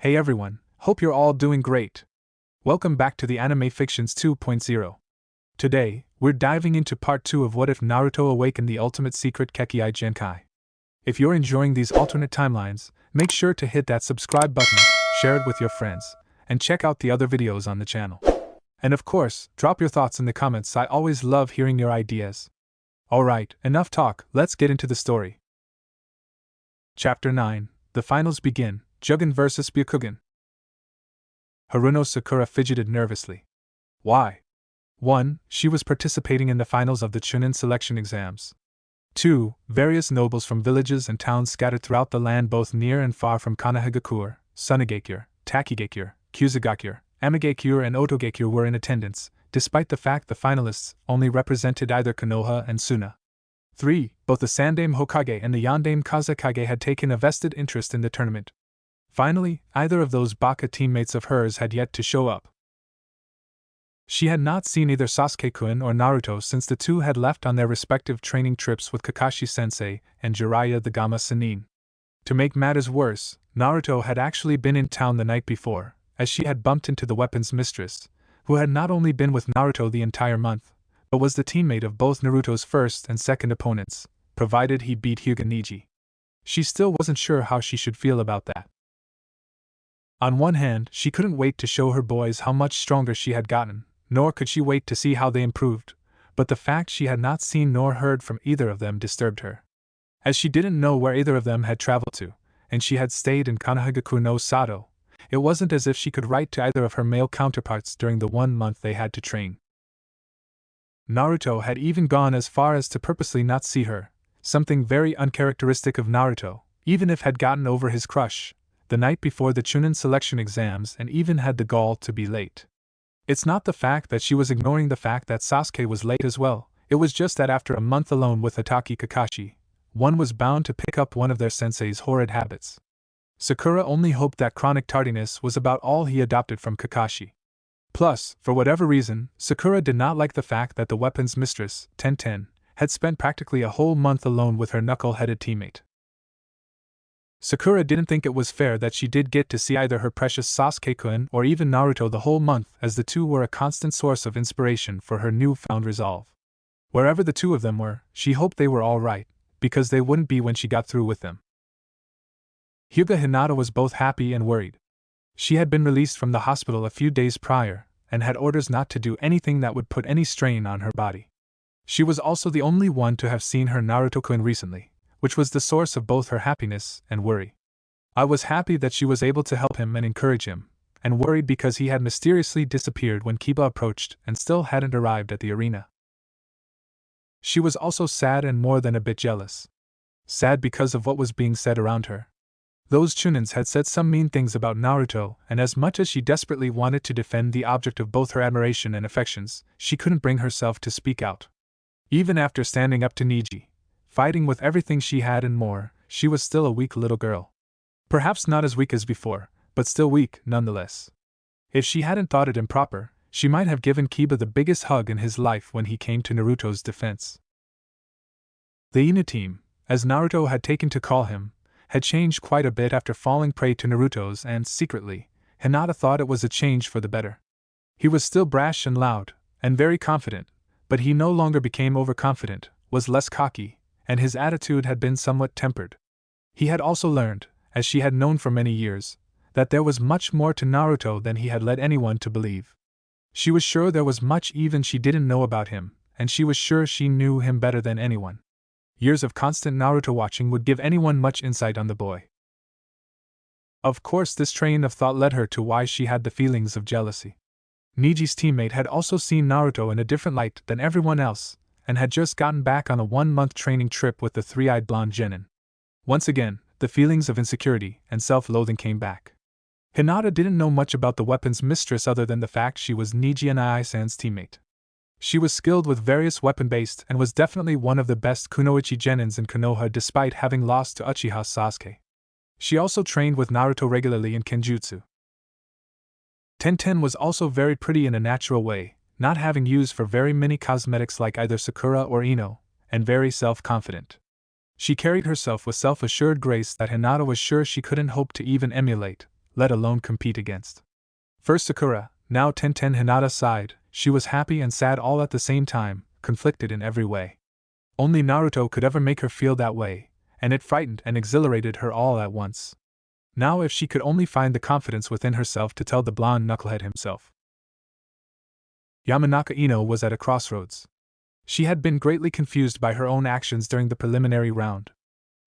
Hey everyone, hope you're all doing great. Welcome back to the Anime Fictions 2.0. Today, we're diving into part 2 of What If Naruto Awakened the Ultimate Secret Kekkei Genkai. If you're enjoying these alternate timelines, make sure to hit that subscribe button, share it with your friends, and check out the other videos on the channel. And of course, drop your thoughts in the comments. I always love hearing your ideas. Alright, enough talk, let's get into the story. Chapter 9, The Finals Begin. Jugen vs. Byakugan. Haruno Sakura fidgeted nervously. Why? 1. She was participating in the finals of the Chunin selection exams. 2. Various nobles from villages and towns scattered throughout the land both near and far from Konohagakure, Sunagakure, Takigakure, Kusagakure, Amigakure and Otogakure were in attendance, despite the fact the finalists only represented either Konoha and Suna. 3. Both the Sandame Hokage and the Yandame Kazekage had taken a vested interest in the tournament. Finally, either of those Baka teammates of hers had yet to show up. She had not seen either Sasuke-kun or Naruto since the two had left on their respective training trips with Kakashi-sensei and Jiraiya the Gama Sannin. To make matters worse, Naruto had actually been in town the night before, as she had bumped into the weapons mistress, who had not only been with Naruto the entire month, but was the teammate of both Naruto's first and second opponents, provided he beat Hyuga Neji. She still wasn't sure how she should feel about that. On one hand, she couldn't wait to show her boys how much stronger she had gotten, nor could she wait to see how they improved, but the fact she had not seen nor heard from either of them disturbed her. As she didn't know where either of them had traveled to, and she had stayed in Konohagakure no Sato, it wasn't as if she could write to either of her male counterparts during the 1 month they had to train. Naruto had even gone as far as to purposely not see her, something very uncharacteristic of Naruto, even if had gotten over his crush the night before the Chunin selection exams and even had the gall to be late. It's not the fact that she was ignoring the fact that Sasuke was late as well, it was just that after a month alone with Itachi Kakashi, one was bound to pick up one of their sensei's horrid habits. Sakura only hoped that chronic tardiness was about all he adopted from Kakashi. Plus, for whatever reason, Sakura did not like the fact that the weapons mistress, Tenten, had spent practically a whole month alone with her knuckle-headed teammate. Sakura didn't think it was fair that she did get to see either her precious Sasuke-kun or even Naruto the whole month, as the two were a constant source of inspiration for her newfound resolve. Wherever the two of them were, she hoped they were all right, because they wouldn't be when she got through with them. Hyuga Hinata was both happy and worried. She had been released from the hospital a few days prior, and had orders not to do anything that would put any strain on her body. She was also the only one to have seen her Naruto-kun recently, which was the source of both her happiness and worry. I was happy that she was able to help him and encourage him, and worried because he had mysteriously disappeared when Kiba approached and still hadn't arrived at the arena. She was also sad and more than a bit jealous. Sad because of what was being said around her. Those Chunins had said some mean things about Naruto, and as much as she desperately wanted to defend the object of both her admiration and affections, she couldn't bring herself to speak out. Even after standing up to Neji, fighting with everything she had and more, she was still a weak little girl. Perhaps not as weak as before, but still weak nonetheless. If she hadn't thought it improper, she might have given Kiba the biggest hug in his life when he came to Naruto's defense. The Inu team, as Naruto had taken to call him, had changed quite a bit after falling prey to Naruto's, and secretly, Hinata thought it was a change for the better. He was still brash and loud, and very confident, but he no longer became overconfident, was less cocky, and his attitude had been somewhat tempered. He had also learned, as she had known for many years, that there was much more to Naruto than he had led anyone to believe. She was sure there was much even she didn't know about him, and she was sure she knew him better than anyone. Years of constant Naruto watching would give anyone much insight on the boy. Of course, this train of thought led her to why she had the feelings of jealousy. Neji's teammate had also seen Naruto in a different light than everyone else, and had just gotten back on a 1-month training trip with the three-eyed blonde genin. Once again, the feelings of insecurity and self-loathing came back. Hinata didn't know much about the weapons mistress other than the fact she was Neji and Ai-san's teammate. She was skilled with various weapon-based and was definitely one of the best kunoichi genins in Konoha despite having lost to Uchiha Sasuke. She also trained with Naruto regularly in Kenjutsu. Tenten was also very pretty in a natural way, not having used for very many cosmetics like either Sakura or Ino, and very self-confident. She carried herself with self-assured grace that Hinata was sure she couldn't hope to even emulate, let alone compete against. First Sakura, now Tenten Hinata sighed. She was happy and sad all at the same time, conflicted in every way. Only Naruto could ever make her feel that way, and it frightened and exhilarated her all at once. Now if she could only find the confidence within herself to tell the blonde knucklehead himself. Yamanaka Ino was at a crossroads. She had been greatly confused by her own actions during the preliminary round.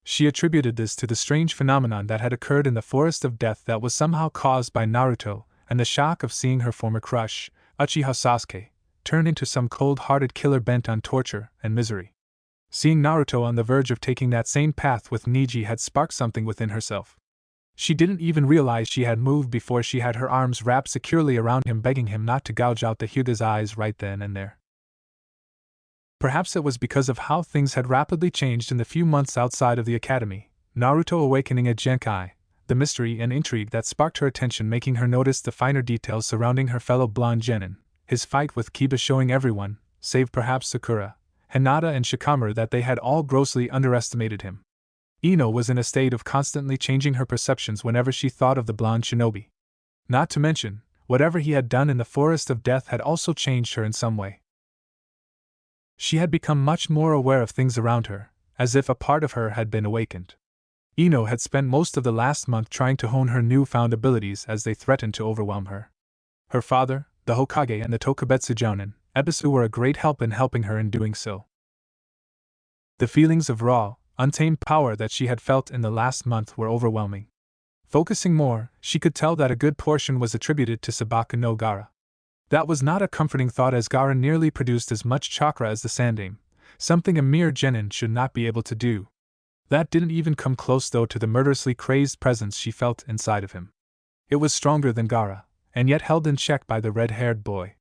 She attributed this to the strange phenomenon that had occurred in the Forest of Death that was somehow caused by Naruto, and the shock of seeing her former crush, Uchiha Sasuke, turn into some cold-hearted killer bent on torture and misery. Seeing Naruto on the verge of taking that same path with Niji had sparked something within herself. She didn't even realize she had moved before she had her arms wrapped securely around him, begging him not to gouge out the Hyuga's eyes right then and there. Perhaps it was because of how things had rapidly changed in the few months outside of the academy, Naruto awakening at Genkai, the mystery and intrigue that sparked her attention, making her notice the finer details surrounding her fellow blonde genin, his fight with Kiba showing everyone, save perhaps Sakura, Hinata and Shikamaru, that they had all grossly underestimated him. Ino was in a state of constantly changing her perceptions whenever she thought of the blonde shinobi. Not to mention, whatever he had done in the Forest of Death had also changed her in some way. She had become much more aware of things around her, as if a part of her had been awakened. Ino had spent most of the last month trying to hone her newfound abilities as they threatened to overwhelm her. Her father, the Hokage, and the Tokubetsu Jounin, Ebisu, were a great help in helping her in doing so. The feelings of raw, untamed power that she had felt in the last month were overwhelming. Focusing more, she could tell that a good portion was attributed to Sabaku no Gaara. That was not a comforting thought, as Gaara nearly produced as much chakra as the Sandaime, something a mere genin should not be able to do. That didn't even come close though to the murderously crazed presence she felt inside of him. It was stronger than Gaara, and yet held in check by the red-haired boy.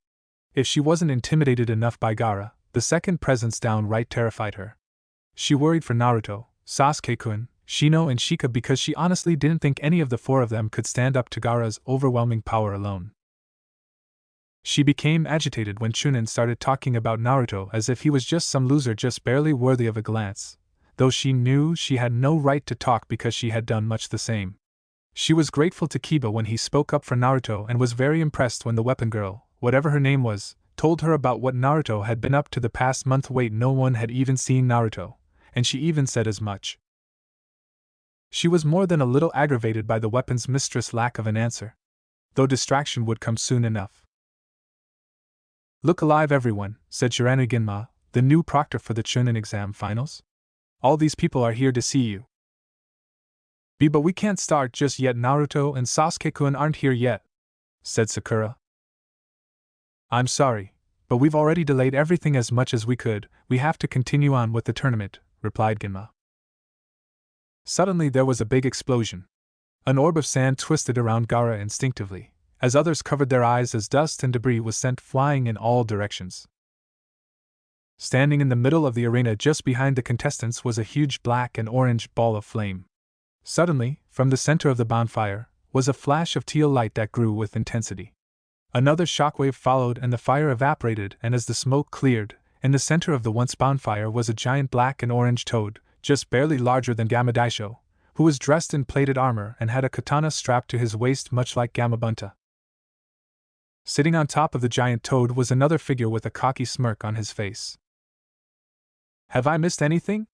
If she wasn't intimidated enough by Gaara, the second presence downright terrified her. She worried for Naruto, Sasuke-kun, Shino and Shika, because she honestly didn't think any of the four of them could stand up to Gaara's overwhelming power alone. She became agitated when Chunin started talking about Naruto as if he was just some loser just barely worthy of a glance, though she knew she had no right to talk because she had done much the same. She was grateful to Kiba when he spoke up for Naruto, and was very impressed when the weapon girl, whatever her name was, told her about what Naruto had been up to the past month. Wait, no one had even seen Naruto, and she even said as much. She was more than a little aggravated by the weapons mistress' lack of an answer, though distraction would come soon enough. "Look alive, everyone," said Shiranu Ginma, the new proctor for the Chunin exam finals. "All these people are here to see you." But we can't start just yet. Naruto and Sasuke-kun aren't here yet," said Sakura. "I'm sorry, but we've already delayed everything as much as we could. We have to continue on with the tournament," replied Ginma. Suddenly there was a big explosion. An orb of sand twisted around Gaara instinctively, as others covered their eyes as dust and debris was sent flying in all directions. Standing in the middle of the arena just behind the contestants was a huge black and orange ball of flame. Suddenly, from the center of the bonfire, was a flash of teal light that grew with intensity. Another shockwave followed and the fire evaporated, and as the smoke cleared, in the center of the once bonfire was a giant black and orange toad, just barely larger than Gamadaisho, who was dressed in plated armor and had a katana strapped to his waist much like Gamabunta. Sitting on top of the giant toad was another figure with a cocky smirk on his face. "Have I missed anything?"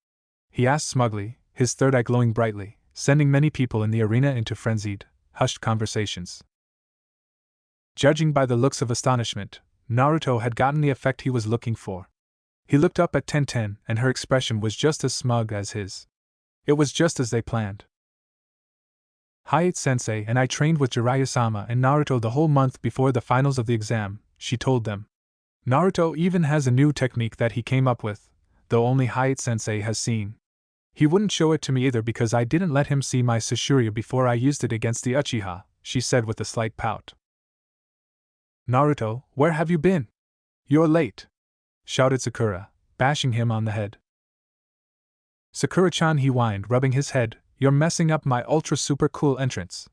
he asked smugly, his third eye glowing brightly, sending many people in the arena into frenzied, hushed conversations. Judging by the looks of astonishment, Naruto had gotten the effect he was looking for. He looked up at Tenten, and her expression was just as smug as his. It was just as they planned. "Hayate-sensei and I trained with Jiraiya-sama and Naruto the whole month before the finals of the exam," she told them. "Naruto even has a new technique that he came up with, though only Hayate-sensei has seen. He wouldn't show it to me either because I didn't let him see my Sushurya before I used it against the Uchiha," she said with a slight pout. "Naruto, where have you been? You're late!" shouted Sakura, bashing him on the head. "Sakura-chan," he whined, rubbing his head, "you're messing up my ultra-super cool entrance."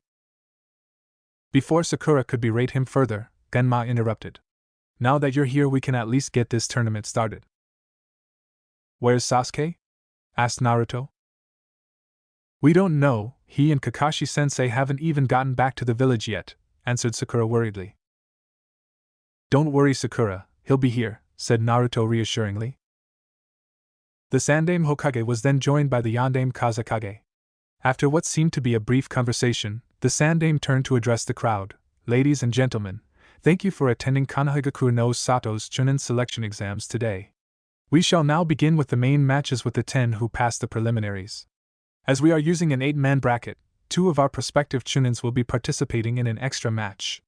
Before Sakura could berate him further, Genma interrupted. "Now that you're here, we can at least get this tournament started." "Where's Sasuke?" asked Naruto. We don't know, he and Kakashi-sensei haven't even gotten back to the village yet, answered Sakura worriedly. Don't worry, Sakura, he'll be here, said Naruto reassuringly. The Sandaime Hokage was then joined by the Yandaime Kazekage. After what seemed to be a brief conversation, the Sandaime turned to address the crowd. Ladies and gentlemen, thank you for attending Konohagakure no Sato's Chunin selection exams today. We shall now begin with the main matches with the 10 who passed the preliminaries. As we are using an 8-man bracket, 2 of our prospective Chunins will be participating in an extra match.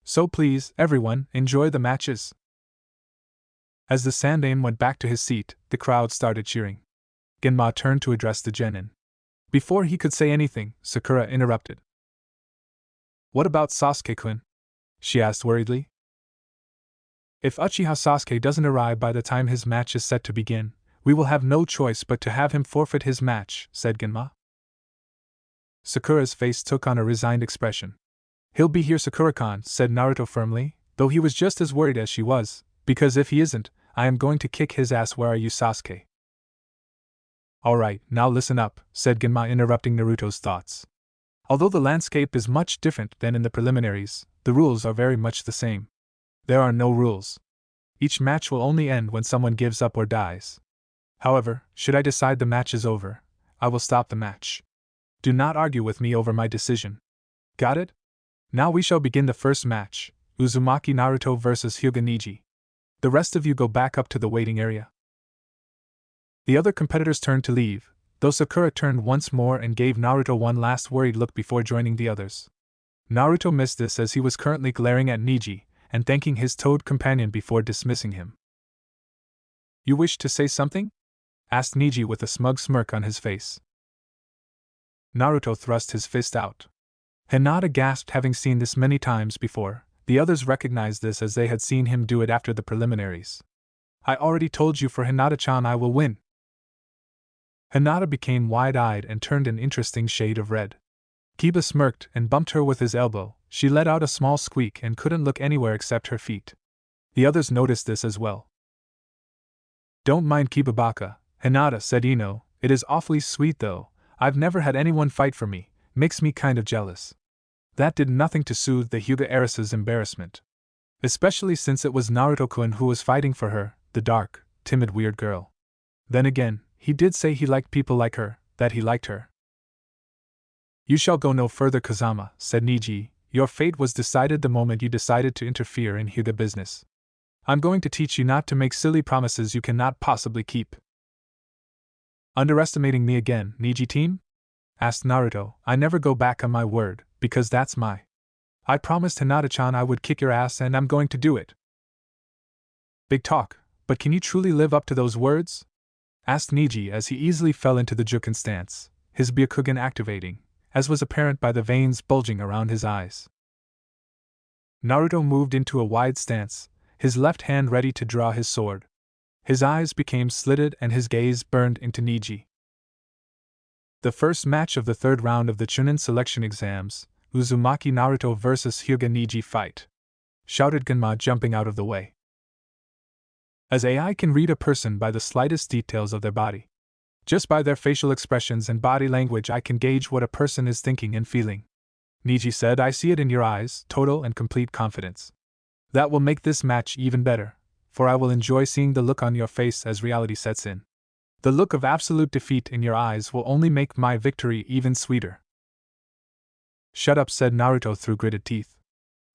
So please, everyone, enjoy the matches. As the Sandaime went back to his seat, the crowd started cheering. Genma turned to address the genin. Before he could say anything, Sakura interrupted. What about Sasuke-kun? She asked worriedly. If Uchiha Sasuke doesn't arrive by the time his match is set to begin, we will have no choice but to have him forfeit his match, said Genma. Sakura's face took on a resigned expression. He'll be here, Sakura-kan, said Naruto firmly, though he was just as worried as she was, because if he isn't, I am going to kick his ass. Where are you, Sasuke? Alright, now listen up, said Genma, interrupting Naruto's thoughts. Although the landscape is much different than in the preliminaries, the rules are very much the same. There are no rules. Each match will only end when someone gives up or dies. However, should I decide the match is over, I will stop the match. Do not argue with me over my decision. Got it? Now we shall begin the first match, Uzumaki Naruto vs Hyuga Neji. The rest of you go back up to the waiting area. The other competitors turned to leave, though Sakura turned once more and gave Naruto one last worried look before joining the others. Naruto missed this as he was currently glaring at Neji and thanking his toad companion before dismissing him. You wish to say something? Asked Neji with a smug smirk on his face. Naruto thrust his fist out. Hinata gasped, having seen this many times before. The others recognized this as they had seen him do it after the preliminaries. I already told you, for Hinata-chan I will win. Hinata became wide-eyed and turned an interesting shade of red. Kiba smirked and bumped her with his elbow. She let out a small squeak and couldn't look anywhere except her feet. The others noticed this as well. Don't mind Kiba-baka, Hinata, said Ino. It is awfully sweet though. I've never had anyone fight for me. Makes me kind of jealous. That did nothing to soothe the Hyuga heiress's embarrassment. Especially since it was Naruto-kun who was fighting for her, the dark, timid weird girl. Then again, he did say he liked people like her, that he liked her. You shall go no further, Kazama, said Neji. Your fate was decided the moment you decided to interfere in Hyuga business. I'm going to teach you not to make silly promises you cannot possibly keep. Underestimating me again, Neji-team? Asked Naruto. I never go back on my word, because that's my. I promised Hinata-chan I would kick your ass and I'm going to do it. Big talk, but can you truly live up to those words? Asked Neji as he easily fell into the Juken stance, his Byakugan activating, as was apparent by the veins bulging around his eyes. Naruto moved into a wide stance, his left hand ready to draw his sword. His eyes became slitted and his gaze burned into Neji. The first match of the third round of the Chunin selection exams, Uzumaki Naruto vs Hyuga Neji fight, shouted Genma, jumping out of the way. As AI can read a person by the slightest details of their body. Just by their facial expressions and body language I can gauge what a person is thinking and feeling. Neji said, I see it in your eyes, total and complete confidence. That will make this match even better, for I will enjoy seeing the look on your face as reality sets in. The look of absolute defeat in your eyes will only make my victory even sweeter. Shut up, said Naruto through gritted teeth.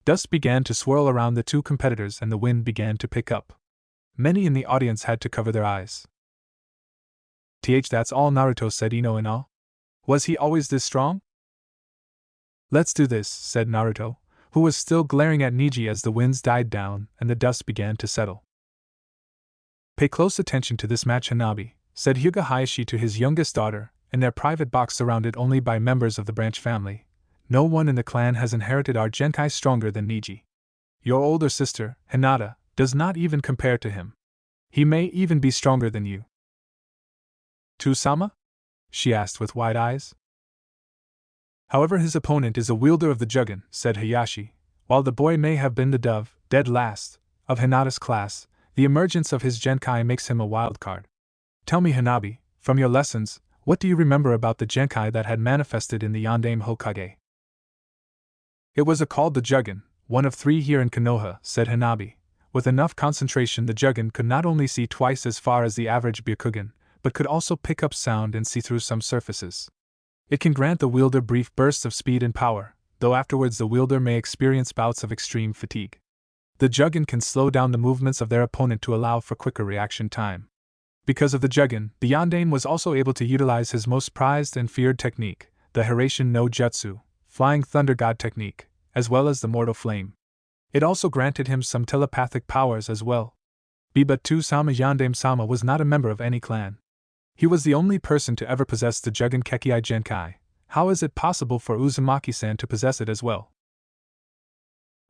Dust began to swirl around the two competitors and the wind began to pick up. Many in the audience had to cover their eyes. That's all, Naruto, said Ino in awe. Was he always this strong? Let's do this, said Naruto, who was still glaring at Neji as the winds died down and the dust began to settle. Pay close attention to this match, Hanabi, said Hyuga Hayashi to his youngest daughter, in their private box surrounded only by members of the branch family. No one in the clan has inherited our genkai stronger than Neji. Your older sister, Hinata, does not even compare to him. He may even be stronger than you. Tusama? She asked with wide eyes. However, his opponent is a wielder of the Jugen, said Hayashi. While the boy may have been the dove, dead last, of Hinata's class, the emergence of his genkai makes him a wild card. Tell me, Hanabi, from your lessons, what do you remember about the genkai that had manifested in the Yondaime Hokage? It was called the Jugen, one of 3 here in Konoha, said Hanabi. With enough concentration, the Jugen could not only see twice as far as the average Byakugan, but could also pick up sound and see through some surfaces. It can grant the wielder brief bursts of speed and power, though afterwards the wielder may experience bouts of extreme fatigue. The Jugen can slow down the movements of their opponent to allow for quicker reaction time. Because of the Jugen, the Yondaime was also able to utilize his most prized and feared technique, the Hiraishin no Jutsu, Flying Thunder God technique, as well as the Mortal Flame. It also granted him some telepathic powers as well. But-sama Yondaime-sama was not a member of any clan. He was the only person to ever possess the Jugen Kekkei Genkai. How is it possible for Uzumaki-san to possess it as well?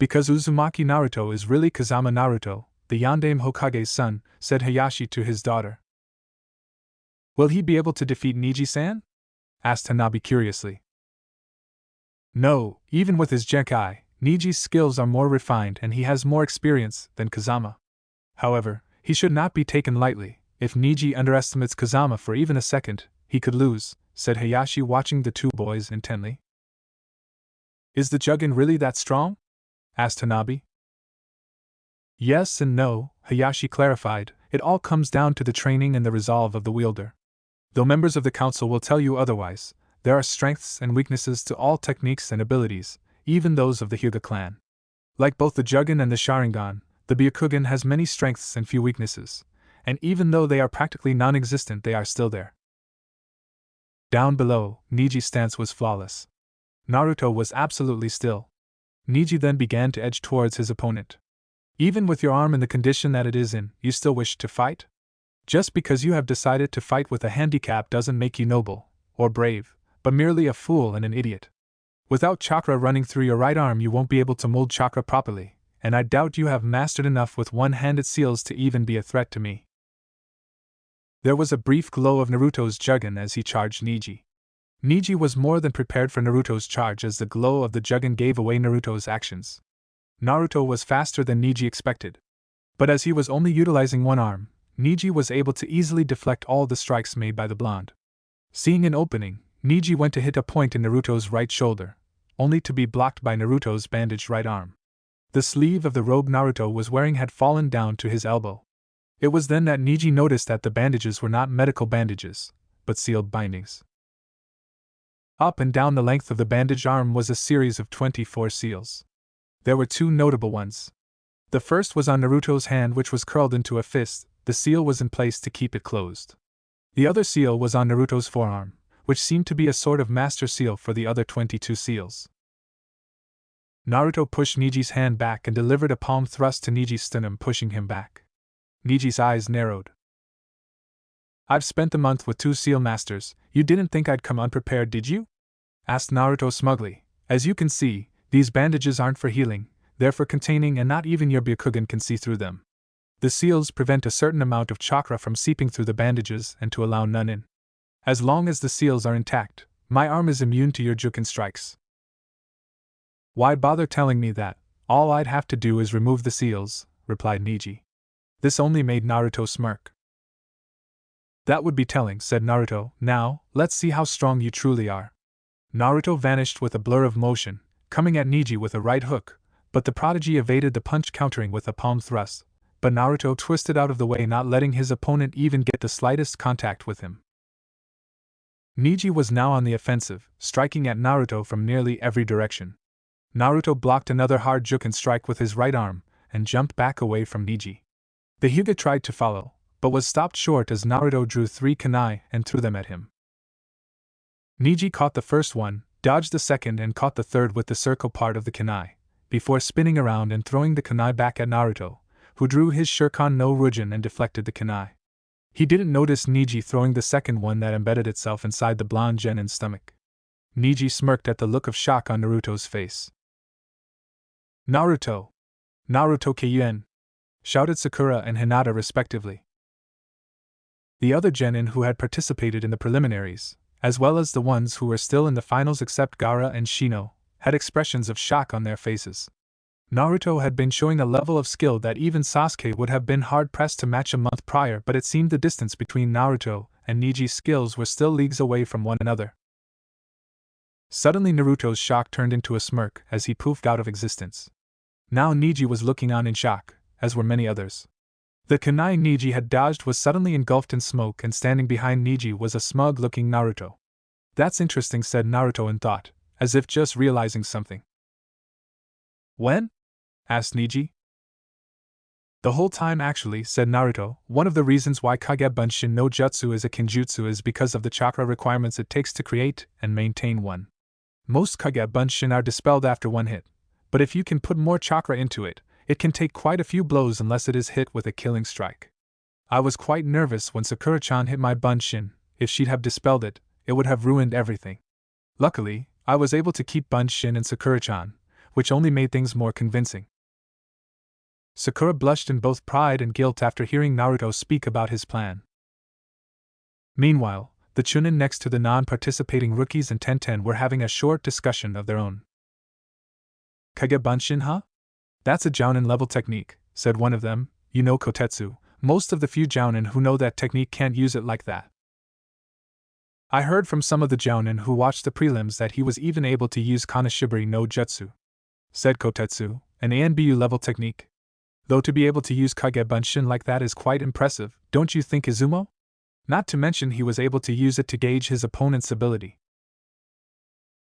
Because Uzumaki Naruto is really Kazama Naruto, the Yondaime Hokage's son, said Hayashi to his daughter. Will he be able to defeat Niji-san? Asked Hanabi curiously. No, even with his Genkai, Niji's skills are more refined and he has more experience than Kazama. However, he should not be taken lightly. If Niji underestimates Kazama for even a second, he could lose, said Hayashi, watching the 2 boys intently. Is the Jugen really that strong? Asked Hanabi. Yes and no, Hayashi clarified. It all comes down to the training and the resolve of the wielder. Though members of the council will tell you otherwise, there are strengths and weaknesses to all techniques and abilities, even those of the Hyuga clan. Like both the Jugen and the Sharingan, the Byakugan has many strengths and few weaknesses, and even though they are practically non-existent, they are still there. Down below, Niji's stance was flawless. Naruto was absolutely still. Niji then began to edge towards his opponent. Even with your arm in the condition that it is in, you still wish to fight? Just because you have decided to fight with a handicap doesn't make you noble, or brave, but merely a fool and an idiot. Without chakra running through your right arm, you won't be able to mold chakra properly, and I doubt you have mastered enough with one-handed seals to even be a threat to me. There was a brief glow of Naruto's Jugen as he charged Niji. Niji was more than prepared for Naruto's charge as the glow of the Jugen gave away Naruto's actions. Naruto was faster than Niji expected. But as he was only utilizing one arm, Niji was able to easily deflect all the strikes made by the blonde. Seeing an opening, Niji went to hit a point in Naruto's right shoulder, only to be blocked by Naruto's bandaged right arm. The sleeve of the robe Naruto was wearing had fallen down to his elbow. It was then that Niji noticed that the bandages were not medical bandages, but sealed bindings. Up and down the length of the bandaged arm was a series of 24 seals. There were 2 notable ones. The first was on Naruto's hand, which was curled into a fist. The seal was in place to keep it closed. The other seal was on Naruto's forearm, which seemed to be a sort of master seal for the other 22 seals. Naruto pushed Niji's hand back and delivered a palm thrust to Niji's sternum, pushing him back. Niji's eyes narrowed. I've spent a month with 2 seal masters. You didn't think I'd come unprepared, did you? Asked Naruto smugly. As you can see, these bandages aren't for healing, they're for containing, and not even your Byakugan can see through them. The seals prevent a certain amount of chakra from seeping through the bandages and to allow none in. As long as the seals are intact, my arm is immune to your Juken strikes. Why bother telling me that? All I'd have to do is remove the seals, replied Niji. This only made Naruto smirk. That would be telling, said Naruto. Now, let's see how strong you truly are. Naruto vanished with a blur of motion, coming at Niji with a right hook, but the prodigy evaded the punch, countering with a palm thrust. But Naruto twisted out of the way, not letting his opponent even get the slightest contact with him. Niji was now on the offensive, striking at Naruto from nearly every direction. Naruto blocked another hard Juken strike with his right arm, and jumped back away from Niji. The Hyuga tried to follow, but was stopped short as Naruto drew 3 kunai and threw them at him. Niji caught the first one, dodged the second, and caught the third with the circle part of the kunai, before spinning around and throwing the kunai back at Naruto, who drew his Shuriken no Ryujin and deflected the kunai. He didn't notice Niji throwing the second one that embedded itself inside the blonde genin's stomach. Niji smirked at the look of shock on Naruto's face. Naruto! Naruto Keien! Shouted Sakura and Hinata respectively. The other genin who had participated in the preliminaries, as well as the ones who were still in the finals except Gaara and Shino, had expressions of shock on their faces. Naruto had been showing a level of skill that even Sasuke would have been hard-pressed to match a month prior, but it seemed the distance between Naruto and Niji's skills were still leagues away from one another. Suddenly Naruto's shock turned into a smirk as he poofed out of existence. Now Niji was looking on in shock, as were many others. The kunai Niji had dodged was suddenly engulfed in smoke, and standing behind Niji was a smug-looking Naruto. "That's interesting," said Naruto in thought, as if just realizing something. "When?" asked Niji. "The whole time actually," said Naruto. "One of the reasons why Kage Bunshin no Jutsu is a kinjutsu is because of the chakra requirements it takes to create and maintain one. Most Kage Bunshin are dispelled after one hit, but if you can put more chakra into it, it can take quite a few blows unless it is hit with a killing strike. I was quite nervous when Sakura-chan hit my Bunshin. If she'd have dispelled it, it would have ruined everything. Luckily, I was able to keep Bunshin and Sakura-chan, which only made things more convincing." Sakura blushed in both pride and guilt after hearing Naruto speak about his plan. Meanwhile, the Chunin next to the non-participating rookies and Tenten were having a short discussion of their own. "Kage Bunshin, huh? That's a Jounin level technique," said one of them. "You know Kotetsu, most of the few Jounin who know that technique can't use it like that. I heard from some of the Jounin who watched the prelims that he was even able to use Kanashibari no Jutsu," said Kotetsu, "an ANBU level technique. Though to be able to use Kage Bunshin like that is quite impressive, don't you think, Izumo? Not to mention he was able to use it to gauge his opponent's ability.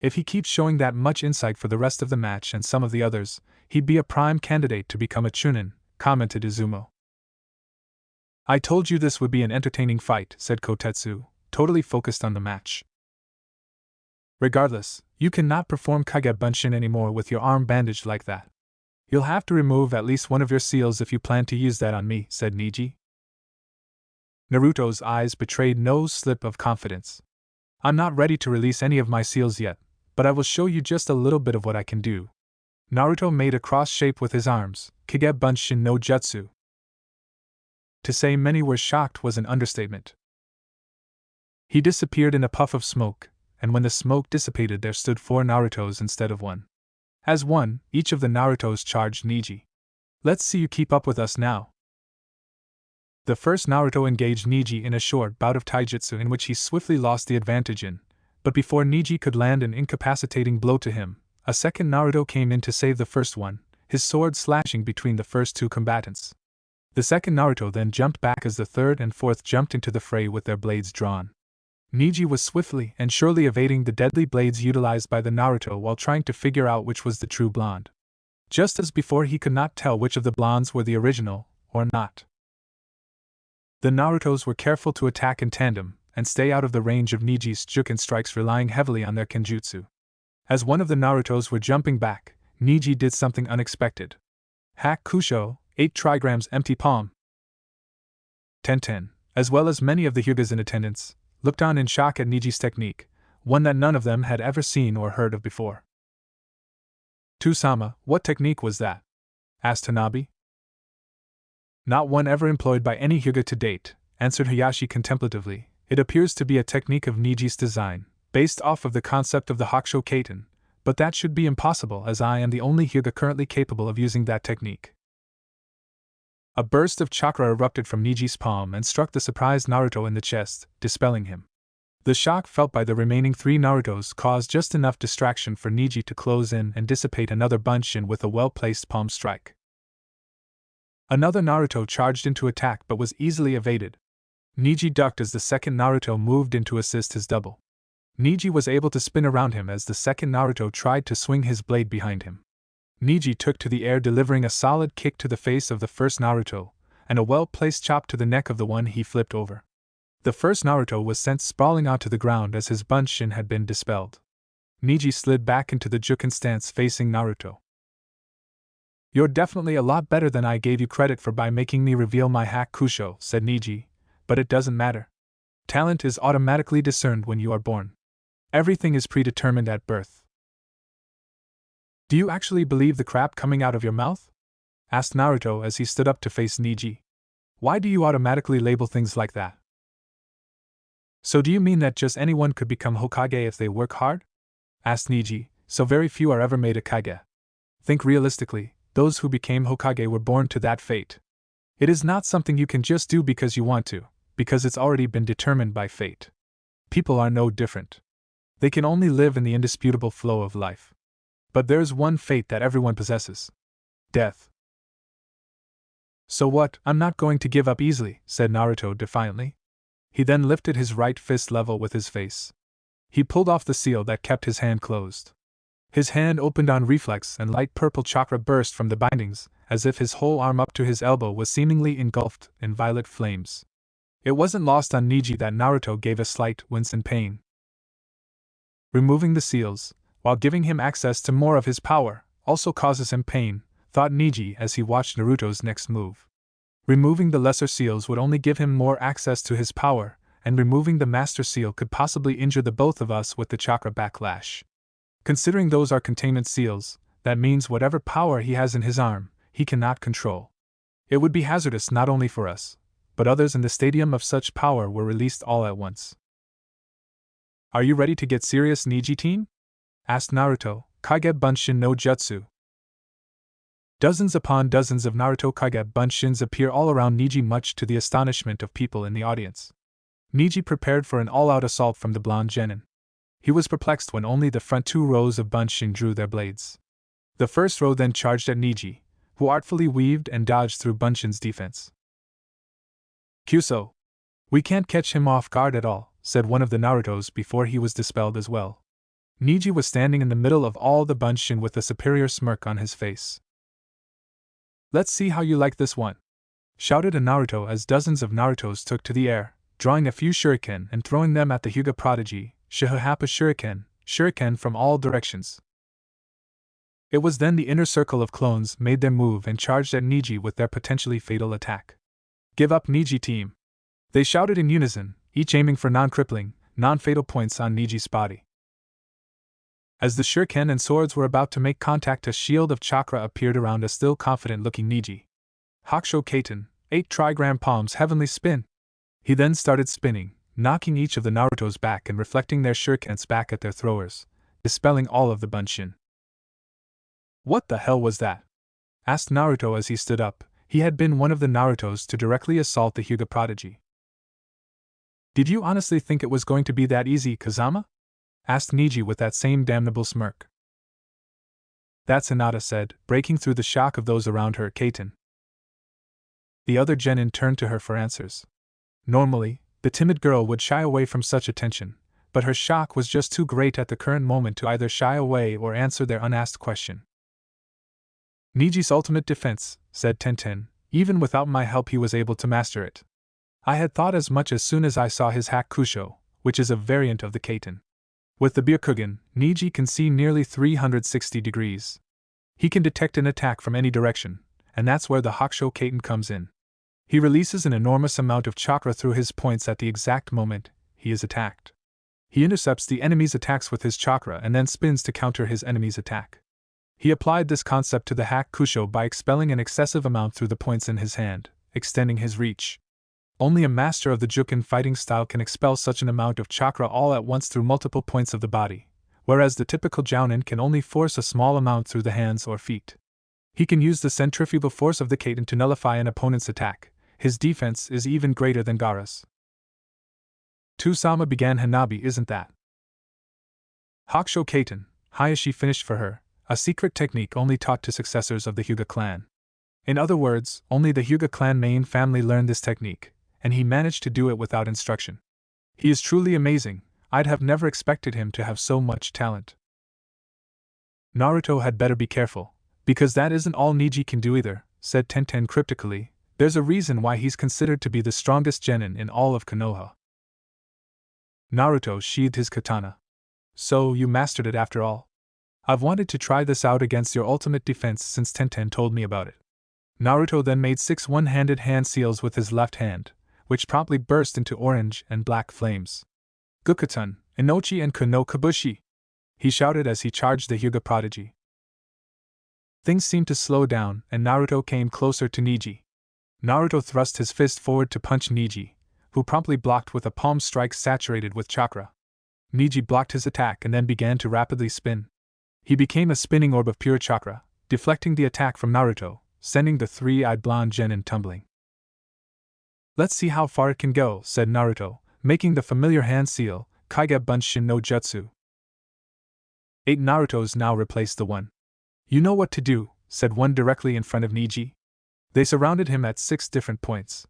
If he keeps showing that much insight for the rest of the match and some of the others, he'd be a prime candidate to become a Chunin," commented Izumo. "I told you this would be an entertaining fight," said Kotetsu, totally focused on the match. "Regardless, you cannot perform Kage Bunshin anymore with your arm bandaged like that. You'll have to remove at least one of your seals if you plan to use that on me," said Niji. Naruto's eyes betrayed no slip of confidence. "I'm not ready to release any of my seals yet, but I will show you just a little bit of what I can do." Naruto made a cross shape with his arms, Kage Bunshin no Jutsu. To say many were shocked was an understatement. He disappeared in a puff of smoke, and when the smoke dissipated there stood 4 Narutos instead of 1. As one, each of the Narutos charged Niji. "Let's see you keep up with us now." The first Naruto engaged Niji in a short bout of taijutsu in which he swiftly lost the advantage in, but before Niji could land an incapacitating blow to him, a second Naruto came in to save the first one, his sword slashing between the first 2 combatants. The second Naruto then jumped back as the third and fourth jumped into the fray with their blades drawn. Niji was swiftly and surely evading the deadly blades utilized by the Naruto while trying to figure out which was the true blonde. Just as before, he could not tell which of the blondes were the original, or not. The Narutos were careful to attack in tandem, and stay out of the range of Niji's Juken strikes, relying heavily on their kenjutsu. As one of the Narutos were jumping back, Niji did something unexpected. Hack Kusho, 8 trigrams empty palm. Tenten, as well as many of the Hyugas in attendance, looked on in shock at Niji's technique, one that none of them had ever seen or heard of before. "Tusama, what technique was that?" asked Hanabi. "Not one ever employed by any Hyuga to date," answered Hayashi contemplatively. "It appears to be a technique of Niji's design, based off of the concept of the Hakusho Kaiten, but that should be impossible as I am the only Hyuga currently capable of using that technique." A burst of chakra erupted from Niji's palm and struck the surprised Naruto in the chest, dispelling him. The shock felt by the remaining 3 Narutos caused just enough distraction for Niji to close in and dissipate another Bunshin with a well-placed palm strike. Another Naruto charged into attack but was easily evaded. Niji ducked as the second Naruto moved in to assist his double. Niji was able to spin around him as the second Naruto tried to swing his blade behind him. Niji took to the air, delivering a solid kick to the face of the first Naruto, and a well-placed chop to the neck of the one he flipped over. The first Naruto was sent sprawling onto the ground as his Bunshin had been dispelled. Niji slid back into the Juken stance facing Naruto. "You're definitely a lot better than I gave you credit for by making me reveal my hack Kusho," said Niji, "but it doesn't matter. Talent is automatically discerned when you are born. Everything is predetermined at birth." "Do you actually believe the crap coming out of your mouth?" asked Naruto as he stood up to face Niji. "Why do you automatically label things like that?" "So do you mean that just anyone could become Hokage if they work hard?" asked Niji. "So very few are ever made a Kage. Think realistically, those who became Hokage were born to that fate. It is not something you can just do because you want to, because it's already been determined by fate. People are no different. They can only live in the indisputable flow of life. But there's one fate that everyone possesses: death. So what? I'm not going to give up easily, said Naruto defiantly. He then lifted his right fist level with his face. He pulled off the seal that kept his hand closed. His hand opened on reflex and light purple chakra burst from the bindings, as if his whole arm up to his elbow was seemingly engulfed in violet flames. It wasn't lost on Neji that Naruto gave a slight wince in pain. Removing the seals, while giving him access to more of his power, also causes him pain, thought Neji as he watched Naruto's next move. Removing the lesser seals would only give him more access to his power, and removing the master seal could possibly injure the both of us with the chakra backlash. Considering those are containment seals, that means whatever power he has in his arm, he cannot control. It would be hazardous not only for us, but others in the stadium of such power were released all at once. Are you ready to get serious, Neji-team? Asked Naruto, Kage Bunshin no Jutsu. Dozens upon dozens of Naruto Kage Bunshins appear all around Neji, much to the astonishment of people in the audience. Neji prepared for an all-out assault from the blonde genin. He was perplexed when only the front 2 rows of Bunshin drew their blades. The first row then charged at Neji, who artfully weaved and dodged through Bunshin's defense. Kyuso. We can't catch him off guard at all, said one of the Narutos before he was dispelled as well. Neji was standing in the middle of all the Bunshin with a superior smirk on his face. Let's see how you like this one, shouted a Naruto as dozens of Narutos took to the air, drawing a few shuriken and throwing them at the Hyuga prodigy, Shihahapa shuriken from all directions. It was then the inner circle of clones made their move and charged at Neji with their potentially fatal attack. Give up, Neji team! They shouted in unison, each aiming for non-crippling, non-fatal points on Neji's body. As the shuriken and swords were about to make contact, a shield of chakra appeared around a still confident-looking Neji. Hakusho Kaiten, 8 trigram palms heavenly spin! He then started spinning, knocking each of the Narutos back and reflecting their shurikens back at their throwers, dispelling all of the Bunshin. What the hell was that? Asked Naruto as he stood up. He had been one of the Narutos to directly assault the Hyuga prodigy. Did you honestly think it was going to be that easy, Kazama? Asked Neji with that same damnable smirk. That's Hinata said, breaking through the shock of those around her. Kaiten. The other genin turned to her for answers. Normally, the timid girl would shy away from such attention, but her shock was just too great at the current moment to either shy away or answer their unasked question. Neji's ultimate defense, said Tenten, even without my help he was able to master it. I had thought as much as soon as I saw his Hakusho, which is a variant of the Kaiten. With the Byakugan, Neji can see nearly 360 degrees. He can detect an attack from any direction, and that's where the Hakusho Kaiten comes in. He releases an enormous amount of chakra through his points at the exact moment he is attacked. He intercepts the enemy's attacks with his chakra and then spins to counter his enemy's attack. He applied this concept to the Hakusho by expelling an excessive amount through the points in his hand, extending his reach. Only a master of the Juken fighting style can expel such an amount of chakra all at once through multiple points of the body, whereas the typical Jounin can only force a small amount through the hands or feet. He can use the centrifugal force of the Kaiten to nullify an opponent's attack. His defense is even greater than Gaara's. Tusama began. Hanabi, isn't that Hakusho Kaiten? Hayashi finished for her, a secret technique only taught to successors of the Hyuga clan. In other words, only the Hyuga clan main family learned this technique, and he managed to do it without instruction. He is truly amazing. I'd have never expected him to have so much talent. Naruto had better be careful, because that isn't all Neji can do either, said Tenten cryptically. There's a reason why he's considered to be the strongest genin in all of Konoha. Naruto sheathed his katana. So, you mastered it after all? I've wanted to try this out against your ultimate defense since Tenten told me about it. Naruto then made 6 one-handed hand seals with his left hand, which promptly burst into orange and black flames. Gukatan, Inochi and Kono Kabushi! He shouted as he charged the Hyuga prodigy. Things seemed to slow down, and Naruto came closer to Neji. Naruto thrust his fist forward to punch Neji, who promptly blocked with a palm strike saturated with chakra. Neji blocked his attack and then began to rapidly spin. He became a spinning orb of pure chakra, deflecting the attack from Naruto, sending the 3-eyed blonde genin tumbling. Let's see how far it can go, said Naruto, making the familiar hand seal, Kaige Bunshin no Jutsu. 8 Narutos now replaced the one. You know what to do, said one directly in front of Neji. They surrounded him at 6 different points.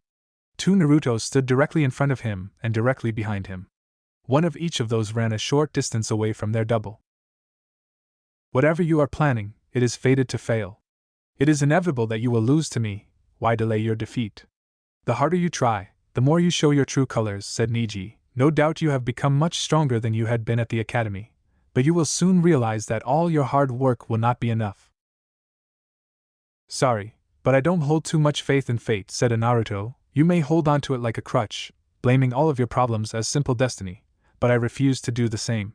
2 Narutos stood directly in front of him and directly behind him. One of each of those ran a short distance away from their double. Whatever you are planning, it is fated to fail. It is inevitable that you will lose to me. Why delay your defeat? The harder you try, the more you show your true colors, said Neji. No doubt you have become much stronger than you had been at the academy, but you will soon realize that all your hard work will not be enough. Sorry, but I don't hold too much faith in fate, said Naruto. You may hold on to it like a crutch, blaming all of your problems as simple destiny, but I refuse to do the same.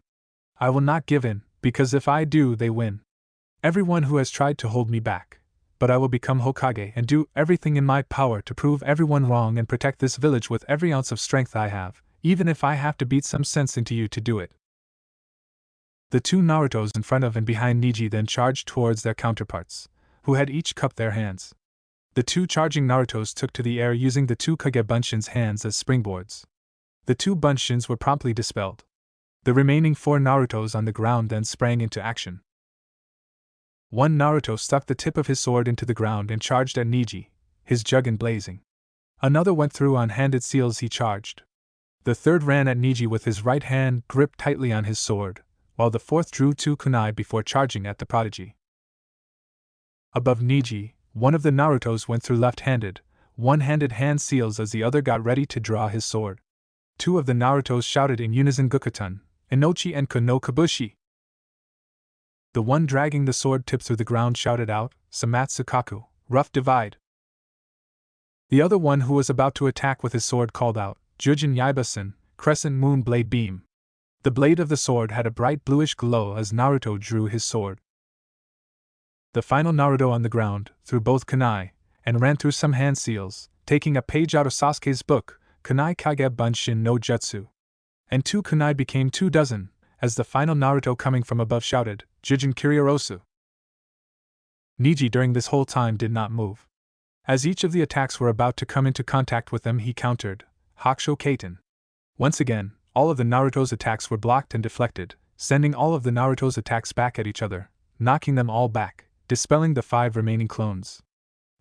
I will not give in, because if I do, they win. Everyone who has tried to hold me back, but I will become Hokage and do everything in my power to prove everyone wrong and protect this village with every ounce of strength I have, even if I have to beat some sense into you to do it. The 2 Narutos in front of and behind Neji then charged towards their counterparts, who had each cupped their hands. The 2 charging Narutos took to the air using the 2 Kage Bunshin's hands as springboards. The 2 Bunshins were promptly dispelled. The remaining 4 Narutos on the ground then sprang into action. One Naruto stuck the tip of his sword into the ground and charged at Neji, his juggin blazing. Another went through on handed seals he charged. The third ran at Neji with his right hand gripped tightly on his sword, while the fourth drew 2 kunai before charging at the prodigy. Above Neji, one of the Narutos went through left-handed, one-handed hand seals as the other got ready to draw his sword. 2 of the Narutos shouted in unison Gukuten, Inochi and Kono Kabushi. The one dragging the sword tip through the ground shouted out, Samatsu Kaku, rough divide. The other one who was about to attack with his sword called out, Jujin Yaibasen, crescent moon blade beam. The blade of the sword had a bright bluish glow as Naruto drew his sword. The final Naruto on the ground threw both kunai, and ran through some hand seals, taking a page out of Sasuke's book, Kunai Kage Bunshin no Jutsu. And 2 kunai became 2 dozen, as the final Naruto coming from above shouted, Jujin Kiriorosu. Neji during this whole time did not move. As each of the attacks were about to come into contact with them he countered, Hakusho Kaiten. Once again, all of the Naruto's attacks were blocked and deflected, sending all of the Naruto's attacks back at each other, knocking them all back, dispelling the 5 remaining clones.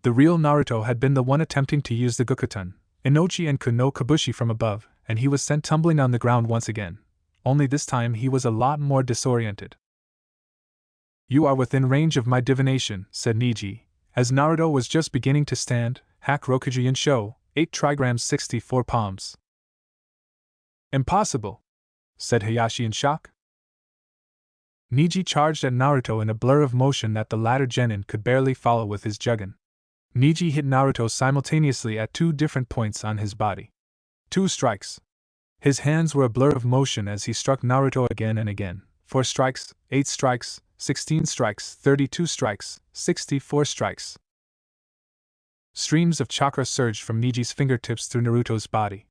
The real Naruto had been the one attempting to use the Gukuten, Inochi and Kono Kabushi from above, and he was sent tumbling on the ground once again, only this time he was a lot more disoriented. You are within range of my divination, said Neji, as Naruto was just beginning to stand, Hak Rokuji and Sho, 8 trigrams 64 palms. Impossible, said Hayashi in shock. Neji charged at Naruto in a blur of motion that the latter genin could barely follow with his juggin. Neji hit Naruto simultaneously at 2 different points on his body. 2 strikes. His hands were a blur of motion as he struck Naruto again and again. 4 strikes, 8 strikes, 16 strikes, 32 strikes, 64 strikes. Streams of chakra surged from Neji's fingertips through Naruto's body.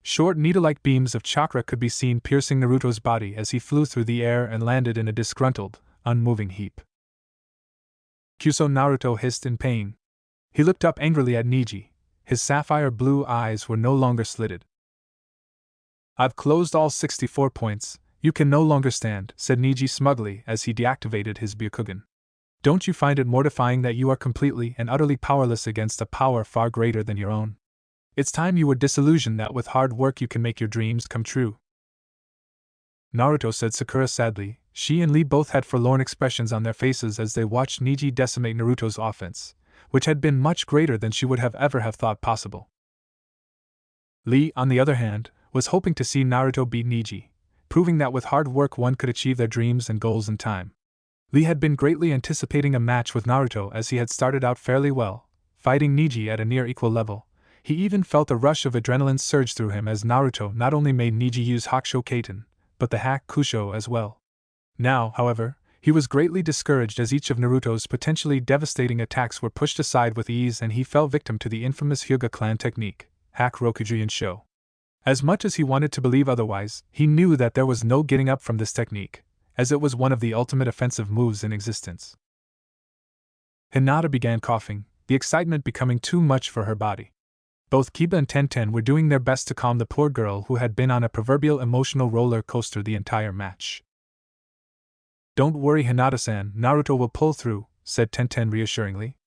Short needle-like beams of chakra could be seen piercing Naruto's body as he flew through the air and landed in a disgruntled, unmoving heap. Kyuso Naruto hissed in pain. He looked up angrily at Neji. His sapphire blue eyes were no longer slitted. I've closed all 64 points, you can no longer stand, said Neji smugly as he deactivated his Byakugan. Don't you find it mortifying that you are completely and utterly powerless against a power far greater than your own? It's time you were disillusioned that with hard work you can make your dreams come true. Naruto, said Sakura sadly. She and Lee both had forlorn expressions on their faces as they watched Neji decimate Naruto's offense, which had been much greater than she would have ever have thought possible. Lee, on the other hand, was hoping to see Naruto beat Neji, proving that with hard work one could achieve their dreams and goals in time. Lee had been greatly anticipating a match with Naruto as he had started out fairly well, fighting Neji at a near equal level. He even felt a rush of adrenaline surge through him as Naruto not only made Neji use Hakusho Kaiten, but the Hak Kusho as well. Now, however, he was greatly discouraged as each of Naruto's potentially devastating attacks were pushed aside with ease and he fell victim to the infamous Hyuga clan technique, Hak Rokuji and Sho. As much as he wanted to believe otherwise, he knew that there was no getting up from this technique, as it was one of the ultimate offensive moves in existence. Hinata began coughing, the excitement becoming too much for her body. Both Kiba and Tenten were doing their best to calm the poor girl who had been on a proverbial emotional roller coaster the entire match. "Don't worry, Hinata-san, Naruto will pull through," said Tenten reassuringly.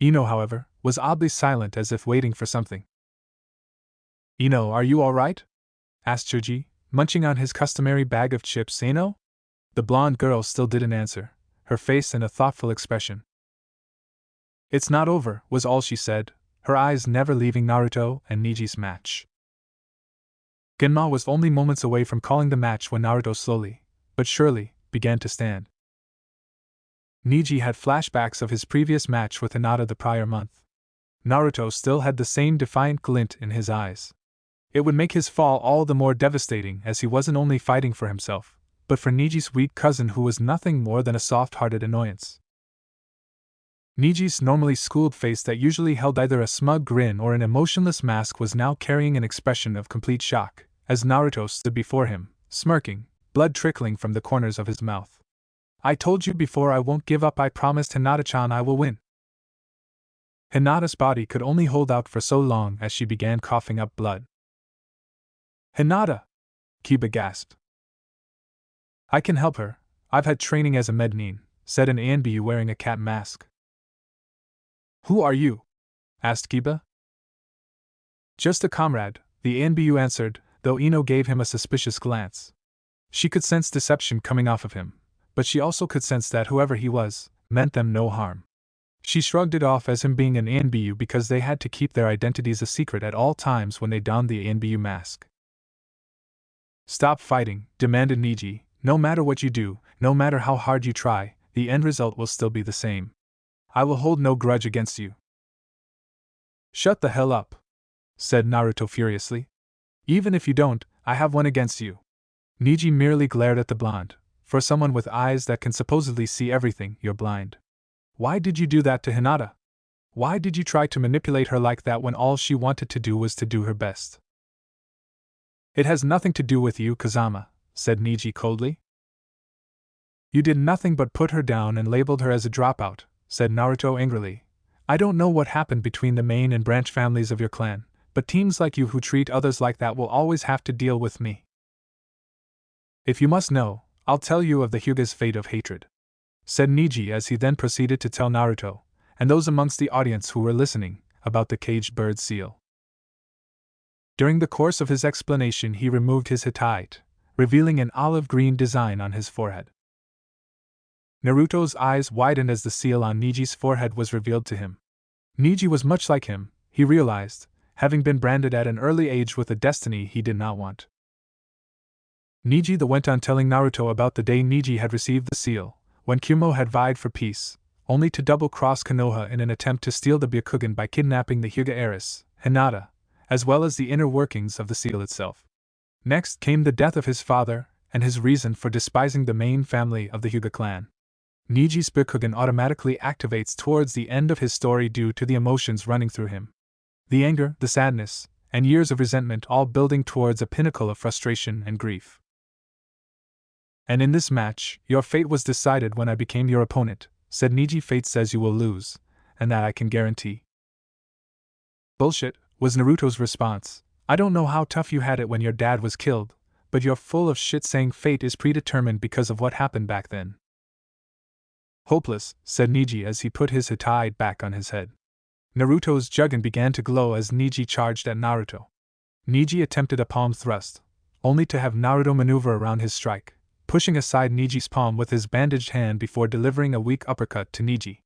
Ino, however, was oddly silent as if waiting for something. "Ino, are you all right?" asked Chuji, munching on his customary bag of chips. "Ino?" The blonde girl still didn't answer, her face in a thoughtful expression. "It's not over," was all she said, her eyes never leaving Naruto and Niji's match. Genma was only moments away from calling the match when Naruto slowly, but surely, began to stand. Niji had flashbacks of his previous match with Hinata the prior month. Naruto still had the same defiant glint in his eyes. It would make his fall all the more devastating as he wasn't only fighting for himself, but for Niji's weak cousin who was nothing more than a soft-hearted annoyance. Niji's normally schooled face that usually held either a smug grin or an emotionless mask was now carrying an expression of complete shock, as Naruto stood before him, smirking, blood trickling from the corners of his mouth. "I told you before I won't give up. I promised Hinata-chan I will win." Hinata's body could only hold out for so long as she began coughing up blood. "Hinata!" Kiba gasped. "I can help her. I've had training as a mednin," said an ANBU wearing a cat mask. "Who are you?" asked Kiba. "Just a comrade," the ANBU answered, though Ino gave him a suspicious glance. She could sense deception coming off of him, but she also could sense that whoever he was, meant them no harm. She shrugged it off as him being an ANBU because they had to keep their identities a secret at all times when they donned the ANBU mask. "Stop fighting," demanded Niji. "No matter what you do, no matter how hard you try, the end result will still be the same. I will hold no grudge against you." "Shut the hell up," said Naruto furiously. "Even if you don't, I have one against you." Niji merely glared at the blonde. "For someone with eyes that can supposedly see everything, you're blind. Why did you do that to Hinata? Why did you try to manipulate her like that when all she wanted to do was to do her best?" "It has nothing to do with you, Kazama," said Niji coldly. "You did nothing but put her down and labeled her as a dropout," said Naruto angrily. "I don't know what happened between the main and branch families of your clan, but teams like you who treat others like that will always have to deal with me. If you must know, I'll tell you of the Hyuga's fate of hatred," said Niji as he then proceeded to tell Naruto, and those amongst the audience who were listening, about the caged bird seal. During the course of his explanation he removed his Hittite, revealing an olive-green design on his forehead. Naruto's eyes widened as the seal on Niji's forehead was revealed to him. Niji was much like him, he realized, having been branded at an early age with a destiny he did not want. Niji went on telling Naruto about the day Niji had received the seal, when Kyumo had vied for peace, only to double-cross Konoha in an attempt to steal the Byakugan by kidnapping the Hyuga heiress, Hinata, as well as the inner workings of the seal itself. Next came the death of his father, and his reason for despising the main family of the Hyuga clan. Niji's Byakugan automatically activates towards the end of his story due to the emotions running through him. The anger, the sadness, and years of resentment all building towards a pinnacle of frustration and grief. "And in this match, your fate was decided when I became your opponent," said Niji. "Fate says you will lose, and that I can guarantee." "Bullshit," was Naruto's response. "I don't know how tough you had it when your dad was killed, but you're full of shit saying fate is predetermined because of what happened back then." "Hopeless," said Niji as he put his Hittite back on his head. Naruto's Jugen began to glow as Niji charged at Naruto. Niji attempted a palm thrust, only to have Naruto maneuver around his strike, pushing aside Niji's palm with his bandaged hand before delivering a weak uppercut to Niji.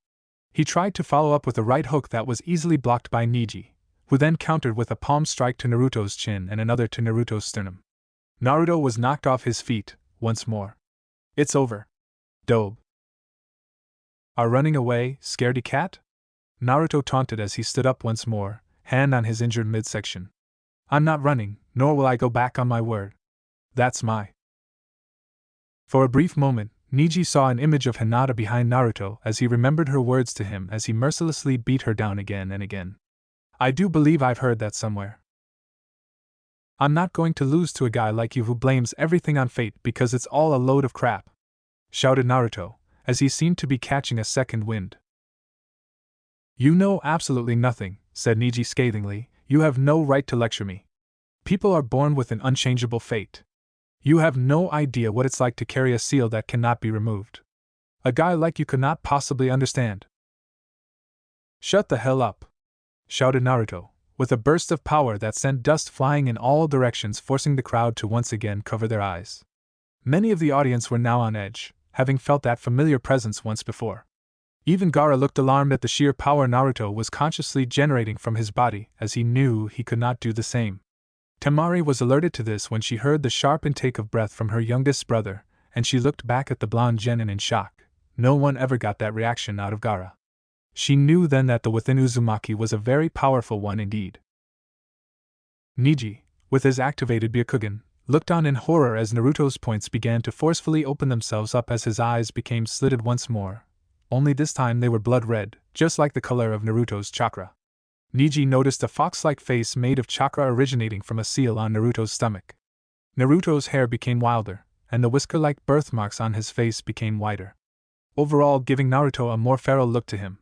He tried to follow up with a right hook that was easily blocked by Niji, who then countered with a palm strike to Naruto's chin and another to Naruto's sternum. Naruto was knocked off his feet, once more. "It's over. Dobe. Are running away, scaredy cat?" Naruto taunted as he stood up once more, hand on his injured midsection. "I'm not running, nor will I go back on my word. That's my..." For a brief moment, Niji saw an image of Hinata behind Naruto as he remembered her words to him as he mercilessly beat her down again and again. "I do believe I've heard that somewhere. I'm not going to lose to a guy like you who blames everything on fate because it's all a load of crap," shouted Naruto, as he seemed to be catching a second wind. "You know absolutely nothing," said Niji scathingly. You have no right to lecture me. People are born with an unchangeable fate. You have no idea what it's like to carry a seal that cannot be removed. A guy like you could not possibly understand. Shut the hell up! Shouted Naruto, with a burst of power that sent dust flying in all directions, forcing the crowd to once again cover their eyes. Many of the audience were now on edge, having felt that familiar presence once before. Even Gaara looked alarmed at the sheer power Naruto was consciously generating from his body, as he knew he could not do the same. Temari was alerted to this when she heard the sharp intake of breath from her youngest brother, and she looked back at the blonde genin in shock. No one ever got that reaction out of Gaara. She knew then that the within Uzumaki was a very powerful one indeed. Niji, with his activated Byakugan, looked on in horror as Naruto's points began to forcefully open themselves up as his eyes became slitted once more. Only this time they were blood red, just like the color of Naruto's chakra. Niji noticed a fox-like face made of chakra originating from a seal on Naruto's stomach. Naruto's hair became wilder, and the whisker-like birthmarks on his face became wider, overall giving Naruto a more feral look to him.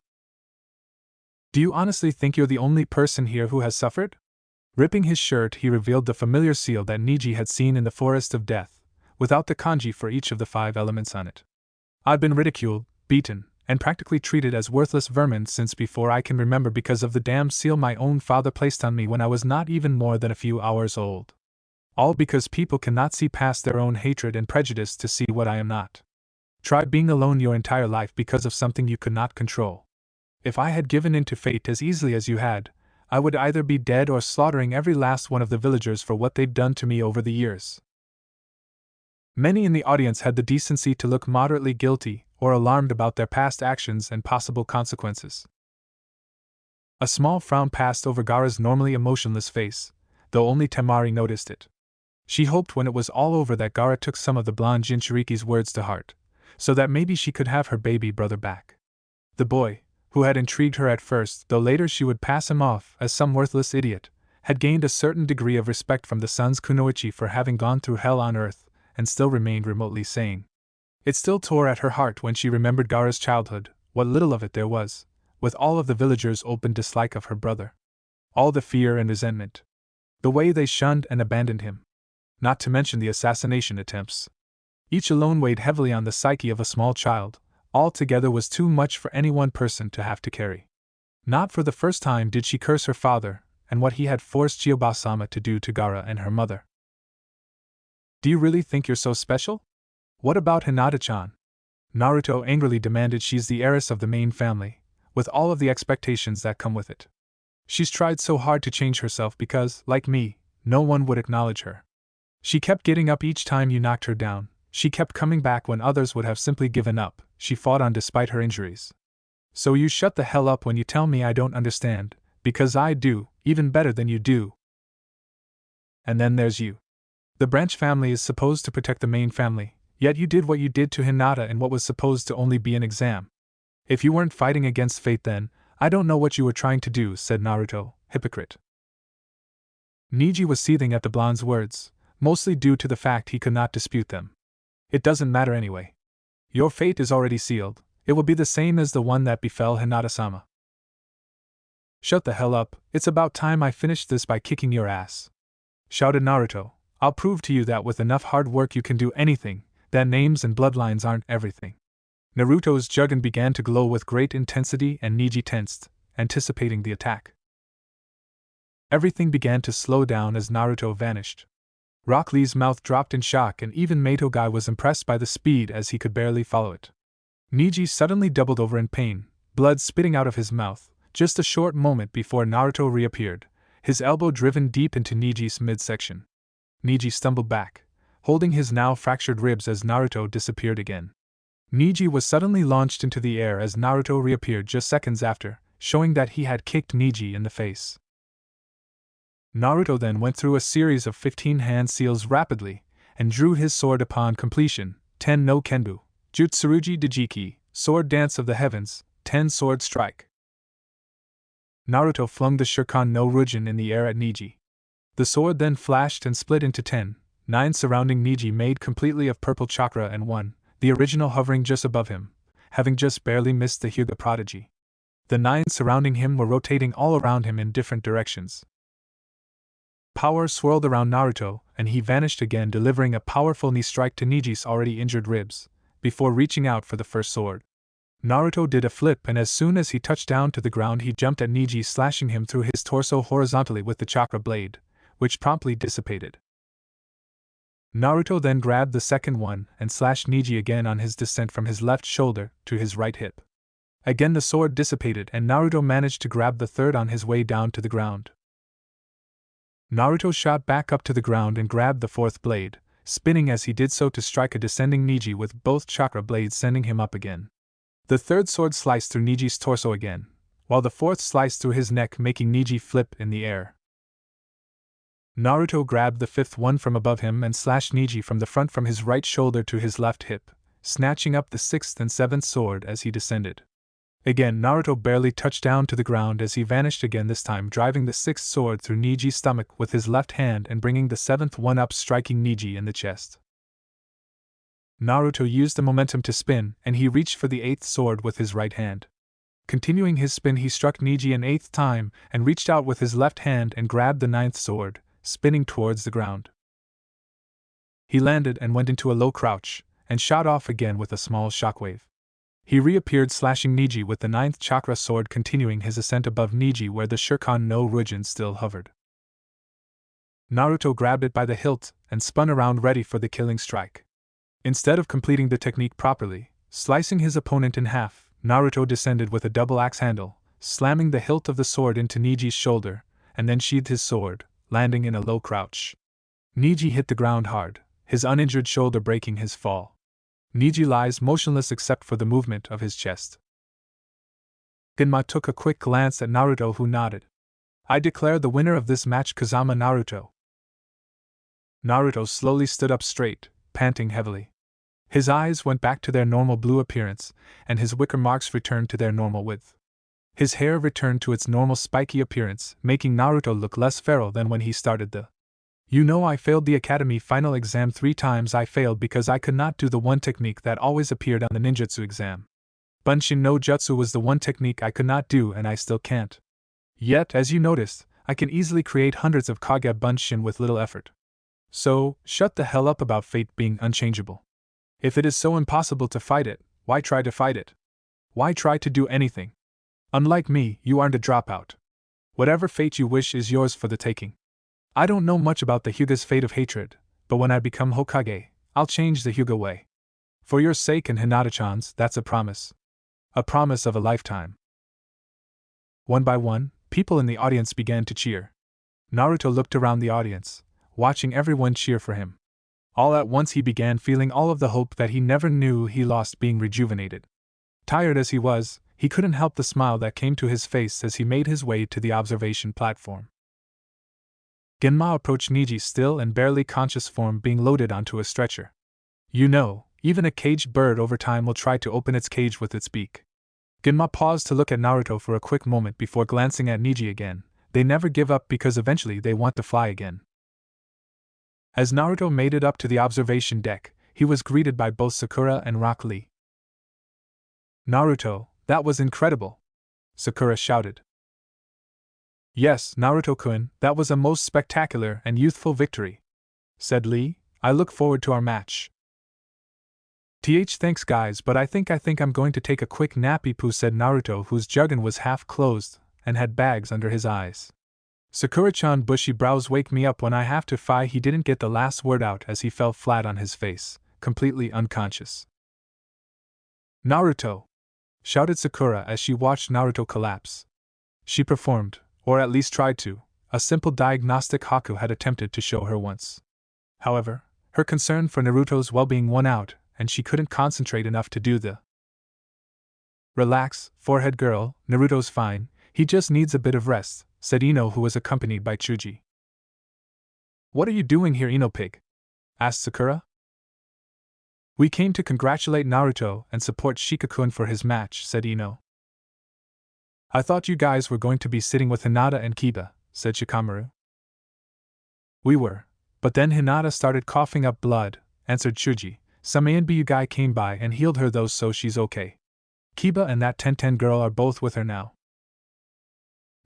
Do you honestly think you're the only person here who has suffered? Ripping his shirt, he revealed the familiar seal that Niji had seen in the Forest of Death, without the kanji for each of the 5 elements on it. I've been ridiculed, beaten, and practically treated as worthless vermin since before I can remember because of the damn seal my own father placed on me when I was not even more than a few hours old. All because people cannot see past their own hatred and prejudice to see what I am not. Try being alone your entire life because of something you could not control. If I had given in to fate as easily as you had, I would either be dead or slaughtering every last one of the villagers for what they've done to me over the years. Many in the audience had the decency to look moderately guilty or alarmed about their past actions and possible consequences. A small frown passed over Gaara's normally emotionless face, though only Temari noticed it. She hoped when it was all over that Gaara took some of the blonde Jinchuriki's words to heart, so that maybe she could have her baby brother back. The boy, who had intrigued her at first, though later she would pass him off as some worthless idiot, had gained a certain degree of respect from the son's kunoichi for having gone through hell on earth, and still remained remotely sane. It still tore at her heart when she remembered Gaara's childhood, what little of it there was, with all of the villagers' open dislike of her brother. All the fear and resentment. The way they shunned and abandoned him. Not to mention the assassination attempts. Each alone weighed heavily on the psyche of a small child. Altogether was too much for any one person to have to carry. Not for the first time did she curse her father, and what he had forced Chiyoba-sama to do to Gaara and her mother. Do you really think you're so special? What about Hinata-chan? Naruto angrily demanded. She's the heiress of the main family, with all of the expectations that come with it. She's tried so hard to change herself because, like me, no one would acknowledge her. She kept getting up each time you knocked her down, she kept coming back when others would have simply given up, she fought on despite her injuries. So you shut the hell up when you tell me I don't understand, because I do, even better than you do. And then there's you. The branch family is supposed to protect the main family, yet you did what you did to Hinata in what was supposed to only be an exam. If you weren't fighting against fate then, I don't know what you were trying to do, said Naruto, hypocrite. Niji was seething at the blonde's words, mostly due to the fact he could not dispute them. It doesn't matter anyway. Your fate is already sealed, it will be the same as the one that befell Hinata-sama. Shut the hell up, it's about time I finished this by kicking your ass. Shouted Naruto, I'll prove to you that with enough hard work you can do anything, that names and bloodlines aren't everything. Naruto's Jugen began to glow with great intensity and Niji tensed, anticipating the attack. Everything began to slow down as Naruto vanished. Rock Lee's mouth dropped in shock and even Metogai was impressed by the speed as he could barely follow it. Niji suddenly doubled over in pain, blood spitting out of his mouth, just a short moment before Naruto reappeared, his elbow driven deep into Niji's midsection. Niji stumbled back, holding his now fractured ribs as Naruto disappeared again. Niji was suddenly launched into the air as Naruto reappeared just seconds after, showing that he had kicked Niji in the face. Naruto then went through a series of 15 hand seals rapidly, and drew his sword upon completion, Ten no Kenbu, Jutsuruji Dejiki, Sword Dance of the Heavens, 10 Sword Strike. Naruto flung the Shuriken no Rujin in the air at Niji. The sword then flashed and split into 10, 9 surrounding Niji made completely of purple chakra and 1, the original hovering just above him, having just barely missed the Hyuga prodigy. The 9 surrounding him were rotating all around him in different directions. Power swirled around Naruto, and he vanished again, delivering a powerful knee strike to Niji's already injured ribs, before reaching out for the first sword. Naruto did a flip, and as soon as he touched down to the ground, he jumped at Niji, slashing him through his torso horizontally with the chakra blade, which promptly dissipated. Naruto then grabbed the second one and slashed Niji again on his descent from his left shoulder to his right hip. Again the sword dissipated, and Naruto managed to grab the third on his way down to the ground. Naruto shot back up to the ground and grabbed the fourth blade, spinning as he did so to strike a descending Niji with both chakra blades, sending him up again. The third sword sliced through Niji's torso again, while the fourth sliced through his neck, making Niji flip in the air. Naruto grabbed the fifth one from above him and slashed Niji from the front from his right shoulder to his left hip, snatching up the sixth and seventh sword as he descended. Again, Naruto barely touched down to the ground as he vanished again, this time driving the sixth sword through Niji's stomach with his left hand and bringing the seventh one up, striking Niji in the chest. Naruto used the momentum to spin, and he reached for the eighth sword with his right hand. Continuing his spin, he struck Niji an eighth time and reached out with his left hand and grabbed the ninth sword, spinning towards the ground. He landed and went into a low crouch, and shot off again with a small shockwave. He reappeared, slashing Niji with the ninth chakra sword, continuing his ascent above Niji where the Shuriken no Ryujin still hovered. Naruto grabbed it by the hilt and spun around, ready for the killing strike. Instead of completing the technique properly, slicing his opponent in half, Naruto descended with a double axe handle, slamming the hilt of the sword into Niji's shoulder, and then sheathed his sword, landing in a low crouch. Niji hit the ground hard, his uninjured shoulder breaking his fall. Niji lies motionless except for the movement of his chest. Genma took a quick glance at Naruto, who nodded. "I declare the winner of this match Kazama Naruto." Naruto slowly stood up straight, panting heavily. His eyes went back to their normal blue appearance, and his wicker marks returned to their normal width. His hair returned to its normal spiky appearance, making Naruto look less feral than when he started the I failed the academy final exam 3 times. I failed because I could not do the one technique that always appeared on the ninjutsu exam. Bunshin no Jutsu was the one technique I could not do, and I still can't. Yet, as you noticed, I can easily create hundreds of Kage Bunshin with little effort. So, shut the hell up about fate being unchangeable. If it is so impossible to fight it, why try to fight it? Why try to do anything? Unlike me, you aren't a dropout. Whatever fate you wish is yours for the taking. I don't know much about the Hyuga's fate of hatred, but when I become Hokage, I'll change the Hyuga way. For your sake and Hinata-chan's, that's a promise. A promise of a lifetime. One by one, people in the audience began to cheer. Naruto looked around the audience, watching everyone cheer for him. All at once he began feeling all of the hope that he never knew he lost being rejuvenated. Tired as he was, he couldn't help the smile that came to his face as he made his way to the observation platform. Genma approached Niji's still and barely conscious form being loaded onto a stretcher. You know, even a caged bird over time will try to open its cage with its beak. Genma paused to look at Naruto for a quick moment before glancing at Niji again. They never give up because eventually they want to fly again. As Naruto made it up to the observation deck, he was greeted by both Sakura and Rock Lee. "Naruto, that was incredible!" Sakura shouted. "Yes, Naruto-kun, that was a most spectacular and youthful victory," said Lee. "I look forward to our match." Thanks guys, but I think I'm going to take a quick nappy poo," said Naruto, whose juggin was half closed and had bags under his eyes. "Sakura-chan, bushy brows wake me up when I have to fly." He didn't get the last word out as he fell flat on his face, completely unconscious. "Naruto!" shouted Sakura as she watched Naruto collapse. She performed, or at least tried to, a simple diagnostic Haku had attempted to show her once. However, her concern for Naruto's well-being won out, and she couldn't concentrate enough to do the "Relax, forehead girl, Naruto's fine, he just needs a bit of rest," said Ino, who was accompanied by Chuji. "What are you doing here, Ino pig?" asked Sakura. "We came to congratulate Naruto and support Shikakun for his match," said Ino. "I thought you guys were going to be sitting with Hinata and Kiba," said Shikamaru. "We were, but then Hinata started coughing up blood," answered Chuji. "Some A&BU guy came by and healed her though, so she's okay. Kiba and that Tenten girl are both with her now."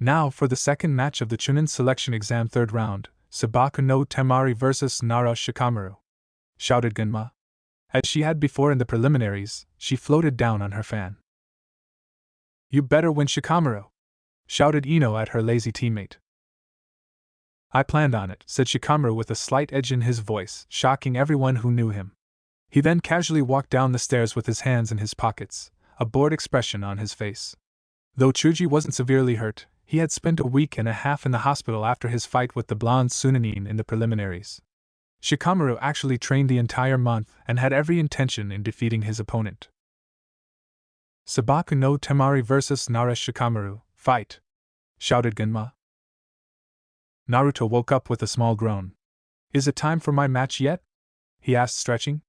Now for the second match of the Chunin selection exam 3rd round, Sabaku no Temari vs Nara Shikamaru, shouted Gunma. As she had before in the preliminaries, she floated down on her fan. You better win, Shikamaru, shouted Ino at her lazy teammate. I planned on it, said Shikamaru with a slight edge in his voice, shocking everyone who knew him. He then casually walked down the stairs with his hands in his pockets, a bored expression on his face. Though Chuji wasn't severely hurt, he had spent a week and a half in the hospital after his fight with the blonde Sunanin in the preliminaries. Shikamaru actually trained the entire month and had every intention in defeating his opponent. Sabaku no Temari vs Nara Shikamaru, fight! Shouted Gunma. Naruto woke up with a small groan. Is it time for my match yet? He asked, stretching.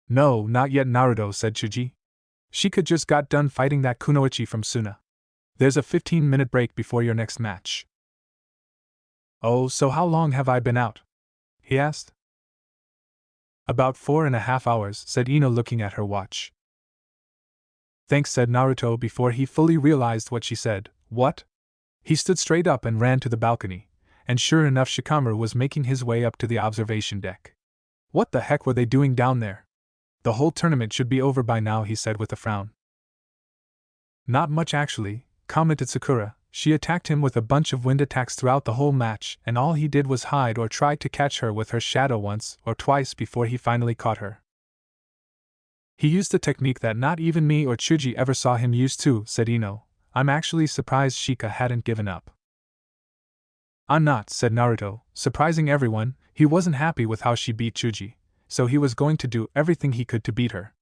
No, not yet, Naruto, said Chuji. Shika just got done fighting that kunoichi from Suna. There's a 15-minute break before your next match. Oh, so how long have I been out? He asked. About 4.5 hours, said Ino, looking at her watch. Thanks, said Naruto before he fully realized what she said. What? He stood straight up and ran to the balcony, and sure enough Shikamaru was making his way up to the observation deck. What the heck were they doing down there? The whole tournament should be over by now, he said with a frown. Not much actually, commented Sakura. She attacked him with a bunch of wind attacks throughout the whole match, and all he did was hide or try to catch her with her shadow once or twice before he finally caught her. He used a technique that not even me or Chuji ever saw him use too, said Ino. I'm actually surprised Shika hadn't given up. I'm not, said Naruto, surprising everyone. He wasn't happy with how she beat Chuji, so he was going to do everything he could to beat her.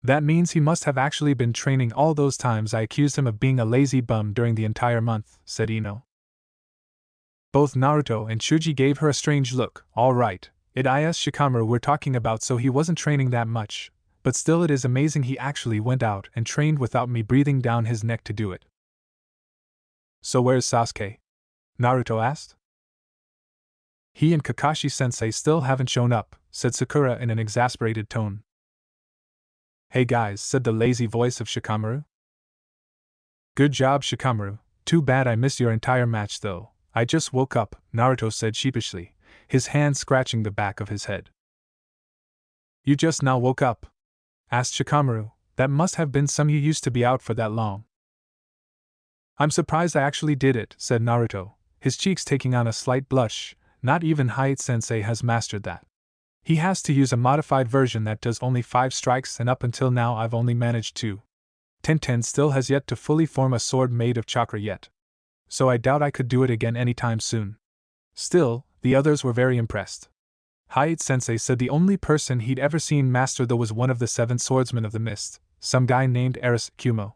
That means he must have actually been training all those times I accused him of being a lazy bum during the entire month, said Ino. Both Naruto and Chuji gave her a strange look. All right, it is Shikamaru we're talking about, so he wasn't training that much, but still it is amazing he actually went out and trained without me breathing down his neck to do it. So where's Sasuke? Naruto asked. He and Kakashi-sensei still haven't shown up, said Sakura in an exasperated tone. Hey guys, said the lazy voice of Shikamaru. Good job, Shikamaru. Too bad I missed your entire match though. I just woke up, Naruto said sheepishly, his hand scratching the back of his head. You just now woke up? Asked Shikamaru. That must have been some you used to be out for that long. I'm surprised I actually did it, said Naruto, his cheeks taking on a slight blush. Not even Hayate-sensei has mastered that. He has to use a modified version that does only 5 strikes, and up until now I've only managed 2. Tenten still has yet to fully form a sword made of chakra yet. So I doubt I could do it again anytime soon. Still, the others were very impressed. Hayate-sensei said the only person he'd ever seen master though was one of the 7 swordsmen of the mist, some guy named Eris Kumo.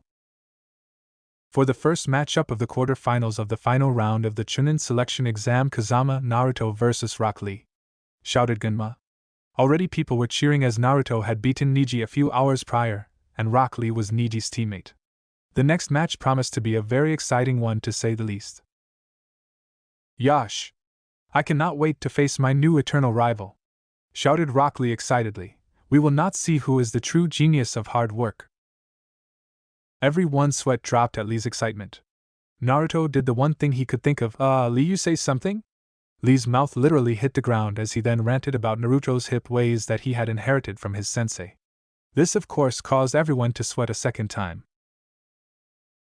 For the first matchup of the quarter-finals of the final round of the Chunin selection exam, Kazama Naruto vs Rock Lee, shouted Gunma. Already people were cheering as Naruto had beaten Neji a few hours prior, and Rock Lee was Neji's teammate. The next match promised to be a very exciting one to say the least. Yash! I cannot wait to face my new eternal rival, shouted Rock Lee excitedly. We will not see who is the true genius of hard work. Everyone's sweat dropped at Lee's excitement. Naruto did the one thing he could think of. Lee, you say something? Lee's mouth literally hit the ground as he then ranted about Naruto's hip ways that he had inherited from his sensei. This of course caused everyone to sweat a second time.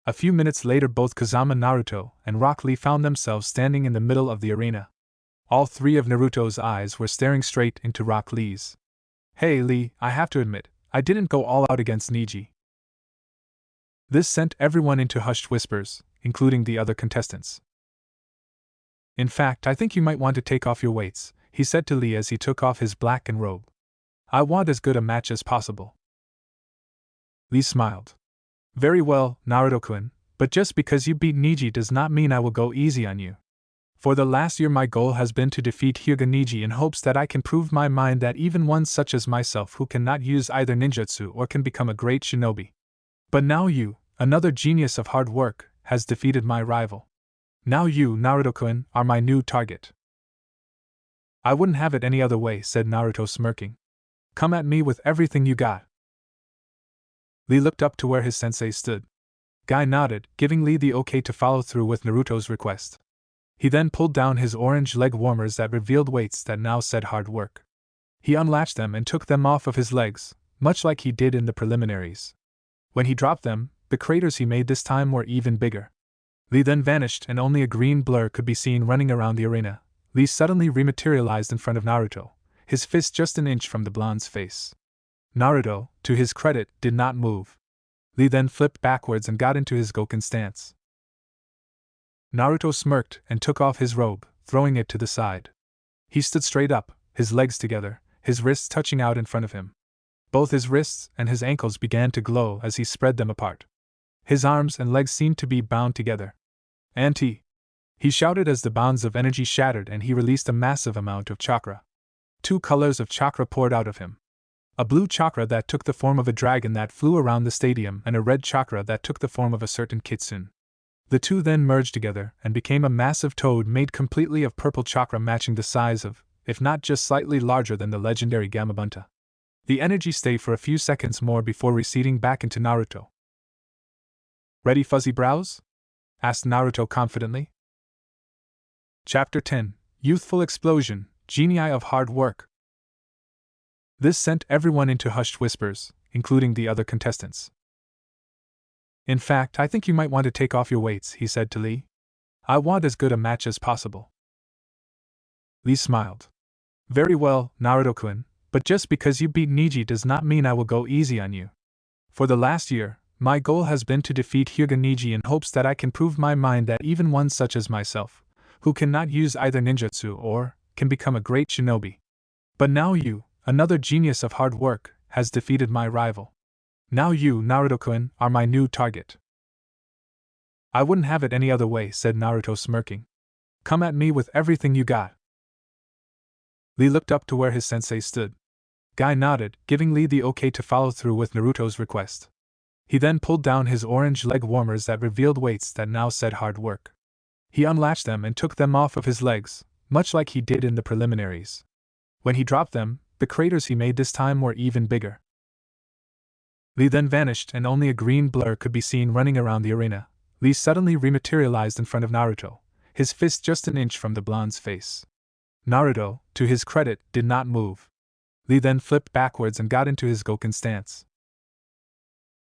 A few minutes later both Kazama Naruto and Rock Lee found themselves standing in the middle of the arena. All 3 of Naruto's eyes were staring straight into Rock Lee's. Hey Lee, I have to admit, I didn't go all out against Neji. This sent everyone into hushed whispers, including the other contestants. In fact, I think you might want to take off your weights, he said to Lee as he took off his blackened robe. I want as good a match as possible. Lee smiled. Very well, Naruto-kun, but just because you beat Neji does not mean I will go easy on you. For the last year my goal has been to defeat Hyuga Neji in hopes that I can prove my mind that even one such as myself who cannot use either ninjutsu or can become a great shinobi. But now you, another genius of hard work, has defeated my rival. Now you, Naruto-kun, are my new target. I wouldn't have it any other way, said Naruto smirking. Come at me with everything you got. Lee looked up to where his sensei stood. Guy nodded, giving Lee the okay to follow through with Naruto's request. He then pulled down his orange leg warmers that revealed weights that now said hard work. He unlatched them and took them off of his legs, much like he did in the preliminaries. When he dropped them, the craters he made this time were even bigger. Lee then vanished and only a green blur could be seen running around the arena. Lee suddenly rematerialized in front of Naruto, his fist just an inch from the blonde's face. Naruto, to his credit, did not move. Lee then flipped backwards and got into his Goken stance. Naruto smirked and took off his robe, throwing it to the side. He stood straight up, his legs together, his wrists touching out in front of him. Both his wrists and his ankles began to glow as he spread them apart. His arms and legs seemed to be bound together. He shouted as the bonds of energy shattered and he released a massive amount of chakra. 2 colors of chakra poured out of him. A blue chakra that took the form of a dragon that flew around the stadium and a red chakra that took the form of a certain kitsune. The two then merged together and became a massive toad made completely of purple chakra matching the size of, if not just slightly larger than the legendary Gamabunta. The energy stayed for a few seconds more before receding back into Naruto. Ready, fuzzy brows? Asked Naruto confidently. Chapter 10, Youthful Explosion, Genii of Hard Work. This sent everyone into hushed whispers, including the other contestants. In fact, I think you might want to take off your weights, he said to Lee. I want as good a match as possible. Lee smiled. Very well, Naruto-kun, but just because you beat Niji does not mean I will go easy on you. For the last year, my goal has been to defeat Hyuga Niji in hopes that I can prove my mind that even one such as myself, who cannot use either ninjutsu or can become a great shinobi. But now you, another genius of hard work, has defeated my rival. Now you, Naruto-kun, are my new target. I wouldn't have it any other way, said Naruto smirking. Come at me with everything you got. Lee looked up to where his sensei stood. Guy nodded, giving Lee the okay to follow through with Naruto's request. He then pulled down his orange leg warmers that revealed weights that now said hard work. He unlatched them and took them off of his legs, much like he did in the preliminaries. When he dropped them, the craters he made this time were even bigger. Lee then vanished and only a green blur could be seen running around the arena. Lee suddenly rematerialized in front of Naruto, his fist just an inch from the blonde's face. Naruto, to his credit, did not move. Lee then flipped backwards and got into his Goken stance.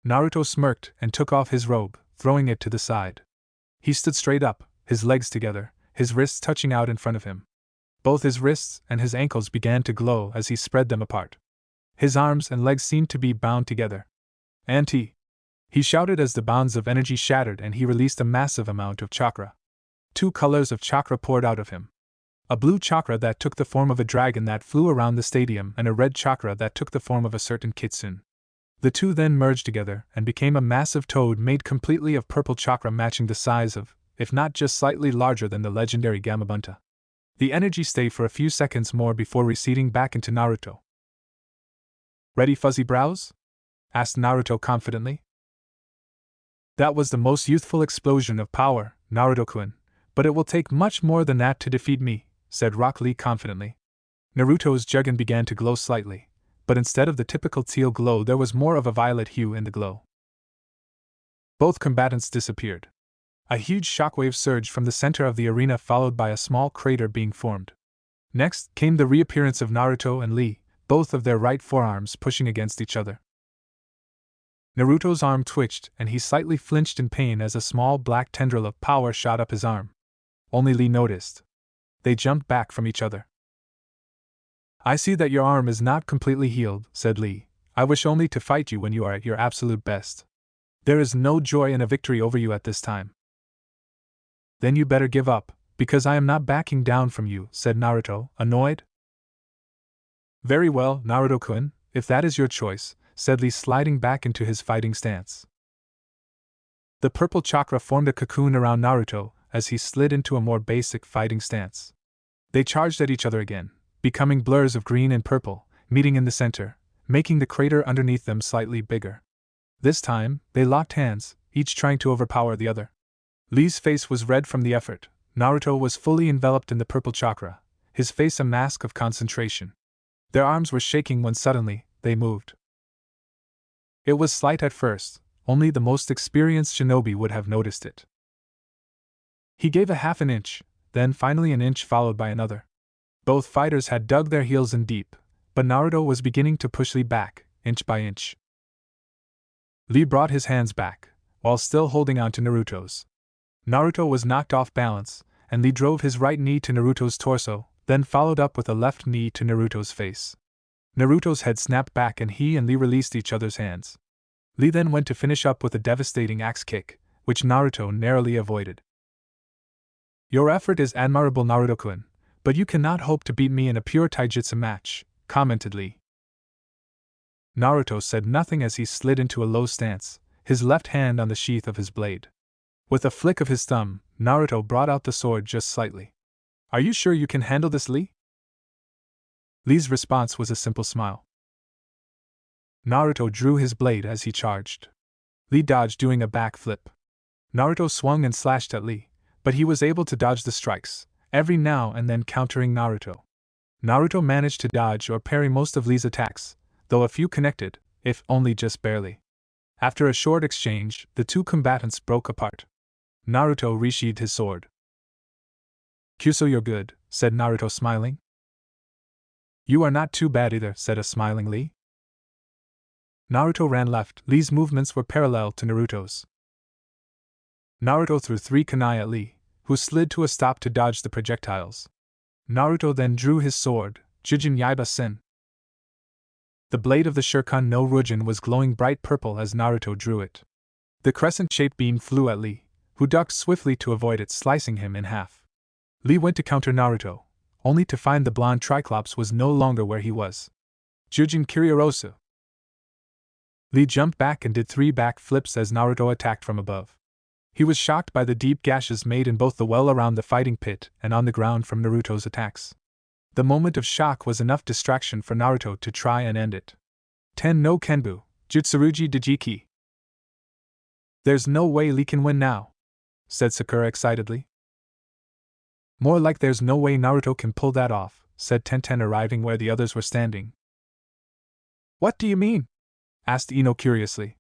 Naruto smirked and took off his robe, throwing it to the side. He stood straight up, his legs together, his wrists touching out in front of him. Both his wrists and his ankles began to glow as he spread them apart. His arms and legs seemed to be bound together. He shouted as the bonds of energy shattered and he released a massive amount of chakra. 2 colors of chakra poured out of him. A blue chakra that took the form of a dragon that flew around the stadium and a red chakra that took the form of a certain kitsune. The two then merged together and became a massive toad made completely of purple chakra matching the size of, if not just slightly larger than the legendary Gamabunta. The energy stayed for a few seconds more before receding back into Naruto. Ready, fuzzy brows? Asked Naruto confidently. That was the most youthful explosion of power, Naruto-kun, but it will take much more than that to defeat me, said Rock Lee confidently. Naruto's Jugen began to glow slightly, but instead of the typical teal glow there was more of a violet hue in the glow. Both combatants disappeared. A huge shockwave surged from the center of the arena followed by a small crater being formed. Next came the reappearance of Naruto and Lee, both of their right forearms pushing against each other. Naruto's arm twitched and he slightly flinched in pain as a small black tendril of power shot up his arm. Only Lee noticed. They jumped back from each other. I see that your arm is not completely healed, said Lee. I wish only to fight you when you are at your absolute best. There is no joy in a victory over you at this time. Then you better give up, because I am not backing down from you, said Naruto, annoyed. Very well, Naruto-kun, if that is your choice, said Lee sliding back into his fighting stance. The purple chakra formed a cocoon around Naruto as he slid into a more basic fighting stance. They charged at each other again, becoming blurs of green and purple, meeting in the center, making the crater underneath them slightly bigger. This time, they locked hands, each trying to overpower the other. Lee's face was red from the effort. Naruto was fully enveloped in the purple chakra, his face a mask of concentration. Their arms were shaking when suddenly, they moved. It was slight at first, only the most experienced shinobi would have noticed it. He gave a half an inch, then finally an inch followed by another. Both fighters had dug their heels in deep, but Naruto was beginning to push Lee back, inch by inch. Lee brought his hands back, while still holding on to Naruto's. Naruto was knocked off balance, and Lee drove his right knee to Naruto's torso, then followed up with a left knee to Naruto's face. Naruto's head snapped back and he and Lee released each other's hands. Lee then went to finish up with a devastating axe kick, which Naruto narrowly avoided. "Your effort is admirable, Naruto-kun, but you cannot hope to beat me in a pure taijutsu match," commented Lee. Naruto said nothing as he slid into a low stance, his left hand on the sheath of his blade. With a flick of his thumb, Naruto brought out the sword just slightly. "Are you sure you can handle this, Lee?" Lee's response was a simple smile. Naruto drew his blade as he charged. Lee dodged, doing a back flip. Naruto swung and slashed at Lee, but he was able to dodge the strikes, every now and then countering Naruto. Naruto managed to dodge or parry most of Lee's attacks, though a few connected, if only just barely. After a short exchange, the two combatants broke apart. Naruto resheathed his sword. "Kyuso, you're good," said Naruto, smiling. "You are not too bad either," said a smiling Lee. Naruto ran left. Lee's movements were parallel to Naruto's. Naruto threw 3 kunai at Lee, who slid to a stop to dodge the projectiles. Naruto then drew his sword, Jujin Yaiba Sen. The blade of the Shuriken no Rujin was glowing bright purple as Naruto drew it. The crescent-shaped beam flew at Lee, who ducked swiftly to avoid it, slicing him in half. Lee went to counter Naruto, only to find the blonde Triclops was no longer where he was. Jujin Kiriorosu. Lee jumped back and did 3 back flips as Naruto attacked from above. He was shocked by the deep gashes made in both the well around the fighting pit and on the ground from Naruto's attacks. The moment of shock was enough distraction for Naruto to try and end it. Ten no Kenbu, Jutsuruji Dejiki. "There's no way Lee can win now," said Sakura excitedly. "More like there's no way Naruto can pull that off," said Tenten, arriving where the others were standing. "What do you mean?" asked Ino curiously.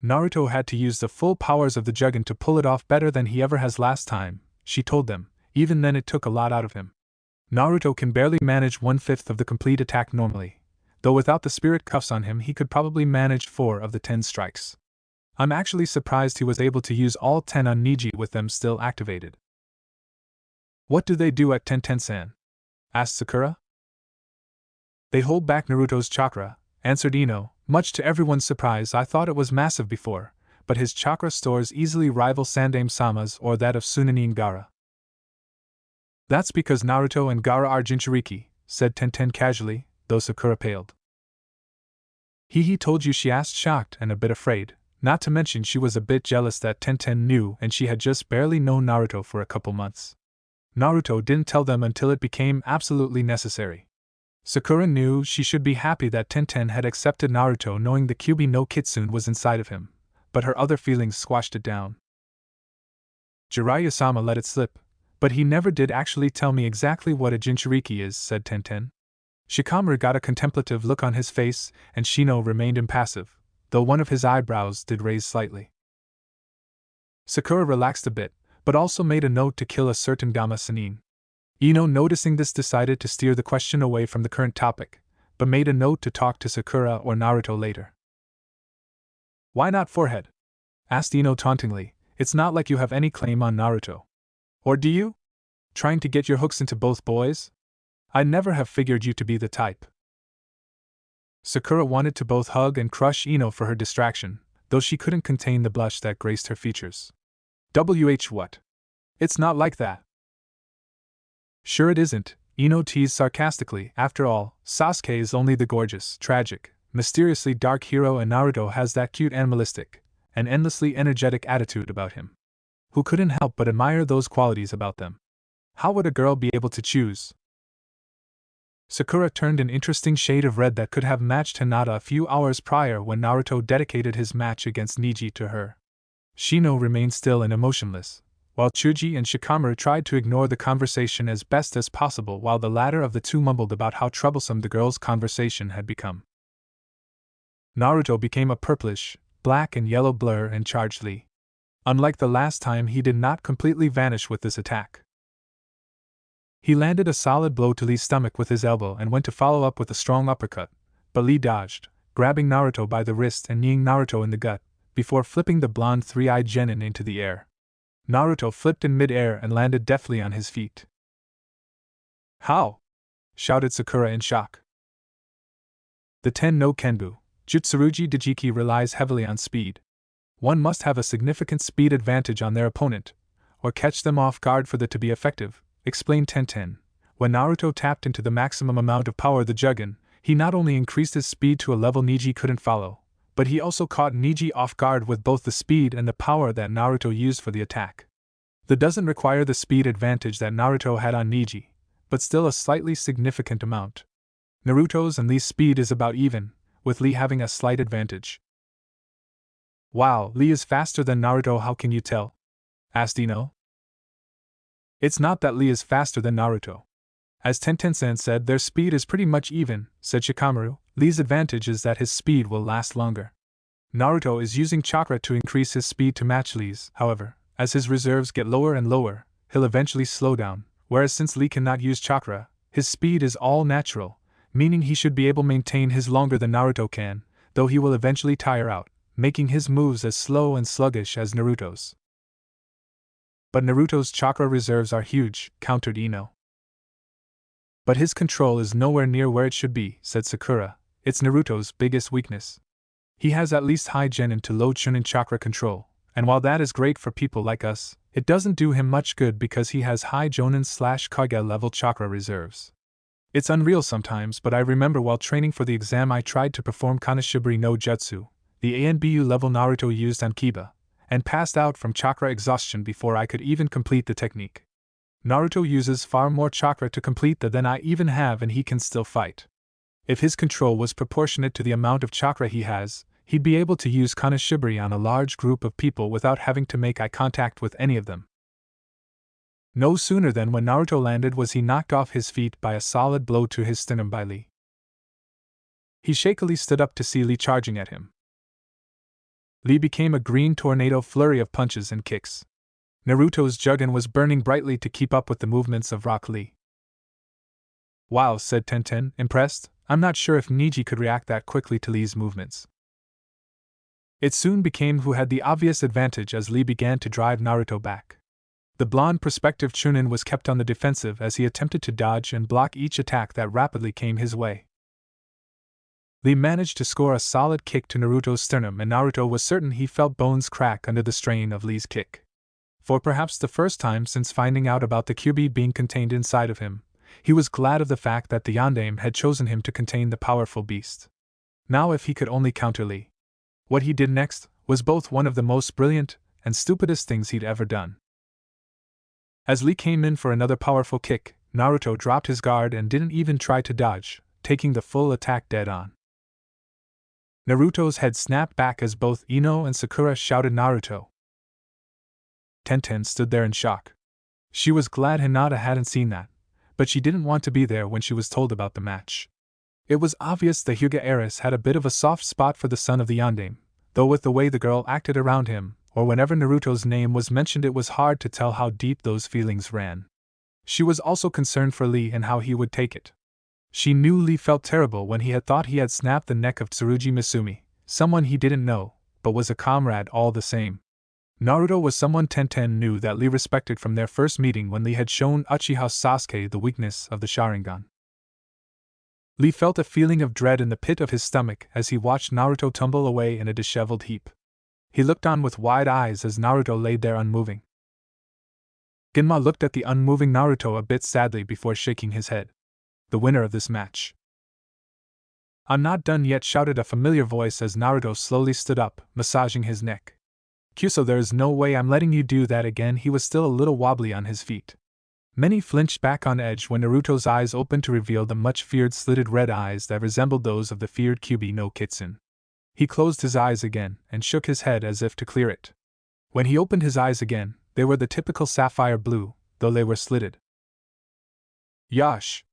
"Naruto had to use the full powers of the Jugen to pull it off better than he ever has last time," she told them. "Even then it took a lot out of him. Naruto can barely manage 1/5 of the complete attack normally, though without the spirit cuffs on him he could probably manage 4 of the 10 strikes. I'm actually surprised he was able to use all 10 on Niji with them still activated." "What do they do at Tenten-san?" asked Sakura. "They hold back Naruto's chakra," answered Ino. "Much to everyone's surprise, I thought it was massive before, but his chakra stores easily rival Sandaime-sama's or that of Tsunade and Gaara." "That's because Naruto and Gaara are Jinchuriki," said Tenten casually, though Sakura paled. "He told you?" she asked, shocked and a bit afraid, not to mention she was a bit jealous that Tenten knew and she had just barely known Naruto for a couple months. Naruto didn't tell them until it became absolutely necessary. Sakura knew she should be happy that Tenten had accepted Naruto knowing the Kyuubi no Kitsune was inside of him, but her other feelings squashed it down. "Jiraiya-sama let it slip, but he never did actually tell me exactly what a Jinchuriki is," said Tenten. Shikamaru got a contemplative look on his face, and Shino remained impassive, though one of his eyebrows did raise slightly. Sakura relaxed a bit, but also made a note to kill a certain Gama Sanin. Ino, noticing this, decided to steer the question away from the current topic, but made a note to talk to Sakura or Naruto later. "Why not forehead?" asked Ino tauntingly. "It's not like you have any claim on Naruto. Or do you? Trying to get your hooks into both boys? I'd never have figured you to be the type." Sakura wanted to both hug and crush Ino for her distraction, though she couldn't contain the blush that graced her features. What? It's not like that." "Sure it isn't," Ino teased sarcastically. "After all, Sasuke is only the gorgeous, tragic, mysteriously dark hero, and Naruto has that cute animalistic and endlessly energetic attitude about him. Who couldn't help but admire those qualities about them? How would a girl be able to choose?" Sakura turned an interesting shade of red that could have matched Hinata a few hours prior when Naruto dedicated his match against Niji to her. Shino remained still and emotionless, while Chuji and Shikamaru tried to ignore the conversation as best as possible, while the latter of the two mumbled about how troublesome the girls' conversation had become. Naruto became a purplish, black and yellow blur and charged Lee. Unlike the last time, he did not completely vanish with this attack. He landed a solid blow to Lee's stomach with his elbow and went to follow up with a strong uppercut, but Lee dodged, grabbing Naruto by the wrist and kneeing Naruto in the gut, before flipping the blonde three-eyed genin into the air. Naruto flipped in mid-air and landed deftly on his feet. "How?" shouted Sakura in shock. The Ten no Kenbu, Jutsurugi Dejiki, relies heavily on speed. One must have a significant speed advantage on their opponent, or catch them off guard for that to be effective, explained Tenten. When Naruto tapped into the maximum amount of power the Jugen, he not only increased his speed to a level Neji couldn't follow, but he also caught Neji off guard with both the speed and the power that Naruto used for the attack. That doesn't require the speed advantage that Naruto had on Neji, but still a slightly significant amount. Naruto's and Lee's speed is about even, with Lee having a slight advantage. "Wow, Lee is faster than Naruto, how can you tell?" asked Ino. "It's not that Lee is faster than Naruto. As Tenten-san said, their speed is pretty much even," said Shikamaru. "Lee's advantage is that his speed will last longer. Naruto is using chakra to increase his speed to match Lee's, however, as his reserves get lower and lower, he'll eventually slow down, whereas since Lee cannot use chakra, his speed is all natural, meaning he should be able to maintain his longer than Naruto can, though he will eventually tire out, making his moves as slow and sluggish as Naruto's." "But Naruto's chakra reserves are huge," countered Ino. "But his control is nowhere near where it should be," said Sakura. "It's Naruto's biggest weakness. He has at least high Genin to low Chunin chakra control, and while that is great for people like us, it doesn't do him much good because he has high Jonin/Kage level chakra reserves. It's unreal sometimes, but I remember while training for the exam I tried to perform Kanashibari no Jutsu, the ANBU level Naruto used on Kiba, and passed out from chakra exhaustion before I could even complete the technique. Naruto uses far more chakra to complete that than I even have, and he can still fight. If his control was proportionate to the amount of chakra he has, he'd be able to use Kanashibari on a large group of people without having to make eye contact with any of them." No sooner than when Naruto landed was he knocked off his feet by a solid blow to his sternum by Lee. He shakily stood up to see Lee charging at him. Lee became a green tornado flurry of punches and kicks. Naruto's Jugen was burning brightly to keep up with the movements of Rock Lee. "Wow," said Tenten, impressed. "I'm not sure if Neji could react that quickly to Lee's movements." It soon became who had the obvious advantage as Lee began to drive Naruto back. The blonde prospective Chunin was kept on the defensive as he attempted to dodge and block each attack that rapidly came his way. Lee managed to score a solid kick to Naruto's sternum, and Naruto was certain he felt bones crack under the strain of Lee's kick. For perhaps the first time since finding out about the Kyuubi being contained inside of him, he was glad of the fact that the Yondaime had chosen him to contain the powerful beast. Now if he could only counter Lee. What he did next was both one of the most brilliant and stupidest things he'd ever done. As Lee came in for another powerful kick, Naruto dropped his guard and didn't even try to dodge, taking the full attack dead on. Naruto's head snapped back as both Ino and Sakura shouted Naruto. Tenten stood there in shock. She was glad Hinata hadn't seen that, but she didn't want to be there when she was told about the match. It was obvious the Hyuga heiress had a bit of a soft spot for the son of the Yondaime, though with the way the girl acted around him, or whenever Naruto's name was mentioned, it was hard to tell how deep those feelings ran. She was also concerned for Lee and how he would take it. She knew Lee felt terrible when he had thought he had snapped the neck of Tsurugi Misumi, someone he didn't know, but was a comrade all the same. Naruto was someone Tenten knew that Lee respected from their first meeting when Lee had shown Uchiha Sasuke the weakness of the Sharingan. Lee felt a feeling of dread in the pit of his stomach as he watched Naruto tumble away in a disheveled heap. He looked on with wide eyes as Naruto laid there unmoving. Genma looked at the unmoving Naruto a bit sadly before shaking his head. "The winner of this match." "I'm not done yet," shouted a familiar voice as Naruto slowly stood up, massaging his neck. "Kyuso, there is no way I'm letting you do that again." He was still a little wobbly on his feet. Many flinched back on edge when Naruto's eyes opened to reveal the much-feared slitted red eyes that resembled those of the feared Kyuubi no Kitsune. He closed his eyes again and shook his head as if to clear it. When he opened his eyes again, they were the typical sapphire blue, though they were slitted. "Yosh!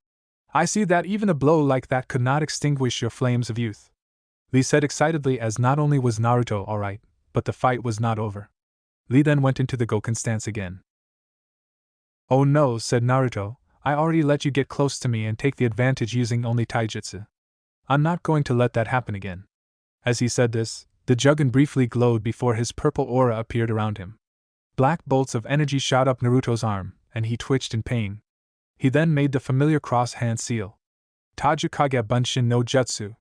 I see that even a blow like that could not extinguish your flames of youth," Lee said excitedly, as not only was Naruto alright, but the fight was not over. Lee then went into the Goken stance again. "Oh no," said Naruto, "I already let you get close to me and take the advantage using only taijutsu. I'm not going to let that happen again." As he said this, the Jugen briefly glowed before his purple aura appeared around him. Black bolts of energy shot up Naruto's arm, and he twitched in pain. He then made the familiar cross-hand seal. Tajukage Bunshin no Jutsu.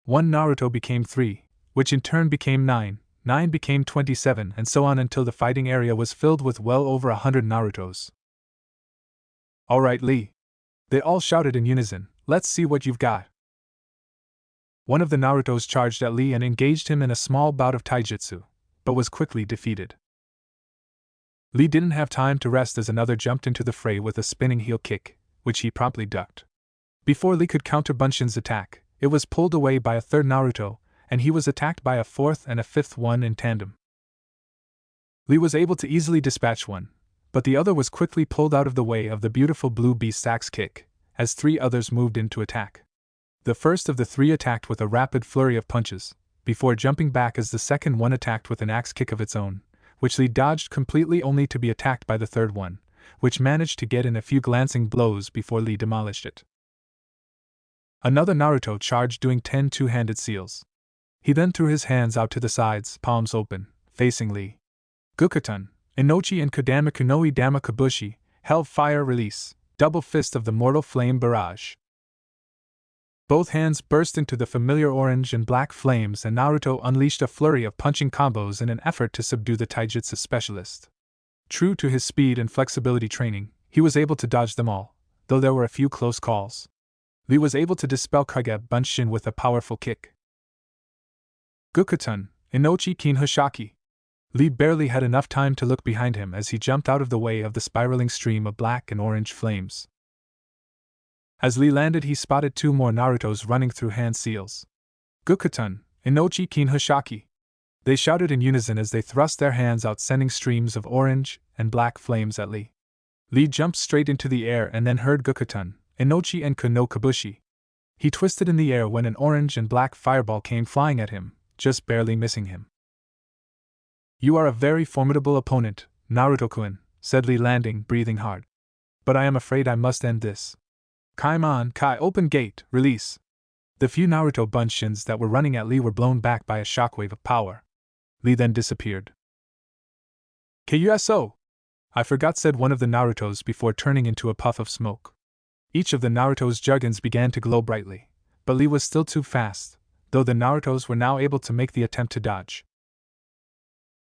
1 Naruto became 3, which in turn became 9, 9 became 27, and so on until the fighting area was filled with well over 100 Narutos. "Alright, Lee," they all shouted in unison, "let's see what you've got." One of the Narutos charged at Lee and engaged him in a small bout of taijutsu, but was quickly defeated. Lee didn't have time to rest as another jumped into the fray with a spinning heel kick, which he promptly ducked. Before Lee could counter Bunshin's attack, it was pulled away by a third Naruto, and he was attacked by a fourth and a fifth one in tandem. Lee was able to easily dispatch one, but the other was quickly pulled out of the way of the beautiful blue beast's axe kick, as 3 others moved in to attack. The first of the 3 attacked with a rapid flurry of punches, before jumping back as the second one attacked with an axe kick of its own, which Lee dodged completely only to be attacked by the third one, which managed to get in a few glancing blows before Lee demolished it. Another Naruto charged doing 10 two-handed seals. He then threw his hands out to the sides, palms open, facing Lee. Gukutun, Inochi and Kodamaku no Idama Kabushi, Hellfire Release, Double Fist of the Mortal Flame Barrage. Both hands burst into the familiar orange and black flames, and Naruto unleashed a flurry of punching combos in an effort to subdue the taijutsu specialist. True to his speed and flexibility training, he was able to dodge them all, though there were a few close calls. Lee was able to dispel Kage Bunshin with a powerful kick. Gukutun, Inochi Kin Hoshaki. Lee barely had enough time to look behind him as he jumped out of the way of the spiraling stream of black and orange flames. As Lee landed, he spotted 2 more Narutos running through hand seals. Gukutun, Inochi Kin Hoshaki. They shouted in unison as they thrust their hands out, sending streams of orange and black flames at Lee. Lee jumped straight into the air and then heard Gukutun, Inochi and Kuno Kabushi. He twisted in the air when an orange and black fireball came flying at him, just barely missing him. "You are a very formidable opponent, Naruto-kun," said Lee, landing, breathing hard. "But I am afraid I must end this. Kaimon, Kai, open gate, release." The few Naruto Bunshins that were running at Lee were blown back by a shockwave of power. Lee then disappeared. "KUSO! I forgot," said one of the Narutos before turning into a puff of smoke. Each of the Naruto's juggins began to glow brightly, but Lee was still too fast, though the Narutos were now able to make the attempt to dodge.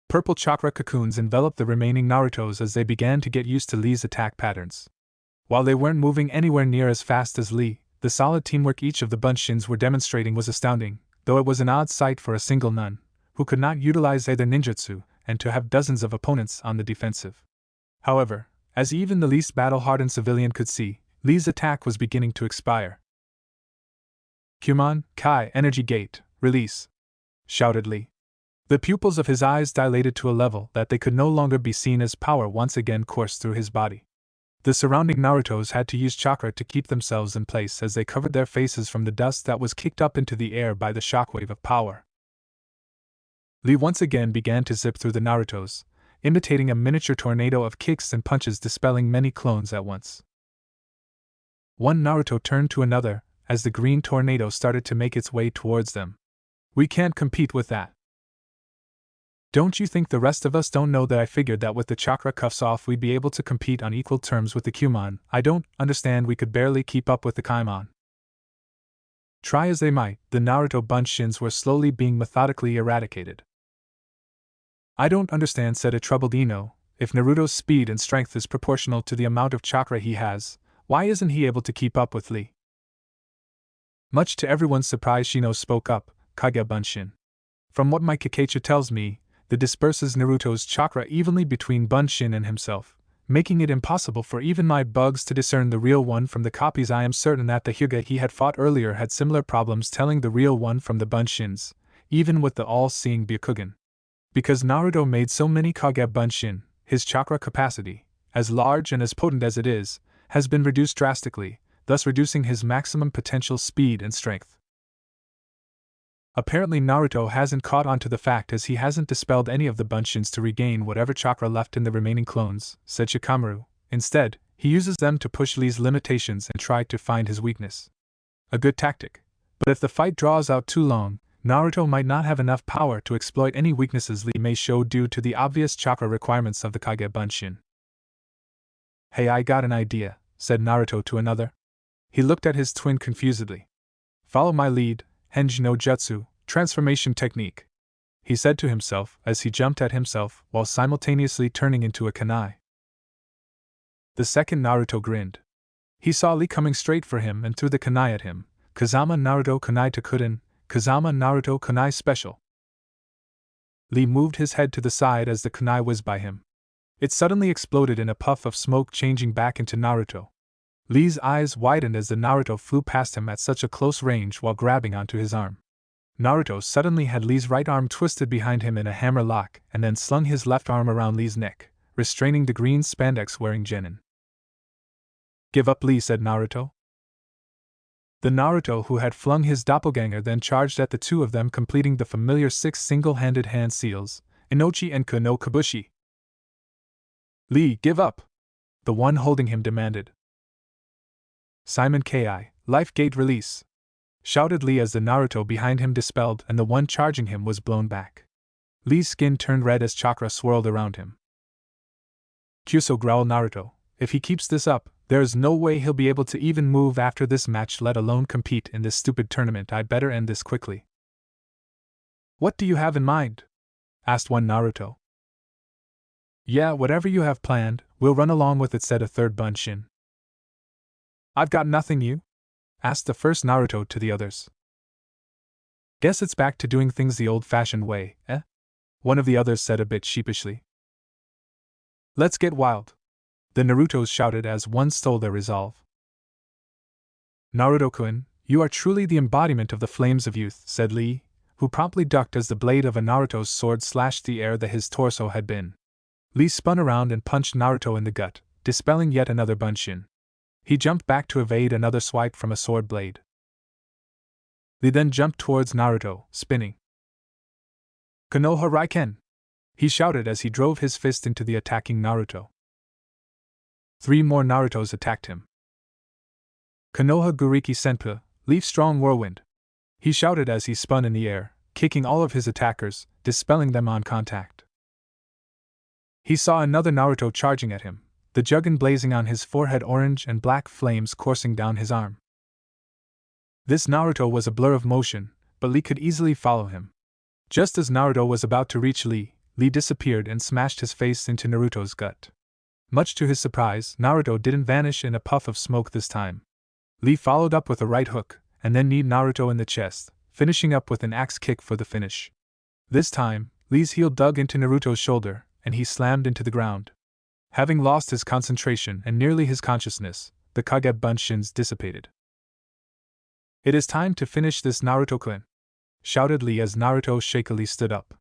Purple chakra cocoons enveloped the remaining Narutos as they began to get used to Lee's attack patterns. While they weren't moving anywhere near as fast as Lee, the solid teamwork each of the Bunshins were demonstrating was astounding, though it was an odd sight for a single nun, who could not utilize either ninjutsu, and to have dozens of opponents on the defensive. However, as even the least battle-hardened civilian could see, Lee's attack was beginning to expire. "Kumon, Kai, energy gate, release!" shouted Lee. The pupils of his eyes dilated to a level that they could no longer be seen as power once again coursed through his body. The surrounding Narutos had to use chakra to keep themselves in place as they covered their faces from the dust that was kicked up into the air by the shockwave of power. Lee once again began to zip through the Narutos, imitating a miniature tornado of kicks and punches, dispelling many clones at once. One Naruto turned to another as the green tornado started to make its way towards them. "We can't compete with that. Don't you think the rest of us don't know that? I figured that with the chakra cuffs off we'd be able to compete on equal terms with the Kumon. I don't understand, we could barely keep up with the Kaimon." Try as they might, the Naruto Bunshins were slowly being methodically eradicated. "I don't understand," said a troubled Ino. "If Naruto's speed and strength is proportional to the amount of chakra he has, why isn't he able to keep up with Lee?" Much to everyone's surprise, Shino spoke up, "Kage Bunshin. From what my Kekkei tells me, the disperses Naruto's chakra evenly between Bunshin and himself, making it impossible for even my bugs to discern the real one from the copies. I am certain that the Hyuga he had fought earlier had similar problems telling the real one from the Bunshins, even with the all-seeing Byakugan. Because Naruto made so many Kage Bunshin, his chakra capacity, as large and as potent as it is, has been reduced drastically, thus reducing his maximum potential speed and strength." Apparently Naruto hasn't caught on to the fact as he hasn't dispelled any of the bunshins to regain whatever chakra left in the remaining clones, said Shikamaru. Instead, he uses them to push Lee's limitations and try to find his weakness. A good tactic. But if the fight draws out too long, Naruto might not have enough power to exploit any weaknesses Lee may show due to the obvious chakra requirements of the Kage Bunshin. Hey, I got an idea, said Naruto to another. He looked at his twin confusedly. Follow my lead, Henji no Jutsu, transformation technique, he said to himself as he jumped at himself while simultaneously turning into a kunai. The second Naruto grinned. He saw Lee coming straight for him and threw the kunai at him. Kazama Naruto Kunai Tokuden, Kazama Naruto Kunai Special. Lee moved his head to the side as the kunai whizzed by him. It suddenly exploded in a puff of smoke, changing back into Naruto. Lee's eyes widened as the Naruto flew past him at such a close range while grabbing onto his arm. Naruto suddenly had Lee's right arm twisted behind him in a hammer lock and then slung his left arm around Lee's neck, restraining the green spandex-wearing genin. Give up, Lee, said Naruto. The Naruto who had flung his doppelganger then charged at the two of them, completing the familiar 6 single-handed hand seals, Inochi and Ku no Kabushi. Lee, give up! The one holding him demanded. Simon Ki, Life Gate Release! Shouted Lee as the Naruto behind him dispelled and the one charging him was blown back. Lee's skin turned red as chakra swirled around him. Kyuso, growled Naruto. If he keeps this up, there's no way he'll be able to even move after this match, let alone compete in this stupid tournament. I better end this quickly. What do you have in mind? Asked one Naruto. Yeah, whatever you have planned, we'll run along with it, said a third Bunshin. I've got nothing, you? Asked the first Naruto to the others. Guess it's back to doing things the old-fashioned way, eh? One of the others said a bit sheepishly. Let's get wild, the Narutos shouted as one stole their resolve. Naruto-kun, you are truly the embodiment of the flames of youth, said Lee, who promptly ducked as the blade of a Naruto's sword slashed the air that his torso had been. Lee spun around and punched Naruto in the gut, dispelling yet another Bunshin. He jumped back to evade another swipe from a sword blade. Lee then jumped towards Naruto, spinning. Konoha Raiken! He shouted as he drove his fist into the attacking Naruto. 3 more Narutos attacked him. Konoha Guriki Senpu, Leaf Strong Whirlwind! He shouted as he spun in the air, kicking all of his attackers, dispelling them on contact. He saw another Naruto charging at him, the juggin blazing on his forehead, orange and black flames coursing down his arm. This Naruto was a blur of motion, but Lee could easily follow him. Just as Naruto was about to reach Lee, Lee disappeared and smashed his face into Naruto's gut. Much to his surprise, Naruto didn't vanish in a puff of smoke this time. Lee followed up with a right hook, and then kneed Naruto in the chest, finishing up with an axe kick for the finish. This time, Lee's heel dug into Naruto's shoulder, and he slammed into the ground. Having lost his concentration and nearly his consciousness, the Kage Bunshins dissipated. It is time to finish this, Naruto-kun! Shouted Lee as Naruto shakily stood up.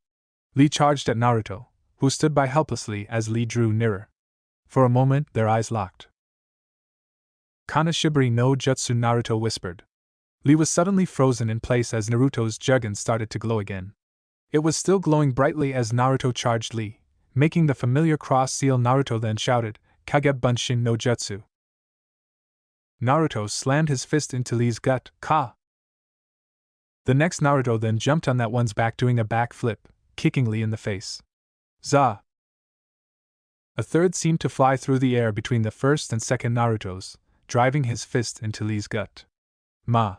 Lee charged at Naruto, who stood by helplessly as Lee drew nearer. For a moment, their eyes locked. Kanashibari no Jutsu, Naruto whispered. Lee was suddenly frozen in place as Naruto's juggin started to glow again. It was still glowing brightly as Naruto charged Lee, making the familiar cross seal. Naruto then shouted, Kage Bunshin no Jutsu. Naruto slammed his fist into Lee's gut, Ka! The next Naruto then jumped on that one's back, doing a back flip, kicking Lee in the face. Za! A third seemed to fly through the air between the first and second Narutos, driving his fist into Lee's gut. Ma!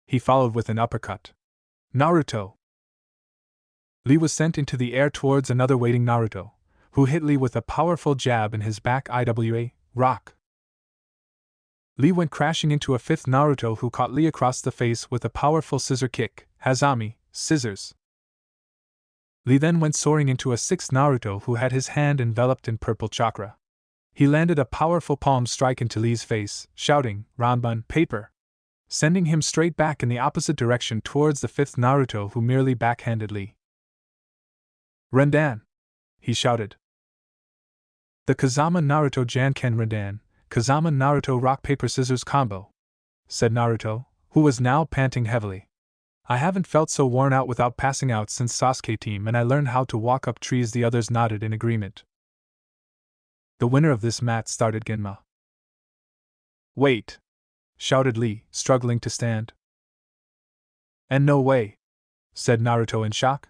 He followed with an uppercut. Naruto! Lee was sent into the air towards another waiting Naruto, who hit Lee with a powerful jab in his back. IWA, rock! Lee went crashing into a fifth Naruto who caught Lee across the face with a powerful scissor kick, Hazami, scissors. Lee then went soaring into a sixth Naruto who had his hand enveloped in purple chakra. He landed a powerful palm strike into Lee's face, shouting, Ranbun, paper! Sending him straight back in the opposite direction towards the fifth Naruto who merely backhanded Lee. Rendan! He shouted. The Kazama Naruto Janken Rendan, Kazama Naruto rock paper scissors combo, said Naruto, who was now panting heavily. I haven't felt so worn out without passing out since Sasuke team and I learned how to walk up trees. The others nodded in agreement. The winner of this match started Genma. Wait! Shouted Lee, struggling to stand. And no way! Said Naruto in shock.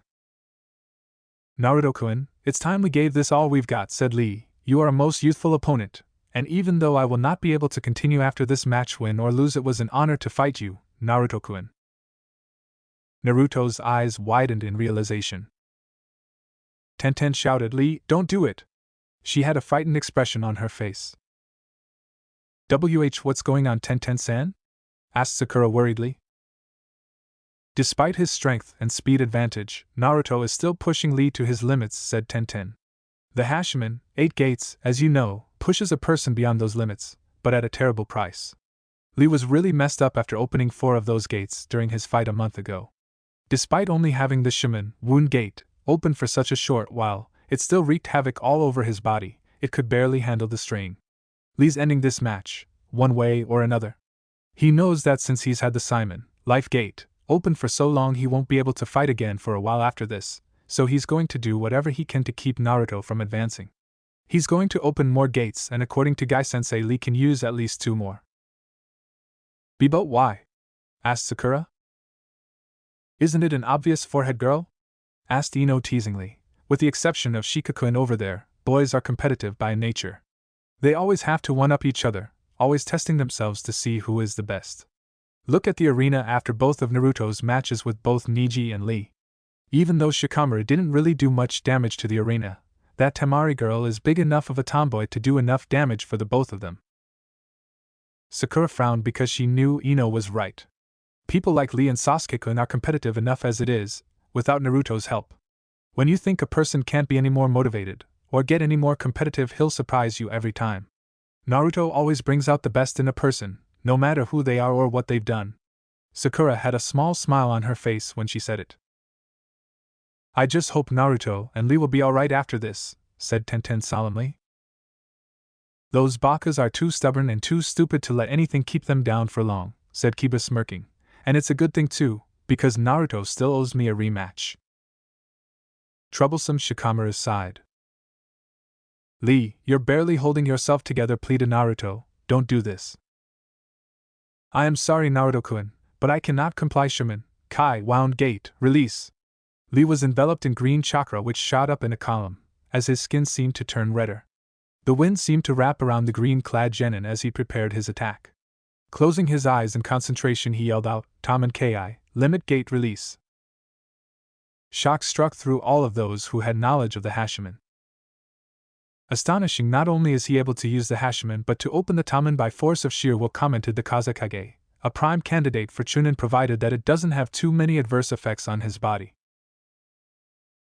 Naruto-kun, it's time we gave this all we've got, said Lee. You are a most youthful opponent, and even though I will not be able to continue after this match, win or lose, it was an honor to fight you, Naruto-kun. Naruto's eyes widened in realization. Tenten shouted, Lee, don't do it! She had a frightened expression on her face. What's going on, Tenten-san? Asked Sakura worriedly. Despite his strength and speed advantage, Naruto is still pushing Lee to his limits, said Tenten. The Hashman, 8 gates, as you know, pushes a person beyond those limits, but at a terrible price. Lee was really messed up after opening 4 of those gates during his fight a month ago. Despite only having the Shaman, Wound Gate, open for such a short while, it still wreaked havoc all over his body. It could barely handle the strain. Lee's ending this match, one way or another. He knows that since he's had the Simon, Life Gate, open for so long, he won't be able to fight again for a while after this, so he's going to do whatever he can to keep Naruto from advancing. He's going to open more gates, and according to Gai-sensei, Lee can use at least 2 more. But why? Asked Sakura. Isn't it an obvious forehead girl? Asked Ino teasingly. With the exception of Shikakun over there, boys are competitive by nature. They always have to one-up each other, always testing themselves to see who is the best. Look at the arena after both of Naruto's matches with both Neji and Lee. Even though Shikamaru didn't really do much damage to the arena, that Temari girl is big enough of a tomboy to do enough damage for the both of them. Sakura frowned because she knew Ino was right. People like Lee and Sasuke-kun are competitive enough as it is, without Naruto's help. When you think a person can't be any more motivated, or get any more competitive, he'll surprise you every time. Naruto always brings out the best in a person, no matter who they are or what they've done. Sakura had a small smile on her face when she said it. I just hope Naruto and Lee will be alright after this, said Tenten solemnly. Those Bakas are too stubborn and too stupid to let anything keep them down for long, said Kiba smirking. And it's a good thing too, because Naruto still owes me a rematch. Troublesome Shikamaru sighed. Lee, you're barely holding yourself together, pleaded Naruto, don't do this. I am sorry, Naruto-kun, but I cannot comply. Shaman, Kai, Wound Gate, release. Lee was enveloped in green chakra which shot up in a column, as his skin seemed to turn redder. The wind seemed to wrap around the green-clad genin as he prepared his attack. Closing his eyes in concentration, he yelled out, Taman Ki, limit gate release. Shock struck through all of those who had knowledge of the Hashman. Astonishing, not only is he able to use the Hashman but to open the Taman by force of sheer will, commented the Kazekage, a prime candidate for Chunin provided that it doesn't have too many adverse effects on his body.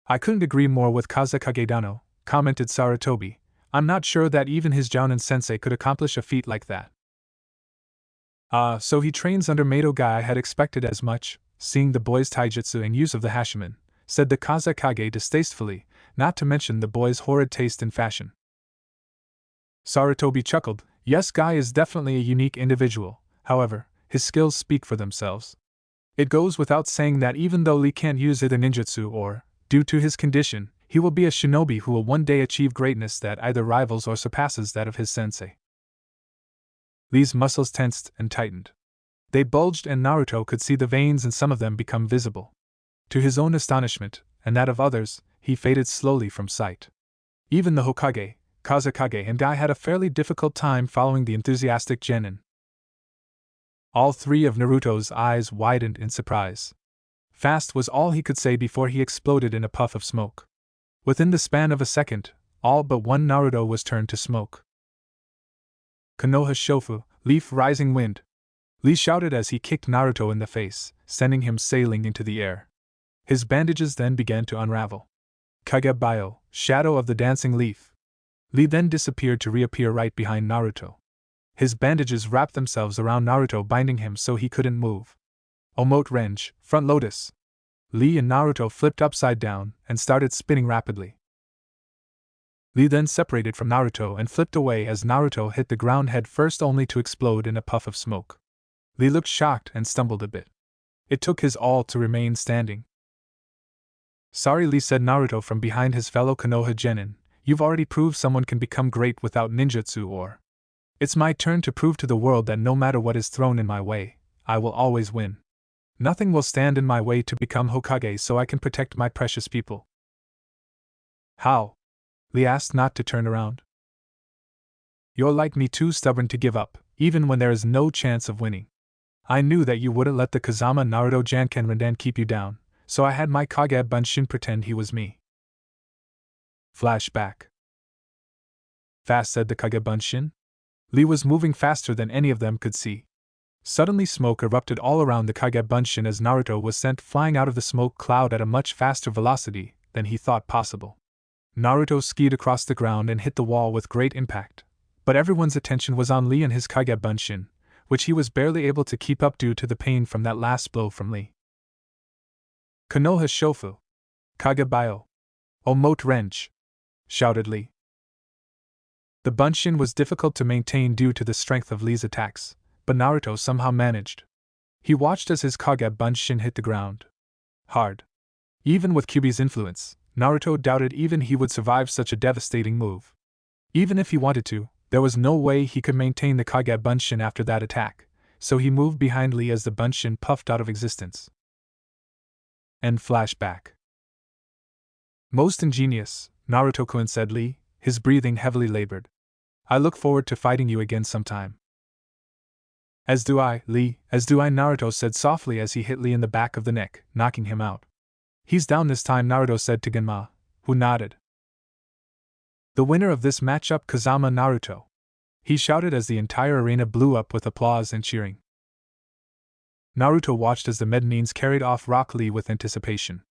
I couldn't agree more with Kazekage Dano, commented Sarutobi. I'm not sure that even his Jounin sensei could accomplish a feat like that. So he trains under Mato Guy. I had expected as much, seeing the boy's taijutsu and use of the Hashman, said the Kazekage distastefully, not to mention the boy's horrid taste in fashion. Sarutobi chuckled. Yes, Guy is definitely a unique individual, however, his skills speak for themselves. It goes without saying that even though Lee can't use either ninjutsu or, due to his condition, he will be a shinobi who will one day achieve greatness that either rivals or surpasses that of his sensei. Lee's muscles tensed and tightened. They bulged and Naruto could see the veins in some of them become visible. To his own astonishment, and that of others, he faded slowly from sight. Even the Hokage, Kazekage and Guy had a fairly difficult time following the enthusiastic genin. All 3 of Naruto's eyes widened in surprise. Fast was all he could say before he exploded in a puff of smoke. Within the span of a second, all but one Naruto was turned to smoke. Konoha Shofu, Leaf Rising Wind. Lee shouted as he kicked Naruto in the face, sending him sailing into the air. His bandages then began to unravel. Kagebayo, Shadow of the Dancing Leaf. Lee then disappeared to reappear right behind Naruto. His bandages wrapped themselves around Naruto, binding him so he couldn't move. Omote Renge, Front Lotus. Lee and Naruto flipped upside down and started spinning rapidly. Lee then separated from Naruto and flipped away as Naruto hit the ground head first, only to explode in a puff of smoke. Lee looked shocked and stumbled a bit. It took his all to remain standing. Sorry, Lee, said Naruto from behind his fellow Konoha genin. You've already proved someone can become great without ninjutsu, or it's my turn to prove to the world that no matter what is thrown in my way, I will always win. Nothing will stand in my way to become Hokage so I can protect my precious people. How? Lee asked, not to turn around. You're like me, too stubborn to give up, even when there is no chance of winning. I knew that you wouldn't let the Kazama Naruto Jankenrindan keep you down, so I had my Kage Bunshin pretend he was me. Flashback. Fast, said the Kage Bunshin. Lee was moving faster than any of them could see. Suddenly smoke erupted all around the Kage Bunshin as Naruto was sent flying out of the smoke cloud at a much faster velocity than he thought possible. Naruto skied across the ground and hit the wall with great impact, but everyone's attention was on Lee and his Kage Bunshin, which he was barely able to keep up due to the pain from that last blow from Lee. Konoha Shofu! Kage Bio! Omote Renj! Shouted Lee. The Bunshin was difficult to maintain due to the strength of Lee's attacks, but Naruto somehow managed. He watched as his Kage Bunshin hit the ground hard. Even with Kyuubi's influence, Naruto doubted even he would survive such a devastating move. Even if he wanted to, there was no way he could maintain the Kage Bunshin after that attack, so he moved behind Lee as the Bunshin puffed out of existence. End flashback. Most ingenious, Naruto-kun, said Lee, his breathing heavily labored. I look forward to fighting you again sometime. As do I, Lee, as do I, Naruto said softly as he hit Lee in the back of the neck, knocking him out. He's down this time, Naruto said to Genma, who nodded. The winner of this matchup, Kazama Naruto, he shouted as the entire arena blew up with applause and cheering. Naruto watched as the Medinines carried off Rock Lee with anticipation.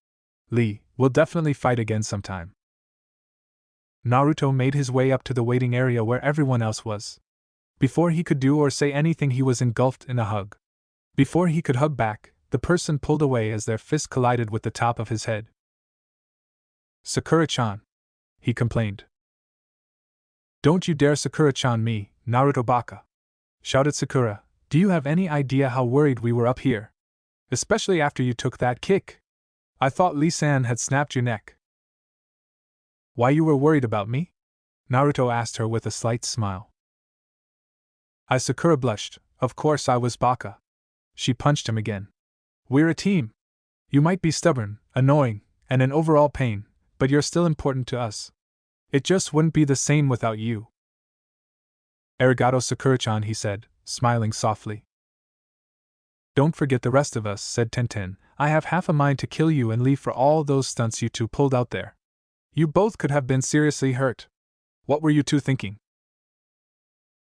Lee, we'll definitely fight again sometime. Naruto made his way up to the waiting area where everyone else was. Before he could do or say anything, he was engulfed in a hug. Before he could hug back, the person pulled away as their fist collided with the top of his head. Sakura-chan, he complained. Don't you dare Sakura-chan me, Naruto baka! Shouted Sakura. Do you have any idea how worried we were up here? Especially after you took that kick. I thought Lee-san had snapped your neck. Why you were worried about me? Naruto asked her with a slight smile. Sakura blushed. Of course I was baka. She punched him again. We're a team. You might be stubborn, annoying, and an overall pain, but you're still important to us. It just wouldn't be the same without you. Arigato Sakura-chan, he said, smiling softly. Don't forget the rest of us, said Tenten. I have half a mind to kill you and Lee for all those stunts you two pulled out there. You both could have been seriously hurt. What were you two thinking?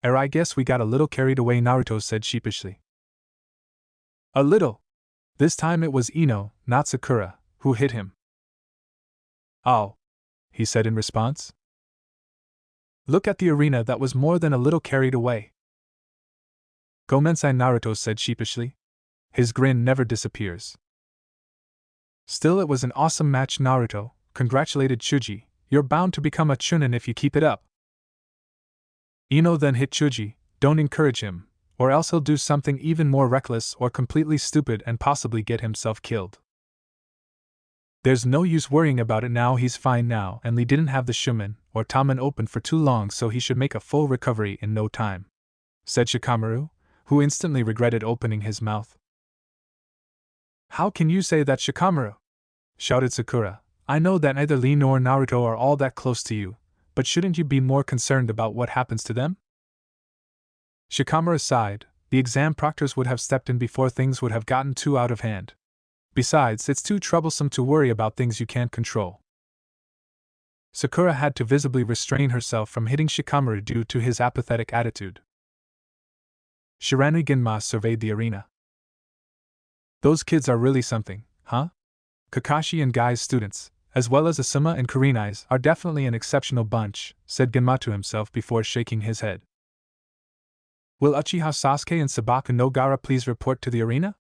I guess we got a little carried away, Naruto said sheepishly. A little? This time it was Ino, not Sakura, who hit him. Oh, he said in response. Look at the arena, that was more than a little carried away. Gomensai, Naruto said sheepishly. His grin never disappears. Still, it was an awesome match, Naruto, congratulated Chuji. You're bound to become a Chunin if you keep it up. Ino then hit Chuji. Don't encourage him, or else he'll do something even more reckless or completely stupid and possibly get himself killed. There's no use worrying about it now, he's fine now, and Lee didn't have the Shumen or Tamen open for too long, so he should make a full recovery in no time, said Shikamaru, who instantly regretted opening his mouth. How can you say that, Shikamaru? Shouted Sakura. I know that neither Lee nor Naruto are all that close to you, but shouldn't you be more concerned about what happens to them? Shikamaru sighed. The exam proctors would have stepped in before things would have gotten too out of hand. Besides, it's too troublesome to worry about things you can't control. Sakura had to visibly restrain herself from hitting Shikamaru due to his apathetic attitude. Shiranu Genma surveyed the arena. Those kids are really something, huh? Kakashi and Gai's students, as well as Asuma and Kurenai's, are definitely an exceptional bunch, said Genma to himself before shaking his head. Will Uchiha Sasuke and Sabaku no Gaara please report to the arena?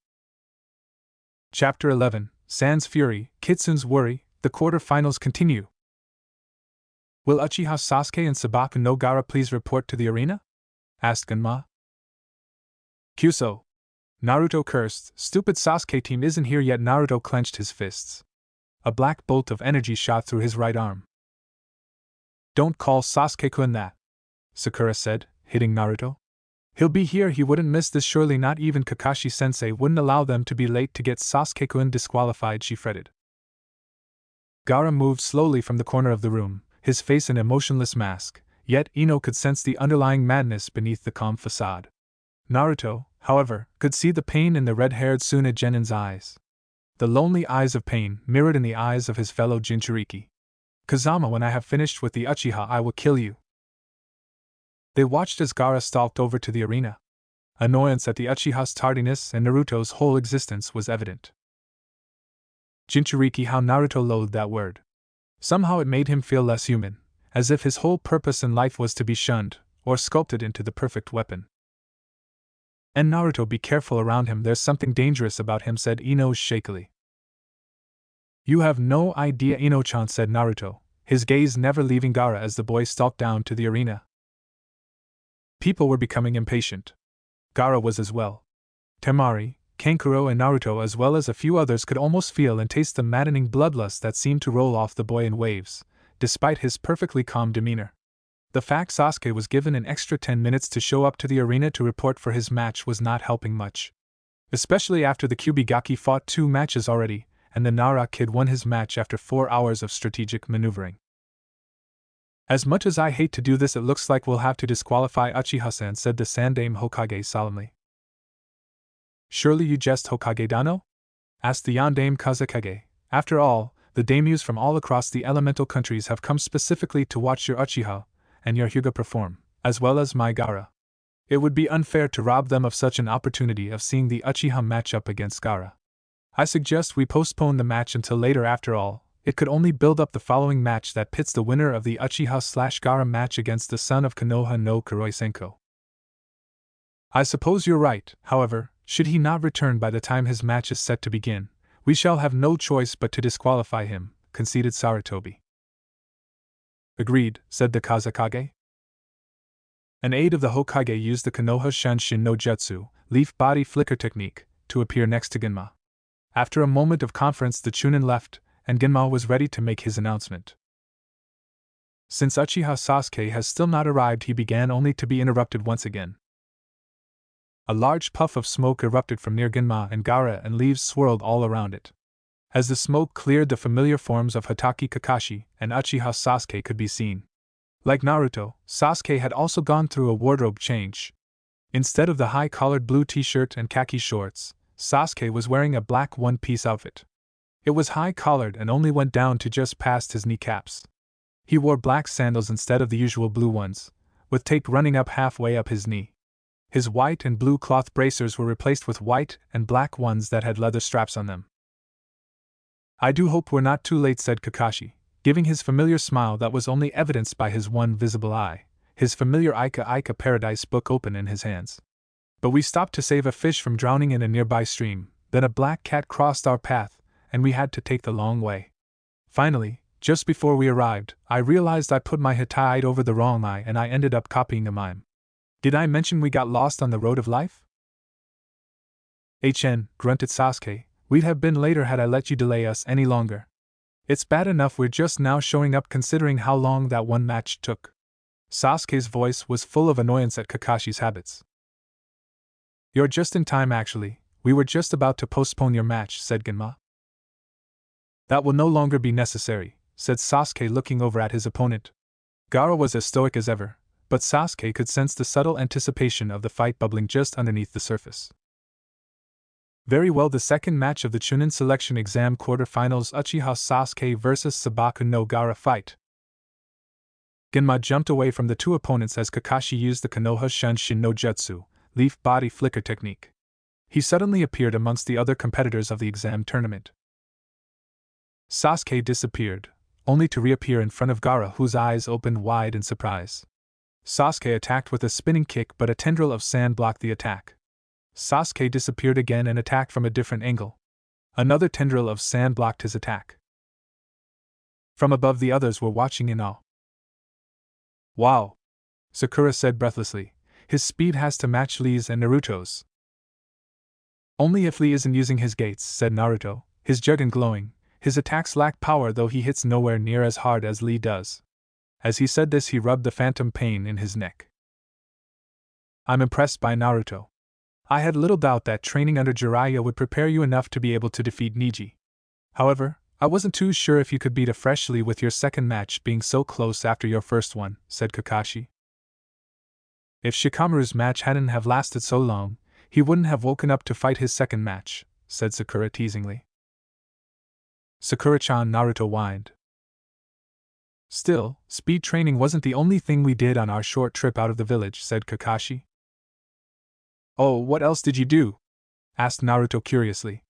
Chapter 11, Sans Fury, Kitsune's Worry, the quarter-finals continue. Will Uchiha Sasuke and Sabaku no Gaara please report to the arena? Asked Genma. Kyuso, Naruto cursed, "Stupid Sasuke team isn't here yet." Naruto clenched his fists. A black bolt of energy shot through his right arm. "Don't call Sasuke-kun that," Sakura said, hitting Naruto. "He'll be here, he wouldn't miss this, surely not even Kakashi-sensei wouldn't allow them to be late to get Sasuke-kun disqualified," she fretted. Gaara moved slowly from the corner of the room, his face an emotionless mask, yet Ino could sense the underlying madness beneath the calm facade. Naruto, however, could see the pain in the red-haired Suna Genin's eyes. The lonely eyes of pain mirrored in the eyes of his fellow Jinchuriki. "Kazama, when I have finished with the Uchiha, I will kill you." They watched as Gaara stalked over to the arena. Annoyance at the Uchiha's tardiness and Naruto's whole existence was evident. Jinchuriki, how Naruto loathed that word. Somehow it made him feel less human, as if his whole purpose in life was to be shunned, or sculpted into the perfect weapon. "And Naruto, be careful around him, there's something dangerous about him," said Ino shakily. "You have no idea," Ino-chan said Naruto, his gaze never leaving Gaara as the boy stalked down to the arena. People were becoming impatient. Gaara was as well. Temari, Kankuro and Naruto as well as a few others could almost feel and taste the maddening bloodlust that seemed to roll off the boy in waves, despite his perfectly calm demeanor. The fact Sasuke was given an extra 10 minutes to show up to the arena to report for his match was not helping much. Especially after the Kyubigaki fought 2 matches already, and the Nara kid won his match after 4 hours of strategic maneuvering. "As much as I hate to do this, it looks like we'll have to disqualify Uchiha-san," said the Sandaime Hokage solemnly. "Surely you jest, Hokage Dano?" asked the Yondaime Kazekage. "After all, the daimyos from all across the elemental countries have come specifically to watch your Uchiha and your Hyuga perform, as well as my Gaara. It would be unfair to rob them of such an opportunity of seeing the Uchiha match up against Gaara. I suggest we postpone the match until later. After all, it could only build up the following match that pits the winner of the Uchiha/Gaara match against the son of Konoha no Kuroi-senko. I suppose you're right, however, should he not return by the time his match is set to begin, we shall have no choice but to disqualify him," conceded Sarutobi. "Agreed," said the Kazekage. An aide of the Hokage used the Konoha Shanshin no Jutsu, leaf body flicker technique, to appear next to Genma. After a moment of conference, the Chunin left, and Genma was ready to make his announcement. Since Uchiha Sasuke has still not arrived, he began, only to be interrupted once again. A large puff of smoke erupted from near Genma and Gaara, and leaves swirled all around it. As the smoke cleared, the familiar forms of Hatake Kakashi and Uchiha Sasuke could be seen. Like Naruto, Sasuke had also gone through a wardrobe change. Instead of the high-collared blue t-shirt and khaki shorts, Sasuke was wearing a black one-piece outfit. It was high-collared and only went down to just past his kneecaps. He wore black sandals instead of the usual blue ones, with tape running up halfway up his knee. His white and blue cloth bracers were replaced with white and black ones that had leather straps on them. "I do hope we're not too late," said Kakashi, giving his familiar smile that was only evidenced by his one visible eye, his familiar Ika Paradise book open in his hands. "But we stopped to save a fish from drowning in a nearby stream, then a black cat crossed our path, and we had to take the long way. Finally, just before we arrived, I realized I put my hataite over the wrong eye and I ended up copying a mime. Did I mention we got lost on the road of life?" "HN," grunted Sasuke, "we'd have been later had I let you delay us any longer. It's bad enough we're just now showing up considering how long that one match took." Sasuke's voice was full of annoyance at Kakashi's habits. "You're just in time actually, we were just about to postpone your match," said Genma. "That will no longer be necessary," said Sasuke, looking over at his opponent. Gaara was as stoic as ever, but Sasuke could sense the subtle anticipation of the fight bubbling just underneath the surface. "Very well, the second match of the Chunin Selection Exam quarterfinals, Uchiha Sasuke vs Sabaku no Gaara fight." Genma jumped away from the two opponents as Kakashi used the Konoha Shanshin no Jutsu, leaf body flicker technique. He suddenly appeared amongst the other competitors of the exam tournament. Sasuke disappeared, only to reappear in front of Gaara, whose eyes opened wide in surprise. Sasuke attacked with a spinning kick, but a tendril of sand blocked the attack. Sasuke disappeared again and attacked from a different angle. Another tendril of sand blocked his attack. From above, the others were watching in awe. "Wow!" Sakura said breathlessly. "His speed has to match Lee's and Naruto's." Only if Lee isn't using his gates, said Naruto, his Jugen glowing. His attacks lack power, though he hits nowhere near as hard as Lee does. As he said this, he rubbed the phantom pain in his neck. I'm impressed by Naruto. I had little doubt that training under Jiraiya would prepare you enough to be able to defeat Neji. However, I wasn't too sure if you could beat a fresh Lee with your second match being so close after your first one, said Kakashi. If Shikamaru's match hadn't have lasted so long, he wouldn't have woken up to fight his second match, said Sakura teasingly. Sakura-chan, Naruto whined. Still, speed training wasn't the only thing we did on our short trip out of the village, said Kakashi. Oh, what else did you do? Asked Naruto curiously.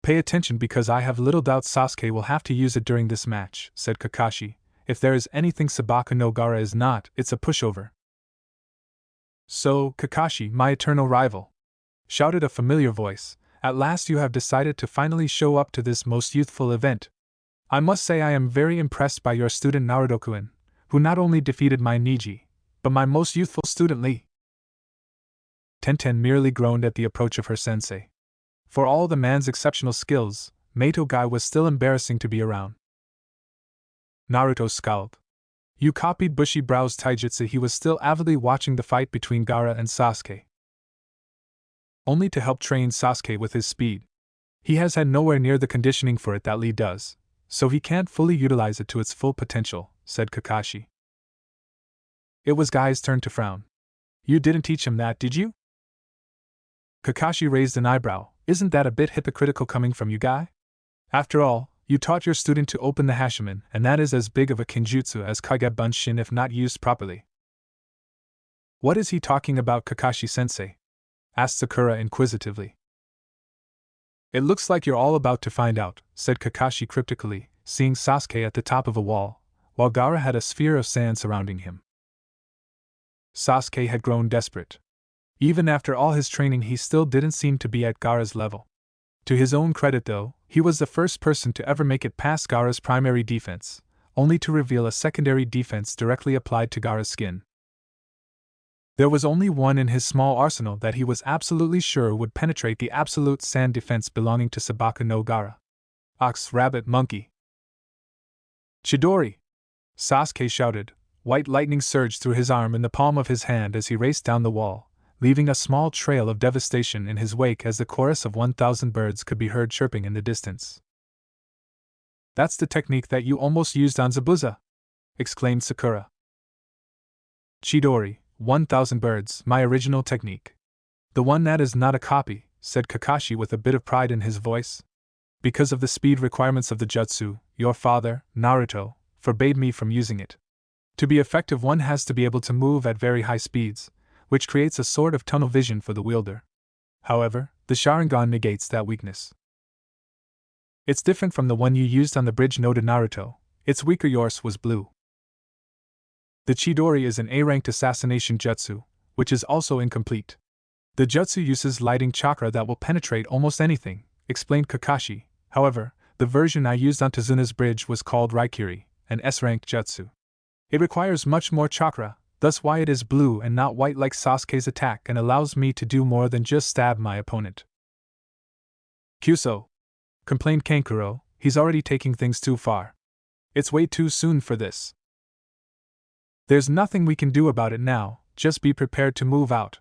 Pay attention, because I have little doubt Sasuke will have to use it during this match, said Kakashi. If there is anything Sabaka no Gaara is not, it's a pushover. So, Kakashi, my eternal rival, shouted a familiar voice, at last you have decided to finally show up to this most youthful event. I must say I am very impressed by your student Naruto-kun, who not only defeated my Neji, but my most youthful student Lee. Tenten merely groaned at the approach of her sensei. For all the man's exceptional skills, Meito Guy was still embarrassing to be around. Naruto scowled. You copied Bushy Brow's taijutsu. He was still avidly watching the fight between Gaara and Sasuke. Only to help train Sasuke with his speed. He has had nowhere near the conditioning for it that Lee does, so he can't fully utilize it to its full potential, said Kakashi. It was Guy's turn to frown. You didn't teach him that, did you? Kakashi raised an eyebrow. Isn't that a bit hypocritical coming from you, Guy? After all, you taught your student to open the Hashimen, and that is as big of a kinjutsu as Kage Bunshin if not used properly. What is he talking about, Kakashi-sensei? Asked Sakura inquisitively. It looks like you're all about to find out, said Kakashi cryptically, seeing Sasuke at the top of a wall, while Gaara had a sphere of sand surrounding him. Sasuke had grown desperate. Even after all his training, he still didn't seem to be at Gaara's level. To his own credit, though, he was the first person to ever make it past Gaara's primary defense, only to reveal a secondary defense directly applied to Gaara's skin. There was only one in his small arsenal that he was absolutely sure would penetrate the absolute sand defense belonging to Sabaka no Gaara. Ox, rabbit, monkey. Chidori! Sasuke shouted. White lightning surged through his arm in the palm of his hand as he raced down the wall, leaving a small trail of devastation in his wake as the chorus of 1,000 birds could be heard chirping in the distance. That's the technique that you almost used on Zabuza! Exclaimed Sakura. Chidori, 1,000 birds, my original technique. The one that is not a copy, said Kakashi with a bit of pride in his voice. Because of the speed requirements of the jutsu, your father, Naruto, forbade me from using it. To be effective, one has to be able to move at very high speeds, which creates a sort of tunnel vision for the wielder. However, the Sharingan negates that weakness. It's different from the one you used on the bridge, noted Naruto. It's weaker. Yours was blue. The Chidori is an A-ranked assassination jutsu, which is also incomplete. The jutsu uses lighting chakra that will penetrate almost anything, explained Kakashi. However, the version I used on Tazuna's bridge was called Raikiri, an S-ranked jutsu. It requires much more chakra, thus why it is blue and not white like Sasuke's attack, and allows me to do more than just stab my opponent. Kyuso, complained Kankuro, he's already taking things too far. It's way too soon for this. There's nothing we can do about it now, just be prepared to move out,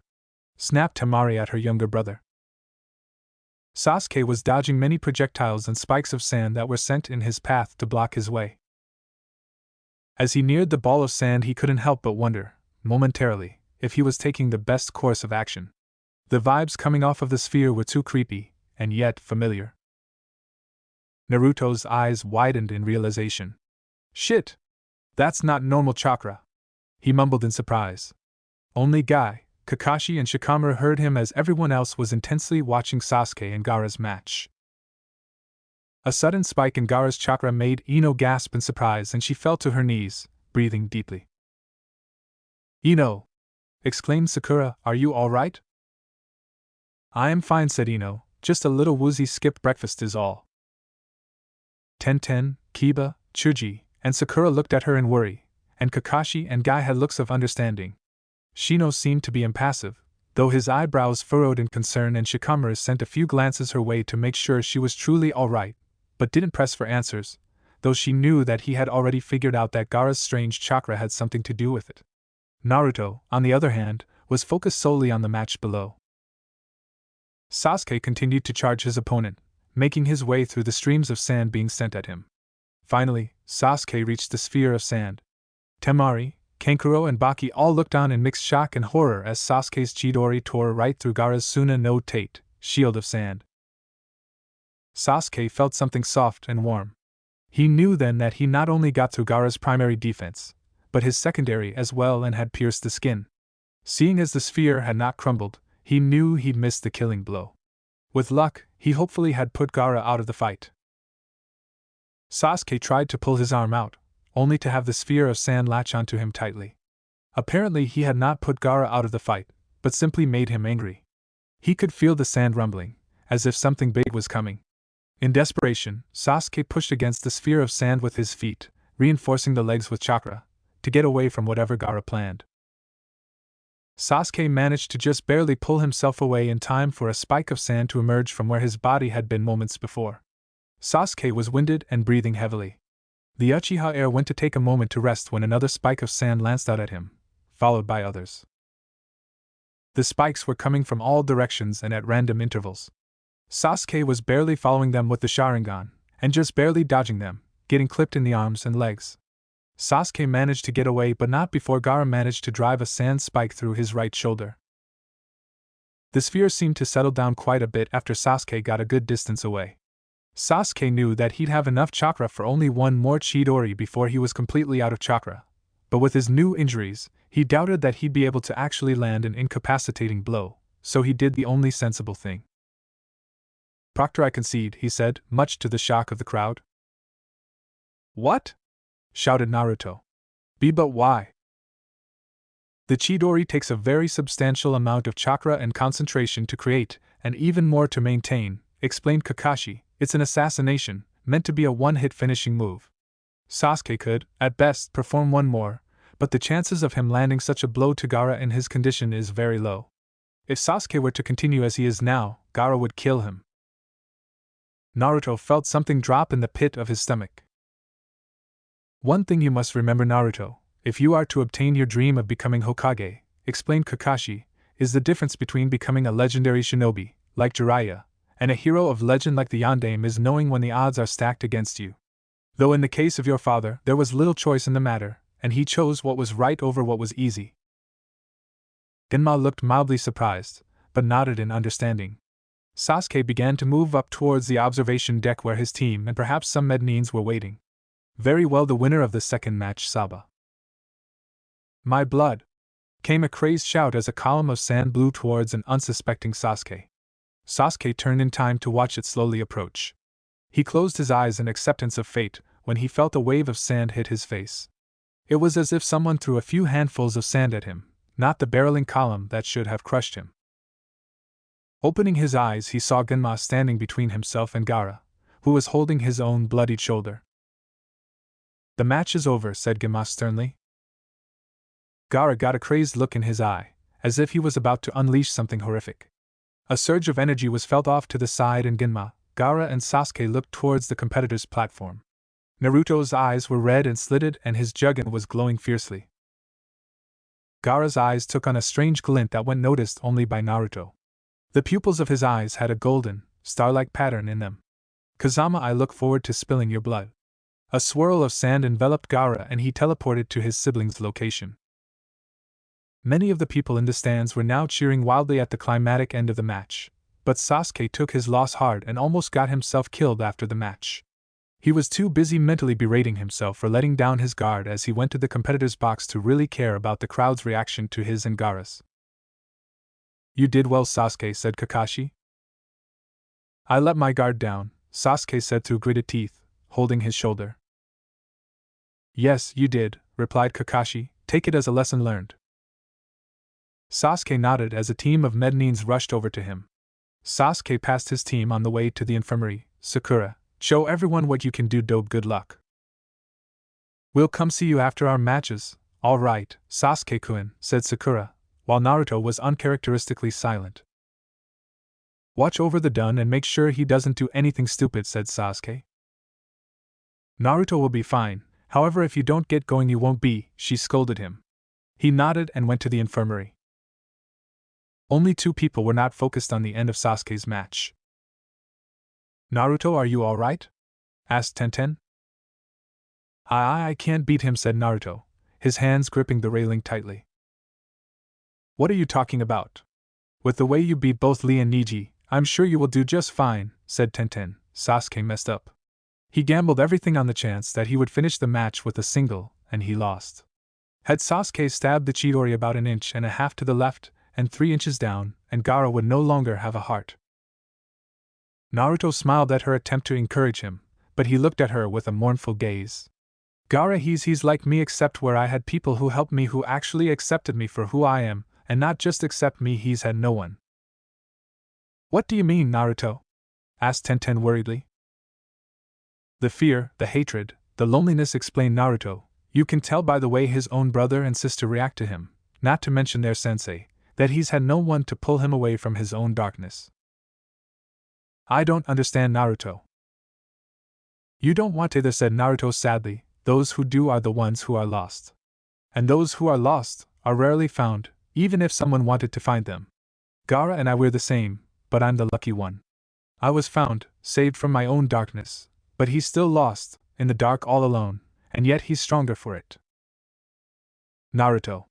snapped Tamari at her younger brother. Sasuke was dodging many projectiles and spikes of sand that were sent in his path to block his way. As he neared the ball of sand, he couldn't help but wonder, momentarily, if he was taking the best course of action. The vibes coming off of the sphere were too creepy, and yet familiar. Naruto's eyes widened in realization. Shit! That's not normal chakra, he mumbled in surprise. Only Guy, Kakashi, and Shikamaru heard him as everyone else was intensely watching Sasuke and Gaara's match. A sudden spike in Gaara's chakra made Ino gasp in surprise, and she fell to her knees, breathing deeply. Ino! Exclaimed Sakura, are you all right? I am fine, said Ino, just a little woozy. Skipped breakfast is all. Tenten, Kiba, Chuji, and Sakura looked at her in worry, and Kakashi and Guy had looks of understanding. Shino seemed to be impassive, though his eyebrows furrowed in concern, and Shikamaru sent a few glances her way to make sure she was truly alright, but didn't press for answers, though she knew that he had already figured out that Gaara's strange chakra had something to do with it. Naruto, on the other hand, was focused solely on the match below. Sasuke continued to charge his opponent, making his way through the streams of sand being sent at him. Finally, Sasuke reached the sphere of sand. Temari, Kankuro, and Baki all looked on in mixed shock and horror as Sasuke's Chidori tore right through Gaara's Suna no Tate, shield of sand. Sasuke felt something soft and warm. He knew then that he not only got through Gaara's primary defense, but his secondary as well, and had pierced the skin. Seeing as the sphere had not crumbled, he knew he'd missed the killing blow. With luck, he hopefully had put Gaara out of the fight. Sasuke tried to pull his arm out, only to have the sphere of sand latch onto him tightly. Apparently he had not put Gaara out of the fight, but simply made him angry. He could feel the sand rumbling, as if something big was coming. In desperation, Sasuke pushed against the sphere of sand with his feet, reinforcing the legs with chakra, to get away from whatever Gaara planned. Sasuke managed to just barely pull himself away in time for a spike of sand to emerge from where his body had been moments before. Sasuke was winded and breathing heavily. The Uchiha heir went to take a moment to rest when another spike of sand lanced out at him, followed by others. The spikes were coming from all directions and at random intervals. Sasuke was barely following them with the Sharingan, and just barely dodging them, getting clipped in the arms and legs. Sasuke managed to get away, but not before Gaara managed to drive a sand spike through his right shoulder. The sphere seemed to settle down quite a bit after Sasuke got a good distance away. Sasuke knew that he'd have enough chakra for only one more Chidori before he was completely out of chakra, but with his new injuries, he doubted that he'd be able to actually land an incapacitating blow, so he did the only sensible thing. "Proctor, I concede," he said, much to the shock of the crowd. "What?" shouted Naruto. "But why?" "The Chidori takes a very substantial amount of chakra and concentration to create, and even more to maintain," explained Kakashi. "It's an assassination, meant to be a one-hit finishing move. Sasuke could, at best, perform one more, but the chances of him landing such a blow to Gaara in his condition is very low. If Sasuke were to continue as he is now, Gaara would kill him." Naruto felt something drop in the pit of his stomach. "One thing you must remember, Naruto, if you are to obtain your dream of becoming Hokage," explained Kakashi, "is the difference between becoming a legendary shinobi, like Jiraiya, and a hero of legend like the Yondaime is knowing when the odds are stacked against you. Though in the case of your father, there was little choice in the matter, and he chose what was right over what was easy." Genma looked mildly surprised, but nodded in understanding. Sasuke began to move up towards the observation deck where his team and perhaps some Mednines were waiting. "Very well, the winner of the second match, Saba." "My blood!" came a crazed shout as a column of sand blew towards an unsuspecting Sasuke. Sasuke turned in time to watch it slowly approach. He closed his eyes in acceptance of fate when he felt a wave of sand hit his face. It was as if someone threw a few handfuls of sand at him, not the barreling column that should have crushed him. Opening his eyes, he saw Genma standing between himself and Gaara, who was holding his own bloodied shoulder. "The match is over," said Genma sternly. Gaara got a crazed look in his eye, as if he was about to unleash something horrific. A surge of energy was felt off to the side, and Genma, Gaara, and Sasuke looked towards the competitor's platform. Naruto's eyes were red and slitted, and his juggin was glowing fiercely. Gaara's eyes took on a strange glint that went noticed only by Naruto. The pupils of his eyes had a golden, star-like pattern in them. "Kazama, I look forward to spilling your blood." A swirl of sand enveloped Gaara and he teleported to his sibling's location. Many of the people in the stands were now cheering wildly at the climatic end of the match, but Sasuke took his loss hard and almost got himself killed after the match. He was too busy mentally berating himself for letting down his guard as he went to the competitor's box to really care about the crowd's reaction to his and Gaara's. "You did well, Sasuke," said Kakashi. "I let my guard down," Sasuke said through gritted teeth, holding his shoulder. "Yes, you did," replied Kakashi. "Take it as a lesson learned." Sasuke nodded as a team of Mednines rushed over to him. Sasuke passed his team on the way to the infirmary. "Sakura, show everyone what you can do, dope. Good luck. We'll come see you after our matches." "All right, Sasuke-kun," said Sakura, while Naruto was uncharacteristically silent. "Watch over the Dun and make sure he doesn't do anything stupid," said Sasuke. "Naruto will be fine, however if you don't get going you won't be," she scolded him. He nodded and went to the infirmary. Only 2 people were not focused on the end of Sasuke's match. "Naruto, are you alright?" asked Tenten. I can't beat him," said Naruto, his hands gripping the railing tightly. "What are you talking about? With the way you beat both Lee and Niji, I'm sure you will do just fine," said Tenten. Sasuke messed up. He gambled everything on the chance that he would finish the match with a single, and he lost. Had Sasuke stabbed the Chidori about 1.5 inches to the left, and 3 inches down, and Gaara would no longer have a heart. Naruto smiled at her attempt to encourage him, but he looked at her with a mournful gaze. "Gaara, he's like me except where I had people who helped me who actually accepted me for who I am, and not just accept me, he's had no one." "What do you mean, Naruto?" asked Tenten worriedly. "The fear, the hatred, the loneliness," explained Naruto. "You can tell by the way his own brother and sister react to him, not to mention their sensei, that he's had no one to pull him away from his own darkness." "I don't understand, Naruto." "You don't want either," said Naruto sadly. "Those who do are the ones who are lost. And those who are lost are rarely found, even if someone wanted to find them. Gaara and I were the same, but I'm the lucky one. I was found, saved from my own darkness, but he's still lost, in the dark all alone, and yet he's stronger for it." "Naruto,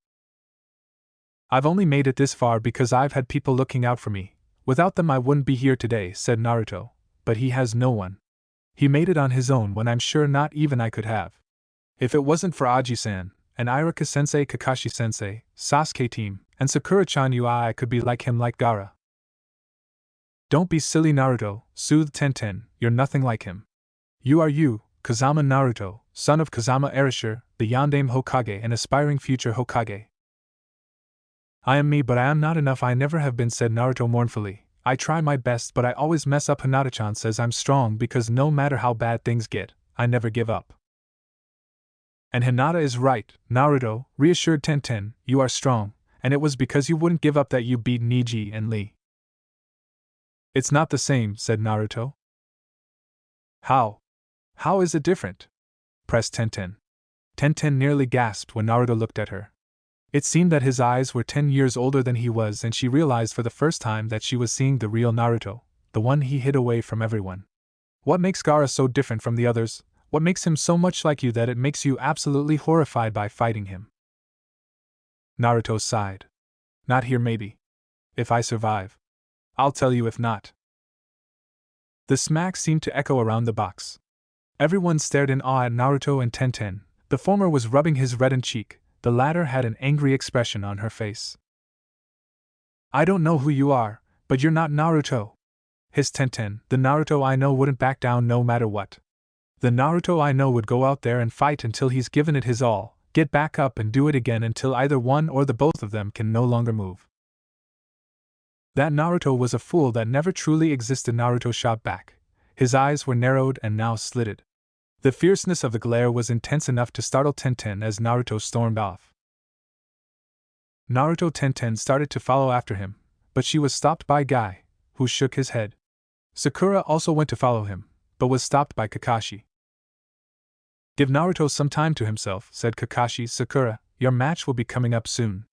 I've only made it this far because I've had people looking out for me. Without them I wouldn't be here today," said Naruto, "but he has no one. He made it on his own when I'm sure not even I could have. If it wasn't for Aji-san, and Iruka-sensei, Kakashi-sensei, Sasuke team, and Sakura-chan, I could be like him, like Gaara." "Don't be silly, Naruto," soothed Tenten, "you're nothing like him. You are you, Kazama Naruto, son of Kazama Erasure, the Yondaime Hokage and aspiring future Hokage." "I am me, but I am not enough, I never have been," said Naruto mournfully. "I try my best, but I always mess up. Hinata-chan says I'm strong because no matter how bad things get, I never give up." "And Hinata is right," Naruto reassured Tenten. "You are strong, and it was because you wouldn't give up that you beat Niji and Lee." "It's not the same," said Naruto. "How? How is it different?" pressed Tenten. Tenten nearly gasped when Naruto looked at her. It seemed that his eyes were 10 years older than he was, and she realized for the first time that she was seeing the real Naruto, the one he hid away from everyone. "What makes Gaara so different from the others? What makes him so much like you that it makes you absolutely horrified by fighting him?" Naruto sighed. "Not here, maybe. If I survive. I'll tell you if not." The smack seemed to echo around the box. Everyone stared in awe at Naruto and Tenten. The former was rubbing his reddened cheek, the latter had an angry expression on her face. "I don't know who you are, but you're not Naruto," hissed Tenten. "The Naruto I know wouldn't back down no matter what. The Naruto I know would go out there and fight until he's given it his all, get back up and do it again until either one or the both of them can no longer move." "That Naruto was a fool that never truly existed," Naruto shot back. His eyes were narrowed and now slitted. The fierceness of the glare was intense enough to startle Tenten as Naruto stormed off. Naruto Tenten started to follow after him, but she was stopped by Guy, who shook his head. Sakura also went to follow him, but was stopped by Kakashi. "Give Naruto some time to himself," said Kakashi. "Sakura, your match will be coming up soon.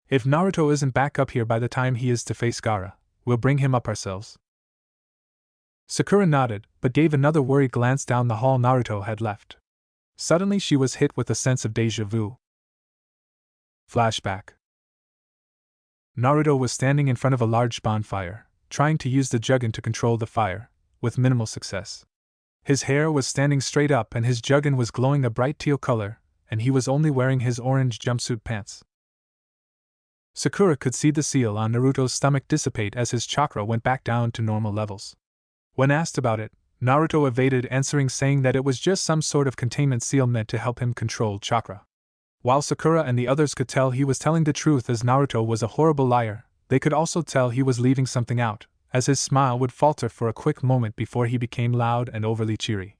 If Naruto isn't back up here by the time he is to face Gaara, we'll bring him up ourselves." Sakura nodded, but gave another worried glance down the hall Naruto had left. Suddenly she was hit with a sense of déjà vu. Flashback. Naruto was standing in front of a large bonfire, trying to use the Jugen to control the fire, with minimal success. His hair was standing straight up and his Jugen was glowing a bright teal color, and he was only wearing his orange jumpsuit pants. Sakura could see the seal on Naruto's stomach dissipate as his chakra went back down to normal levels. When asked about it, Naruto evaded answering, saying that it was just some sort of containment seal meant to help him control chakra. While Sakura and the others could tell he was telling the truth as Naruto was a horrible liar, they could also tell he was leaving something out, as his smile would falter for a quick moment before he became loud and overly cheery.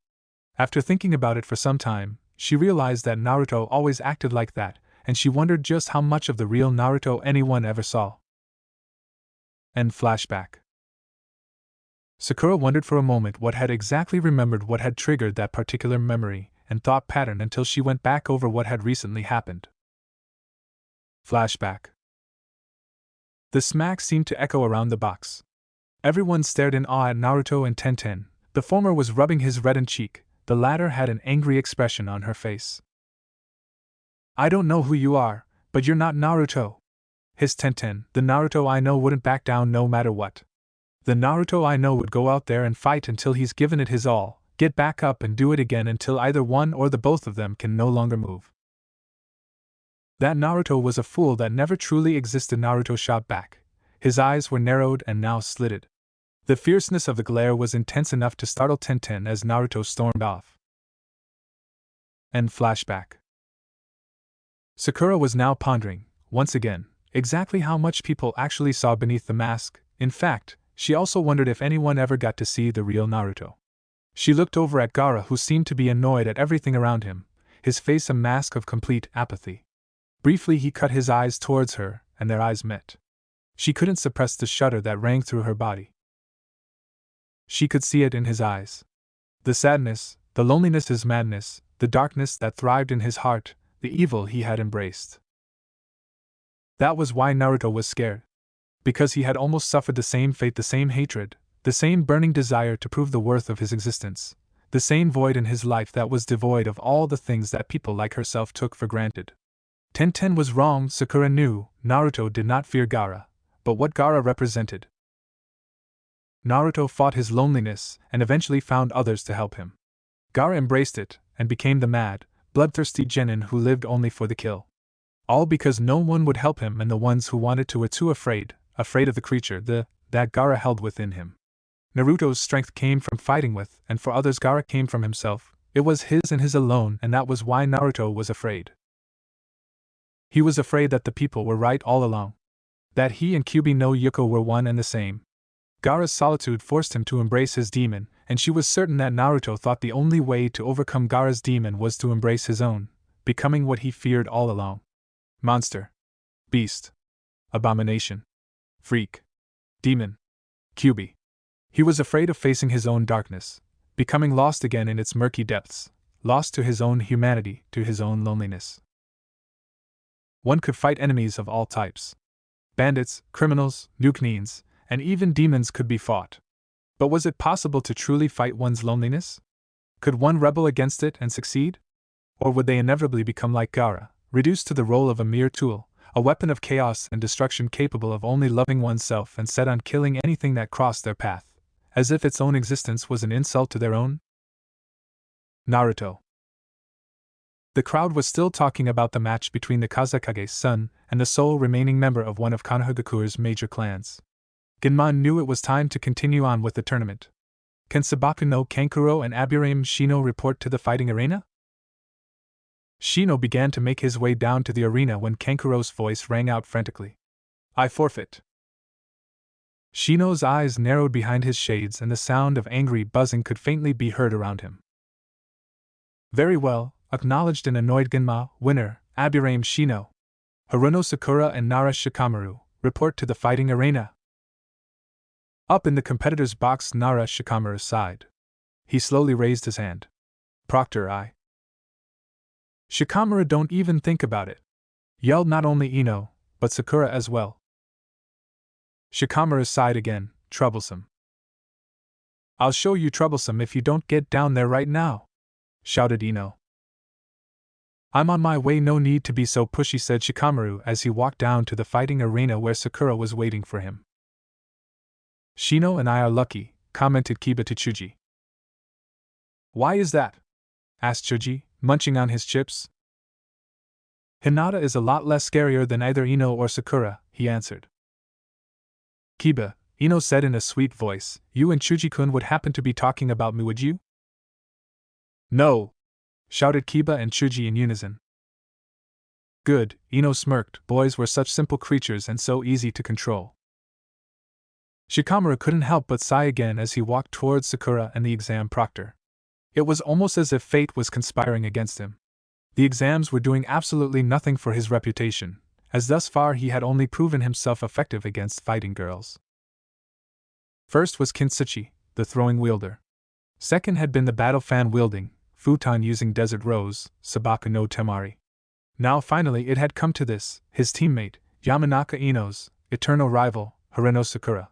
After thinking about it for some time, she realized that Naruto always acted like that, and she wondered just how much of the real Naruto anyone ever saw. End flashback. Sakura wondered for a moment what had exactly remembered what had triggered that particular memory and thought pattern until she went back over what had recently happened. Flashback. The smack seemed to echo around the box. Everyone stared in awe at Naruto and Tenten. The former was rubbing his reddened cheek, the latter had an angry expression on her face. "I don't know who you are, but you're not Naruto," hissed Tenten. "The Naruto I know wouldn't back down no matter what. The Naruto I know would go out there and fight until he's given it his all, get back up and do it again until either one or the both of them can no longer move." That Naruto was a fool that never truly existed, Naruto shot back. His eyes were narrowed and now slitted. The fierceness of the glare was intense enough to startle Tenten as Naruto stormed off. End flashback. Sakura was now pondering, once again, exactly how much people actually saw beneath the mask. In fact, she also wondered if anyone ever got to see the real Naruto. She looked over at Gaara, who seemed to be annoyed at everything around him, his face a mask of complete apathy. Briefly he cut his eyes towards her, and their eyes met. She couldn't suppress the shudder that rang through her body. She could see it in his eyes. The sadness, the loneliness, his madness, the darkness that thrived in his heart, the evil he had embraced. That was why Naruto was scared. Because he had almost suffered the same fate, the same hatred, the same burning desire to prove the worth of his existence, the same void in his life that was devoid of all the things that people like herself took for granted. Tenten was wrong, Sakura knew. Naruto did not fear Gaara, but what Gaara represented. Naruto fought his loneliness and eventually found others to help him. Gaara embraced it and became the mad, bloodthirsty genin who lived only for the kill. All because no one would help him, and the ones who wanted to were too afraid of the creature that Gaara held within him. Naruto's strength came from fighting with, and for others Gaara came from himself. It was his and his alone, and that was why Naruto was afraid. He was afraid that the people were right all along. That he and Kyuubi no Yuko were one and the same. Gaara's solitude forced him to embrace his demon, and she was certain that Naruto thought the only way to overcome Gaara's demon was to embrace his own, becoming what he feared all along. Monster. Beast. Abomination. Freak. Demon. Kyuubi. He was afraid of facing his own darkness, becoming lost again in its murky depths, lost to his own humanity, to his own loneliness. One could fight enemies of all types. Bandits, criminals, Nukneens, and even demons could be fought. But was it possible to truly fight one's loneliness? Could one rebel against it and succeed? Or would they inevitably become like Gaara, reduced to the role of a mere tool, a weapon of chaos and destruction capable of only loving oneself and set on killing anything that crossed their path, as if its own existence was an insult to their own? Naruto. The crowd was still talking about the match between the Kazekage's son and the sole remaining member of one of Konohagakure's major clans. Genma knew it was time to continue on with the tournament. Can Sabaku no Kankuro and Aburame Shino report to the fighting arena? Shino began to make his way down to the arena when Kankuro's voice rang out frantically. "I forfeit." Shino's eyes narrowed behind his shades and the sound of angry buzzing could faintly be heard around him. "Very well," acknowledged an annoyed Genma. "Winner, Aburame Shino. Haruno Sakura and Nara Shikamaru, report to the fighting arena." Up in the competitor's box, Nara Shikamaru sighed. He slowly raised his hand. "Proctor, I." "Shikamaru, don't even think about it," yelled not only Ino, but Sakura as well. Shikamaru sighed again. "Troublesome." "I'll show you troublesome if you don't get down there right now," shouted Ino. "I'm on my way, no need to be so pushy," said Shikamaru as he walked down to the fighting arena where Sakura was waiting for him. "Shino and I are lucky," commented Kiba to Chuji. "Why is that?" asked Chuji, munching on his chips. "Hinata is a lot less scarier than either Ino or Sakura," he answered. "Kiba," Ino said in a sweet voice, "you and Chuji-kun would happen to be talking about me, would you?" "No!" shouted Kiba and Chuji in unison. "Good," Ino smirked. Boys were such simple creatures and so easy to control. Shikamaru couldn't help but sigh again as he walked towards Sakura and the exam proctor. It was almost as if fate was conspiring against him. The exams were doing absolutely nothing for his reputation, as thus far he had only proven himself effective against fighting girls. First was Kintsuchi, the throwing wielder. Second had been the battle fan wielding, futon using Desert Rose, Sabaku no Temari. Now finally it had come to this, his teammate, Yamanaka Ino's eternal rival, Haruno Sakura.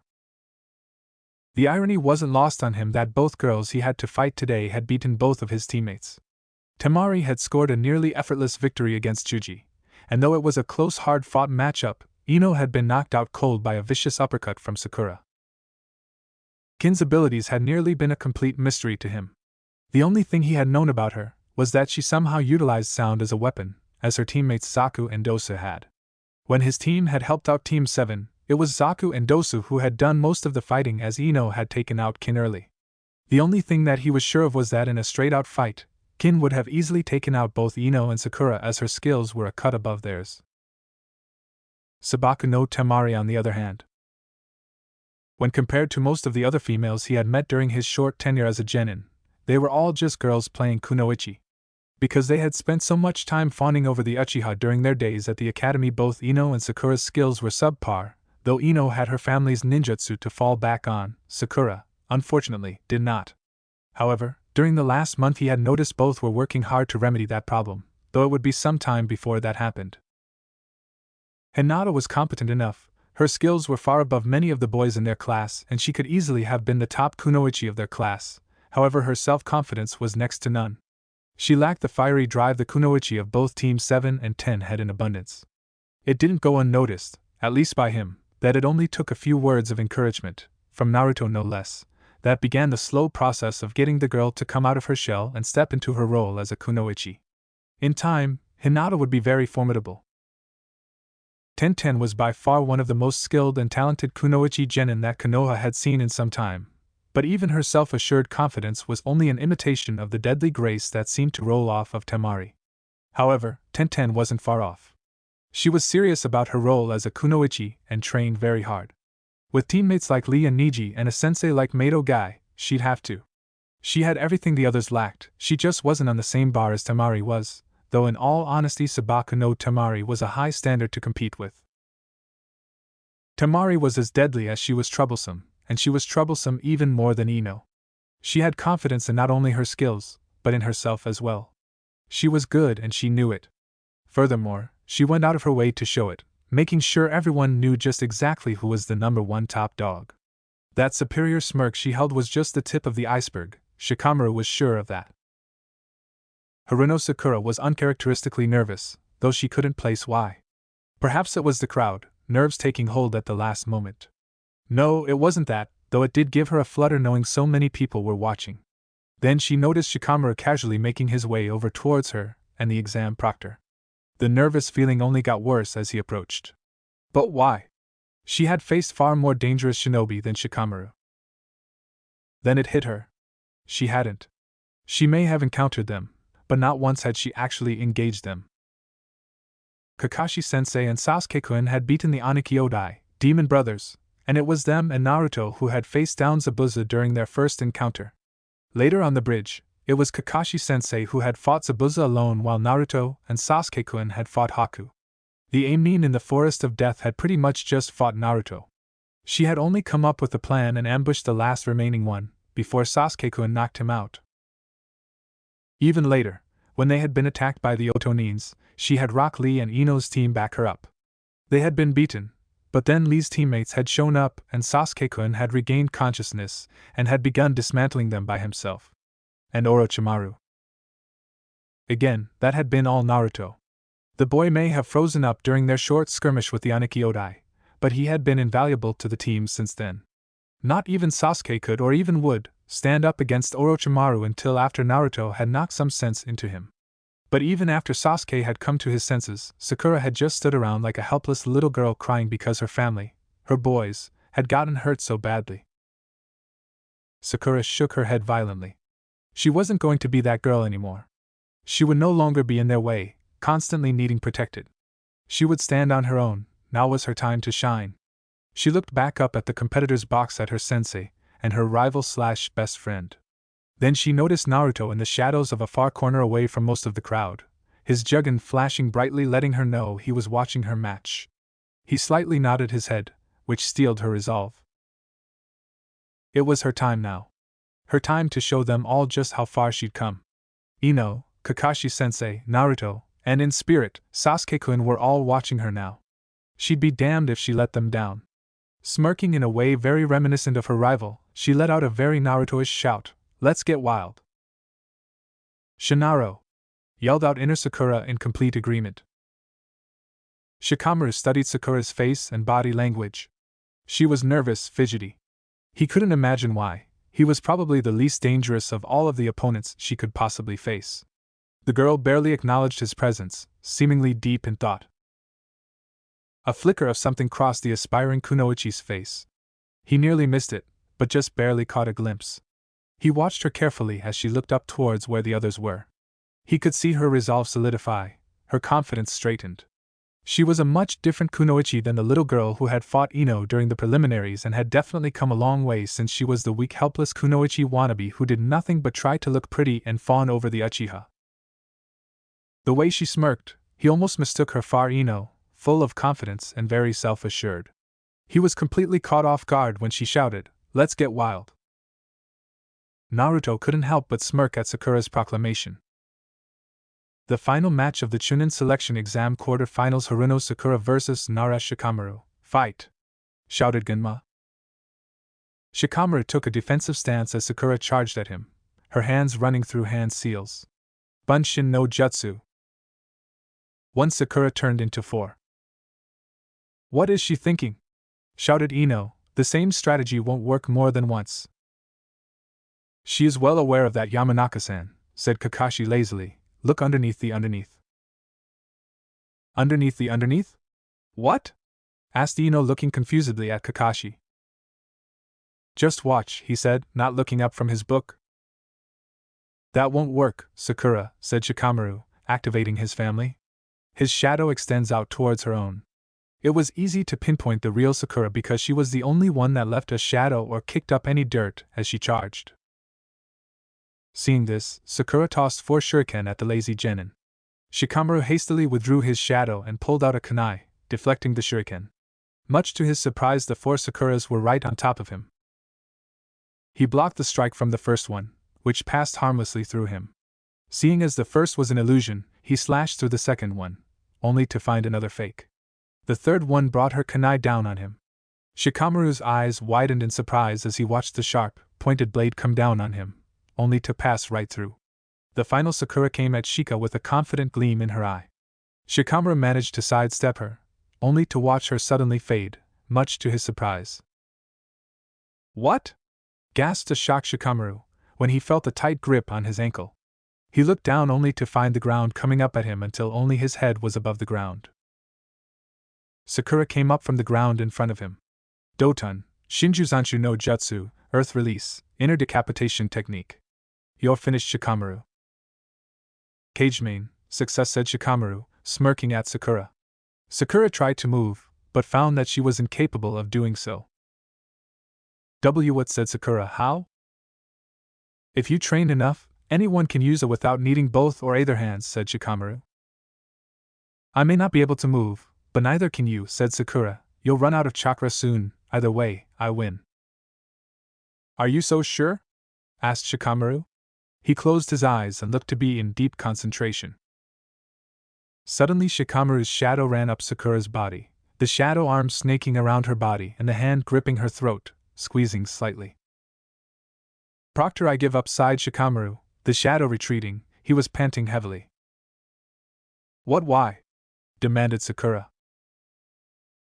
The irony wasn't lost on him that both girls he had to fight today had beaten both of his teammates. Temari had scored a nearly effortless victory against Chuji, and though it was a close hard-fought matchup, Ino had been knocked out cold by a vicious uppercut from Sakura. Kin's abilities had nearly been a complete mystery to him. The only thing he had known about her was that she somehow utilized sound as a weapon, as her teammates Zaku and Dosu had. When his team had helped out Team 7, it was Zaku and Dosu who had done most of the fighting as Ino had taken out Kin early. The only thing that he was sure of was that in a straight-out fight, Kin would have easily taken out both Ino and Sakura as her skills were a cut above theirs. Sabaku no Temari on the other hand. When compared to most of the other females he had met during his short tenure as a genin, they were all just girls playing kunoichi. Because they had spent so much time fawning over the Uchiha during their days at the academy, both Ino and Sakura's skills were subpar, though Ino had her family's ninjutsu to fall back on, Sakura, unfortunately, did not. However, during the last month he had noticed both were working hard to remedy that problem, though it would be some time before that happened. Hinata was competent enough. Her skills were far above many of the boys in their class, and she could easily have been the top kunoichi of their class. However, her self-confidence was next to none. She lacked the fiery drive the kunoichi of both Teams 7 and 10 had in abundance. It didn't go unnoticed, at least by him, that it only took a few words of encouragement, from Naruto no less, that began the slow process of getting the girl to come out of her shell and step into her role as a kunoichi. In time, Hinata would be very formidable. Ten was by far one of the most skilled and talented kunoichi genin that Konoha had seen in some time, but even her self-assured confidence was only an imitation of the deadly grace that seemed to roll off of Temari. However, Ten wasn't far off. She was serious about her role as a kunoichi and trained very hard. With teammates like Lee and Niji and a sensei like Mato Gai, she'd have to. She had everything the others lacked, she just wasn't on the same bar as Temari was, though in all honesty Sabaku no Temari was a high standard to compete with. Temari was as deadly as she was troublesome, and she was troublesome even more than Ino. She had confidence in not only her skills, but in herself as well. She was good and she knew it. Furthermore, she went out of her way to show it, making sure everyone knew just exactly who was the #1 top dog. That superior smirk she held was just the tip of the iceberg, Shikamaru was sure of that. Haruno Sakura was uncharacteristically nervous, though she couldn't place why. Perhaps it was the crowd, nerves taking hold at the last moment. No, it wasn't that, though it did give her a flutter knowing so many people were watching. Then she noticed Shikamaru casually making his way over towards her, and the exam proctor. The nervous feeling only got worse as he approached. But why? She had faced far more dangerous shinobi than Shikamaru. Then it hit her. She hadn't. She may have encountered them, but not once had she actually engaged them. Kakashi-sensei and Sasuke-kun had beaten the Onikyodai, demon brothers, and it was them and Naruto who had faced down Zabuza during their first encounter. Later on the bridge, it was Kakashi-sensei who had fought Zabuza alone while Naruto and Sasuke-kun had fought Haku. The Aimnin in the Forest of Death had pretty much just fought Naruto. She had only come up with a plan and ambushed the last remaining one, before Sasuke-kun knocked him out. Even later, when they had been attacked by the Otonins, she had Rock Lee and Ino's team back her up. They had been beaten, but then Lee's teammates had shown up and Sasuke-kun had regained consciousness and had begun dismantling them by himself. And Orochimaru. Again, that had been all Naruto. The boy may have frozen up during their short skirmish with the Onikyodai, but he had been invaluable to the team since then. Not even Sasuke could or even would stand up against Orochimaru until after Naruto had knocked some sense into him. But even after Sasuke had come to his senses, Sakura had just stood around like a helpless little girl crying because her family, her boys, had gotten hurt so badly. Sakura shook her head violently. She wasn't going to be that girl anymore. She would no longer be in their way, constantly needing protected. She would stand on her own, now was her time to shine. She looked back up at the competitor's box at her sensei, and her rival/best friend. Then she noticed Naruto in the shadows of a far corner away from most of the crowd, his jugun flashing brightly, letting her know he was watching her match. He slightly nodded his head, which steeled her resolve. It was her time now. Her time to show them all just how far she'd come. Ino, Kakashi-sensei, Naruto, and in spirit, Sasuke-kun were all watching her now. She'd be damned if she let them down. Smirking in a way very reminiscent of her rival, she let out a very Naruto-ish shout, "Let's get wild!" "Shinaro!" yelled out inner Sakura in complete agreement. Shikamaru studied Sakura's face and body language. She was nervous, fidgety. He couldn't imagine why. He was probably the least dangerous of all of the opponents she could possibly face. The girl barely acknowledged his presence, seemingly deep in thought. A flicker of something crossed the aspiring Kunoichi's face. He nearly missed it, but just barely caught a glimpse. He watched her carefully as she looked up towards where the others were. He could see her resolve solidify, her confidence straightened. She was a much different Kunoichi than the little girl who had fought Ino during the preliminaries, and had definitely come a long way since she was the weak, helpless Kunoichi wannabe who did nothing but try to look pretty and fawn over the Uchiha. The way she smirked, he almost mistook her for Ino, full of confidence and very self-assured. He was completely caught off guard when she shouted, "Let's get wild!" Naruto couldn't help but smirk at Sakura's proclamation. The final match of the Chunin Selection Exam Quarter-Finals, Haruno Sakura vs. Nara Shikamaru. Fight! Shouted Genma. Shikamaru took a defensive stance as Sakura charged at him, her hands running through hand seals. Bunshin no Jutsu. One Sakura turned into four. "What is she thinking?" shouted Ino. "The same strategy won't work more than once." "She is well aware of that, Yamanaka-san," said Kakashi lazily. "Look underneath the underneath." "Underneath the underneath? What?" asked Ino, looking confusedly at Kakashi. "Just watch," he said, not looking up from his book. "That won't work, Sakura," said Shikamaru, activating his family. His shadow extends out towards her own. It was easy to pinpoint the real Sakura because she was the only one that left a shadow or kicked up any dirt as she charged. Seeing this, Sakura tossed 4 shuriken at the lazy genin. Shikamaru hastily withdrew his shadow and pulled out a kunai, deflecting the shuriken. Much to his surprise, the 4 Sakuras were right on top of him. He blocked the strike from the first one, which passed harmlessly through him. Seeing as the first was an illusion, he slashed through the second one, only to find another fake. The third one brought her kunai down on him. Shikamaru's eyes widened in surprise as he watched the sharp, pointed blade come down on him, only to pass right through. The final Sakura came at Shika with a confident gleam in her eye. Shikamaru managed to sidestep her, only to watch her suddenly fade, much to his surprise. "What?" gasped a shocked Shikamaru, when he felt a tight grip on his ankle. He looked down only to find the ground coming up at him until only his head was above the ground. Sakura came up from the ground in front of him. "Dotun, Shinjuzanshu no Jutsu, Earth Release, Inner Decapitation Technique. You're finished, Shikamaru." "Kagemain, success," said Shikamaru, smirking at Sakura. Sakura tried to move, but found that she was incapable of doing so. "What?" said Sakura. "How?" "If you train enough, anyone can use it without needing both or either hands," said Shikamaru. "I may not be able to move, but neither can you," said Sakura. "You'll run out of chakra soon. Either way, I win." "Are you so sure?" asked Shikamaru. He closed his eyes and looked to be in deep concentration. Suddenly Shikamaru's shadow ran up Sakura's body, the shadow arm snaking around her body and the hand gripping her throat, squeezing slightly. "Proctor, I give up," sighed Shikamaru, the shadow retreating. He was panting heavily. "What? Why?" demanded Sakura.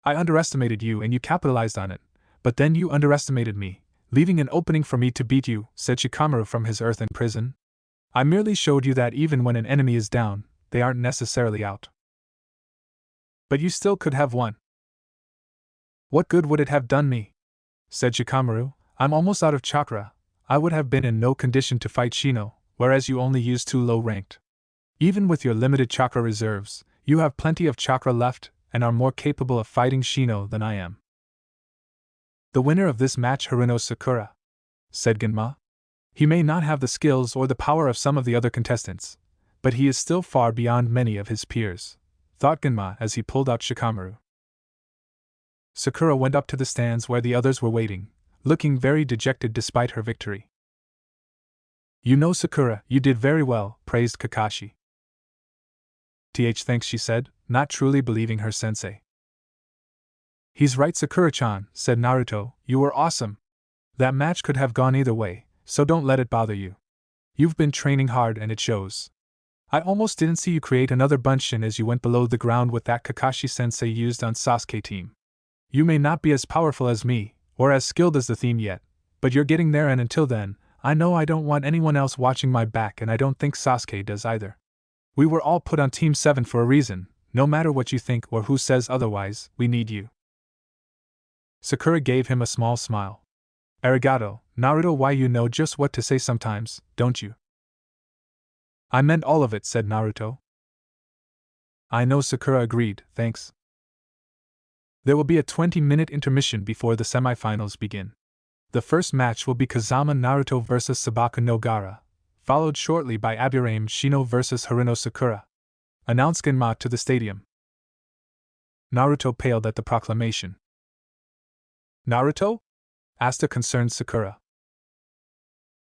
"I underestimated you and you capitalized on it, but then you underestimated me, leaving an opening for me to beat you," said Shikamaru from his earthen prison. "I merely showed you that even when an enemy is down, they aren't necessarily out. But you still could have won." "What good would it have done me?" said Shikamaru. "I'm almost out of chakra. I would have been in no condition to fight Shino, whereas you only used 2 low-ranked. Even with your limited chakra reserves, you have plenty of chakra left and are more capable of fighting Shino than I am." "The winner of this match, Haruno Sakura," said Genma. "He may not have the skills or the power of some of the other contestants. but he is still far beyond many of his peers, thought Genma as he pulled out Shikamaru. Sakura went up to the stands where the others were waiting, looking very dejected despite her victory. You know, Sakura, you did very well, praised Kakashi. Thanks, she said, not truly believing her sensei. He's right, Sakura-chan, said Naruto, you were awesome. That match could have gone either way, so don't let it bother you. You've been training hard and it shows. I almost didn't see you create another bunshin as you went below the ground with that Kakashi-sensei used on Sasuke team. You may not be as powerful as me, or as skilled as the theme yet, but you're getting there, and until then, I know I don't want anyone else watching my back, and I don't think Sasuke does either. We were all put on Team 7 for a reason, no matter what you think or who says otherwise, we need you. Sakura gave him a small smile. Arigato, Naruto, why you know just what to say sometimes, don't you? I meant all of it, said Naruto. I know, Sakura agreed, thanks. There will be a 20-minute intermission before the semifinals begin. The first match will be Kazama Naruto vs Sabaku no Gaara, followed shortly by Aburame Shino vs Haruno Sakura. Announced Genma to the stadium. Naruto paled at the proclamation. Naruto? Asked a concerned Sakura.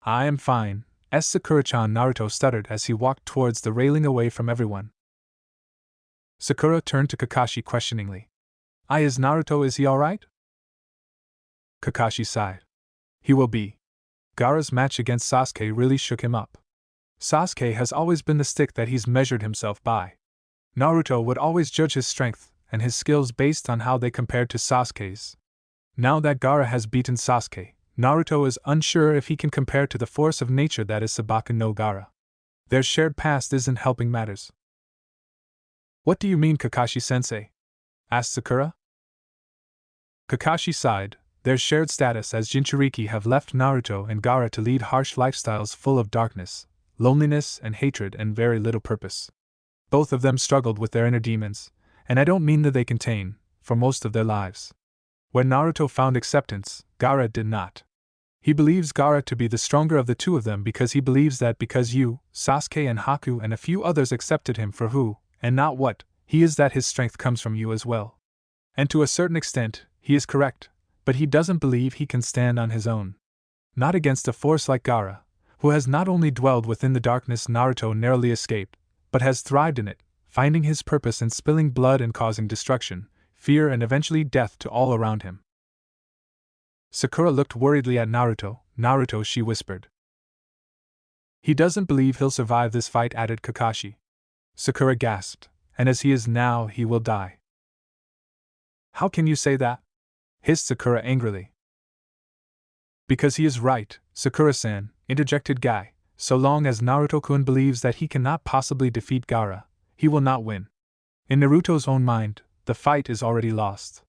I am fine, Sakura-chan, Naruto stuttered as he walked towards the railing away from everyone. Sakura turned to Kakashi questioningly. Is Naruto, is he alright? Kakashi sighed. He will be. Gaara's match against Sasuke really shook him up. Sasuke has always been the stick that he's measured himself by. Naruto would always judge his strength and his skills based on how they compared to Sasuke's. Now that Gaara has beaten Sasuke, Naruto is unsure if he can compare to the force of nature that is Sabaku no Gaara. Their shared past isn't helping matters. What do you mean, Kakashi-sensei? Asked Sakura. Kakashi sighed. Their shared status as Jinchuriki have left Naruto and Gaara to lead harsh lifestyles full of darkness, loneliness, and hatred, and very little purpose. Both of them struggled with their inner demons, and I don't mean that they contain, for most of their lives. When Naruto found acceptance, Gaara did not. He believes Gaara to be the stronger of the two of them because he believes that because you, Sasuke and Haku and a few others accepted him for who, and not what, he is, that his strength comes from you as well. And to a certain extent, he is correct, but he doesn't believe he can stand on his own. Not against a force like Gaara, who has not only dwelled within the darkness Naruto narrowly escaped, but has thrived in it, finding his purpose in spilling blood and causing destruction, fear, and eventually death to all around him. Sakura looked worriedly at Naruto. Naruto, she whispered. He doesn't believe he'll survive this fight, added Kakashi. Sakura gasped, and as he is now, he will die. How can you say that? Hissed Sakura angrily. Because he is right, Sakura-san, interjected Guy. So long as Naruto-kun believes that he cannot possibly defeat Gaara, he will not win. In Naruto's own mind, the fight is already lost.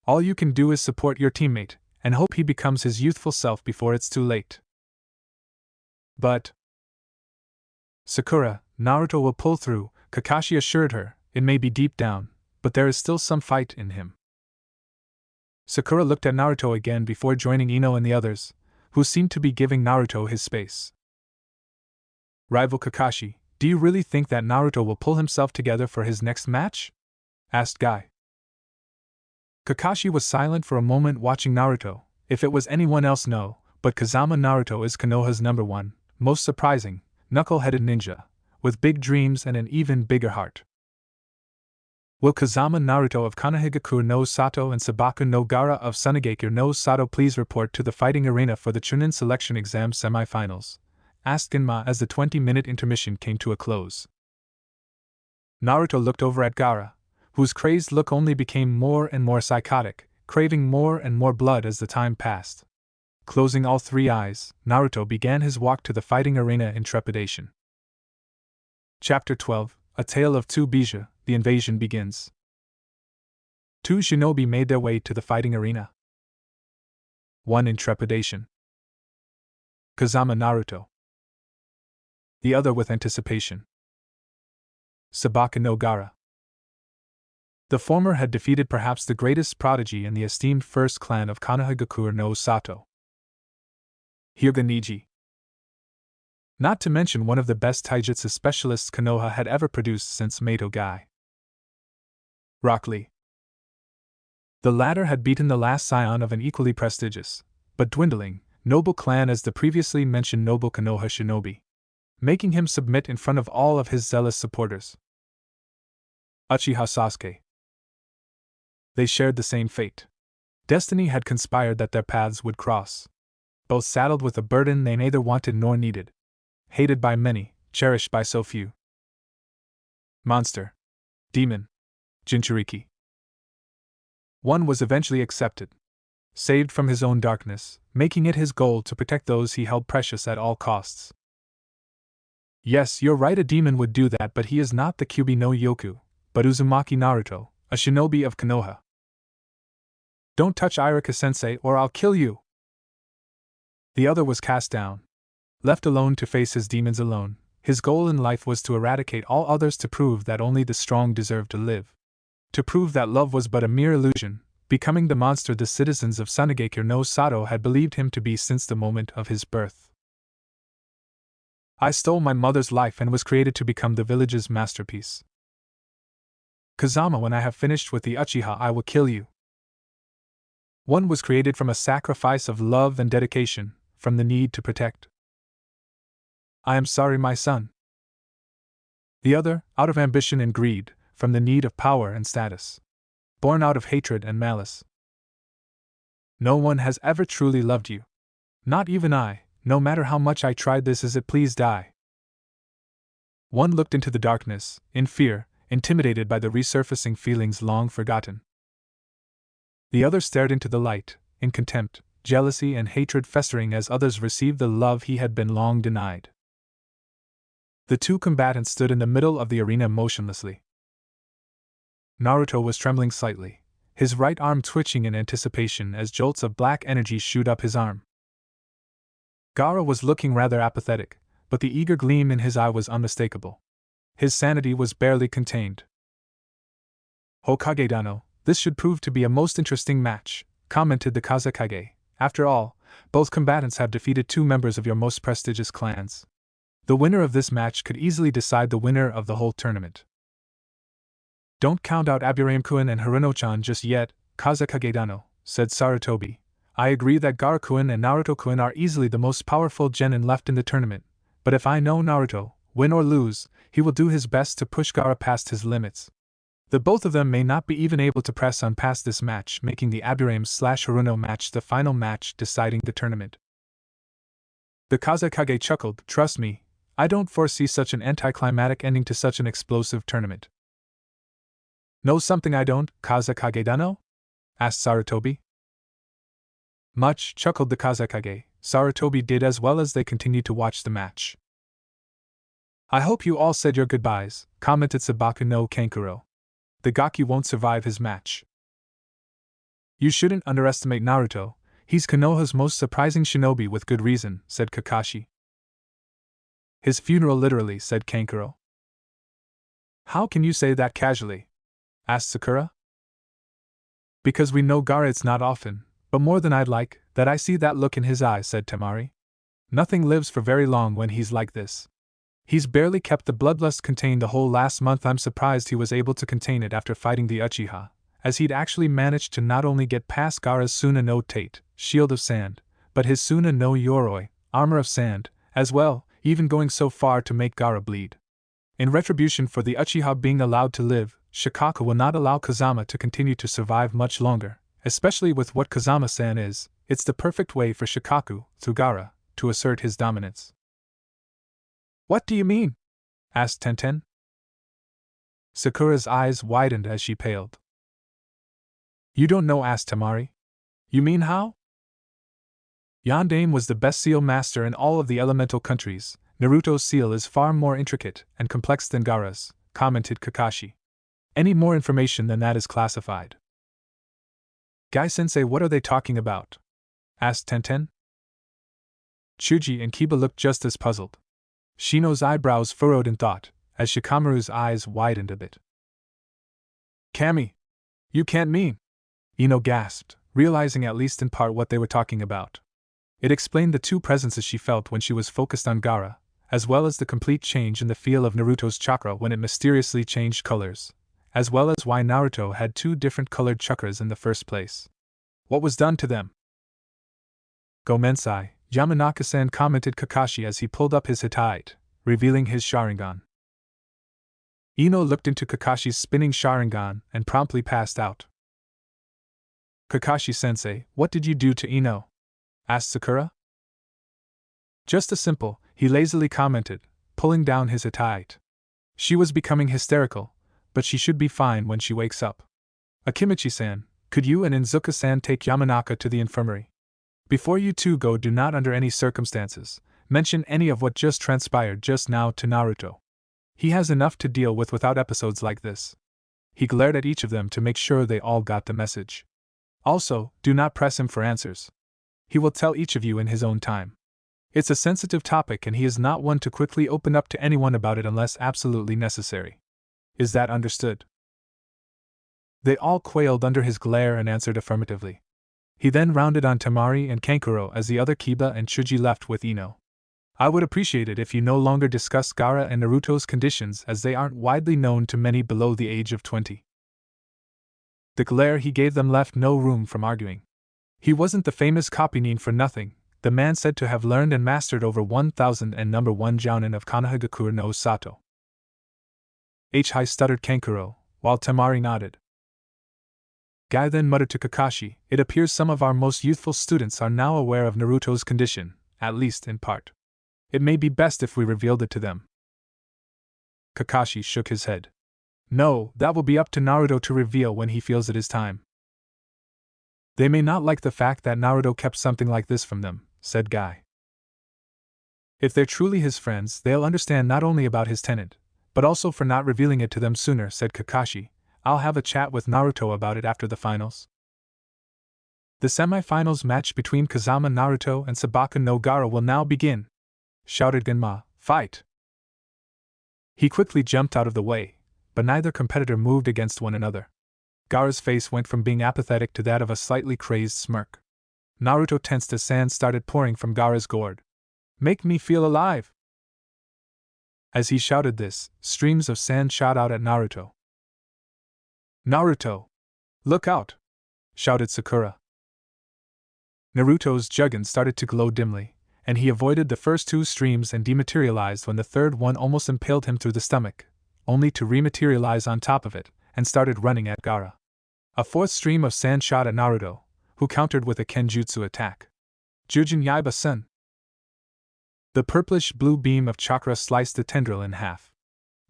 All you can do is support your teammate, and hope he becomes his youthful self before it's too late. But Sakura, Naruto will pull through, Kakashi assured her. It may be deep down, but there is still some fight in him. Sakura looked at Naruto again before joining Ino and the others, who seemed to be giving Naruto his space. Rival Kakashi, do you really think that Naruto will pull himself together for his next match? Asked Guy. Kakashi was silent for a moment watching Naruto. If it was anyone else, no, but Kazama Naruto is Konoha's #1, most surprising, knuckle-headed ninja, with big dreams and an even bigger heart. Will Kazama Naruto of Konohagakure no Sato and Sabaku no Gaara of Sunagakure no Sato please report to the fighting arena for the Chunin selection exam semifinals? Asked Genma as the 20-minute intermission came to a close. Naruto looked over at Gaara, whose crazed look only became more and more psychotic, craving more and more blood as the time passed. Closing all three eyes, Naruto began his walk to the fighting arena in trepidation. Chapter 12, A Tale of Two Bija, the invasion begins. Two shinobi made their way to the fighting arena. One in trepidation. Kazama Naruto. The other with anticipation. Sabaku no Gaara. The former had defeated perhaps the greatest prodigy in the esteemed first clan of Konohagakure no Sato, Hyuga Niji. Not to mention one of the best taijutsu specialists Konoha had ever produced since Meito Gai. Rock Lee. The latter had beaten the last scion of an equally prestigious, but dwindling, noble clan as the previously mentioned noble Konoha shinobi, making him submit in front of all of his zealous supporters. Uchiha Sasuke. They shared the same fate. Destiny had conspired that their paths would cross. Both saddled with a burden they neither wanted nor needed. Hated by many, cherished by so few. Monster. Demon. Jinchuriki. One was eventually accepted. Saved from his own darkness, making it his goal to protect those he held precious at all costs. Yes, you're right, a demon would do that, but he is not the Kyuubi no Yoku, but Uzumaki Naruto, a shinobi of Konoha. Don't touch Irika-sensei or I'll kill you! The other was cast down. Left alone to face his demons alone, his goal in life was to eradicate all others, to prove that only the strong deserve to live. To prove that love was but a mere illusion, becoming the monster the citizens of Sunagakure no Sato had believed him to be since the moment of his birth. I stole my mother's life and was created to become the village's masterpiece. Kazama, when I have finished with the Uchiha, I will kill you. One was created from a sacrifice of love and dedication, from the need to protect. I am sorry, my son. The other, out of ambition and greed, from the need of power and status. Born out of hatred and malice. No one has ever truly loved you. Not even I, no matter how much I tried. This is it, please die. One looked into the darkness, in fear, intimidated by the resurfacing feelings long forgotten. The other stared into the light, in contempt, jealousy and hatred festering as others received the love he had been long denied. The two combatants stood in the middle of the arena motionlessly. Naruto was trembling slightly, his right arm twitching in anticipation as jolts of black energy shoot up his arm. Gaara was looking rather apathetic, but the eager gleam in his eye was unmistakable. His sanity was barely contained. Hokage Dano, this should prove to be a most interesting match, commented the Kazekage. After all, both combatants have defeated two members of your most prestigious clans. The winner of this match could easily decide the winner of the whole tournament. Don't count out Aburame-kun and Haruno-chan just yet, Kazekage Dano, said Sarutobi. I agree that Gaara-kun and Naruto-kun are easily the most powerful genin left in the tournament, but if I know Naruto, win or lose, he will do his best to push Gaara past his limits. The both of them may not be even able to press on past this match, making the Aburame/Haruno match the final match deciding the tournament. The Kazekage chuckled. Trust me, I don't foresee such an anticlimactic ending to such an explosive tournament. Know something I don't, Kazekage Dano? Asked Sarutobi. Much, chuckled the Kazekage. Sarutobi did as well as they continued to watch the match. I hope you all said your goodbyes, commented Sabaku no Kankuro. The Gaki won't survive his match. You shouldn't underestimate Naruto, he's Konoha's most surprising shinobi with good reason, said Kakashi. His funeral literally, said Kankuro. How can you say that casually? Asked Sakura. Because we know Gaara, it's not often, but more than I'd like, that I see that look in his eyes, said Temari. Nothing lives for very long when he's like this. He's barely kept the bloodlust contained the whole last month. I'm surprised he was able to contain it after fighting the Uchiha, as he'd actually managed to not only get past Gaara's Suna no Tate, Shield of Sand, but his Suna no Yoroi, Armor of Sand, as well, even going so far to make Gaara bleed. In retribution for the Uchiha being allowed to live, Shikaku will not allow Kazama to continue to survive much longer, especially with what Kazama-san is. It's the perfect way for Shikaku, through Gaara, to assert his dominance. What do you mean? Asked Tenten. Sakura's eyes widened as she paled. You don't know, asked Temari. You mean how? Yondaime was the best seal master in all of the elemental countries. Naruto's seal is far more intricate and complex than Gaara's, commented Kakashi. Any more information than that is classified. Gai-sensei, what are they talking about? Asked Tenten. Chuji and Kiba looked just as puzzled. Shino's eyebrows furrowed in thought, as Shikamaru's eyes widened a bit. Kami! You can't mean! Ino gasped, realizing at least in part what they were talking about. It explained the two presences she felt when she was focused on Gaara, as well as the complete change in the feel of Naruto's chakra when it mysteriously changed colors, as well as why Naruto had two different colored chakras in the first place. What was done to them? Gomensai, Yamanaka-san, commented Kakashi as he pulled up his Hittite, revealing his Sharingan. Ino looked into Kakashi's spinning Sharingan and promptly passed out. Kakashi-sensei, what did you do to Ino? Asked Sakura. Just a simple, he lazily commented, pulling down his Hittite. She was becoming hysterical, but she should be fine when she wakes up. Akimichi-san, could you and Inzuka-san take Yamanaka to the infirmary? Before you two go, do not under any circumstances mention any of what just transpired just now to Naruto. He has enough to deal with without episodes like this. He glared at each of them to make sure they all got the message. Also, do not press him for answers. He will tell each of you in his own time. It's a sensitive topic and he is not one to quickly open up to anyone about it unless absolutely necessary. Is that understood? They all quailed under his glare and answered affirmatively. He then rounded on Temari and Kankuro as the other Kiba and Chuji left with Ino. I would appreciate it if you no longer discuss Gaara and Naruto's conditions, as they aren't widely known to many below the age of 20. The glare he gave them left no room from arguing. He wasn't the famous Copynin for nothing, the man said to have learned and mastered over 1,000 and number 1 jounin of Konohagakure no Sato. Hi, stuttered Kankuro, while Temari nodded. Guy then muttered to Kakashi, it appears some of our most youthful students are now aware of Naruto's condition, at least in part. It may be best if we revealed it to them. Kakashi shook his head. No, that will be up to Naruto to reveal when he feels it is time. They may not like the fact that Naruto kept something like this from them, said Guy. If they're truly his friends, they'll understand not only about his tenant, but also for not revealing it to them sooner, said Kakashi. I'll have a chat with Naruto about it after the finals. The semi-finals match between Kazama Naruto and Sabaka no Gaara will now begin, shouted Genma. Fight! He quickly jumped out of the way, but neither competitor moved against one another. Gaara's face went from being apathetic to that of a slightly crazed smirk. Naruto tensed as sand started pouring from Gaara's gourd. Make me feel alive! As he shouted this, streams of sand shot out at Naruto. Naruto! Look out! Shouted Sakura. Naruto's juggin started to glow dimly, and he avoided the first two streams and dematerialized when the third one almost impaled him through the stomach, only to rematerialize on top of it, and started running at Gaara. A fourth stream of sand shot at Naruto, who countered with a Kenjutsu attack. Jujin Yaiba-sen! The purplish-blue beam of chakra sliced the tendril in half.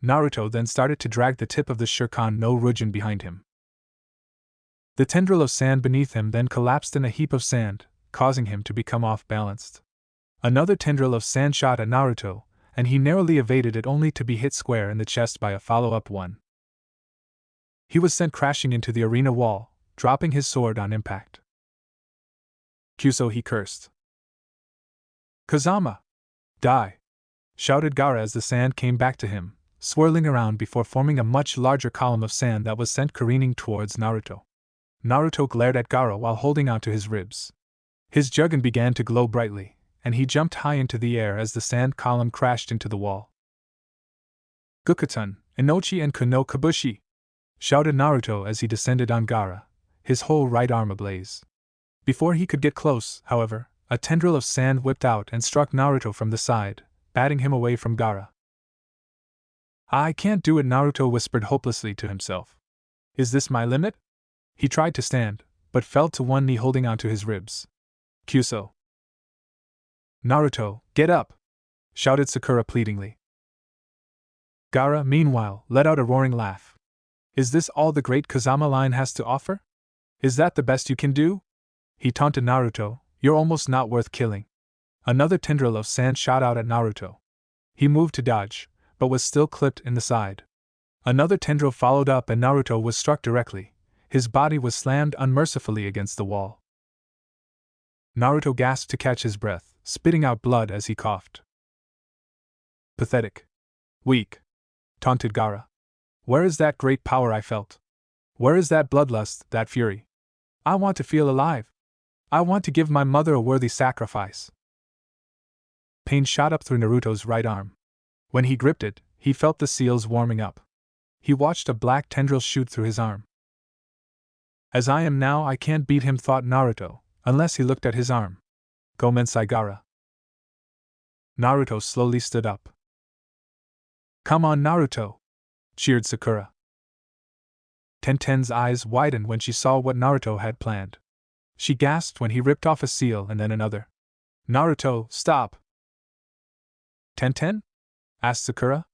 Naruto then started to drag the tip of the Shuriken no Rujin behind him. The tendril of sand beneath him then collapsed in a heap of sand, causing him to become off-balanced. Another tendril of sand shot at Naruto, and he narrowly evaded it only to be hit square in the chest by a follow-up one. He was sent crashing into the arena wall, dropping his sword on impact. Kyuso, he cursed. Kazama! Die! Shouted Gaara as the sand came back to him, swirling around before forming a much larger column of sand that was sent careening towards Naruto. Naruto glared at Gaara while holding onto his ribs. His juggin began to glow brightly, and he jumped high into the air as the sand column crashed into the wall. Gukuten, Inochi and Kuno Kabushi! Shouted Naruto as he descended on Gaara, his whole right arm ablaze. Before he could get close, however, a tendril of sand whipped out and struck Naruto from the side, batting him away from Gaara. I can't do it, Naruto whispered hopelessly to himself. Is this my limit? He tried to stand, but fell to one knee holding onto his ribs. Kyuso! Naruto, get up! Shouted Sakura pleadingly. Gaara, meanwhile, let out a roaring laugh. Is this all the great Kazama line has to offer? Is that the best you can do? He taunted Naruto, you're almost not worth killing. Another tendril of sand shot out at Naruto. He moved to dodge, but was still clipped in the side. Another tendril followed up and Naruto was struck directly. His body was slammed unmercifully against the wall. Naruto gasped to catch his breath, spitting out blood as he coughed. Pathetic. Weak. Taunted Gaara. Where is that great power I felt? Where is that bloodlust, that fury? I want to feel alive. I want to give my mother a worthy sacrifice. Pain shot up through Naruto's right arm. When he gripped it, he felt the seals warming up. He watched a black tendril shoot through his arm. As I am now, I can't beat him, thought Naruto, unless he looked at his arm. Gomensai Gaara. Naruto slowly stood up. Come on, Naruto! Cheered Sakura. Tenten's eyes widened when she saw what Naruto had planned. She gasped when he ripped off a seal and then another. Naruto, stop! Tenten? Asked Sakura.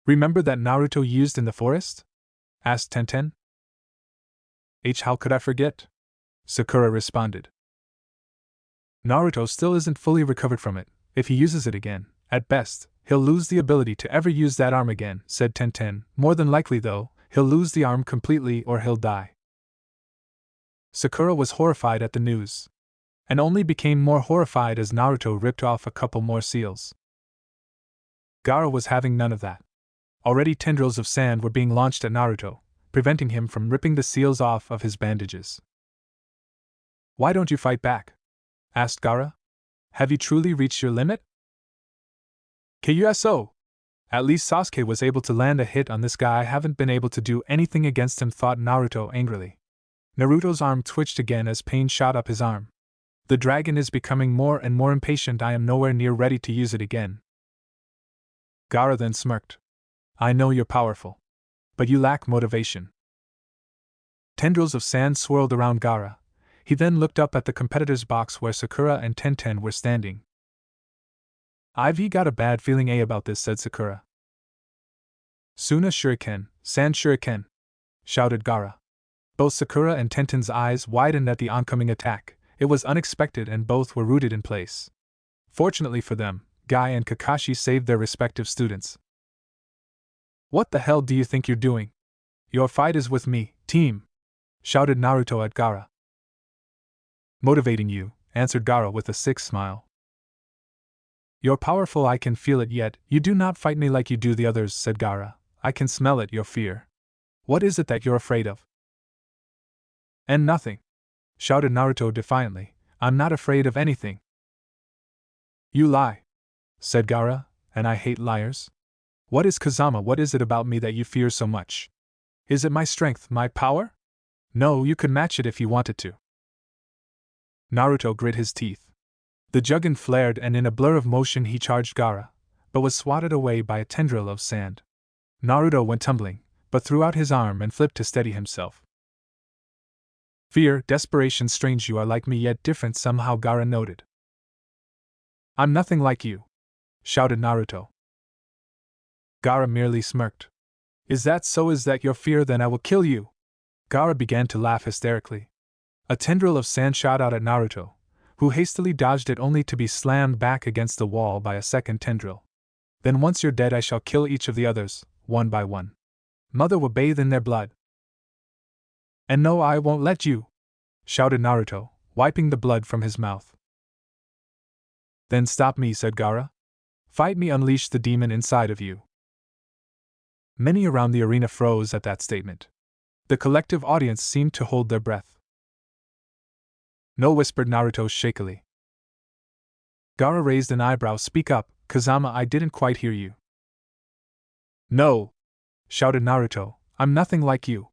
Remember that Naruto used in the forest? Asked Tenten. How could I forget? Sakura responded. Naruto still isn't fully recovered from it. If he uses it again, at best, he'll lose the ability to ever use that arm again, said Tenten. More than likely, though, he'll lose the arm completely or he'll die. Sakura was horrified at the news, and only became more horrified as Naruto ripped off a couple more seals. Gaara was having none of that. Already tendrils of sand were being launched at Naruto, preventing him from ripping the seals off of his bandages. Why don't you fight back? Asked Gaara. Have you truly reached your limit? KUSO! At least Sasuke was able to land a hit on this guy. I haven't been able to do anything against him, thought Naruto angrily. Naruto's arm twitched again as pain shot up his arm. The dragon is becoming more and more impatient. I am nowhere near ready to use it again. Gaara then smirked. I know you're powerful, but you lack motivation. Tendrils of sand swirled around Gaara. He then looked up at the competitor's box where Sakura and Tenten were standing. I've got a bad feeling about this, said Sakura. Suna Shuriken, Sand Shuriken, shouted Gaara. Both Sakura and Tenten's eyes widened at the oncoming attack. It was unexpected and both were rooted in place. Fortunately for them, Guy and Kakashi saved their respective students. What the hell do you think you're doing? Your fight is with me, team, shouted Naruto at Gaara. Motivating you, answered Gaara with a sick smile. You're powerful, I can feel it, yet you do not fight me like you do the others, said Gaara. I can smell it, your fear. What is it that you're afraid of? And nothing, shouted Naruto defiantly. I'm not afraid of anything. You lie, said Gaara, and I hate liars. What is Kazama? What is it about me that you fear so much? Is it my strength, my power? No, you could match it if you wanted to. Naruto grit his teeth. The juggin flared and in a blur of motion he charged Gaara, but was swatted away by a tendril of sand. Naruto went tumbling, but threw out his arm and flipped to steady himself. Fear, desperation, strange you are like me yet different somehow, Gaara noted. I'm nothing like you, shouted Naruto. Gaara merely smirked. Is that so? Is that your fear? Then I will kill you. Gaara began to laugh hysterically. A tendril of sand shot out at Naruto, who hastily dodged it only to be slammed back against the wall by a second tendril. Then once you're dead I shall kill each of the others, one by one. Mother will bathe in their blood. And no, I won't let you, shouted Naruto, wiping the blood from his mouth. Then stop me, said Gaara. Fight me, unleash the demon inside of you. Many around the arena froze at that statement. The collective audience seemed to hold their breath. No, whispered Naruto shakily. Gaara raised an eyebrow. Speak up, Kazama, I didn't quite hear you. No, shouted Naruto, I'm nothing like you.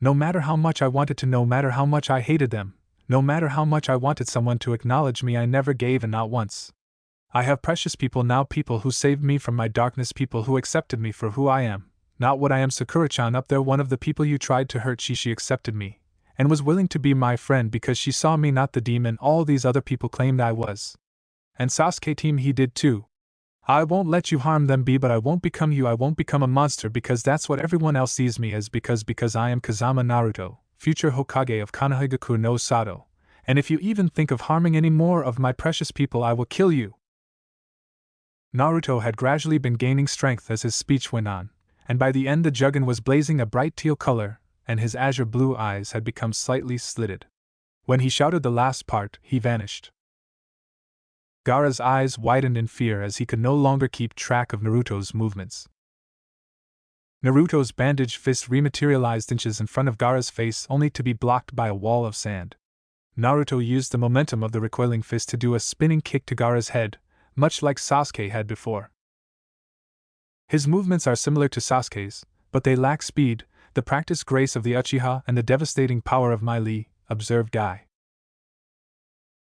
No matter how much I wanted to, no matter how much I hated them, no matter how much I wanted someone to acknowledge me, I never gave, and not once. I have precious people now, people who saved me from my darkness, people who accepted me for who I am, not what I am. Sakura-chan up there, one of the people you tried to hurt, she accepted me, and was willing to be my friend because she saw me, not the demon all these other people claimed I was. And Sasuke team, he did too. I won't let you harm them, but I won't become you, I won't become a monster because that's what everyone else sees me as, because I am Kazama Naruto, future Hokage of Konohagaku no Sato, and if you even think of harming any more of my precious people I will kill you. Naruto had gradually been gaining strength as his speech went on, and by the end the juggin was blazing a bright teal color, and his azure blue eyes had become slightly slitted. When he shouted the last part, he vanished. Gaara's eyes widened in fear as he could no longer keep track of Naruto's movements. Naruto's bandaged fist rematerialized inches in front of Gaara's face only to be blocked by a wall of sand. Naruto used the momentum of the recoiling fist to do a spinning kick to Gaara's head, much like Sasuke had before. His movements are similar to Sasuke's, but they lack speed, the practiced grace of the Uchiha and the devastating power of my Lee, observed Guy.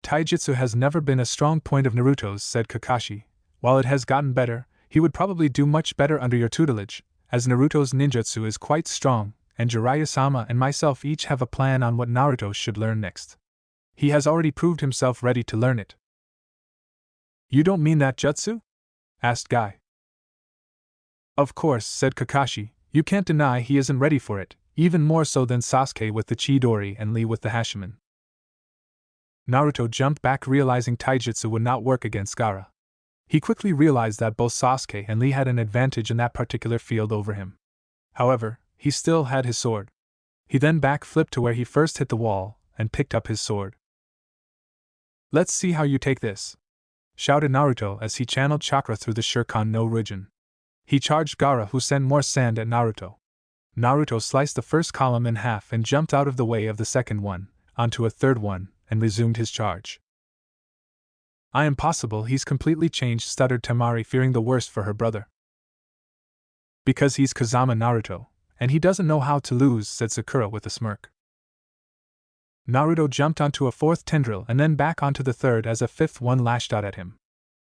Taijutsu has never been a strong point of Naruto's, said Kakashi. While it has gotten better, he would probably do much better under your tutelage, as Naruto's ninjutsu is quite strong, and Jiraiya-sama and myself each have a plan on what Naruto should learn next. He has already proved himself ready to learn it. You don't mean that jutsu? Asked Guy. Of course, said Kakashi, you can't deny he isn't ready for it, even more so than Sasuke with the Chidori and Lee with the Hashiman. Naruto jumped back, realizing taijutsu would not work against Gaara. He quickly realized that both Sasuke and Lee had an advantage in that particular field over him. However, he still had his sword. He then back-flipped to where he first hit the wall, and picked up his sword. Let's see how you take this, shouted Naruto as he channeled chakra through the Shuriken no region. He charged Gaara, who sent more sand at Naruto. Naruto sliced the first column in half and jumped out of the way of the second one, onto a third one, and resumed his charge. Impossible, he's completely changed, stuttered Temari, fearing the worst for her brother. Because he's Kazama Naruto, and he doesn't know how to lose, said Sakura with a smirk. Naruto jumped onto a fourth tendril and then back onto the third as a fifth one lashed out at him.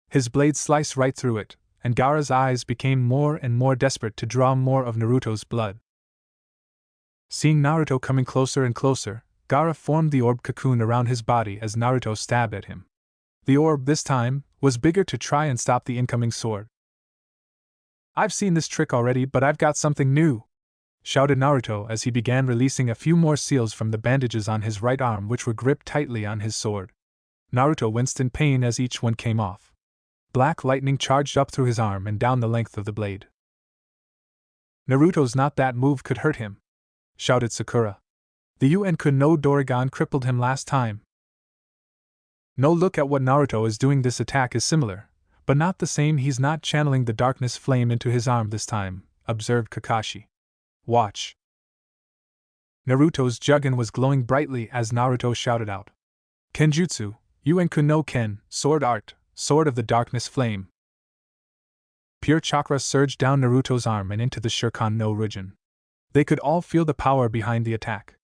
His blade sliced right through it, and Gaara's eyes became more and more desperate to draw more of Naruto's blood. Seeing Naruto coming closer and closer, Gaara formed the orb cocoon around his body as Naruto stabbed at him. The orb, this time, was bigger to try and stop the incoming sword. I've seen this trick already, but I've got something new, shouted Naruto as he began releasing a few more seals from the bandages on his right arm, which were gripped tightly on his sword. Naruto winced in pain as each one came off. Black lightning charged up through his arm and down the length of the blade. Naruto's not that move could hurt him, shouted Sakura. The Uenku no Dorigan crippled him last time. No, look at what Naruto is doing. This attack is similar, but not the same. He's not channeling the darkness flame into his arm this time, observed Kakashi. Watch. Naruto's Jugen was glowing brightly as Naruto shouted out. Kenjutsu, Uenku no Ken, sword art, sword of the darkness flame. Pure chakra surged down Naruto's arm and into the Shuriken no region. They could all feel the power behind the attack.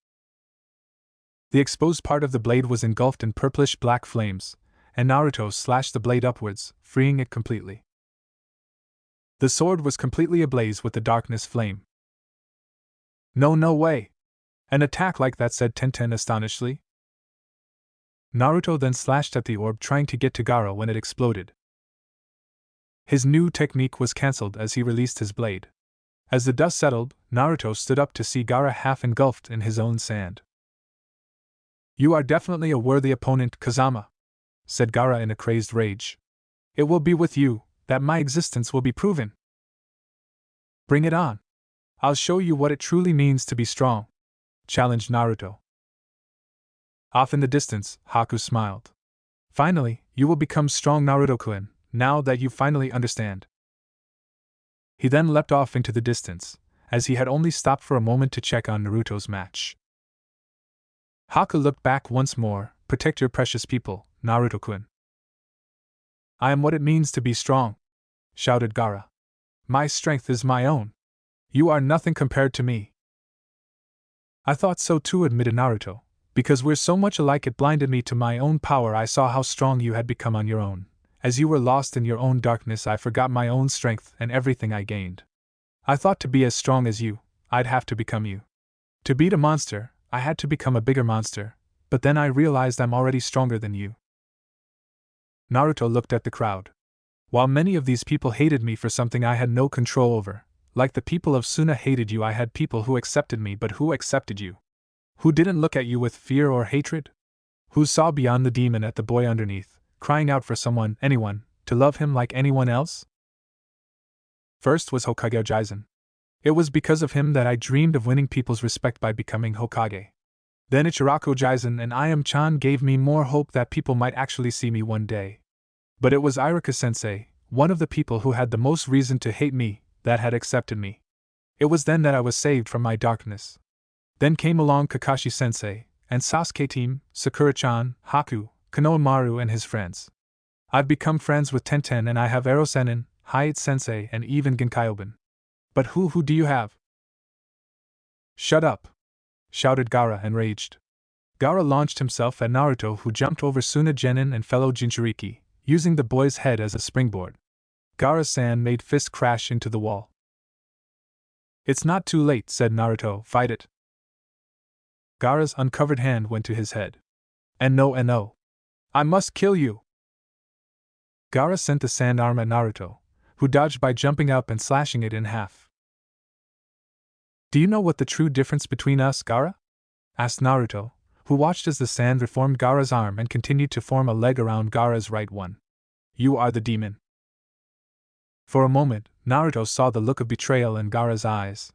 The exposed part of the blade was engulfed in purplish-black flames, and Naruto slashed the blade upwards, freeing it completely. The sword was completely ablaze with the darkness flame. No way! An attack like that, said Tenten astonishedly. Naruto then slashed at the orb, trying to get to Gaara when it exploded. His new technique was cancelled as he released his blade. As the dust settled, Naruto stood up to see Gaara half engulfed in his own sand. You are definitely a worthy opponent, Kazama, said Gaara in a crazed rage. It will be with you that my existence will be proven. Bring it on. I'll show you what it truly means to be strong, challenged Naruto. Off in the distance, Haku smiled. Finally, you will become strong, Naruto-kun, now that you finally understand. He then leapt off into the distance, as he had only stopped for a moment to check on Naruto's match. Haku looked back once more. Protect your precious people, Naruto-kun. I am what it means to be strong, shouted Gaara. My strength is my own. You are nothing compared to me. I thought so too, admitted Naruto. Because we're so much alike, it blinded me to my own power. I saw how strong you had become on your own. As you were lost in your own darkness, I forgot my own strength and everything I gained. I thought to be as strong as you, I'd have to become you. To beat a monster, I had to become a bigger monster, but then I realized I'm already stronger than you. Naruto looked at the crowd. While many of these people hated me for something I had no control over, like the people of Suna hated you, I had people who accepted me. But who accepted you? Who didn't look at you with fear or hatred? Who saw beyond the demon at the boy underneath, crying out for someone, anyone, to love him like anyone else? First was Hokage Ojaizen. It was because of him that I dreamed of winning people's respect by becoming Hokage. Then Ichiraku Ojaizen and Ayam-chan gave me more hope that people might actually see me one day. But it was Iruka-sensei, one of the people who had the most reason to hate me, that had accepted me. It was then that I was saved from my darkness. Then came along Kakashi-sensei, and Sasuke team, Sakura-chan, Haku, Konohamaru and his friends. I've become friends with Tenten and I have Ero-senin, Hayate-sensei and even Genkai-oban. But who do you have? Shut up! Shouted Gaara, enraged. Gaara launched himself at Naruto, who jumped over Suna Genin and fellow Jinchuriki, using the boy's head as a springboard. Gaara-san made fist crash into the wall. It's not too late, said Naruto, fight it. Gaara's uncovered hand went to his head. And no. I must kill you! Gaara sent the sand arm at Naruto, who dodged by jumping up and slashing it in half. Do you know what the true difference between us, Gaara? Asked Naruto, who watched as the sand reformed Gaara's arm and continued to form a leg around Gaara's right one. You are the demon. For a moment, Naruto saw the look of betrayal in Gaara's eyes.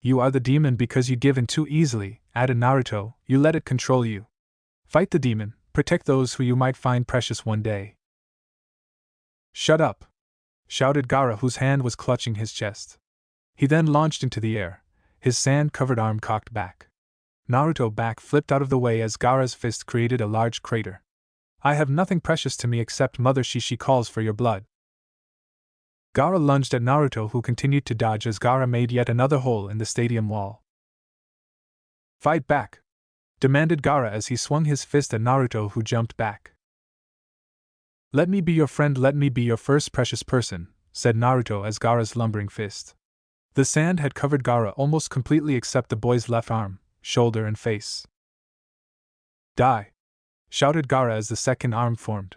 You are the demon because you give in too easily, added Naruto, you let it control you. Fight the demon, protect those who you might find precious one day. Shut up! Shouted Gaara, whose hand was clutching his chest. He then launched into the air, his sand-covered arm cocked back. Naruto back flipped out of the way as Gaara's fist created a large crater. I have nothing precious to me except Mother Shishi calls for your blood. Gaara lunged at Naruto, who continued to dodge as Gaara made yet another hole in the stadium wall. Fight back! Demanded Gaara as he swung his fist at Naruto, who jumped back. Let me be your friend, let me be your first precious person, said Naruto as Gaara's lumbering fist. The sand had covered Gaara almost completely except the boy's left arm, shoulder and face. Die! Shouted Gaara as the second arm formed.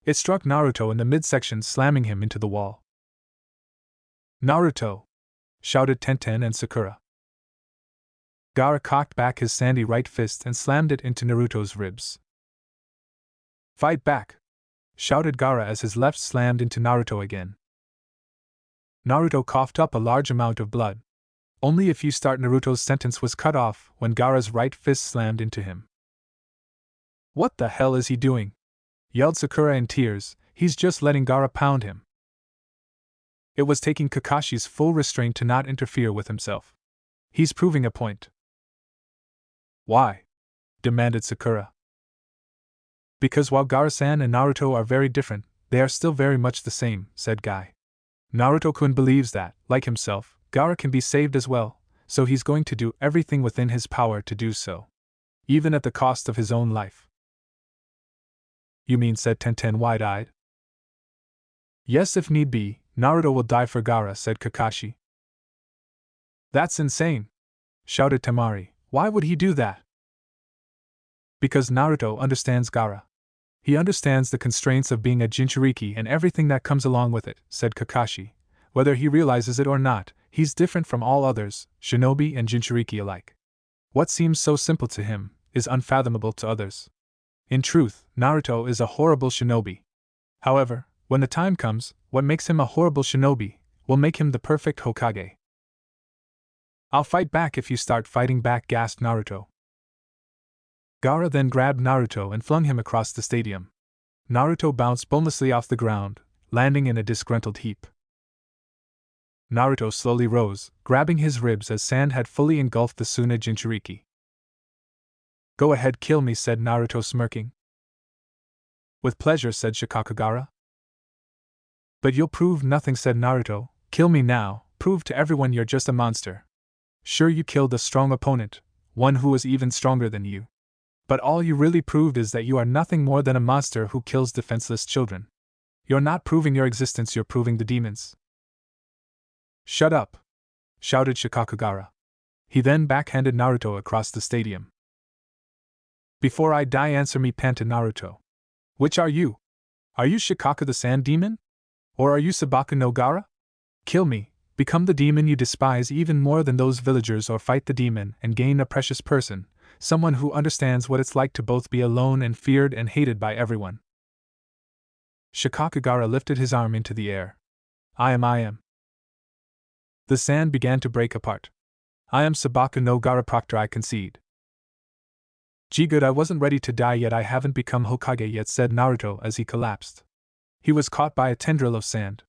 It struck Naruto in the midsection, slamming him into the wall. Naruto! Shouted Tenten and Sakura. Gaara cocked back his sandy right fist and slammed it into Naruto's ribs. Fight back! Shouted Gaara as his left slammed into Naruto again. Naruto coughed up a large amount of blood. Only if you start Naruto's sentence was cut off when Gaara's right fist slammed into him. What the hell is he doing? Yelled Sakura in tears, he's just letting Gaara pound him. It was taking Kakashi's full restraint to not interfere with himself. He's proving a point. Why? Demanded Sakura. Because while Gaara-san and Naruto are very different, they are still very much the same, said Guy. Naruto-kun believes that, like himself, Gaara can be saved as well, so he's going to do everything within his power to do so. Even at the cost of his own life. You mean, said Tenten wide-eyed. Yes, if need be, Naruto will die for Gaara, said Kakashi. That's insane! Shouted Temari. Why would he do that? Because Naruto understands Gaara. He understands the constraints of being a Jinchuriki and everything that comes along with it, said Kakashi. Whether he realizes it or not, he's different from all others, shinobi and Jinchuriki alike. What seems so simple to him is unfathomable to others. In truth, Naruto is a horrible shinobi. However, when the time comes, what makes him a horrible shinobi will make him the perfect Hokage. I'll fight back if you start fighting back, gasped Naruto. Gaara then grabbed Naruto and flung him across the stadium. Naruto bounced bonelessly off the ground, landing in a disgruntled heap. Naruto slowly rose, grabbing his ribs as sand had fully engulfed the Suna Jinchuriki. Go ahead, kill me, said Naruto, smirking. With pleasure, said Shikaka Gaara. But you'll prove nothing, said Naruto. Kill me now, prove to everyone you're just a monster. Sure, you killed a strong opponent, one who was even stronger than you. But all you really proved is that you are nothing more than a monster who kills defenseless children. You're not proving your existence, you're proving the demons. Shut up! Shouted Shikaka Gaara. He then backhanded Naruto across the stadium. Before I die, answer me, panted Naruto. Which are you? Are you Shikaka the Sand Demon? Or are you Sabaku no Gaara? Kill me, become the demon you despise even more than those villagers, or fight the demon and gain a precious person, someone who understands what it's like to both be alone and feared and hated by everyone. Shikaka Gaara lifted his arm into the air. I am. The sand began to break apart. I am Sabaku no Gaara, Proctor, I concede. Gee, good, I wasn't ready to die yet, I haven't become Hokage yet, said Naruto as he collapsed. He was caught by a tendril of sand.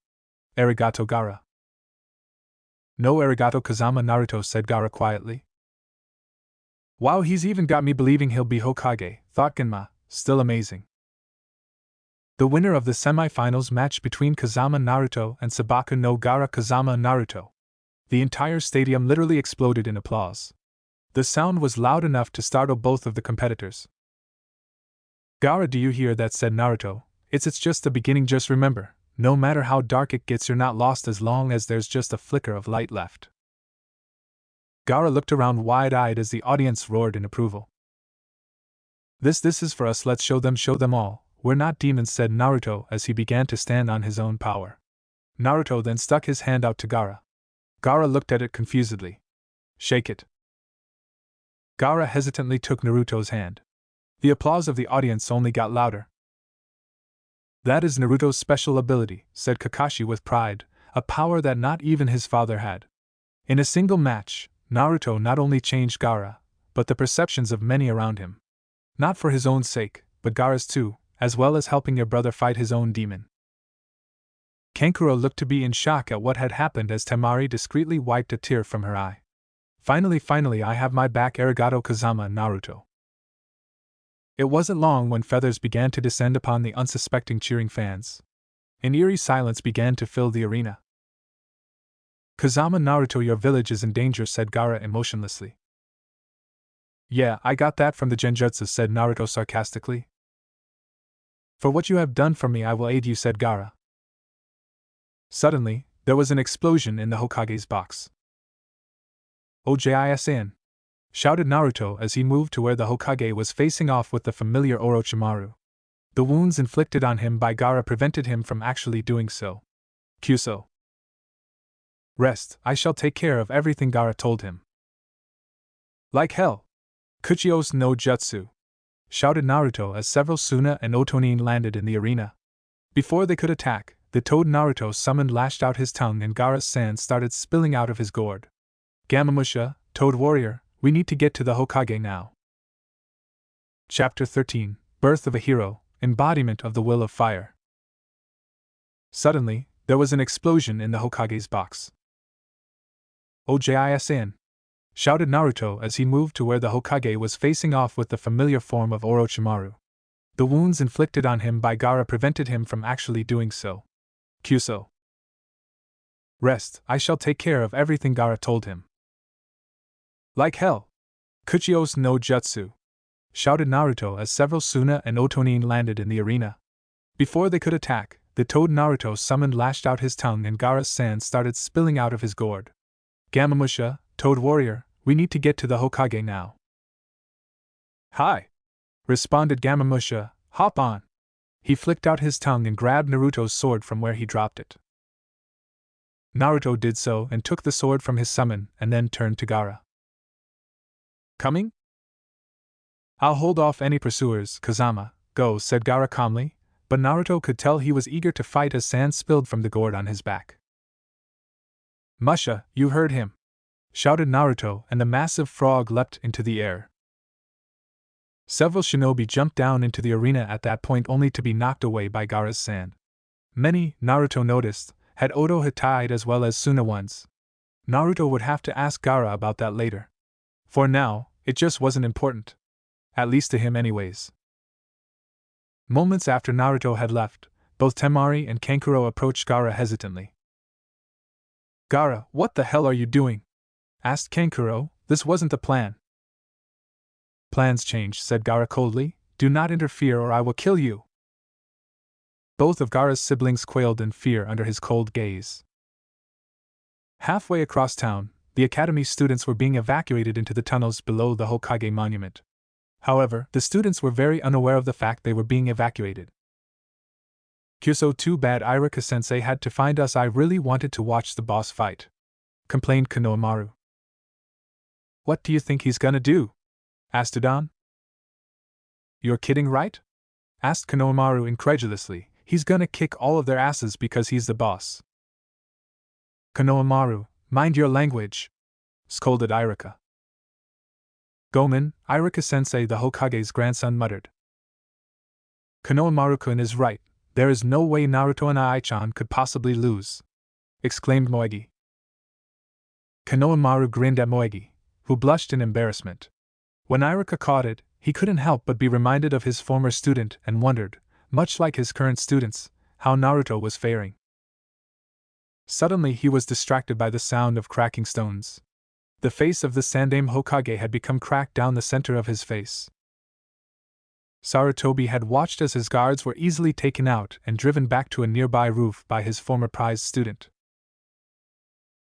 Arigato, Gaara. No arigato, Kazama, Naruto, said Gaara quietly. Wow, he's even got me believing he'll be Hokage, thought Genma, still amazing. the winner of the semi-finals match between Kazama Naruto and Sabaku no Gaara Kazama Naruto. The entire stadium literally exploded in applause. The sound was loud enough to startle both of the competitors. "Gaara, do you hear that?" said Naruto. It's just the beginning, just remember, no matter how dark it gets, you're not lost as long as there's just a flicker of light left." Gaara looked around wide-eyed as the audience roared in approval. This is for us, let's show them all, we're not demons," said Naruto as he began to stand on his own power. Naruto then stuck his hand out to Gaara. Gaara looked at it confusedly. "Shake it." Gaara hesitantly took Naruto's hand. The applause of the audience only got louder. "That is Naruto's special ability," said Kakashi with pride, a power that not even his father had. In a single match, Naruto not only changed Gaara, but the perceptions of many around him. Not for his own sake, but Gaara's too, as well as helping your brother fight his own demon. Kankuro looked to be in shock at what had happened as Temari discreetly wiped a tear from her eye. Finally, I have my back, arigato Kazama Naruto." It wasn't long when feathers began to descend upon the unsuspecting cheering fans. An eerie silence began to fill the arena. "Kazama Naruto, your village is in danger," said Gaara emotionlessly. "Yeah, I got that from the genjutsu," said Naruto sarcastically. "For what you have done for me, I will aid you," said Gaara. Suddenly, there was an explosion in the Hokage's box. "Ojin!" shouted Naruto as he moved to where the Hokage was facing off with the familiar Orochimaru. The wounds inflicted on him by Gaara prevented him from actually doing so. "Kyuso. Rest, I shall take care of everything," Gaara told him. "Like hell! Kuchios no Jutsu!" shouted Naruto as several Suna and Otonin landed in the arena. Before they could attack, the toad Naruto summoned lashed out his tongue and Gaara's sand started spilling out of his gourd. "Gamamusha, Toad Warrior, we need to get to the Hokage now." Chapter 13, Birth of a Hero, Embodiment of the Will of Fire. Suddenly, there was an explosion in the Hokage's box. "Ojin!" shouted Naruto as he moved to where the Hokage was facing off with the familiar form of Orochimaru. The wounds inflicted on him by Gaara prevented him from actually doing so. "Kyuso. Rest, I shall take care of everything," Gaara told him. "Like hell! Kuchios no Jutsu!" shouted Naruto as several Suna and Otonin landed in the arena. Before they could attack, the toad Naruto summoned lashed out his tongue and Gaara's sand started spilling out of his gourd. "Gamamusha, Toad Warrior, we need to get to the Hokage now." "Hi!" responded Gamamusha, "hop on." He flicked out his tongue and grabbed Naruto's sword from where he dropped it. Naruto did so and took the sword from his summon and then turned to Gaara. "Coming?" "I'll hold off any pursuers, Kazama, go," said Gaara calmly, but Naruto could tell he was eager to fight as sand spilled from the gourd on his back. "Musha, you heard him!" shouted Naruto, and the massive frog leapt into the air. Several shinobi jumped down into the arena at that point only to be knocked away by Gaara's sand. Many, Naruto noticed, had Oto Hittite as well as Suna ones. Naruto would have to ask Gaara about that later. For now, it just wasn't important. At least to him anyways. Moments after Naruto had left, both Temari and Kankuro approached Gaara hesitantly. "Gaara, what the hell are you doing?" asked Kankuro. "This wasn't the plan." "Plans change," said Gaara coldly. "Do not interfere or I will kill you." Both of Gaara's siblings quailed in fear under his cold gaze. Halfway across town, the academy students were being evacuated into the tunnels below the Hokage monument. However, the students were very unaware of the fact they were being evacuated. "Kyuso, too bad Iruka-sensei had to find us. I really wanted to watch the boss fight," complained Konohamaru. "What do you think he's gonna do?" asked Udon. "You're kidding, right?" asked Konohamaru incredulously. "He's gonna kick all of their asses because he's the boss." "Konohamaru, mind your language," scolded Iruka. "Gomen, Iruka-sensei," the Hokage's grandson muttered. "Konohamaru-kun is right. There is no way Naruto and Ai-chan could possibly lose," exclaimed Moegi. Konohamaru grinned at Moegi, who blushed in embarrassment. When Iruka caught it, he couldn't help but be reminded of his former student and wondered, much like his current students, how Naruto was faring. Suddenly he was distracted by the sound of cracking stones. The face of the Sandaime Hokage had become cracked down the center of his face. Sarutobi had watched as his guards were easily taken out and driven back to a nearby roof by his former prize student.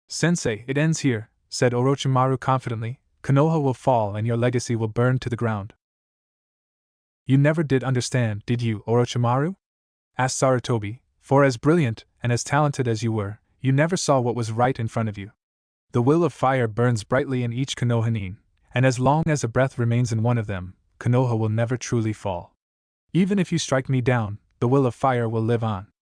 "Sensei, it ends here," said Orochimaru confidently. "Konoha will fall and your legacy will burn to the ground." "You never did understand, did you, Orochimaru?" asked Sarutobi, "for as brilliant and as talented as you were, you never saw what was right in front of you. The will of fire burns brightly in each Konohanin, and as long as a breath remains in one of them, Konoha will never truly fall. Even if you strike me down, the will of fire will live on."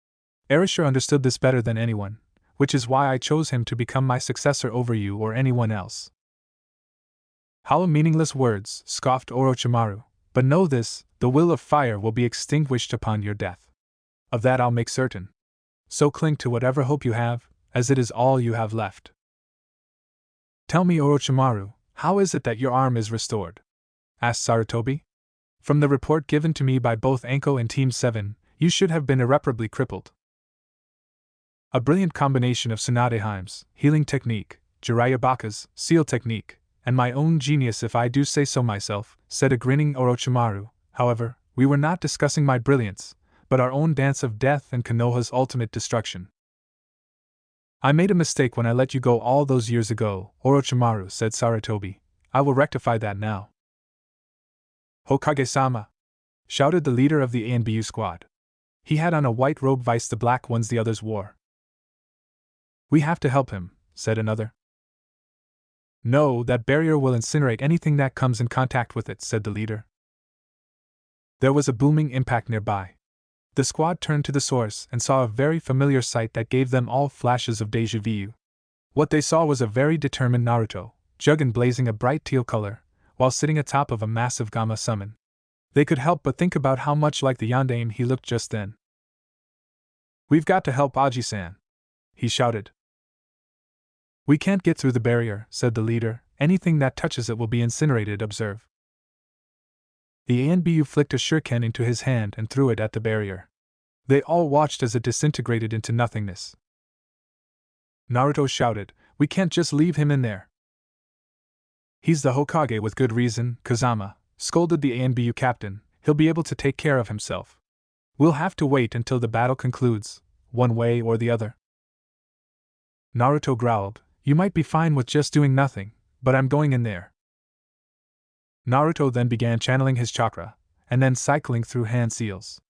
Erasure understood this better than anyone, which is why I chose him to become my successor over you or anyone else. "Hollow meaningless words," scoffed Orochimaru, "but know this, the will of fire will be extinguished upon your death. Of that I'll make certain. So cling to whatever hope you have, as it is all you have left." "Tell me, Orochimaru, how is it that your arm is restored?" asked Sarutobi. "From the report given to me by both Anko and Team 7, you should have been irreparably crippled." "A brilliant combination of Tsunade healing technique, Jiraiya Baka's seal technique, and my own genius if I do say so myself," said a grinning Orochimaru. "However, we were not discussing my brilliance, but our own dance of death and Konoha's ultimate destruction." "I made a mistake when I let you go all those years ago, Orochimaru," said Sarutobi. "I will rectify that now." "Hokage-sama!" shouted the leader of the ANBU squad. He had on a white robe vice the black ones the others wore. "We have to help him," said another. "No, that barrier will incinerate anything that comes in contact with it," said the leader. There was a booming impact nearby. The squad turned to the source and saw a very familiar sight that gave them all flashes of déjà vu. What they saw was a very determined Naruto, Jugen blazing a bright teal color, while sitting atop of a massive Gamma summon. They could help but think about how much like the Yondaime he looked just then. "We've got to help Aji-san," he shouted. "We can't get through the barrier," said the leader. "Anything that touches it will be incinerated, observe." The ANBU flicked a shuriken into his hand and threw it at the barrier. They all watched as it disintegrated into nothingness. Naruto shouted, "We can't just leave him in there." "He's the Hokage with good reason, Kazama," scolded the ANBU captain. "He'll be able to take care of himself. We'll have to wait until the battle concludes, one way or the other." Naruto growled, "You might be fine with just doing nothing, but I'm going in there." Naruto then began channeling his chakra, and then cycling through hand seals.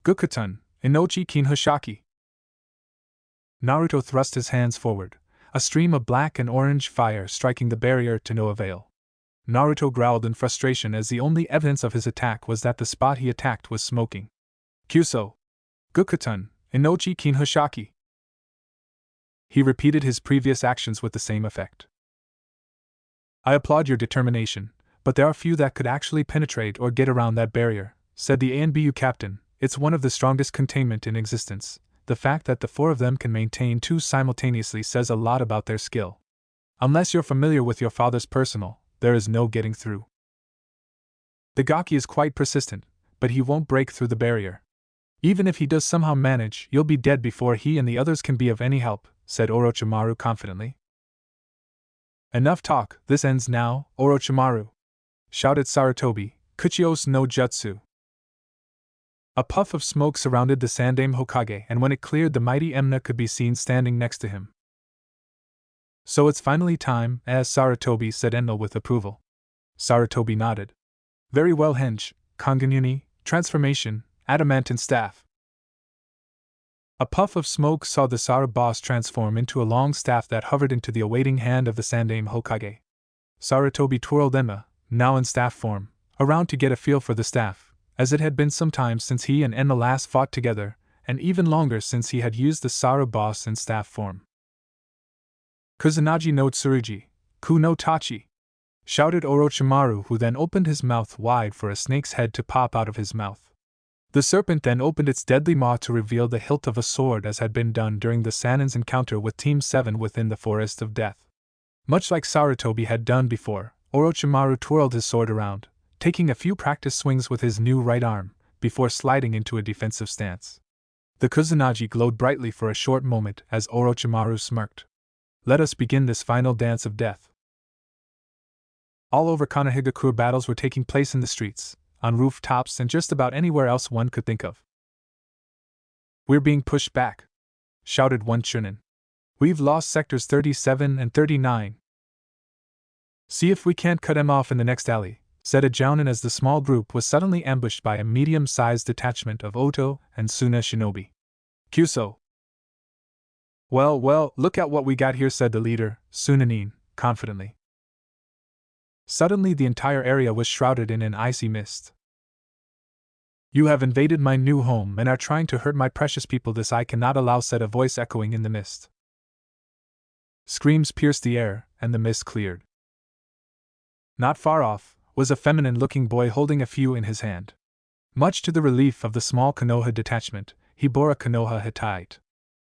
"Gukutun, Inochi Kinhoshaki." Naruto thrust his hands forward, a stream of black and orange fire striking the barrier to no avail. Naruto growled in frustration as the only evidence of his attack was that the spot he attacked was smoking. "Kyuso! Gukutun, Inochi Kinhoshaki." He repeated his previous actions with the same effect. "I applaud your determination, but there are few that could actually penetrate or get around that barrier," said the ANBU captain. "It's one of the strongest containment in existence. The fact that the four of them can maintain two simultaneously says a lot about their skill. Unless you're familiar with your father's personal, there is no getting through. The Gaki is quite persistent, but he won't break through the barrier. Even if he does somehow manage, you'll be dead before he and the others can be of any help," said Orochimaru confidently. "Enough talk, this ends now, Orochimaru!" shouted Sarutobi, "Kuchios no Jutsu." A puff of smoke surrounded the Sandaime Hokage, and when it cleared, the mighty Emna could be seen standing next to him. "So it's finally time," as Sarutobi said Enno with approval. Sarutobi nodded. "Very well, Henge, Kanganuni, transformation, adamantine staff." A puff of smoke saw the Sara boss transform into a long staff that hovered into the awaiting hand of the Sandaime Hokage. Sarutobi twirled Enma, now in staff form, around to get a feel for the staff, as it had been some time since he and Enma last fought together, and even longer since he had used the Sara boss in staff form. "Kusanagi no Tsurugi, Ku no Tachi!" shouted Orochimaru, who then opened his mouth wide for a snake's head to pop out of his mouth. The serpent then opened its deadly maw to reveal the hilt of a sword, as had been done during the Sanin's encounter with Team 7 within the Forest of Death. Much like Sarutobi had done before, Orochimaru twirled his sword around, taking a few practice swings with his new right arm, before sliding into a defensive stance. The Kusanagi glowed brightly for a short moment as Orochimaru smirked. Let us begin this final dance of death. All over Konohagakure battles were taking place in the streets, on rooftops, and just about anywhere else one could think of. We're being pushed back, shouted one Chunin. We've lost sectors 37 and 39. See if we can't cut him off in the next alley, said a Jounin as the small group was suddenly ambushed by a medium-sized detachment of Oto and Suna shinobi. Kyuso. Well, look at what we got here, said the leader, Sunanin, confidently. Suddenly the entire area was shrouded in an icy mist. You have invaded my new home and are trying to hurt my precious people. This I cannot allow, said a voice echoing in the mist. Screams pierced the air, and the mist cleared. Not far off was a feminine-looking boy holding a fue in his hand. Much to the relief of the small Konoha detachment, he bore a Konoha Hittite.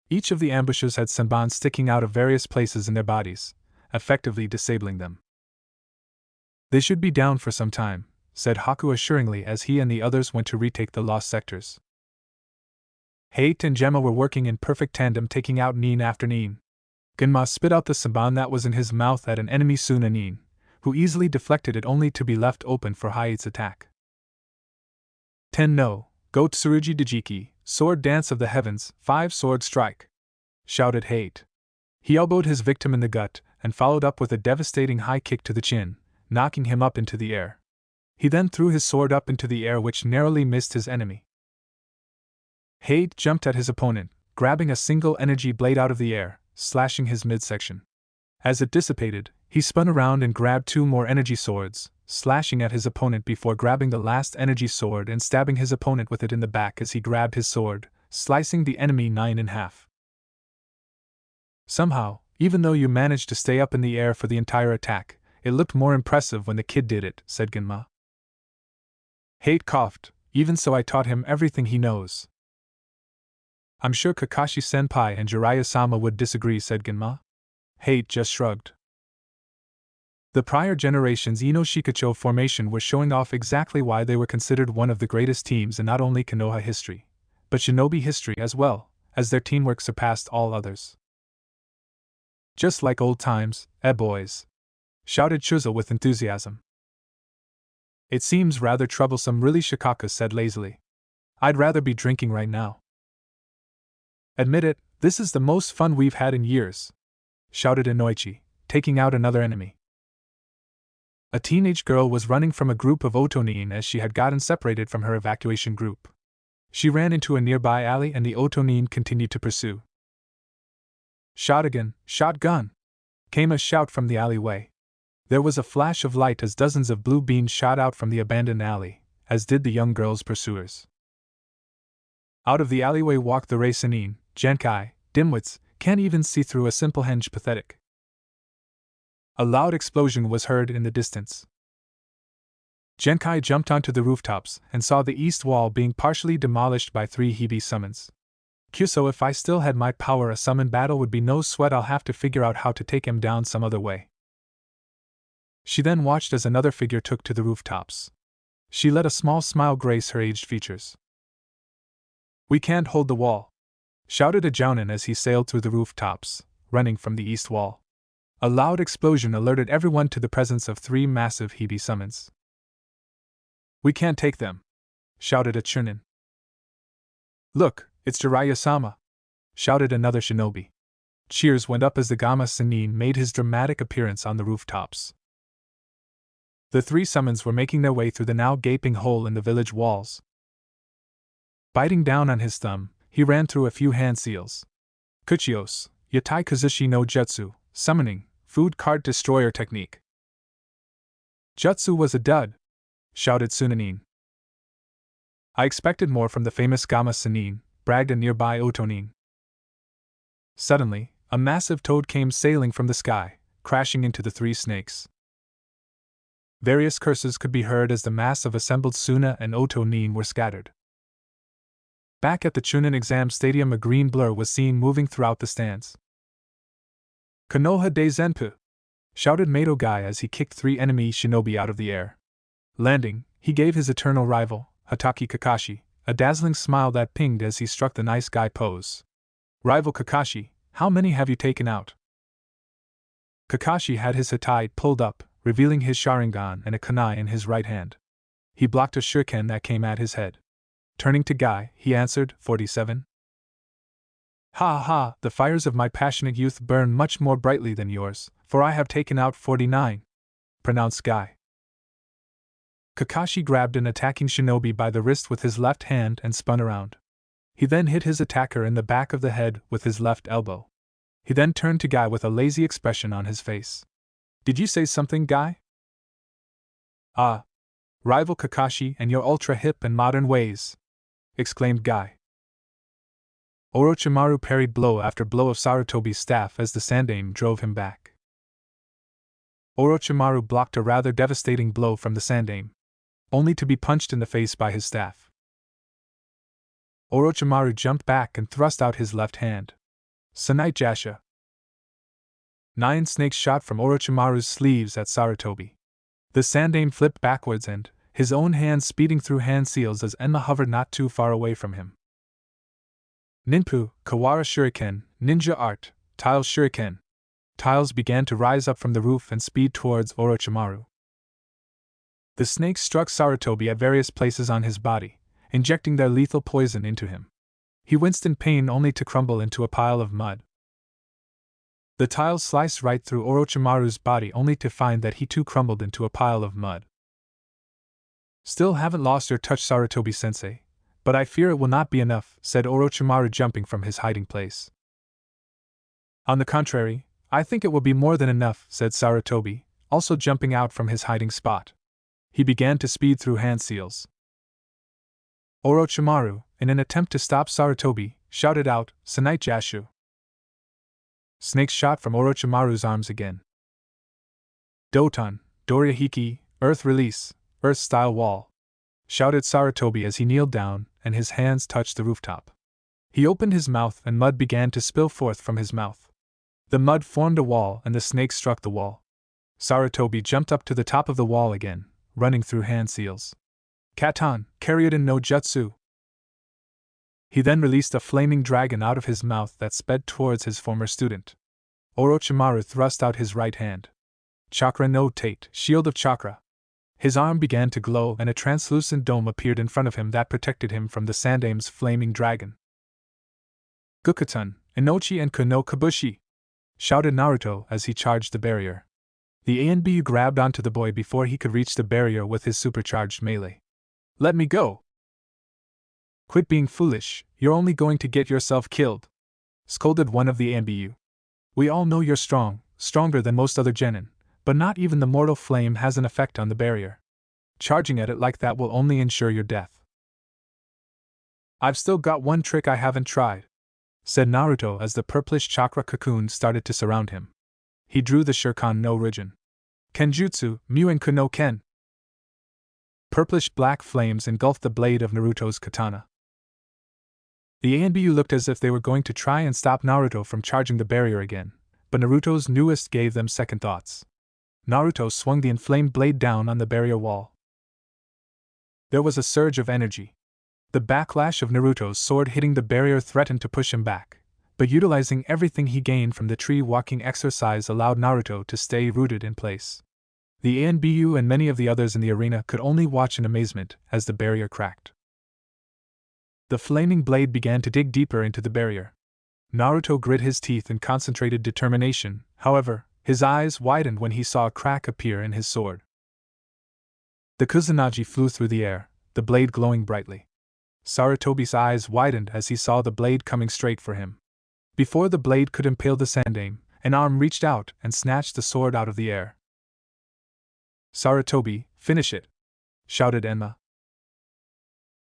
Each of the ambushers had senbons sticking out of various places in their bodies, effectively disabling them. They should be down for some time, said Haku assuringly as he and the others went to retake the lost sectors. Hate and Gemma were working in perfect tandem, taking out nin after nin. Genma spit out the senbon that was in his mouth at an enemy Sunanin, who easily deflected it only to be left open for Haite's attack. Ten no, go Tsurugi Dejiki, sword dance of the heavens, 5-sword strike, shouted Hate. He elbowed his victim in the gut and followed up with a devastating high kick to the chin, knocking him up into the air. He then threw his sword up into the air, which narrowly missed his enemy. Hate jumped at his opponent, grabbing a single energy blade out of the air, slashing his midsection. As it dissipated, he spun around and grabbed 2 more energy swords, slashing at his opponent before grabbing the last energy sword and stabbing his opponent with it in the back as he grabbed his sword, slicing the enemy 9 in half. Somehow, even though you managed to stay up in the air for the entire attack, it looked more impressive when the kid did it, said Genma. Hate coughed. Even so, I taught him everything he knows. I'm sure Kakashi-senpai and Jiraiya-sama would disagree, said Genma. Hate just shrugged. The prior generation's Ino Shikacho formation were showing off exactly why they were considered one of the greatest teams in not only Konoha history, but shinobi history as well, as their teamwork surpassed all others. Just like old times, boys, shouted Chuzo with enthusiasm. It seems rather troublesome, really, Shikaka said lazily. I'd rather be drinking right now. Admit it, this is the most fun we've had in years, shouted Inoichi, taking out another enemy. A teenage girl was running from a group of Otonin as she had gotten separated from her evacuation group. She ran into a nearby alley and the Otonin continued to pursue. Shotgun, shotgun! Came a shout from the alleyway. There was a flash of light as dozens of blue beams shot out from the abandoned alley, as did the young girl's pursuers. Out of the alleyway walked the Reisinin, genkai, dimwits, can't even see through a simple henge, pathetic. A loud explosion was heard in the distance. Genkai jumped onto the rooftops and saw the east wall being partially demolished by 3 Hibi summons. Kyuso, if I still had my power, a summon battle would be no sweat. I'll have to figure out how to take him down some other way. She then watched as another figure took to the rooftops. She let a small smile grace her aged features. We can't hold the wall, shouted a Jounin as he sailed through the rooftops, running from the east wall. A loud explosion alerted everyone to the presence of 3 massive Hibi summons. We can't take them, shouted a Chunin. Look, it's Jiraiya-sama, shouted another shinobi. Cheers went up as the Gamma Sennin made his dramatic appearance on the rooftops. The 3 summons were making their way through the now gaping hole in the village walls. Biting down on his thumb, he ran through a few hand seals. Kuchios, Yatai Kazushi no Jutsu, summoning, food cart destroyer technique. Jutsu was a dud, shouted Sunanin. I expected more from the famous Gamma Sennin, bragged a nearby Otonin. Suddenly, a massive toad came sailing from the sky, crashing into the 3 snakes. Various curses could be heard as the mass of assembled Suna and Otonin were scattered. Back at the Chunin exam stadium, a green blur was seen moving throughout the stands. Konoha de Zenpu! Shouted Mato Guy as he kicked 3 enemy shinobi out of the air. Landing, he gave his eternal rival, Hatake Kakashi, a dazzling smile that pinged as he struck the nice guy pose. Rival Kakashi, how many have you taken out? Kakashi had his hattai pulled up, revealing his Sharingan and a kunai in his right hand. He blocked a shuriken that came at his head. Turning to Guy, he answered, 47. Ha ha, the fires of my passionate youth burn much more brightly than yours, for I have taken out 49, pronounced Guy. Kakashi grabbed an attacking shinobi by the wrist with his left hand and spun around. He then hit his attacker in the back of the head with his left elbow. He then turned to Guy with a lazy expression on his face. Did you say something, Guy? Ah, rival Kakashi and your ultra-hip and modern ways, exclaimed Guy. Orochimaru parried blow after blow of Sarutobi's staff as the Sandaime drove him back. Orochimaru blocked a rather devastating blow from the Sandaime, only to be punched in the face by his staff. Orochimaru jumped back and thrust out his left hand. Sanite Jasha. 9 snakes shot from Orochimaru's sleeves at Sarutobi. The Sandaime flipped backwards and, his own hand speeding through hand seals as Enma hovered not too far away from him. Ninpu, Kawara Shuriken, Ninja Art, Tiles Shuriken. Tiles began to rise up from the roof and speed towards Orochimaru. The snakes struck Sarutobi at various places on his body, injecting their lethal poison into him. He winced in pain only to crumble into a pile of mud. The tiles sliced right through Orochimaru's body only to find that he too crumbled into a pile of mud. Still haven't lost your touch, Sarutobi-sensei, but I fear it will not be enough, said Orochimaru jumping from his hiding place. On the contrary, I think it will be more than enough, said Sarutobi, also jumping out from his hiding spot. He began to speed through hand seals. Orochimaru, in an attempt to stop Sarutobi, shouted out, Sanite Jashu. Snakes shot from Orochimaru's arms again. Doton, Dorihiki, Earth Release, Earth-style wall, shouted Sarutobi as he kneeled down and his hands touched the rooftop. He opened his mouth and mud began to spill forth from his mouth. The mud formed a wall and the snake struck the wall. Sarutobi jumped up to the top of the wall again, running through hand seals. Katan, Karyudan no Jutsu. He then released a flaming dragon out of his mouth that sped towards his former student. Orochimaru thrust out his right hand. Chakra no Tate, Shield of Chakra. His arm began to glow and a translucent dome appeared in front of him that protected him from the Sandaime's flaming dragon. Gukatan, Inochi and Kuno Kabushi, shouted Naruto as he charged the barrier. The ANBU grabbed onto the boy before he could reach the barrier with his supercharged melee. Let me go! Quit being foolish, you're only going to get yourself killed, scolded one of the ANBU. We all know you're strong, stronger than most other genin, but not even the mortal flame has an effect on the barrier. Charging at it like that will only ensure your death. I've still got one trick I haven't tried, said Naruto as the purplish chakra cocoon started to surround him. He drew the Shuriken no Rijin. Kenjutsu, Muenku no Ken. Purplish black flames engulfed the blade of Naruto's katana. The ANBU looked as if they were going to try and stop Naruto from charging the barrier again, but Naruto's newest gave them second thoughts. Naruto swung the inflamed blade down on the barrier wall. There was a surge of energy. The backlash of Naruto's sword hitting the barrier threatened to push him back, but utilizing everything he gained from the tree walking exercise allowed Naruto to stay rooted in place. The ANBU and many of the others in the arena could only watch in amazement as the barrier cracked. The flaming blade began to dig deeper into the barrier. Naruto grit his teeth in concentrated determination, however, his eyes widened when he saw a crack appear in his sword. The Kusanagi flew through the air, the blade glowing brightly. Sarutobi's eyes widened as he saw the blade coming straight for him. Before the blade could impale the Sandaime, an arm reached out and snatched the sword out of the air. Sarutobi, finish it! Shouted Enma.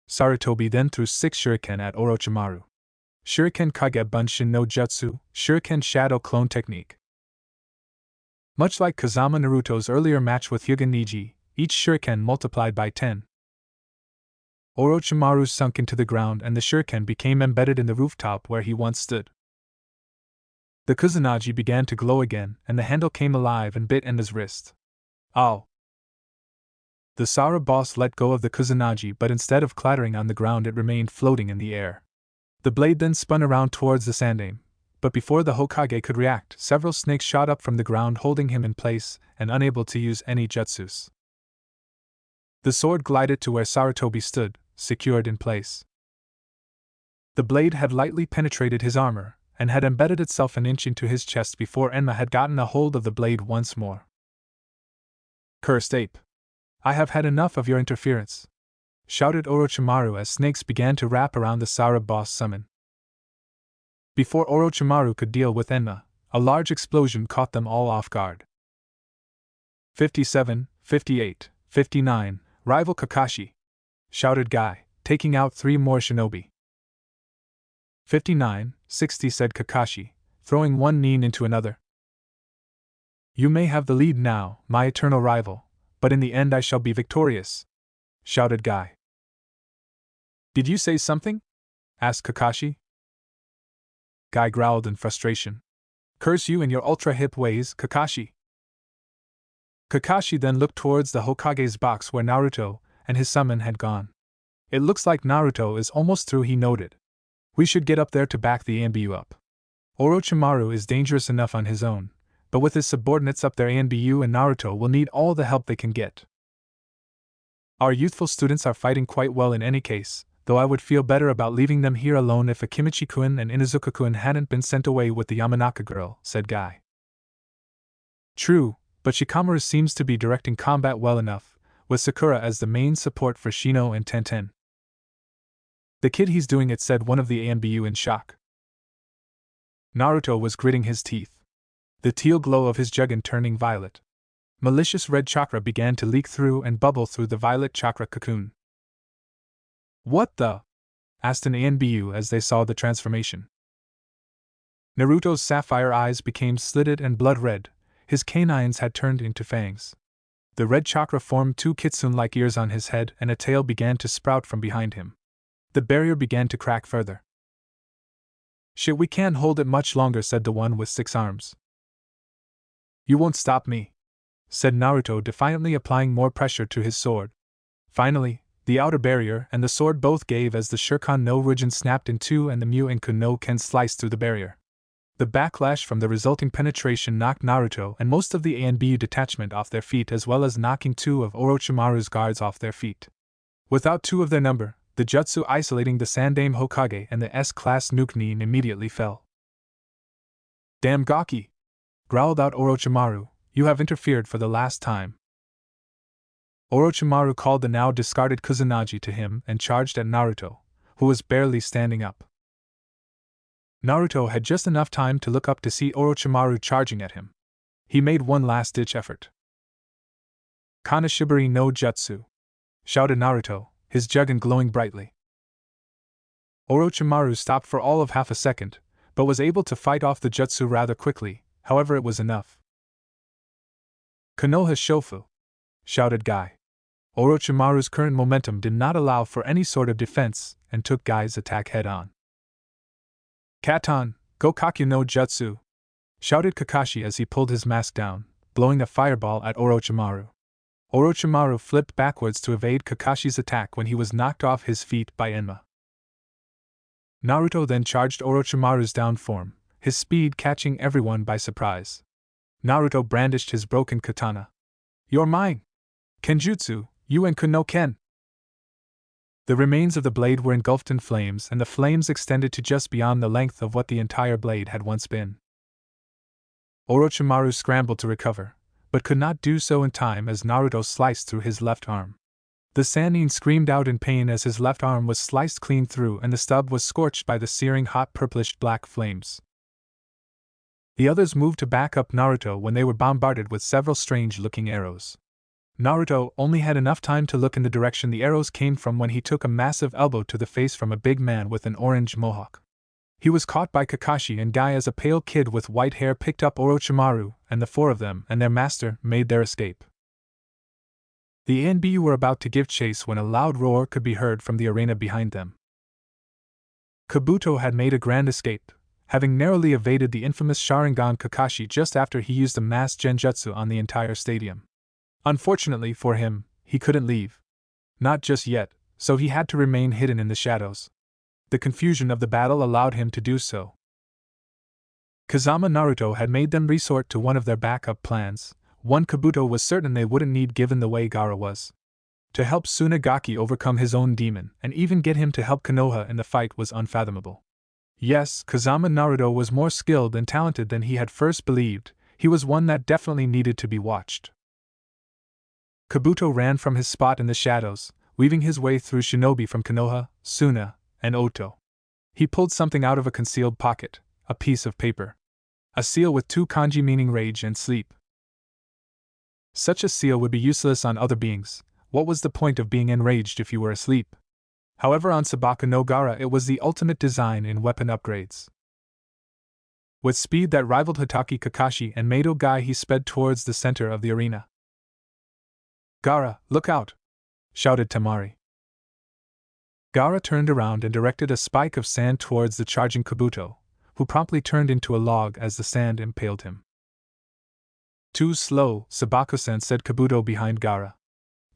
Sarutobi then threw 6 shuriken at Orochimaru. Shuriken Kage Bunshin no Jutsu, Shuriken Shadow Clone Technique. Much like Kazama Naruto's earlier match with Hyuga Niji, each shuriken multiplied by 10. Orochimaru sunk into the ground and the shuriken became embedded in the rooftop where he once stood. The Kusanagi began to glow again and the handle came alive and bit Enma's wrist. Ow! The Sara boss let go of the Kusanagi, but instead of clattering on the ground, it remained floating in the air. The blade then spun around towards the Sandaime, but before the Hokage could react, several snakes shot up from the ground, holding him in place and unable to use any jutsus. The sword glided to where Sarutobi stood, secured in place. The blade had lightly penetrated his armor, and had embedded itself an inch into his chest before Enma had gotten a hold of the blade once more. "Cursed ape! I have had enough of your interference!" shouted Orochimaru as snakes began to wrap around the Sara boss summon. Before Orochimaru could deal with Enma, a large explosion caught them all off guard. 57, 58, 59, rival Kakashi! Shouted Guy, taking out 3 more shinobi. 59, 60, said Kakashi, throwing one nin into another. "You may have the lead now, my eternal rival, but in the end I shall be victorious," shouted Guy. "Did you say something?" asked Kakashi. Guy growled in frustration. "Curse you and your ultra-hip ways, Kakashi." Kakashi then looked towards the Hokage's box where Naruto and his summon had gone. "It looks like Naruto is almost through," he noted. "We should get up there to back the ANBU up. Orochimaru is dangerous enough on his own, but with his subordinates up there, ANBU and Naruto will need all the help they can get. Our youthful students are fighting quite well in any case, though I would feel better about leaving them here alone if Akimichi-kun and Inuzuka-kun hadn't been sent away with the Yamanaka girl," said Guy. "True, but Shikamaru seems to be directing combat well enough, with Sakura as the main support for Shino and Tenten." "The kid, he's doing it," said one of the ANBU in shock. Naruto was gritting his teeth, the teal glow of his Jugen turning violet. Malicious red chakra began to leak through and bubble through the violet chakra cocoon. "What the?" asked an ANBU as they saw the transformation. Naruto's sapphire eyes became slitted and blood red, his canines had turned into fangs. The red chakra formed 2 kitsune-like ears on his head, and a tail began to sprout from behind him. The barrier began to crack further. "Shit, we can't hold it much longer," said the one with 6 arms. "You won't stop me," said Naruto defiantly, applying more pressure to his sword. Finally, the outer barrier and the sword both gave as the Shurkan no Rujin snapped in 2 and the Muenku no Ken sliced through the barrier. The backlash from the resulting penetration knocked Naruto and most of the ANBU detachment off their feet, as well as knocking 2 of Orochimaru's guards off their feet. Without 2 of their number, the jutsu isolating the Sandaime Hokage and the S-class nuke nin immediately fell. "Damn Gaki!" growled out Orochimaru, "you have interfered for the last time." Orochimaru called the now discarded Kusanagi to him and charged at Naruto, who was barely standing up. Naruto had just enough time to look up to see Orochimaru charging at him. He made one last-ditch effort. "Kanashibari no Jutsu!" shouted Naruto, his Jugen glowing brightly. Orochimaru stopped for all of half a second, but was able to fight off the jutsu rather quickly, however it was enough. "Konoha Shofu!" shouted Guy. Orochimaru's current momentum did not allow for any sort of defense, and took Guy's attack head-on. "Katon, Gokakyu no Jutsu!" shouted Kakashi as he pulled his mask down, blowing a fireball at Orochimaru. Orochimaru flipped backwards to evade Kakashi's attack when he was knocked off his feet by Enma. Naruto then charged Orochimaru's down form, his speed catching everyone by surprise. Naruto brandished his broken katana. "You're mine! Kenjutsu, Yuenku no Ken!" The remains of the blade were engulfed in flames, and the flames extended to just beyond the length of what the entire blade had once been. Orochimaru scrambled to recover, but could not do so in time as Naruto sliced through his left arm. The Sannin screamed out in pain as his left arm was sliced clean through and the stub was scorched by the searing hot purplish-black flames. The others moved to back up Naruto when they were bombarded with several strange-looking arrows. Naruto only had enough time to look in the direction the arrows came from when he took a massive elbow to the face from a big man with an orange mohawk. He was caught by Kakashi and Guy as a pale kid with white hair picked up Orochimaru, and the 4 of them and their master made their escape. The ANBU were about to give chase when a loud roar could be heard from the arena behind them. Kabuto had made a grand escape, having narrowly evaded the infamous Sharingan Kakashi just after he used a mass genjutsu on the entire stadium. Unfortunately for him, he couldn't leave. Not just yet, so he had to remain hidden in the shadows. The confusion of the battle allowed him to do so. Kazama Naruto had made them resort to one of their backup plans, one Kabuto was certain they wouldn't need given the way Gaara was. To help Tsunagaki overcome his own demon and even get him to help Konoha in the fight was unfathomable. Yes, Kazama Naruto was more skilled and talented than he had first believed, he was one that definitely needed to be watched. Kabuto ran from his spot in the shadows, weaving his way through shinobi from Konoha, Suna, and Oto. He pulled something out of a concealed pocket, a piece of paper. A seal with 2 kanji meaning rage and sleep. Such a seal would be useless on other beings. What was the point of being enraged if you were asleep? However, on Sabaka no Gaara it was the ultimate design in weapon upgrades. With speed that rivaled Hitaki Kakashi and Mado Gai, he sped towards the center of the arena. "Gaara, look out!" shouted Temari. Gaara turned around and directed a spike of sand towards the charging Kabuto, who promptly turned into a log as the sand impaled him. "Too slow," Sabako-san said Kabuto behind Gaara.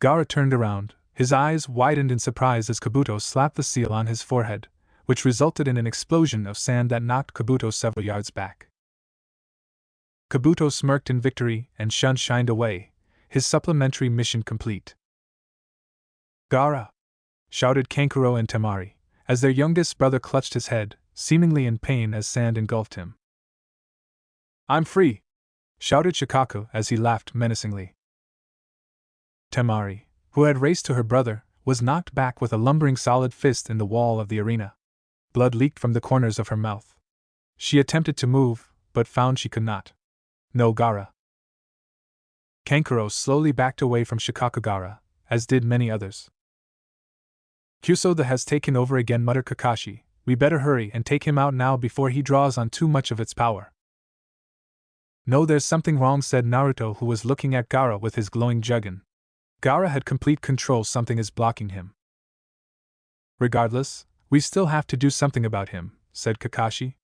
Gaara turned around, his eyes widened in surprise as Kabuto slapped the seal on his forehead, which resulted in an explosion of sand that knocked Kabuto several yards back. Kabuto smirked in victory and shined away, his supplementary mission complete. "Gaara!" shouted Kankuro and Temari, as their youngest brother clutched his head, seemingly in pain as sand engulfed him. "I'm free!" shouted Shikaku as he laughed menacingly. Temari, who had raced to her brother, was knocked back with a lumbering solid fist in the wall of the arena. Blood leaked from the corners of her mouth. She attempted to move, but found she could not. "No, Gaara." Kankuro slowly backed away from Shikaku Gaara, as did many others. "Kyusoda has taken over again," muttered Kakashi. "We better hurry and take him out now before he draws on too much of its power." "No, there's something wrong," said Naruto, who was looking at Gaara with his glowing Jugen. Gaara had complete control, something is blocking him. "Regardless, we still have to do something about him," said Kakashi.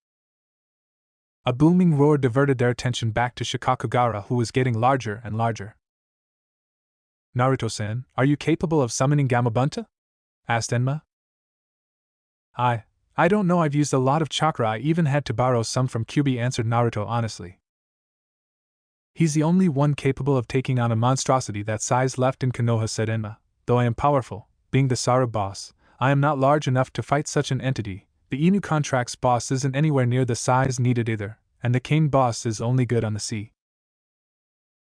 A booming roar diverted their attention back to Shikaku Gaara, who was getting larger and larger. "Naruto-san, are you capable of summoning Gamabunta?" asked Enma. I don't know, I've used a lot of chakra, I even had to borrow some from Kyubi," answered Naruto honestly. "He's the only one capable of taking on a monstrosity that size left in Konoha," said Enma. "Though I am powerful, being the Sara boss, I am not large enough to fight such an entity. The Inu Contract's boss isn't anywhere near the size needed either, and the Kane boss is only good on the sea."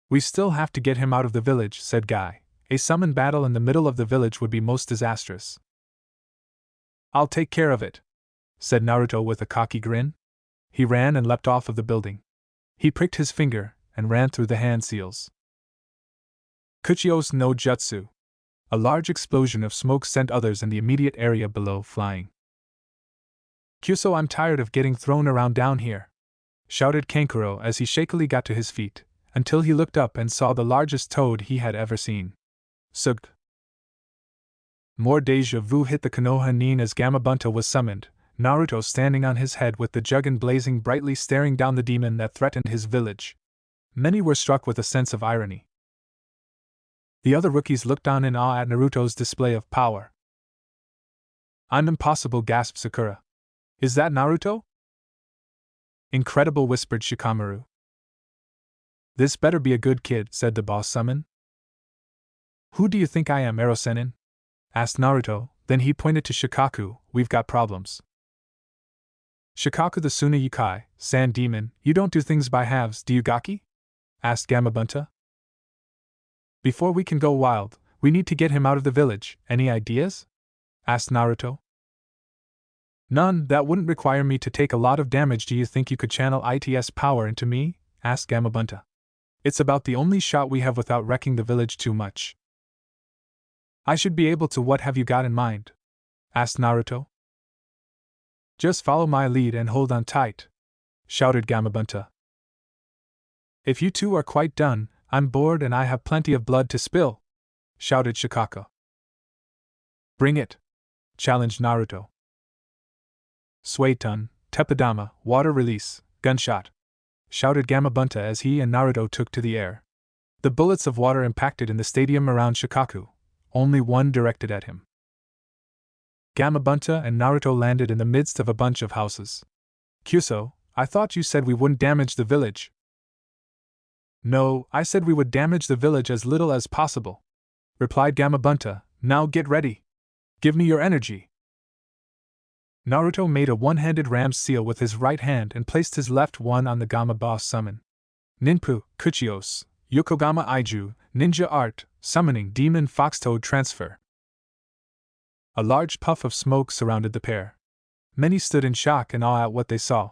"We still have to get him out of the village," said Guy. "A summon battle in the middle of the village would be most disastrous." "I'll take care of it," said Naruto with a cocky grin. He ran and leapt off of the building. He pricked his finger and ran through the hand seals. Kuchios no Jutsu. A large explosion of smoke sent others in the immediate area below flying. "Kyuso, I'm tired of getting thrown around down here," shouted Kankuro as he shakily got to his feet, until he looked up and saw the largest toad he had ever seen. Sugged. More deja vu hit the Konoha Nin as Gamabunta was summoned, Naruto standing on his head with the Jugen blazing brightly, staring down the demon that threatened his village. Many were struck with a sense of irony. The other rookies looked on in awe at Naruto's display of power. "I'm impossible," gasped Sakura. "Is that Naruto?" "Incredible," whispered Shikamaru. "This better be a good kid," said the boss summon. "Who do you think I am, Ero-sennin?" asked Naruto, then he pointed to Shikaku. "We've got problems." "Shikaku the Suna Yukai, Sand Demon, you don't do things by halves, do you, Gaki?" asked Gamabunta. "Before we can go wild, we need to get him out of the village. Any ideas?" asked Naruto. "None, that wouldn't require me to take a lot of damage. Do you think you could channel ITS power into me?" asked Gamabunta. "It's about the only shot we have without wrecking the village too much." "I should be able to. What have you got in mind?" asked Naruto. "Just follow my lead and hold on tight," shouted Gamabunta. "If you two are quite done, I'm bored and I have plenty of blood to spill," shouted Shikako. "Bring it," challenged Naruto. "Suetun, Teppadama, water release, gunshot," shouted Gamabunta as he and Naruto took to the air. The bullets of water impacted in the stadium around Shikaku, only one directed at him. Gamabunta and Naruto landed in the midst of a bunch of houses. Kyuso, I thought you said we wouldn't damage the village. No, I said we would damage the village as little as possible, replied Gamabunta. Now get ready. Give me your energy. Naruto made a one-handed ram's seal with his right hand and placed his left one on the Gamma boss summon. Ninpu, Kuchios, Yokogama Aiju, Ninja Art, Summoning Demon Foxtoad Transfer. A large puff of smoke surrounded the pair. Many stood in shock and awe at what they saw.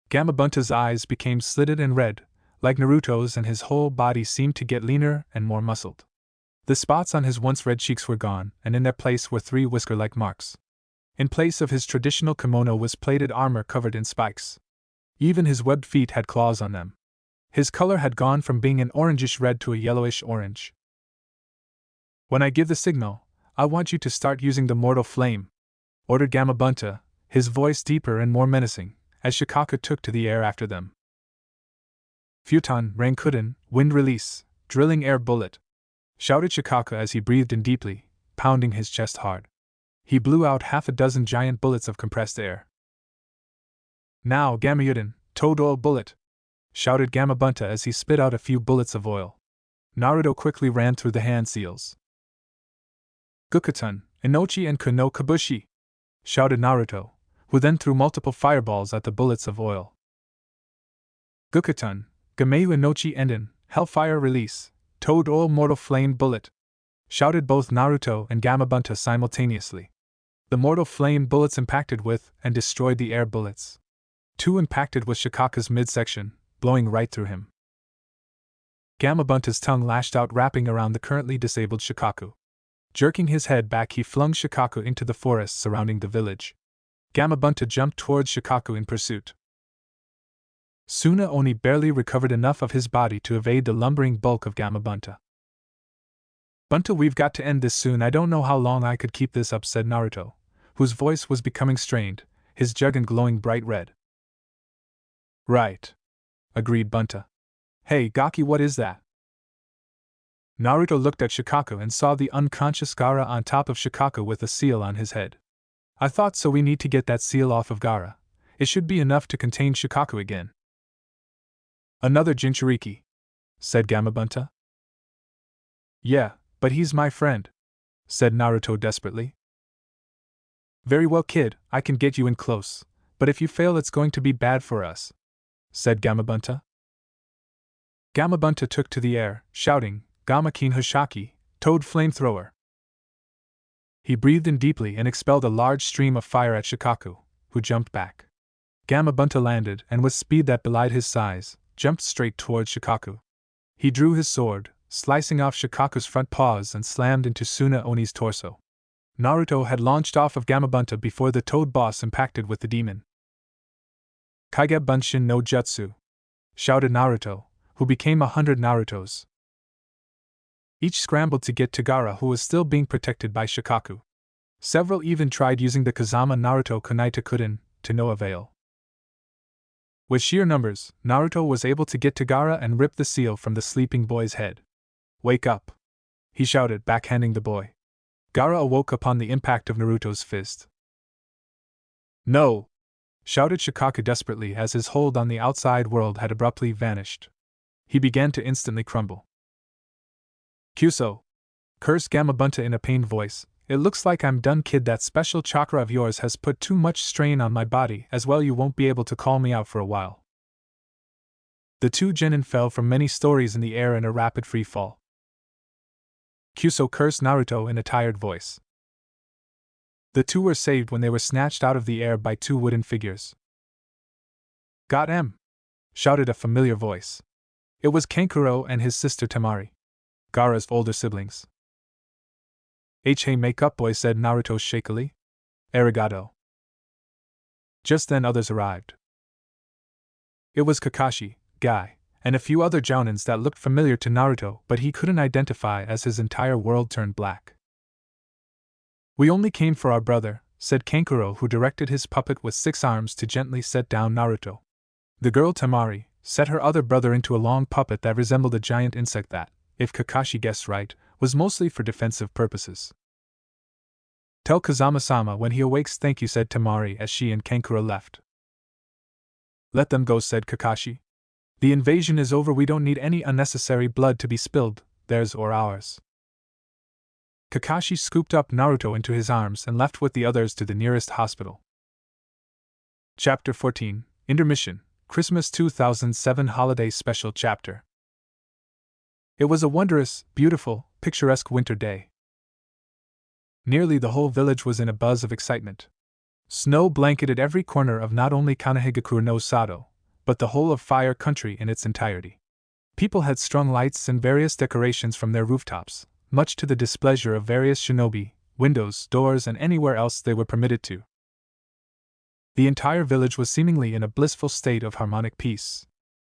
Gamabunta's eyes became slitted and red, like Naruto's, and his whole body seemed to get leaner and more muscled. The spots on his once red cheeks were gone, and in their place were 3 whisker-like marks. In place of his traditional kimono was plated armor covered in spikes. Even his webbed feet had claws on them. His color had gone from being an orangish red to a yellowish orange. When I give the signal, I want you to start using the mortal flame, ordered Gamabunta, his voice deeper and more menacing, as Shikaku took to the air after them. Futon, Rankuden, wind release, drilling air bullet, shouted Shikaku as he breathed in deeply, pounding his chest hard. He blew out 6 giant bullets of compressed air. Now Gamayuden, toad oil bullet, shouted Gamabunta as he spit out a few bullets of oil. Naruto quickly ran through the hand seals. Gukutun, Inochi and Kuno Kabushi, shouted Naruto, who then threw multiple fireballs at the bullets of oil. Gukutun, Gameyu Inochi Enden, Hellfire Release, Toad Oil Mortal Flame Bullet, shouted both Naruto and Gamabunta simultaneously. The mortal flame bullets impacted with and destroyed the air bullets. 2 impacted with Shikaku's midsection, blowing right through him. Gamabunta's tongue lashed out, wrapping around the currently disabled Shikaku. Jerking his head back, he flung Shikaku into the forest surrounding the village. Gamabunta jumped towards Shikaku in pursuit. Suna Oni barely recovered enough of his body to evade the lumbering bulk of Gamabunta. Bunta, we've got to end this soon. I don't know how long I could keep this up, said Naruto, whose voice was becoming strained, his juggin glowing bright red. Right, agreed Bunta. Hey, Gaki, what is that? Naruto looked at Shikaku and saw the unconscious Gaara on top of Shikaku with a seal on his head. I thought so. We need to get that seal off of Gaara. It should be enough to contain Shikaku again. Another Jinchuriki, said Gamabunta. Yeah, but he's my friend, said Naruto desperately. Very well, kid, I can get you in close, but if you fail it's going to be bad for us, said Gamabunta. Gamabunta took to the air, shouting, Gamakin Hoshaki, Toad Flamethrower. He breathed in deeply and expelled a large stream of fire at Shikaku, who jumped back. Gamabunta landed and, with speed that belied his size, jumped straight towards Shikaku. He drew his sword, slicing off Shikaku's front paws, and slammed into Suna Oni's torso. Naruto had launched off of Gamabunta before the Toad boss impacted with the demon. Kaige Bunshin no Jutsu, shouted Naruto, who became 100 Narutos. Each scrambled to get to Gaara, who was still being protected by Shikaku. Several even tried using the Kazama Naruto Kunai Tokuden, to no avail. With sheer numbers, Naruto was able to get to Gaara and rip the seal from the sleeping boy's head. Wake up! He shouted, backhanding the boy. Gaara awoke upon the impact of Naruto's fist. No! Shouted Shikaku desperately as his hold on the outside world had abruptly vanished. He began to instantly crumble. Kyuso! Cursed Gamabunta in a pained voice. It looks like I'm done, kid. That special chakra of yours has put too much strain on my body. As well, you won't be able to call me out for a while. The 2 genin fell from many stories in the air in a rapid free fall. Kyuso cursed Naruto in a tired voice. The 2 were saved when they were snatched out of the air by 2 wooden figures. Got em! Shouted a familiar voice. It was Kankuro and his sister Temari, Gaara's older siblings. Hey, make up, boy, said Naruto shakily. Arigato. Just then others arrived. It was Kakashi, Guy, and a few other jounins that looked familiar to Naruto, but he couldn't identify as his entire world turned black. We only came for our brother, said Kankuro, who directed his puppet with 6 arms to gently set down Naruto. The girl Temari set her other brother into a long puppet that resembled a giant insect that, if Kakashi guessed right, was mostly for defensive purposes. "Tell Kazama-sama when he awakes thank you," said Temari as she and Kankura left. "Let them go," said Kakashi. "The invasion is over, we don't need any unnecessary blood to be spilled, theirs or ours." Kakashi scooped up Naruto into his arms and left with the others to the nearest hospital. Chapter 14, Intermission, Christmas 2007 Holiday Special Chapter. It was a wondrous, beautiful, picturesque winter day. Nearly the whole village was in a buzz of excitement. Snow blanketed every corner of not only Kanehigakure no Sado, but the whole of Fire Country in its entirety. People had strung lights and various decorations from their rooftops, much to the displeasure of various shinobi, windows, doors, and anywhere else they were permitted to. The entire village was seemingly in a blissful state of harmonic peace.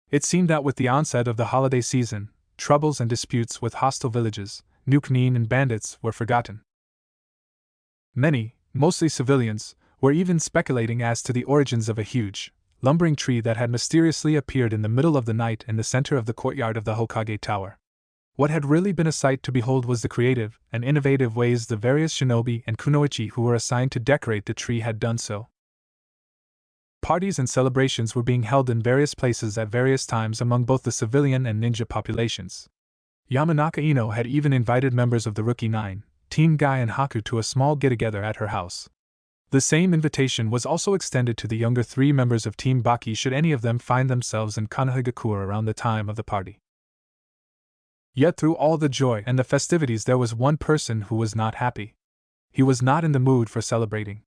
It seemed that with the onset of the holiday season, troubles and disputes with hostile villages, nukenin and bandits were forgotten. Many, mostly civilians, were even speculating as to the origins of a huge, lumbering tree that had mysteriously appeared in the middle of the night in the center of the courtyard of the Hokage Tower. What had really been a sight to behold was the creative and innovative ways the various shinobi and kunoichi who were assigned to decorate the tree had done so. Parties and celebrations were being held in various places at various times among both the civilian and ninja populations. Yamanaka Ino had even invited members of the Rookie Nine, Team Guy and Haku to a small get-together at her house. The same invitation was also extended to the younger 3 members of Team Baki should any of them find themselves in Kanehigakure around the time of the party. Yet through all the joy and the festivities there was one person who was not happy. He was not in the mood for celebrating.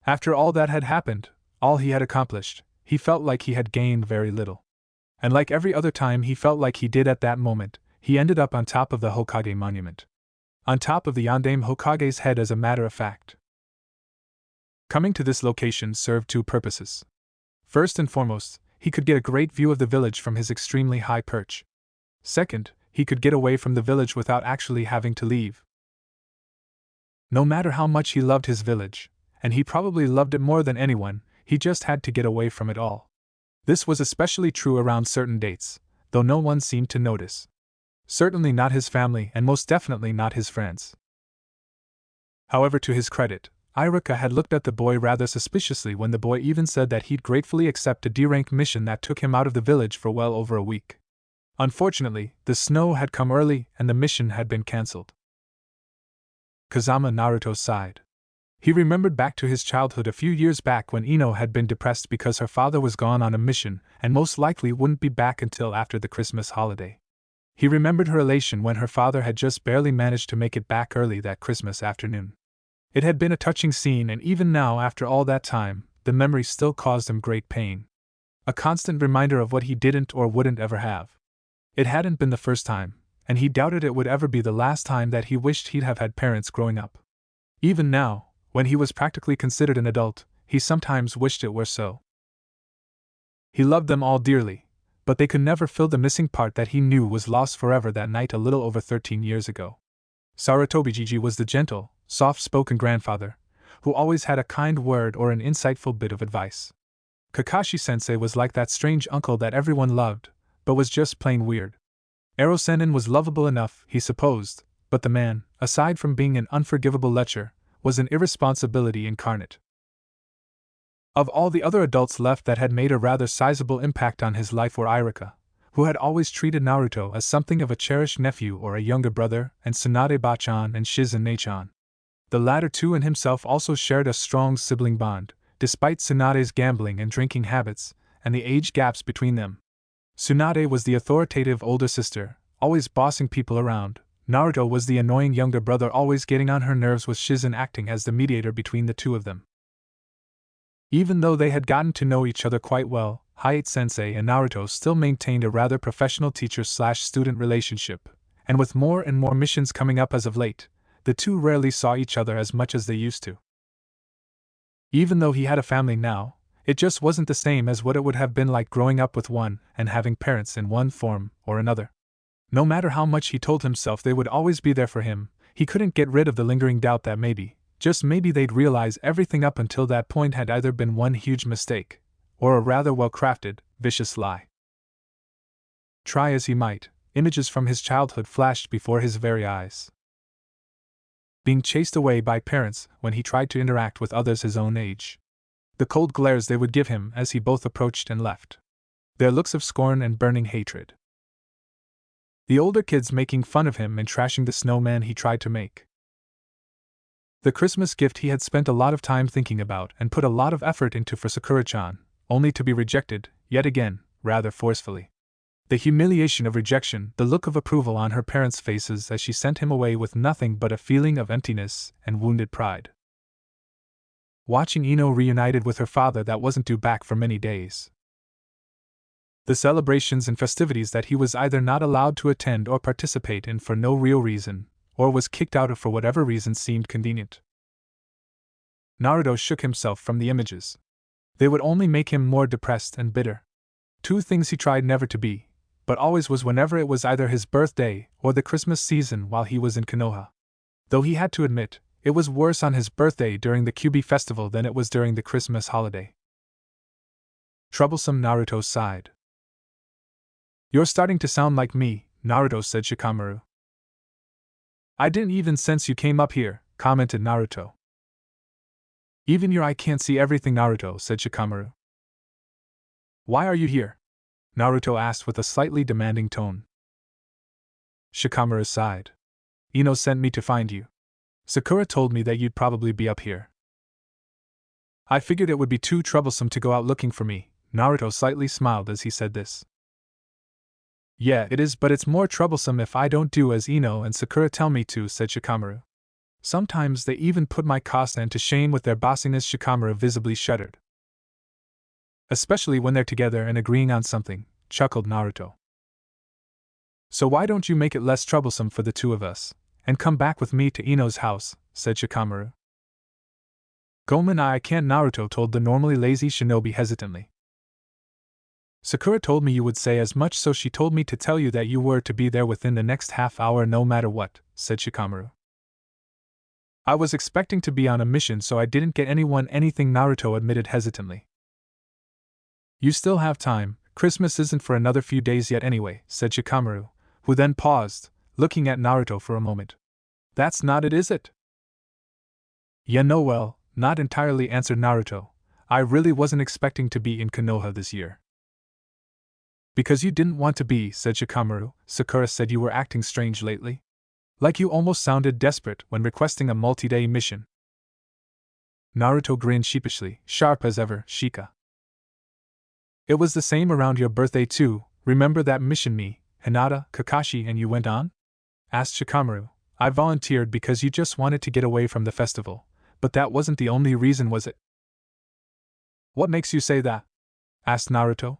After all that had happened, all he had accomplished, he felt like he had gained very little. And like every other time he felt like he did at that moment, he ended up on top of the Hokage monument. On top of the Yondaime Hokage's head, as a matter of fact. Coming to this location served 2 purposes. First and foremost, he could get a great view of the village from his extremely high perch. Second, he could get away from the village without actually having to leave. No matter how much he loved his village, and he probably loved it more than anyone, he just had to get away from it all. This was especially true around certain dates, though no one seemed to notice. Certainly not his family and most definitely not his friends. However, to his credit, Iruka had looked at the boy rather suspiciously when the boy even said that he'd gratefully accept a D-rank mission that took him out of the village for well over a week. Unfortunately, the snow had come early and the mission had been cancelled. Kazama Naruto sighed. He remembered back to his childhood a few years back when Ino had been depressed because her father was gone on a mission and most likely wouldn't be back until after the Christmas holiday. He remembered her elation when her father had just barely managed to make it back early that Christmas afternoon. It had been a touching scene, and even now, after all that time, the memory still caused him great pain. A constant reminder of what he didn't or wouldn't ever have. It hadn't been the first time, and he doubted it would ever be the last time that he wished he'd have had parents growing up. Even now, when he was practically considered an adult, he sometimes wished it were so. He loved them all dearly, but they could never fill the missing part that he knew was lost forever that night a little over 13 years ago. Sarutobi was the gentle, soft-spoken grandfather, who always had a kind word or an insightful bit of advice. Kakashi-sensei was like that strange uncle that everyone loved, but was just plain weird. Ero-sennin was lovable enough, he supposed, but the man, aside from being an unforgivable lecher, was an irresponsibility incarnate. Of all the other adults left that had made a rather sizable impact on his life were Iruka, who had always treated Naruto as something of a cherished nephew or a younger brother, and Tsunade-ba-chan and Shizune-chan. The latter two and himself also shared a strong sibling bond, despite Tsunade's gambling and drinking habits, and the age gaps between them. Tsunade was the authoritative older sister, always bossing people around. Naruto was the annoying younger brother always getting on her nerves, with Shizune acting as the mediator between the two of them. Even though they had gotten to know each other quite well, Hayate-sensei and Naruto still maintained a rather professional teacher-slash-student relationship, and with more and more missions coming up as of late, the two rarely saw each other as much as they used to. Even though he had a family now, it just wasn't the same as what it would have been like growing up with one and having parents in one form or another. No matter how much he told himself they would always be there for him, he couldn't get rid of the lingering doubt that maybe, just maybe, they'd realize everything up until that point had either been one huge mistake, or a rather well-crafted, vicious lie. Try as he might, images from his childhood flashed before his very eyes. Being chased away by parents when he tried to interact with others his own age. The cold glares they would give him as he both approached and left. Their looks of scorn and burning hatred. The older kids making fun of him and trashing the snowman he tried to make. The Christmas gift he had spent a lot of time thinking about and put a lot of effort into for Sakura-chan, only to be rejected, yet again, rather forcefully. The humiliation of rejection, the look of approval on her parents' faces as she sent him away with nothing but a feeling of emptiness and wounded pride. Watching Ino reunited with her father that wasn't due back for many days. The celebrations and festivities that he was either not allowed to attend or participate in for no real reason, or was kicked out of for whatever reason seemed convenient. Naruto shook himself from the images. They would only make him more depressed and bitter. Two things he tried never to be, but always was whenever it was either his birthday or the Christmas season while he was in Konoha. Though he had to admit, it was worse on his birthday during the Kyuubi festival than it was during the Christmas holiday. Troublesome, Naruto sighed. You're starting to sound like me, Naruto, said Shikamaru. I didn't even sense you came up here, commented Naruto. Even your eye can't see everything, Naruto, said Shikamaru. Why are you here? Naruto asked with a slightly demanding tone. Shikamaru sighed. Ino sent me to find you. Sakura told me that you'd probably be up here. I figured it would be too troublesome to go out looking for me, Naruto slightly smiled as he said this. Yeah, it is, but it's more troublesome if I don't do as Ino and Sakura tell me to, said Shikamaru. Sometimes they even put my Kasa to shame with their bossiness. Shikamaru visibly shuddered. Especially when they're together and agreeing on something, chuckled Naruto. So why don't you make it less troublesome for the two of us, and come back with me to Ino's house, said Shikamaru. Gomen, I can't, Naruto told the normally lazy shinobi hesitantly. Sakura told me you would say as much, so she told me to tell you that you were to be there within the next half hour no matter what, said Shikamaru. I was expecting to be on a mission, so I didn't get anyone anything, Naruto admitted hesitantly. You still have time, Christmas isn't for another few days yet anyway, said Shikamaru, who then paused, looking at Naruto for a moment. That's not it, is it? Yeah, no, well, not entirely, answered Naruto. I really wasn't expecting to be in Konoha this year. Because you didn't want to be, said Shikamaru. Sakura said you were acting strange lately. Like you almost sounded desperate when requesting a multi-day mission. Naruto grinned sheepishly, sharp as ever. Shika. It was the same around your birthday too, remember that mission me, Hinata, Kakashi and you went on? Asked Shikamaru. I volunteered because you just wanted to get away from the festival, but that wasn't the only reason, was it? What makes you say that? Asked Naruto.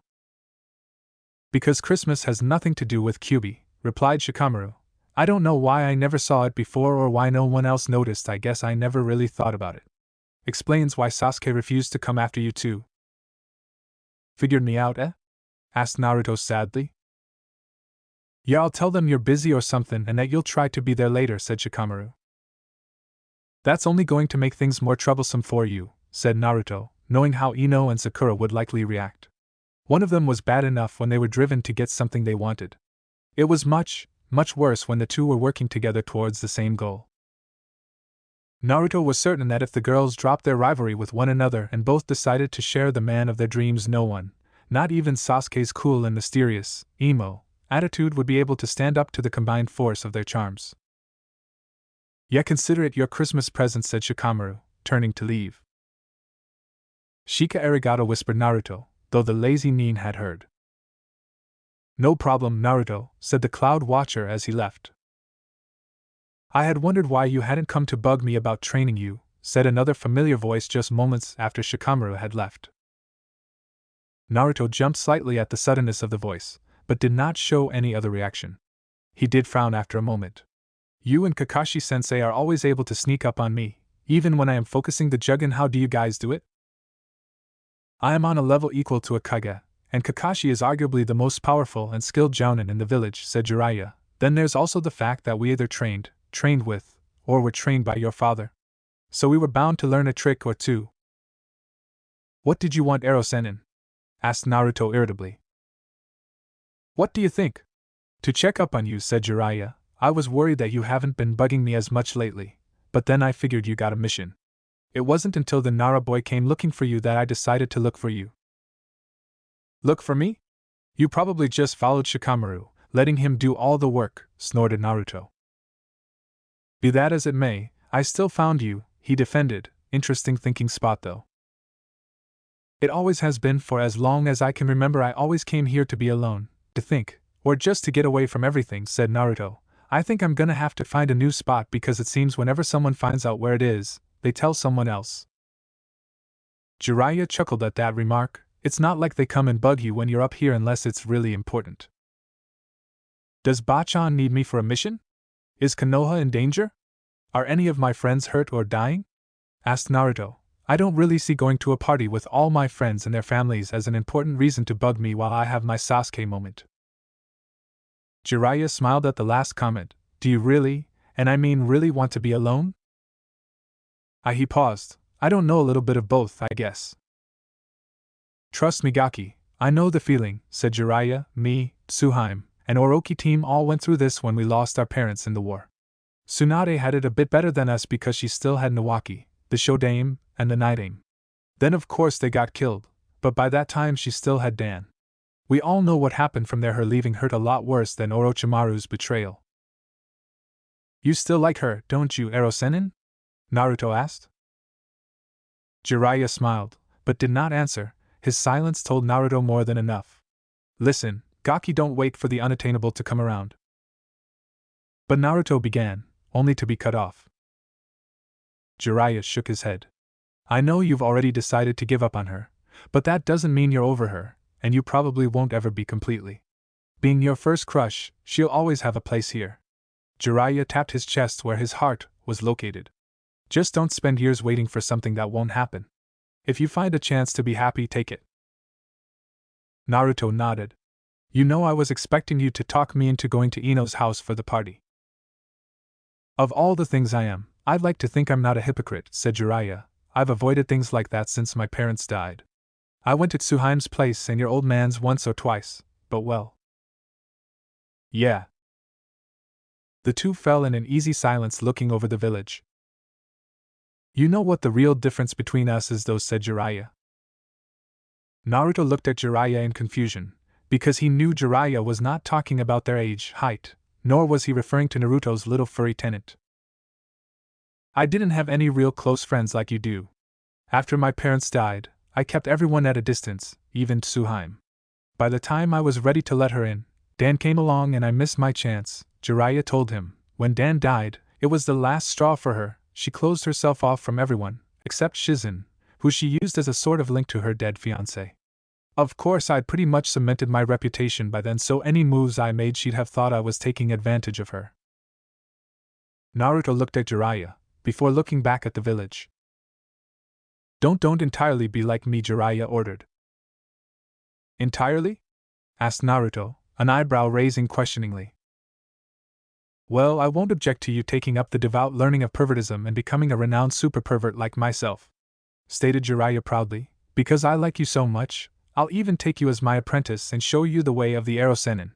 Because Christmas has nothing to do with Kyuubi, replied Shikamaru. I don't know why I never saw it before or why no one else noticed. I guess I never really thought about it. Explains why Sasuke refused to come after you too. Figured me out, eh? Asked Naruto sadly. Yeah, I'll tell them you're busy or something and that you'll try to be there later, said Shikamaru. That's only going to make things more troublesome for you, said Naruto, knowing how Ino and Sakura would likely react. One of them was bad enough when they were driven to get something they wanted. It was much, much worse when the two were working together towards the same goal. Naruto was certain that if the girls dropped their rivalry with one another and both decided to share the man of their dreams, no one, not even Sasuke's cool and mysterious, emo, attitude would be able to stand up to the combined force of their charms. Yeah, consider it your Christmas present, said Shikamaru, turning to leave. Shika arigato, whispered Naruto, though the lazy Nin had heard. No problem, Naruto, said the Cloud Watcher as he left. I had wondered why you hadn't come to bug me about training you, said another familiar voice just moments after Shikamaru had left. Naruto jumped slightly at the suddenness of the voice, but did not show any other reaction. He did frown after a moment. You and Kakashi-sensei are always able to sneak up on me, even when I am focusing the Jugen. How do you guys do it? I am on a level equal to a Kage, and Kakashi is arguably the most powerful and skilled jounin in the village, said Jiraiya. Then there's also the fact that we either trained with, or were trained by your father. So we were bound to learn a trick or two. What did you want Ero-sen in? Asked Naruto irritably. What do you think? To check up on you, said Jiraiya. I was worried that you haven't been bugging me as much lately, but then I figured you got a mission. It wasn't until the Nara boy came looking for you that I decided to look for you. Look for me? You probably just followed Shikamaru, letting him do all the work, snorted Naruto. Be that as it may, I still found you, he defended. Interesting thinking spot though. It always has been. For as long as I can remember, I always came here to be alone, to think, or just to get away from everything, said Naruto. I think I'm gonna have to find a new spot because it seems whenever someone finds out where it is, they tell someone else. Jiraiya chuckled at that remark. It's not like they come and bug you when you're up here unless it's really important. Does Bachan need me for a mission? Is Konoha in danger? Are any of my friends hurt or dying? Asked Naruto. I don't really see going to a party with all my friends and their families as an important reason to bug me while I have my Sasuke moment. Jiraiya smiled at the last comment. Do you really, and I mean really, want to be alone? He paused. I don't know, a little bit of both, I guess. Trust me, Gaki, I know the feeling, said Jiraiya. Me, Tsuhaime, and Orochi team all went through this when we lost our parents in the war. Tsunade had it a bit better than us because she still had Nawaki, the Shodame, and the Night-Aim. Then of course they got killed, but by that time she still had Dan. We all know what happened from there. Her leaving hurt a lot worse than Orochimaru's betrayal. You still like her, don't you, Erosenin? Naruto asked. Jiraiya smiled, but did not answer. His silence told Naruto more than enough. Listen, Gaki, don't wait for the unattainable to come around. But Naruto began, only to be cut off. Jiraiya shook his head. I know you've already decided to give up on her, but that doesn't mean you're over her, and you probably won't ever be completely. Being your first crush, she'll always have a place here. Jiraiya tapped his chest where his heart was located. Just don't spend years waiting for something that won't happen. If you find a chance to be happy, take it. Naruto nodded. You know, I was expecting you to talk me into going to Ino's house for the party. Of all the things I am, I'd like to think I'm not a hypocrite, said Jiraiya. I've avoided things like that since my parents died. I went to Tsuhaime's place and your old man's once or twice, but well. Yeah. The two fell in an easy silence, looking over the village. You know what the real difference between us is though, said Jiraiya. Naruto looked at Jiraiya in confusion, because he knew Jiraiya was not talking about their age, height, nor was he referring to Naruto's little furry tenant. I didn't have any real close friends like you do. After my parents died, I kept everyone at a distance, even Tsuhaime. By the time I was ready to let her in, Dan came along and I missed my chance, Jiraiya told him. When Dan died, it was the last straw for her. She closed herself off from everyone, except Shizen, who she used as a sort of link to her dead fiancé. Of course, I'd pretty much cemented my reputation by then, so any moves I made she'd have thought I was taking advantage of her. Naruto looked at Jiraiya, before looking back at the village. Don't entirely be like me, Jiraiya ordered. Entirely? Asked Naruto, an eyebrow raising questioningly. Well, I won't object to you taking up the devout learning of pervertism and becoming a renowned super pervert like myself, stated Jiraiya proudly. Because I like you so much, I'll even take you as my apprentice and show you the way of the Erosenin.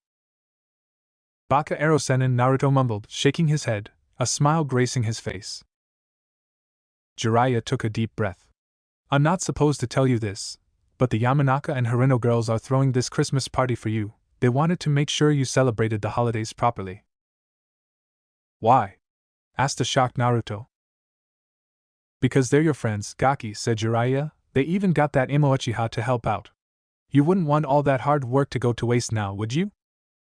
Baka Erosenin, Naruto mumbled, shaking his head, a smile gracing his face. Jiraiya took a deep breath. I'm not supposed to tell you this, but the Yamanaka and Harino girls are throwing this Christmas party for you. They wanted to make sure you celebrated the holidays properly. Why? Asked a shocked Naruto. Because they're your friends, Gaki, said Jiraiya. They even got that Imo Uchiha to help out. You wouldn't want all that hard work to go to waste now, would you?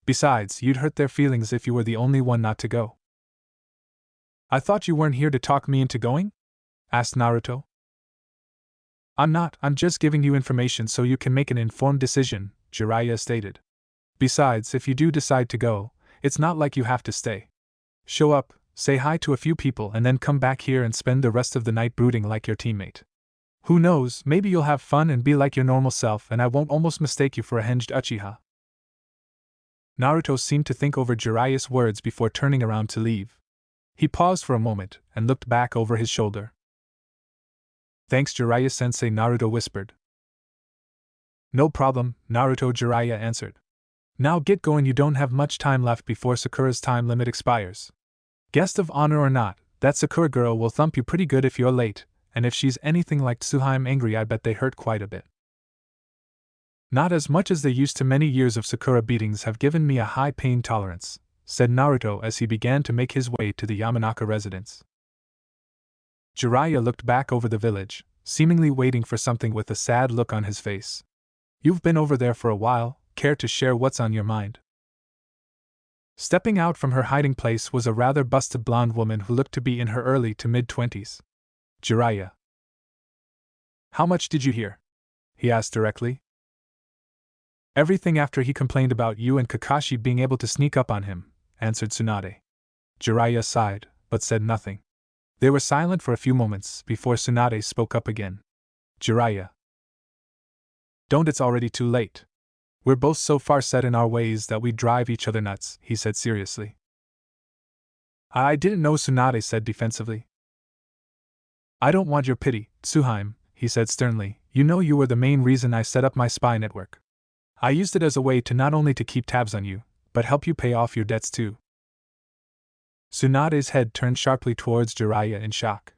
Besides, you'd hurt their feelings if you were the only one not to go. I thought you weren't here to talk me into going? Asked Naruto. I'm not, I'm just giving you information so you can make an informed decision, Jiraiya stated. Besides, if you do decide to go, it's not like you have to stay. Show up, say hi to a few people, and then come back here and spend the rest of the night brooding like your teammate. Who knows, maybe you'll have fun and be like your normal self and I won't almost mistake you for a hinged Uchiha. Naruto seemed to think over Jiraiya's words before turning around to leave. He paused for a moment and looked back over his shoulder. Thanks, Jiraiya-sensei, Naruto whispered. No problem, Naruto, Jiraiya answered. Now get going, you don't have much time left before Sakura's time limit expires. Guest of honor or not, that Sakura girl will thump you pretty good if you're late, and if she's anything like Tsuhaime angry, I bet they hurt quite a bit. Not as much as they used to. Many years of Sakura beatings have given me a high pain tolerance, said Naruto as he began to make his way to the Yamanaka residence. Jiraiya looked back over the village, seemingly waiting for something with a sad look on his face. You've been over there for a while, care to share what's on your mind? Stepping out from her hiding place was a rather busted blonde woman who looked to be in her early to mid-20s. Jiraiya. How much did you hear? He asked directly. Everything after he complained about you and Kakashi being able to sneak up on him, answered Tsunade. Jiraiya sighed, but said nothing. They were silent for a few moments before Tsunade spoke up again. Jiraiya. Don't, it's already too late. We're both so far set in our ways that we drive each other nuts, he said seriously. I didn't know, Tsunade said defensively. I don't want your pity, Tsuhaime, he said sternly. You know you were the main reason I set up my spy network. I used it as a way to not only to keep tabs on you, but help you pay off your debts too. Tsunade's head turned sharply towards Jiraiya in shock.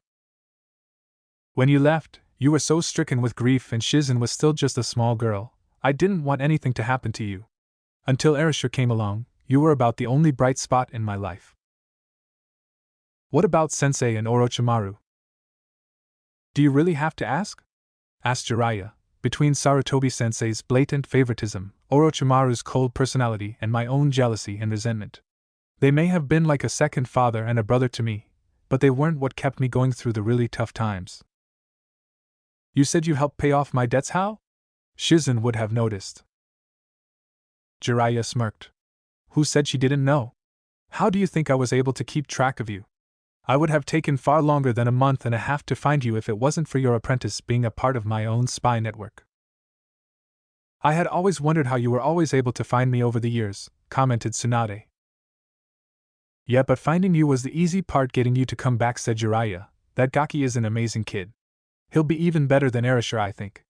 When you left, you were so stricken with grief and Shizen was still just a small girl. I didn't want anything to happen to you. Until Erasure came along, you were about the only bright spot in my life. What about Sensei and Orochimaru? Do you really have to ask? Asked Jiraiya. Between Sarutobi-sensei's blatant favoritism, Orochimaru's cold personality, and my own jealousy and resentment. They may have been like a second father and a brother to me, but they weren't what kept me going through the really tough times. You said you helped pay off my debts, how? Shizen would have noticed. Jiraiya smirked. Who said she didn't know? How do you think I was able to keep track of you? I would have taken far longer than a month and a half to find you if it wasn't for your apprentice being a part of my own spy network. I had always wondered how you were always able to find me over the years, commented Tsunade. Yeah, but finding you was the easy part, getting you to come back, said Jiraiya. That Gaki is an amazing kid. He'll be even better than Erasure, I think.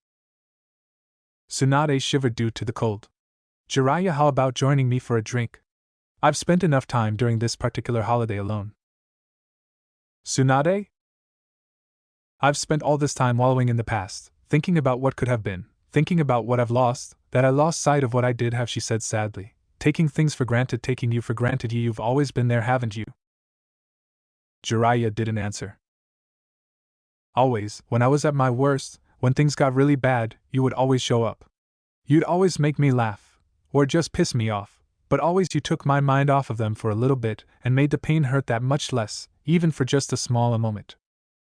Tsunade shivered due to the cold. Jiraiya, how about joining me for a drink? I've spent enough time during this particular holiday alone. Tsunade? I've spent all this time wallowing in the past, thinking about what could have been, thinking about what I've lost, that I lost sight of what I did have, she said sadly. Taking things for granted, taking you for granted. You've always been there, haven't you? Jiraiya didn't answer. Always, when I was at my worst, when things got really bad, you would always show up. You'd always make me laugh, or just piss me off, but always you took my mind off of them for a little bit and made the pain hurt that much less, even for just a small moment.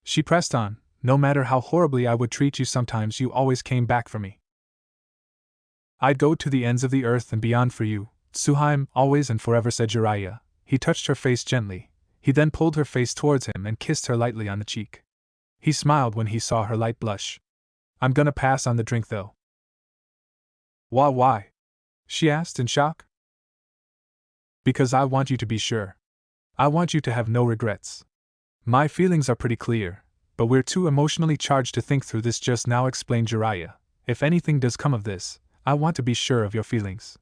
She pressed on. No matter how horribly I would treat you, sometimes you always came back for me. I'd go to the ends of the earth and beyond for you, Tsuhaime, always and forever, said Jiraiya. He touched her face gently. He then pulled her face towards him and kissed her lightly on the cheek. He smiled when he saw her light blush. I'm gonna pass on the drink though. Why? She asked in shock. Because I want you to be sure. I want you to have no regrets. My feelings are pretty clear, but we're too emotionally charged to think through this just now, explained Jiraiya. If anything does come of this, I want to be sure of your feelings.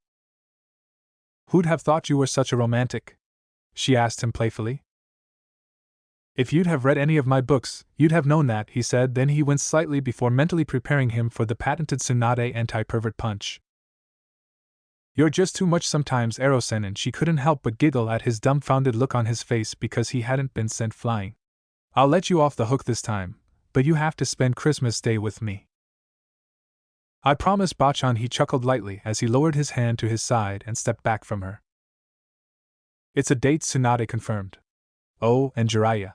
Who'd have thought you were such a romantic? She asked him playfully. If you'd have read any of my books, you'd have known that, he said. Then he winced slightly before mentally preparing him for the patented Tsunade anti-pervert punch. You're just too much sometimes, Erosen, and she couldn't help but giggle at his dumbfounded look on his face because he hadn't been sent flying. I'll let you off the hook this time, but you have to spend Christmas Day with me. I promise, Bachan, he chuckled lightly as he lowered his hand to his side and stepped back from her. It's a date, Tsunade confirmed. Oh, and Jiraiya.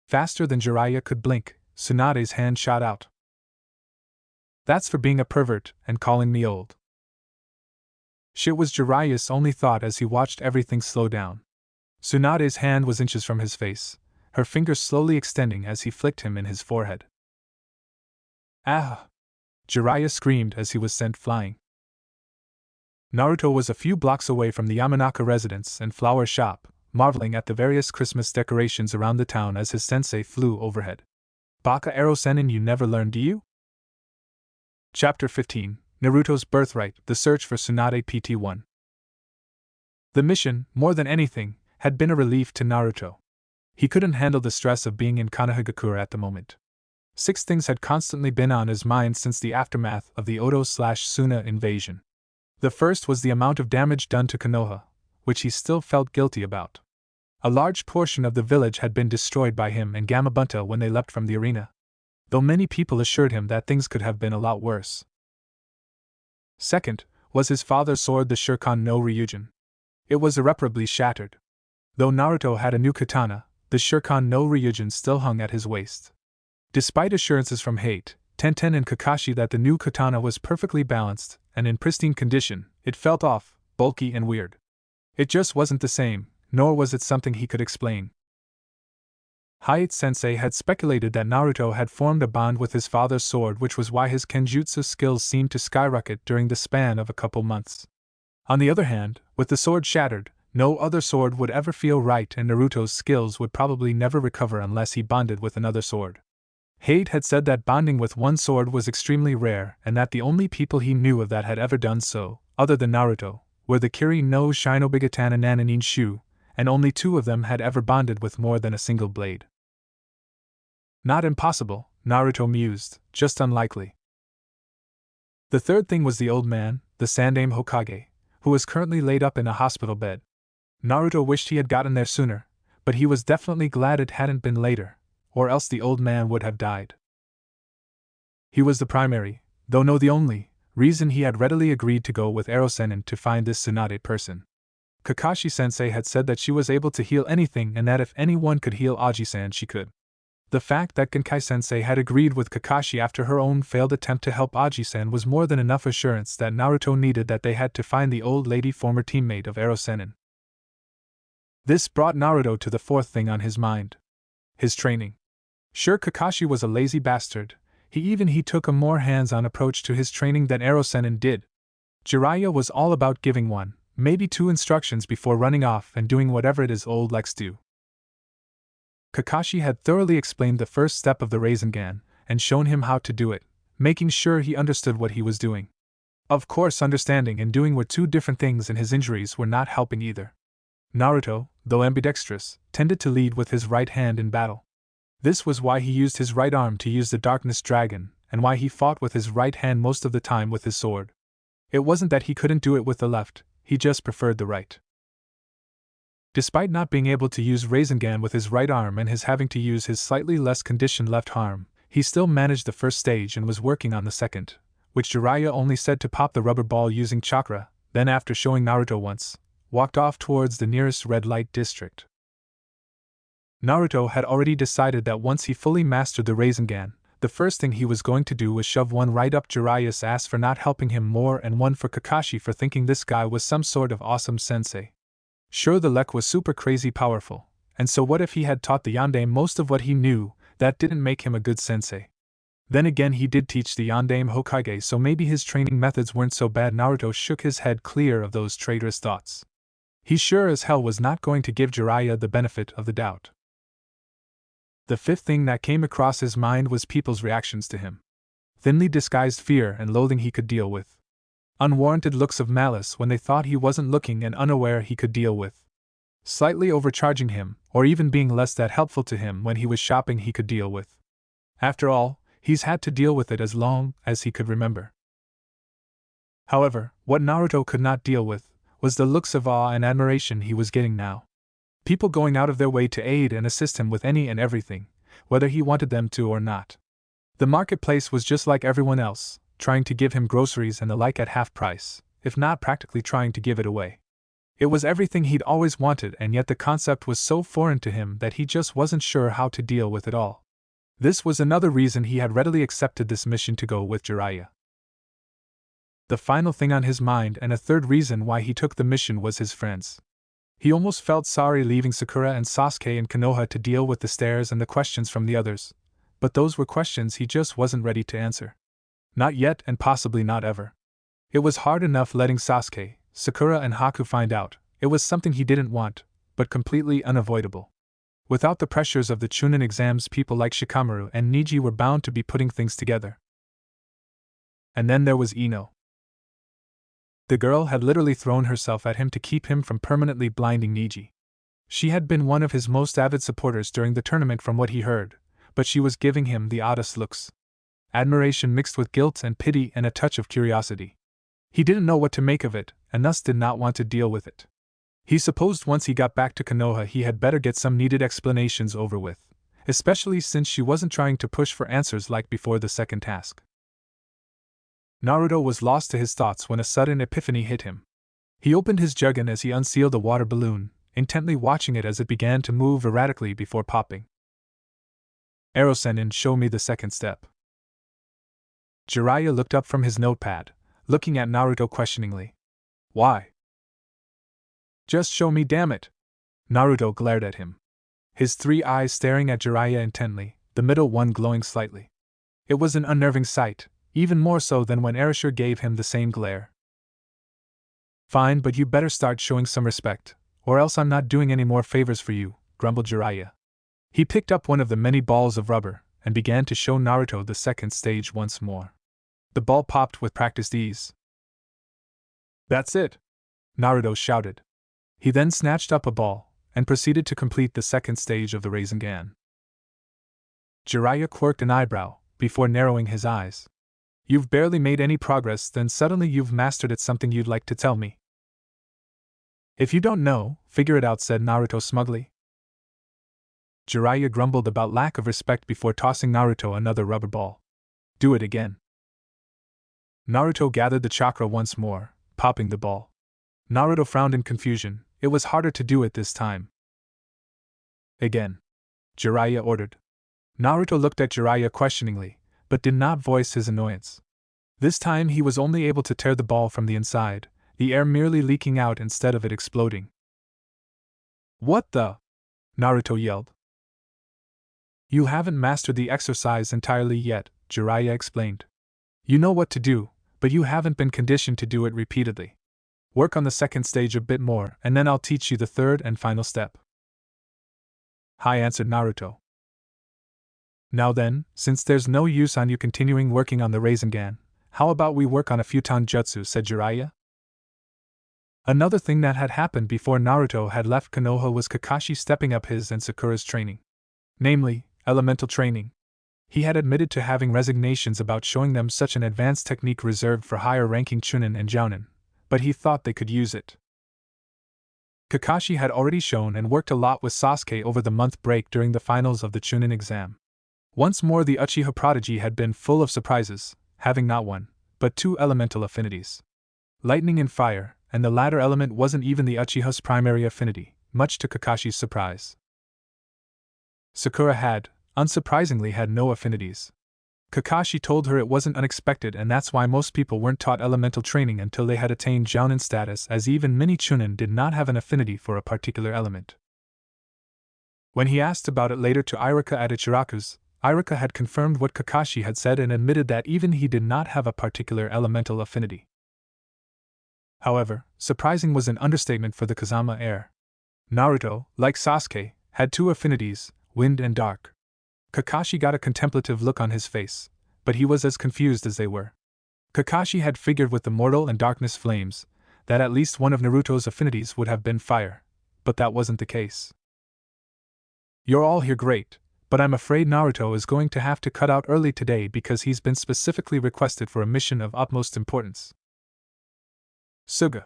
Faster than Jiraiya could blink, Tsunade's hand shot out. That's for being a pervert and calling me old. Shit, was Jiraiya's only thought as he watched everything slow down. Tsunade's hand was inches from his face, her fingers slowly extending as he flicked him in his forehead. Ah! Jiraiya screamed as he was sent flying. Naruto was a few blocks away from the Yamanaka residence and flower shop, marveling at the various Christmas decorations around the town as his sensei flew overhead. Baka Erosenin, you never learn, do you? Chapter 15, Naruto's Birthright, The Search for Tsunade PT-1. The mission, more than anything, had been a relief to Naruto. He couldn't handle the stress of being in Konohagakure at the moment. 6 things had constantly been on his mind since the aftermath of the Oto/Suna invasion. The first was the amount of damage done to Konoha, which he still felt guilty about. A large portion of the village had been destroyed by him and Gamabunta when they left from the arena, though many people assured him that things could have been a lot worse. Second, was his father's sword, the Shuriken no Ryujin. It was irreparably shattered. Though Naruto had a new katana, the Shuriken no Ryujin still hung at his waist. Despite assurances from Hate, Tenten and Kakashi that the new katana was perfectly balanced and in pristine condition, it felt off, bulky and weird. It just wasn't the same, nor was it something he could explain. Hayate-sensei had speculated that Naruto had formed a bond with his father's sword, which was why his kenjutsu skills seemed to skyrocket during the span of a couple months. On the other hand, with the sword shattered, no other sword would ever feel right, and Naruto's skills would probably never recover unless he bonded with another sword. Hade had said that bonding with one sword was extremely rare, and that the only people he knew of that had ever done so, other than Naruto, were the Kiri no Shinobigatana and Nananin Shu, and only 2 of them had ever bonded with more than a single blade. Not impossible, Naruto mused, just unlikely. The third thing was the old man, the Sandaime Hokage, who was currently laid up in a hospital bed. Naruto wished he had gotten there sooner, but he was definitely glad it hadn't been later, or else the old man would have died. He was the primary, though no the only, reason he had readily agreed to go with Erosenin to find this Tsunade person. Kakashi-sensei had said that she was able to heal anything and that if anyone could heal Aji-san she could. The fact that Genkai-sensei had agreed with Kakashi after her own failed attempt to help Aji-san was more than enough assurance that Naruto needed that they had to find the old lady, former teammate of Erosenin. This brought Naruto to the fourth thing on his mind. His training. Sure, Kakashi was a lazy bastard, he took a more hands-on approach to his training than Erosenin did. Jiraiya was all about giving 1, maybe 2 instructions before running off and doing whatever it is old legs do. Kakashi had thoroughly explained the first step of the Rasengan, and shown him how to do it, making sure he understood what he was doing. Of course, understanding and doing were 2 different things, and his injuries were not helping either. Naruto, though ambidextrous, tended to lead with his right hand in battle. This was why he used his right arm to use the Darkness Dragon, and why he fought with his right hand most of the time with his sword. It wasn't that he couldn't do it with the left, he just preferred the right. Despite not being able to use Rasengan with his right arm and his having to use his slightly less conditioned left arm, he still managed the first stage and was working on the second, which Jiraiya only said to pop the rubber ball using chakra, then after showing Naruto once, walked off towards the nearest red light district. Naruto had already decided that once he fully mastered the Rasengan, the first thing he was going to do was shove 1 right up Jiraiya's ass for not helping him more and 1 for Kakashi for thinking this guy was some sort of awesome sensei. Sure, the Lek was super crazy powerful, and so what if he had taught the Yondaime most of what he knew? That didn't make him a good sensei. Then again, he did teach the Yondaime Hokage, so maybe his training methods weren't so bad. Naruto shook his head clear of those traitorous thoughts. He sure as hell was not going to give Jiraiya the benefit of the doubt. The fifth thing that came across his mind was people's reactions to him. Thinly disguised fear and loathing he could deal with. Unwarranted looks of malice when they thought he wasn't looking and unaware he could deal with. Slightly overcharging him, or even being less that helpful to him when he was shopping he could deal with. After all, he's had to deal with it as long as he could remember. However, what Naruto could not deal with was the looks of awe and admiration he was getting now. People going out of their way to aid and assist him with any and everything, whether he wanted them to or not. The marketplace was just like everyone else, trying to give him groceries and the like at half price, if not practically trying to give it away. It was everything he'd always wanted, and yet the concept was so foreign to him that he just wasn't sure how to deal with it all. This was another reason he had readily accepted this mission to go with Jiraiya. The final thing on his mind and a third reason why he took the mission was his friends. He almost felt sorry leaving Sakura and Sasuke and Konoha to deal with the stares and the questions from the others, but those were questions he just wasn't ready to answer. Not yet, and possibly not ever. It was hard enough letting Sasuke, Sakura and Haku find out. It was something he didn't want, but completely unavoidable. Without the pressures of the Chunin exams, people like Shikamaru and Niji were bound to be putting things together. And then there was Ino. The girl had literally thrown herself at him to keep him from permanently blinding Niji. She had been one of his most avid supporters during the tournament from what he heard, but she was giving him the oddest looks. Admiration mixed with guilt and pity and a touch of curiosity. He didn't know what to make of it, and thus did not want to deal with it. He supposed once he got back to Konoha he had better get some needed explanations over with, especially since she wasn't trying to push for answers like before the second task. Naruto was lost to his thoughts when a sudden epiphany hit him. He opened his juggin as he unsealed a water balloon, intently watching it as it began to move erratically before popping. Erosenin, show me the second step. Jiraiya looked up from his notepad, looking at Naruto questioningly. Why? Just show me, damn it! Naruto glared at him. His 3 eyes staring at Jiraiya intently, the middle one glowing slightly. It was an unnerving sight, even more so than when Erasure gave him the same glare. Fine, but you better start showing some respect, or else I'm not doing any more favors for you, grumbled Jiraiya. He picked up one of the many balls of rubber, and began to show Naruto the second stage once more. The ball popped with practiced ease. That's it! Naruto shouted. He then snatched up a ball, and proceeded to complete the second stage of the Rasengan. Jiraiya quirked an eyebrow, before narrowing his eyes. You've barely made any progress, then suddenly you've mastered it, something you'd like to tell me? If you don't know, figure it out, said Naruto smugly. Jiraiya grumbled about lack of respect before tossing Naruto another rubber ball. Do it again. Naruto gathered the chakra once more, popping the ball. Naruto frowned in confusion. It was harder to do it this time. Again. Jiraiya ordered. Naruto looked at Jiraiya questioningly, but did not voice his annoyance. This time he was only able to tear the ball from the inside, the air merely leaking out instead of it exploding. What the? Naruto yelled. You haven't mastered the exercise entirely yet, Jiraiya explained. You know what to do, but you haven't been conditioned to do it repeatedly. Work on the second stage a bit more, and then I'll teach you the third and final step. Hi, answered Naruto. Now then, since there's no use on you continuing working on the Rasengan, how about we work on a few taijutsu, said Jiraiya. Another thing that had happened before Naruto had left Konoha was Kakashi stepping up his and Sakura's training. Namely, elemental training. He had admitted to having resignations about showing them such an advanced technique reserved for higher-ranking Chunin and Jounin, but he thought they could use it. Kakashi had already shown and worked a lot with Sasuke over the month break during the finals of the Chunin exam. Once more the Uchiha prodigy had been full of surprises, having not one, but 2 elemental affinities. Lightning and fire, and the latter element wasn't even the Uchiha's primary affinity, much to Kakashi's surprise. Sakura had, unsurprisingly, had no affinities. Kakashi told her it wasn't unexpected, and that's why most people weren't taught elemental training until they had attained Jounin status, as even many Chunin did not have an affinity for a particular element. When he asked about it later to Iruka at Ichiraku's, Iruka had confirmed what Kakashi had said and admitted that even he did not have a particular elemental affinity. However, surprising was an understatement for the Kazama heir. Naruto, like Sasuke, had 2 affinities, wind and dark. Kakashi got a contemplative look on his face, but he was as confused as they were. Kakashi had figured with the mortal and darkness flames that at least one of Naruto's affinities would have been fire, but that wasn't the case. You're all here great, but I'm afraid Naruto is going to have to cut out early today because he's been specifically requested for a mission of utmost importance. Suga!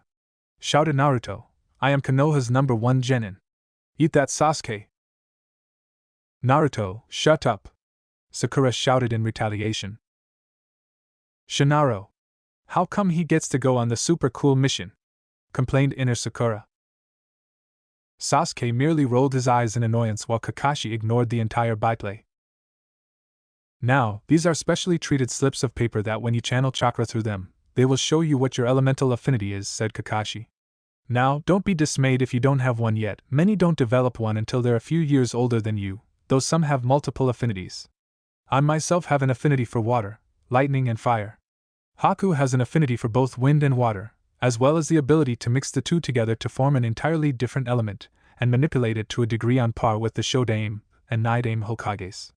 Shouted Naruto, I am Konoha's #1 genin. Eat that, Sasuke! Naruto, shut up! Sakura shouted in retaliation. Shinaro! How come he gets to go on the super cool mission? Complained inner Sakura. Sasuke merely rolled his eyes in annoyance while Kakashi ignored the entire byplay. Now, these are specially treated slips of paper that when you channel chakra through them, they will show you what your elemental affinity is, said Kakashi. Now, don't be dismayed if you don't have one yet. Many don't develop one until they're a few years older than you, though some have multiple affinities. I myself have an affinity for water, lightning and fire. Haku has an affinity for both wind and water, as well as the ability to mix the 2 together to form an entirely different element, and manipulate it to a degree on par with the Shodaime and Nidaime Hokages.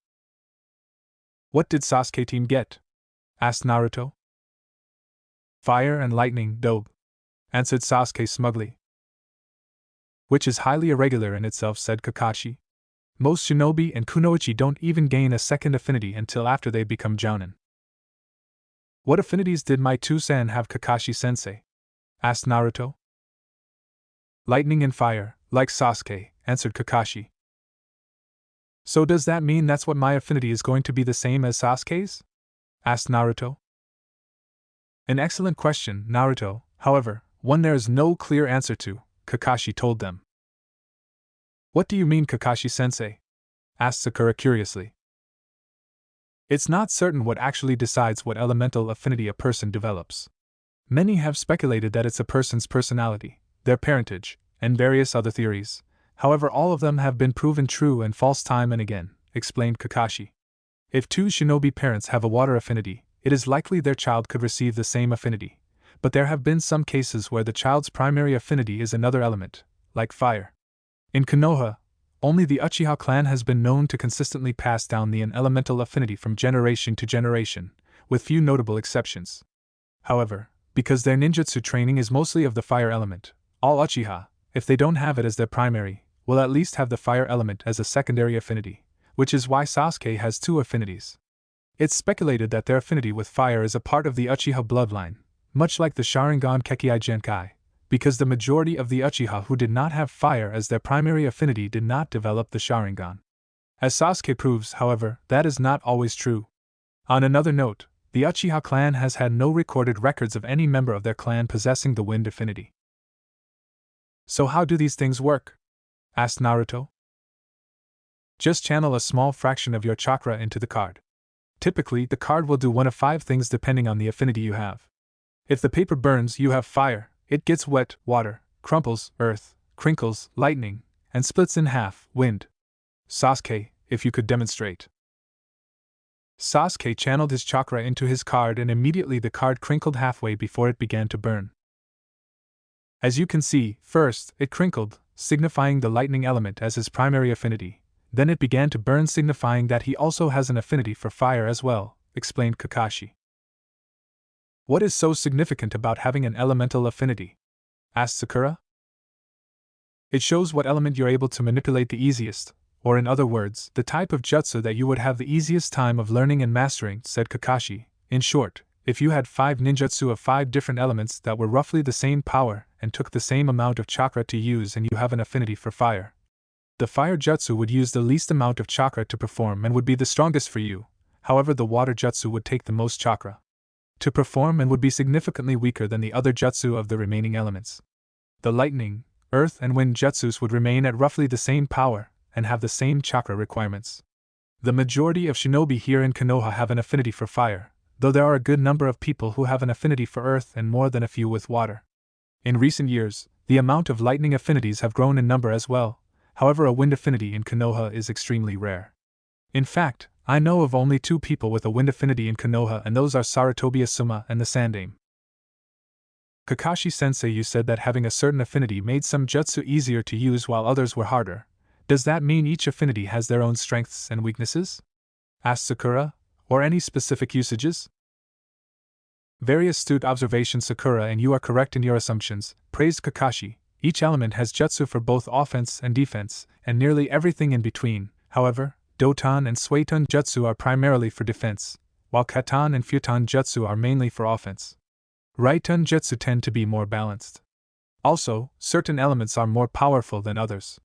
What did Sasuke team get? Asked Naruto. Fire and lightning, dope, answered Sasuke smugly. Which is highly irregular in itself, said Kakashi. Most shinobi and kunoichi don't even gain a second affinity until after they become jounin. What affinities did my two-san have, Kakashi-sensei? Asked Naruto. Lightning and fire, like Sasuke, answered Kakashi. So does that mean that's what my affinity is going to be the same as Sasuke's? Asked Naruto. An excellent question, Naruto, however, one there is no clear answer to, Kakashi told them. What do you mean, Kakashi-sensei? Asked Sakura curiously. It's not certain what actually decides what elemental affinity a person develops. Many have speculated that it's a person's personality, their parentage, and various other theories. However, all of them have been proven true and false time and again, explained Kakashi. If two shinobi parents have a water affinity, it is likely their child could receive the same affinity, but there have been some cases where the child's primary affinity is another element, like fire. In Konoha, only the Uchiha clan has been known to consistently pass down the elemental affinity from generation to generation, with few notable exceptions. However, because their ninjutsu training is mostly of the fire element, all Uchiha, if they don't have it as their primary, will at least have the fire element as a secondary affinity, which is why Sasuke has two affinities. It's speculated that their affinity with fire is a part of the Uchiha bloodline, much like the Sharingan kekkei genkai, because the majority of the Uchiha who did not have fire as their primary affinity did not develop the Sharingan. As Sasuke proves, however, that is not always true. On another note, the Uchiha clan has had no recorded records of any member of their clan possessing the wind affinity. So how do these things work? Asked Naruto. Just channel a small fraction of your chakra into the card. Typically, the card will do one of 5 things depending on the affinity you have. If the paper burns, you have fire, it gets wet, water, crumples, earth, crinkles, lightning, and splits in half, wind. Sasuke, if you could demonstrate. Sasuke channeled his chakra into his card and immediately the card crinkled halfway before it began to burn. As you can see, first, it crinkled, signifying the lightning element as his primary affinity. Then it began to burn, signifying that he also has an affinity for fire as well, explained Kakashi. What is so significant about having an elemental affinity? Asked Sakura. It shows what element you're able to manipulate the easiest, or in other words, the type of jutsu that you would have the easiest time of learning and mastering, said Kakashi. In short, if you had 5 ninjutsu of 5 different elements that were roughly the same power and took the same amount of chakra to use and you have an affinity for fire, the fire jutsu would use the least amount of chakra to perform and would be the strongest for you. However, the water jutsu would take the most chakra to perform and would be significantly weaker than the other jutsu of the remaining elements. The lightning, earth, and wind jutsus would remain at roughly the same power and have the same chakra requirements. The majority of shinobi here in Konoha have an affinity for fire, though there are a good number of people who have an affinity for earth and more than a few with water. In recent years, the amount of lightning affinities have grown in number as well. However, a wind affinity in Konoha is extremely rare. In fact, I know of only 2 people with a wind affinity in Konoha, and those are Sarutobi Asuma and the Sandaime. Kakashi-sensei, you said that having a certain affinity made some jutsu easier to use while others were harder. Does that mean each affinity has their own strengths and weaknesses? Asked Sakura, or any specific usages? Very astute observation, Sakura, and you are correct in your assumptions, praised Kakashi. Each element has jutsu for both offense and defense, and nearly everything in between. However, Doton and Suiton jutsu are primarily for defense, while Katon and Futon jutsu are mainly for offense. Raiton jutsu tend to be more balanced. Also, certain elements are more powerful than others.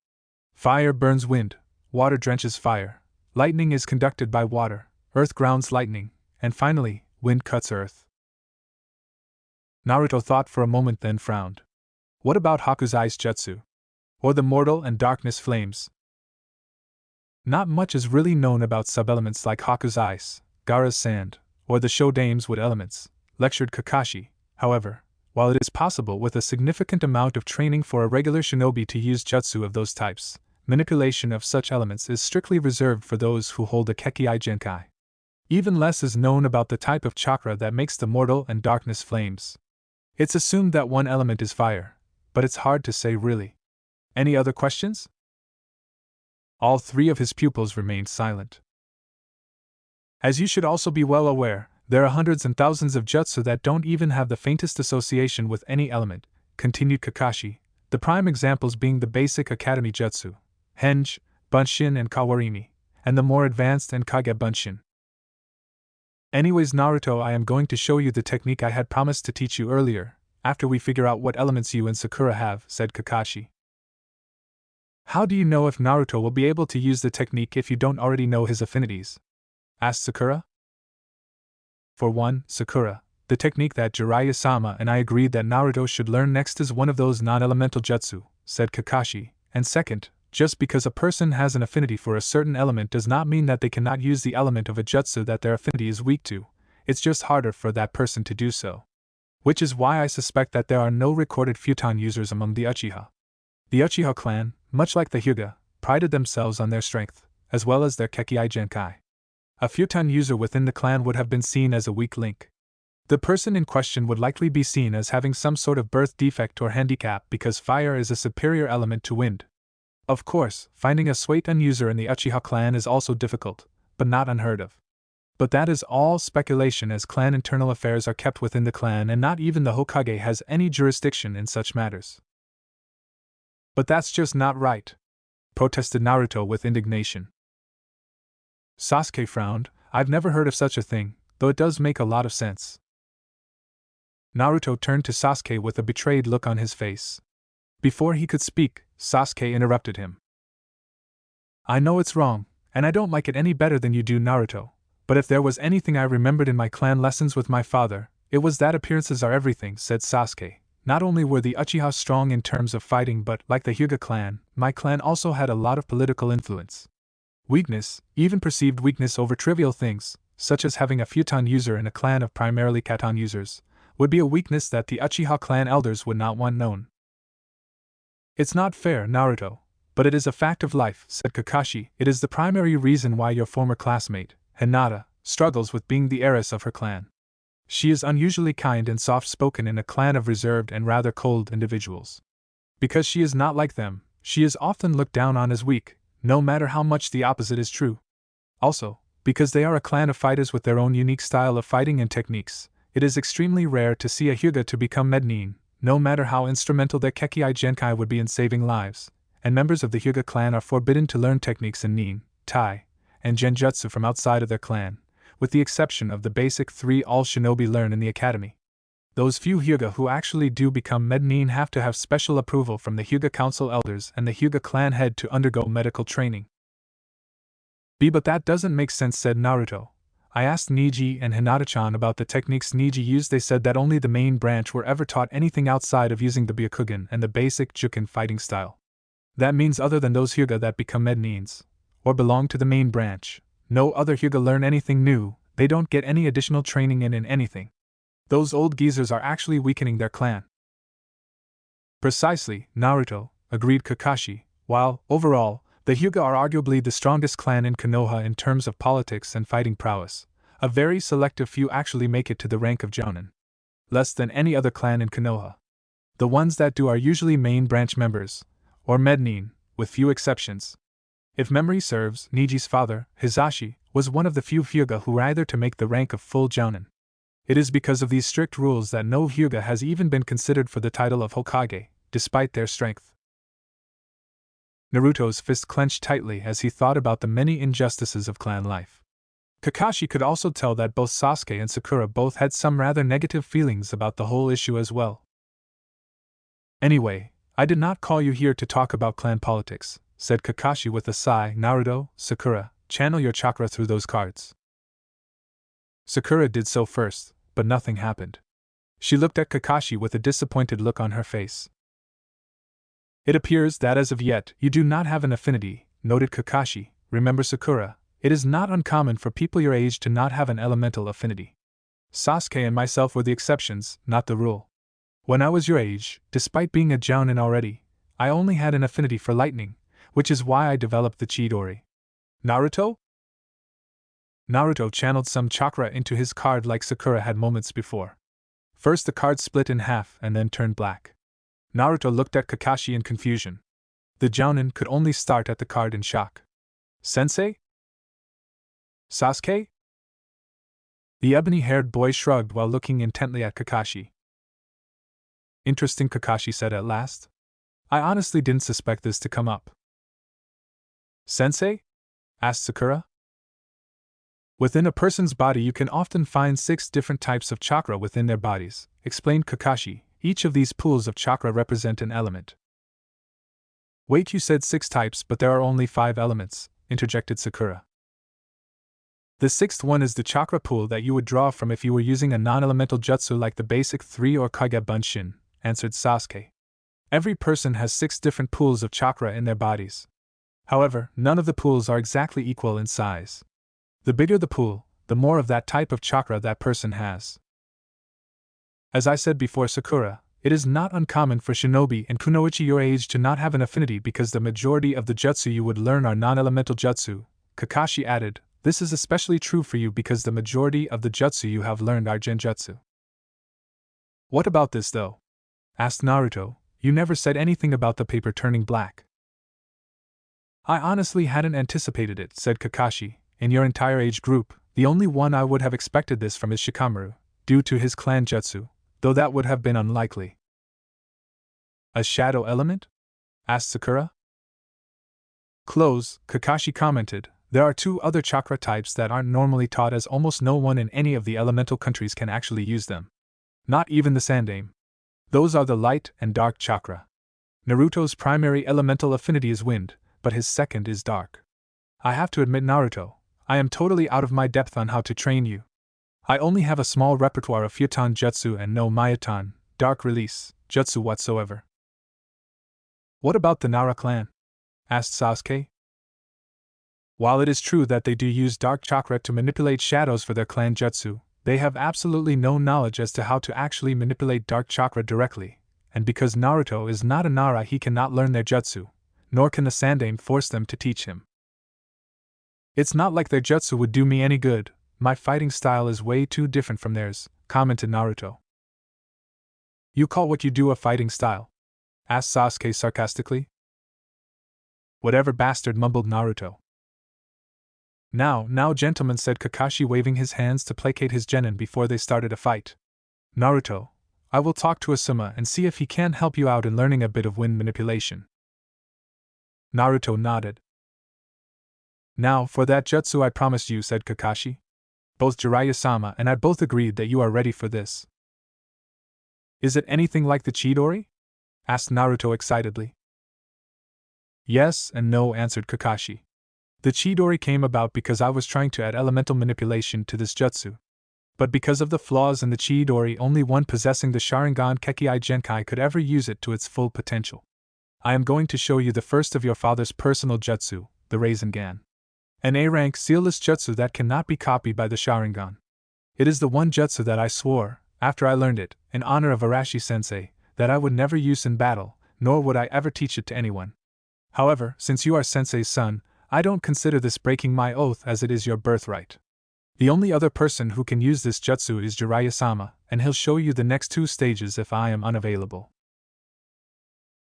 Fire burns wind, water drenches fire, lightning is conducted by water, earth grounds lightning, and finally, wind cuts earth. Naruto thought for a moment, then frowned. What about Hakuzai's jutsu? Or the mortal and darkness flames? Not much is really known about sub-elements like Hakuzai's, Gaara's sand, or the Shodaime's wood elements, lectured Kakashi. However, while it is possible with a significant amount of training for a regular shinobi to use jutsu of those types, manipulation of such elements is strictly reserved for those who hold a kekkei genkai. Even less is known about the type of chakra that makes the mortal and darkness flames. It's assumed that one element is fire, but it's hard to say really. Any other questions? All 3 of his pupils remained silent. As you should also be well aware, there are hundreds and thousands of jutsu that don't even have the faintest association with any element, continued Kakashi, the prime examples being the basic Academy Jutsu, Henge, Bunshin and Kawarimi, and the more advanced and Kage Bunshin. Anyways, Naruto, I am going to show you the technique I had promised to teach you earlier, after we figure out what elements you and Sakura have, said Kakashi. How do you know if Naruto will be able to use the technique if you don't already know his affinities? Asked Sakura. For one, Sakura, the technique that Jiraiya-sama and I agreed that Naruto should learn next is one of those non-elemental jutsu, said Kakashi, and second, just because a person has an affinity for a certain element does not mean that they cannot use the element of a jutsu that their affinity is weak to, it's just harder for that person to do so. Which is why I suspect that there are no recorded futon users among the Uchiha. The Uchiha clan, much like the Hyuga, prided themselves on their strength, as well as their kekkei genkai. A futon user within the clan would have been seen as a weak link. The person in question would likely be seen as having some sort of birth defect or handicap because fire is a superior element to wind. Of course, finding a Suiton user in the Uchiha clan is also difficult, but not unheard of. But that is all speculation as clan internal affairs are kept within the clan and not even the Hokage has any jurisdiction in such matters. But that's just not right, protested Naruto with indignation. Sasuke frowned. I've never heard of such a thing, though it does make a lot of sense. Naruto turned to Sasuke with a betrayed look on his face. Before he could speak, Sasuke interrupted him. I know it's wrong, and I don't like it any better than you do, Naruto, but if there was anything I remembered in my clan lessons with my father, it was that appearances are everything, said Sasuke. Not only were the Uchiha strong in terms of fighting but, like the Hyuga clan, my clan also had a lot of political influence. Weakness, even perceived weakness over trivial things, such as having a futon user in a clan of primarily katon users, would be a weakness that the Uchiha clan elders would not want known. It's not fair, Naruto, but it is a fact of life, said Kakashi. It is the primary reason why your former classmate, Hinata, struggles with being the heiress of her clan. She is unusually kind and soft-spoken in a clan of reserved and rather cold individuals. Because she is not like them, she is often looked down on as weak, no matter how much the opposite is true. Also, because they are a clan of fighters with their own unique style of fighting and techniques, it is extremely rare to see a Hyuga to become Mednin, no matter how instrumental their kekkei genkai would be in saving lives, and members of the Hyuga clan are forbidden to learn techniques in nin, tai, and genjutsu from outside of their clan, with the exception of the basic 3 all shinobi learn in the academy. Those few Hyuga who actually do become Mednin have to have special approval from the Hyuga council elders and the Hyuga clan head to undergo medical training. But that doesn't make sense, said Naruto. I asked Niji and Hinata-chan about the techniques Niji used. They said that only the main branch were ever taught anything outside of using the Byakugan and the basic Juken fighting style. That means other than those Hyuga that become Mednins, or belong to the main branch, no other Hyuga learn anything new, they don't get any additional training in anything. Those old geezers are actually weakening their clan. Precisely, Naruto, agreed Kakashi, while, overall, the Hyuga are arguably the strongest clan in Konoha in terms of politics and fighting prowess. A very selective few actually make it to the rank of Jounin. Less than any other clan in Konoha. The ones that do are usually main branch members, or Mednin, with few exceptions. If memory serves, Niji's father, Hisashi, was one of the few Hyuga who were either to make the rank of full Jounin. It is because of these strict rules that no Hyuga has even been considered for the title of Hokage, despite their strength. Naruto's fist clenched tightly as he thought about the many injustices of clan life. Kakashi could also tell that both Sasuke and Sakura both had some rather negative feelings about the whole issue as well. Anyway, I did not call you here to talk about clan politics, said Kakashi with a sigh. Naruto, Sakura, channel your chakra through those cards. Sakura did so first, but nothing happened. She looked at Kakashi with a disappointed look on her face. It appears that as of yet, you do not have an affinity, noted Kakashi. Remember, Sakura, it is not uncommon for people your age to not have an elemental affinity. Sasuke and myself were the exceptions, not the rule. When I was your age, despite being a Jounin already, I only had an affinity for lightning, which is why I developed the Chidori. Naruto? Naruto channeled some chakra into his card like Sakura had moments before. First the card split in half and then turned black. Naruto looked at Kakashi in confusion. The Jounin could only start at the card in shock. Sensei? Sasuke? The ebony-haired boy shrugged while looking intently at Kakashi. Interesting, Kakashi said at last. I honestly didn't suspect this to come up. Sensei? Asked Sakura. Within a person's body you can often find 6 different types of chakra within their bodies, explained Kakashi. Each of these pools of chakra represent an element. Wait, you said 6 types, but there are only 5 elements, interjected Sakura. The 6th one is the chakra pool that you would draw from if you were using a non-elemental jutsu like the basic 3 or Kage Bunshin, answered Sasuke. Every person has 6 different pools of chakra in their bodies. However, none of the pools are exactly equal in size. The bigger the pool, the more of that type of chakra that person has. As I said before, Sakura, it is not uncommon for shinobi and kunoichi your age to not have an affinity because the majority of the jutsu you would learn are non-elemental jutsu, Kakashi added. This is especially true for you because the majority of the jutsu you have learned are genjutsu. What about this though? Asked Naruto. You never said anything about the paper turning black. I honestly hadn't anticipated it, said Kakashi. In your entire age group, the only one I would have expected this from is Shikamaru, due to his clan jutsu, though that would have been unlikely. A shadow element? Asked Sakura. Close, Kakashi commented. There are 2 other chakra types that aren't normally taught as almost no one in any of the elemental countries can actually use them. Not even the Sandaime. Those are the light and dark chakra. Naruto's primary elemental affinity is wind, but his second is dark. I have to admit, Naruto, I am totally out of my depth on how to train you. I only have a small repertoire of Futon Jutsu and no Mayatan, dark release, jutsu whatsoever. What about the Nara clan? Asked Sasuke. While it is true that they do use dark chakra to manipulate shadows for their clan jutsu, they have absolutely no knowledge as to how to actually manipulate dark chakra directly, and because Naruto is not a Nara he cannot learn their jutsu, nor can the Sandaime force them to teach him. It's not like their jutsu would do me any good, my fighting style is way too different from theirs, commented Naruto. You call what you do a fighting style? Asked Sasuke sarcastically. Whatever bastard, mumbled Naruto. Now, gentlemen, said Kakashi, waving his hands to placate his genin before they started a fight. Naruto, I will talk to Asuma and see if he can help you out in learning a bit of wind manipulation. Naruto nodded. Now, for that jutsu I promised you, said Kakashi. Both Jiraiya-sama and I both agreed that you are ready for this. Is it anything like the Chidori? Asked Naruto excitedly. Yes and no, answered Kakashi. The Chidori came about because I was trying to add elemental manipulation to this jutsu. But because of the flaws in the Chidori, only one possessing the Sharingan Kekkei Genkai could ever use it to its full potential. I am going to show you the first of your father's personal jutsu, the Rasengan. An A-rank sealless jutsu that cannot be copied by the Sharingan. It is the one jutsu that I swore, after I learned it, in honor of Arashi-sensei, that I would never use in battle, nor would I ever teach it to anyone. However, since you are sensei's son, I don't consider this breaking my oath as it is your birthright. The only other person who can use this jutsu is Jiraiya-sama, and he'll show you the next 2 stages if I am unavailable.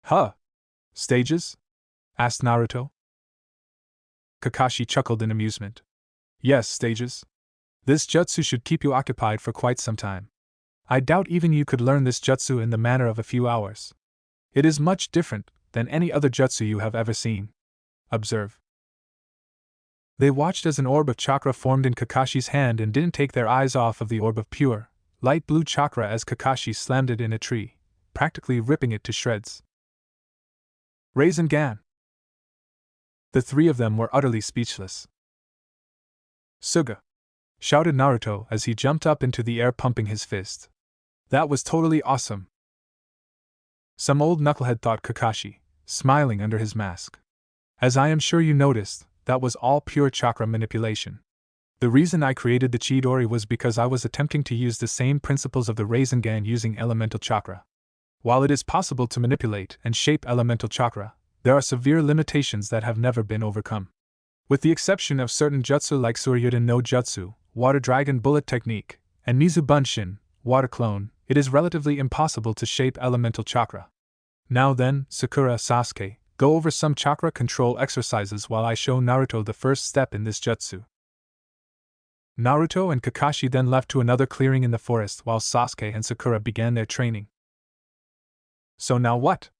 Huh? Stages? Asked Naruto. Kakashi chuckled in amusement. Yes, stages. This jutsu should keep you occupied for quite some time. I doubt even you could learn this jutsu in the matter of a few hours. It is much different than any other jutsu you have ever seen. Observe. They watched as an orb of chakra formed in Kakashi's hand and didn't take their eyes off of the orb of pure, light blue chakra as Kakashi slammed it in a tree, practically ripping it to shreds. Rasengan! The 3 of them were utterly speechless. Suga! Shouted Naruto as he jumped up into the air, pumping his fist. That was totally awesome! Some old knucklehead, thought Kakashi, smiling under his mask. As I am sure you noticed, that was all pure chakra manipulation. The reason I created the Chidori was because I was attempting to use the same principles of the Rasengan using elemental chakra. While it is possible to manipulate and shape elemental chakra, there are severe limitations that have never been overcome. With the exception of certain jutsu like Suryuden no Jutsu, Water Dragon Bullet Technique, and Mizu Bunshin, Water Clone, it is relatively impossible to shape elemental chakra. Now then, Sakura, Sasuke, go over some chakra control exercises while I show Naruto the first step in this jutsu. Naruto and Kakashi then left to another clearing in the forest while Sasuke and Sakura began their training. So now what?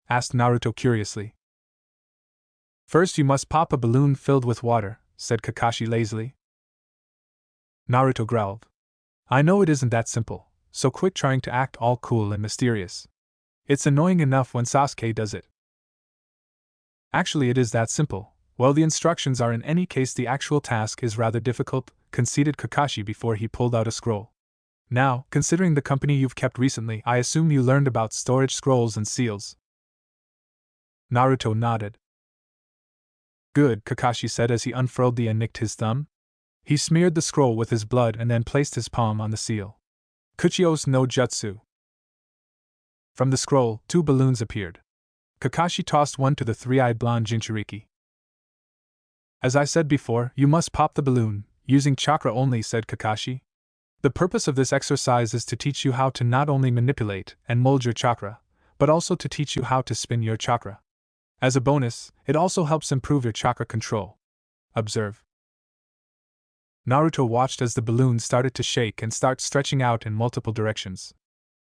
Asked Naruto curiously. First you must pop a balloon filled with water, said Kakashi lazily. Naruto growled. I know it isn't that simple, so quit trying to act all cool and mysterious. It's annoying enough when Sasuke does it. Actually, it is that simple. Well, the instructions are. In any case, the actual task is rather difficult, conceded Kakashi before he pulled out a scroll. Now, considering the company you've kept recently, I assume you learned about storage scrolls and seals. Naruto nodded. Good, Kakashi said as he unfurled and nicked his thumb. He smeared the scroll with his blood and then placed his palm on the seal. Kuchios no Jutsu. From the scroll, 2 balloons appeared. Kakashi tossed one to the three-eyed blonde Jinchuriki. As I said before, you must pop the balloon, using chakra only, said Kakashi. The purpose of this exercise is to teach you how to not only manipulate and mold your chakra, but also to teach you how to spin your chakra. As a bonus, it also helps improve your chakra control. Observe. Naruto watched as the balloon started to shake and start stretching out in multiple directions.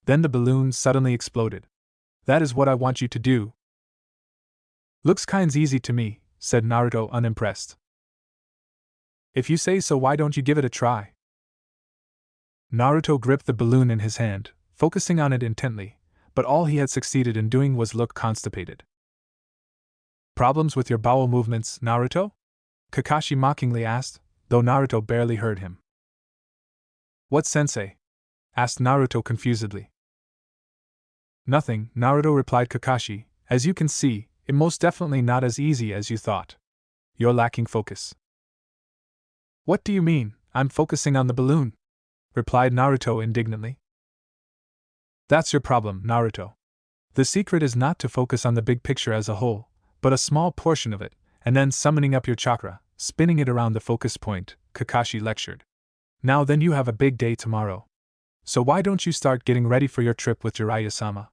Then the balloon suddenly exploded. That is what I want you to do. Looks kinda easy to me, said Naruto unimpressed. If you say so, why don't you give it a try? Naruto gripped the balloon in his hand, focusing on it intently, but all he had succeeded in doing was look constipated. Problems with your bowel movements, Naruto? Kakashi mockingly asked, though Naruto barely heard him. What, sensei? Asked Naruto confusedly. Nothing, Naruto replied Kakashi. As you can see, it's most definitely not as easy as you thought. You're lacking focus. What do you mean, I'm focusing on the balloon? Replied Naruto indignantly. That's your problem, Naruto. The secret is not to focus on the big picture as a whole, but a small portion of it, and then summoning up your chakra, spinning it around the focus point, Kakashi lectured. Now then, you have a big day tomorrow. So why don't you start getting ready for your trip with Jiraiya-sama?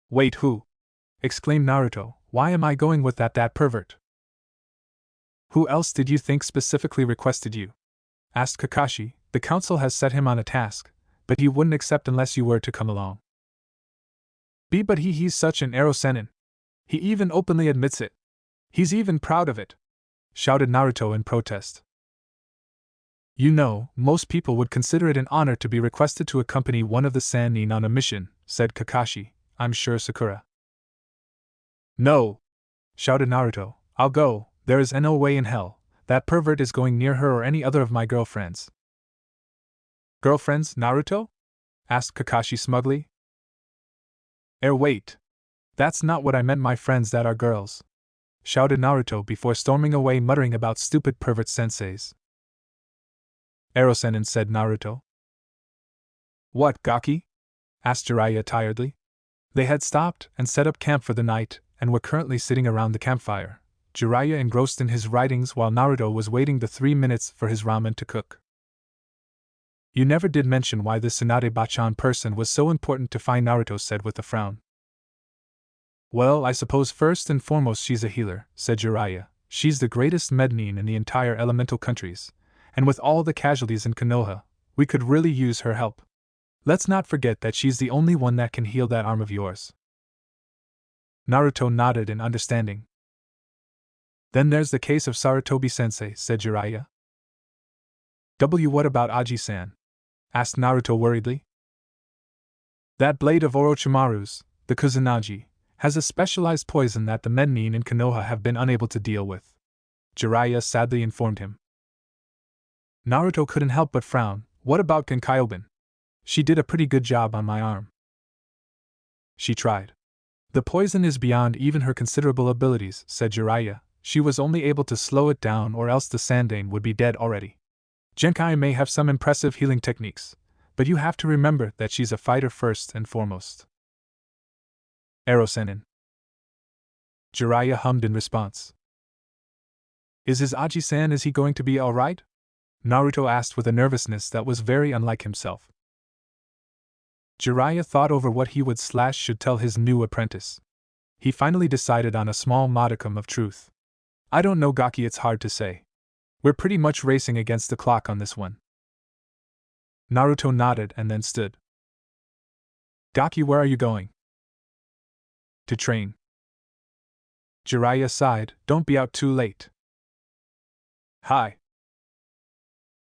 Wait, who? Exclaimed Naruto. Why am I going with that pervert? Who else did you think specifically requested you? Asked Kakashi. The council has set him on a task, but he wouldn't accept unless you were to come along. But he's such an Ero Sennin. He even openly admits it. He's even proud of it, shouted Naruto in protest. You know, most people would consider it an honor to be requested to accompany one of the Sannin on a mission, said Kakashi. I'm sure Sakura. No! Shouted Naruto. I'll go, there is no way in hell. That pervert is going near her or any other of my girlfriends. Girlfriends, Naruto? Asked Kakashi smugly. Wait. That's not what I meant, my friends that are girls. Shouted Naruto before storming away muttering about stupid pervert senseis. Ero-sennin, said Naruto. What, Gaki? Asked Jiraiya tiredly. They had stopped and set up camp for the night, and were currently sitting around the campfire, Jiraiya engrossed in his writings while Naruto was waiting the 3 minutes for his ramen to cook. You never did mention why this Tsunade-bachan person was so important to find, Naruto said with a frown. Well, I suppose first and foremost she's a healer, said Jiraiya. She's the greatest Mednin in the entire elemental countries, and with all the casualties in Konoha, we could really use her help. Let's not forget that she's the only one that can heal that arm of yours. Naruto nodded in understanding. Then there's the case of Sarutobi-sensei, said Jiraiya. What about Aji-san? Asked Naruto worriedly. That blade of Orochimaru's, the Kusanagi, has a specialized poison that the Mednin in Konoha have been unable to deal with, Jiraiya sadly informed him. Naruto couldn't help but frown. What about Genkai-oben? She did a pretty good job on my arm. She tried. The poison is beyond even her considerable abilities, said Jiraiya. She was only able to slow it down, or else the Sandaime would be dead already. Genkai may have some impressive healing techniques, but you have to remember that she's a fighter first and foremost. Ero-sennin. Jiraiya hummed in response. Is his Aji-san, is he going to be alright? Naruto asked with a nervousness that was very unlike himself. Jiraiya thought over what he should tell his new apprentice. He finally decided on a small modicum of truth. I don't know, Gaki, it's hard to say. We're pretty much racing against the clock on this one. Naruto nodded and then stood. Gaki, where are you going? To train. Jiraiya sighed, don't be out too late. Hi.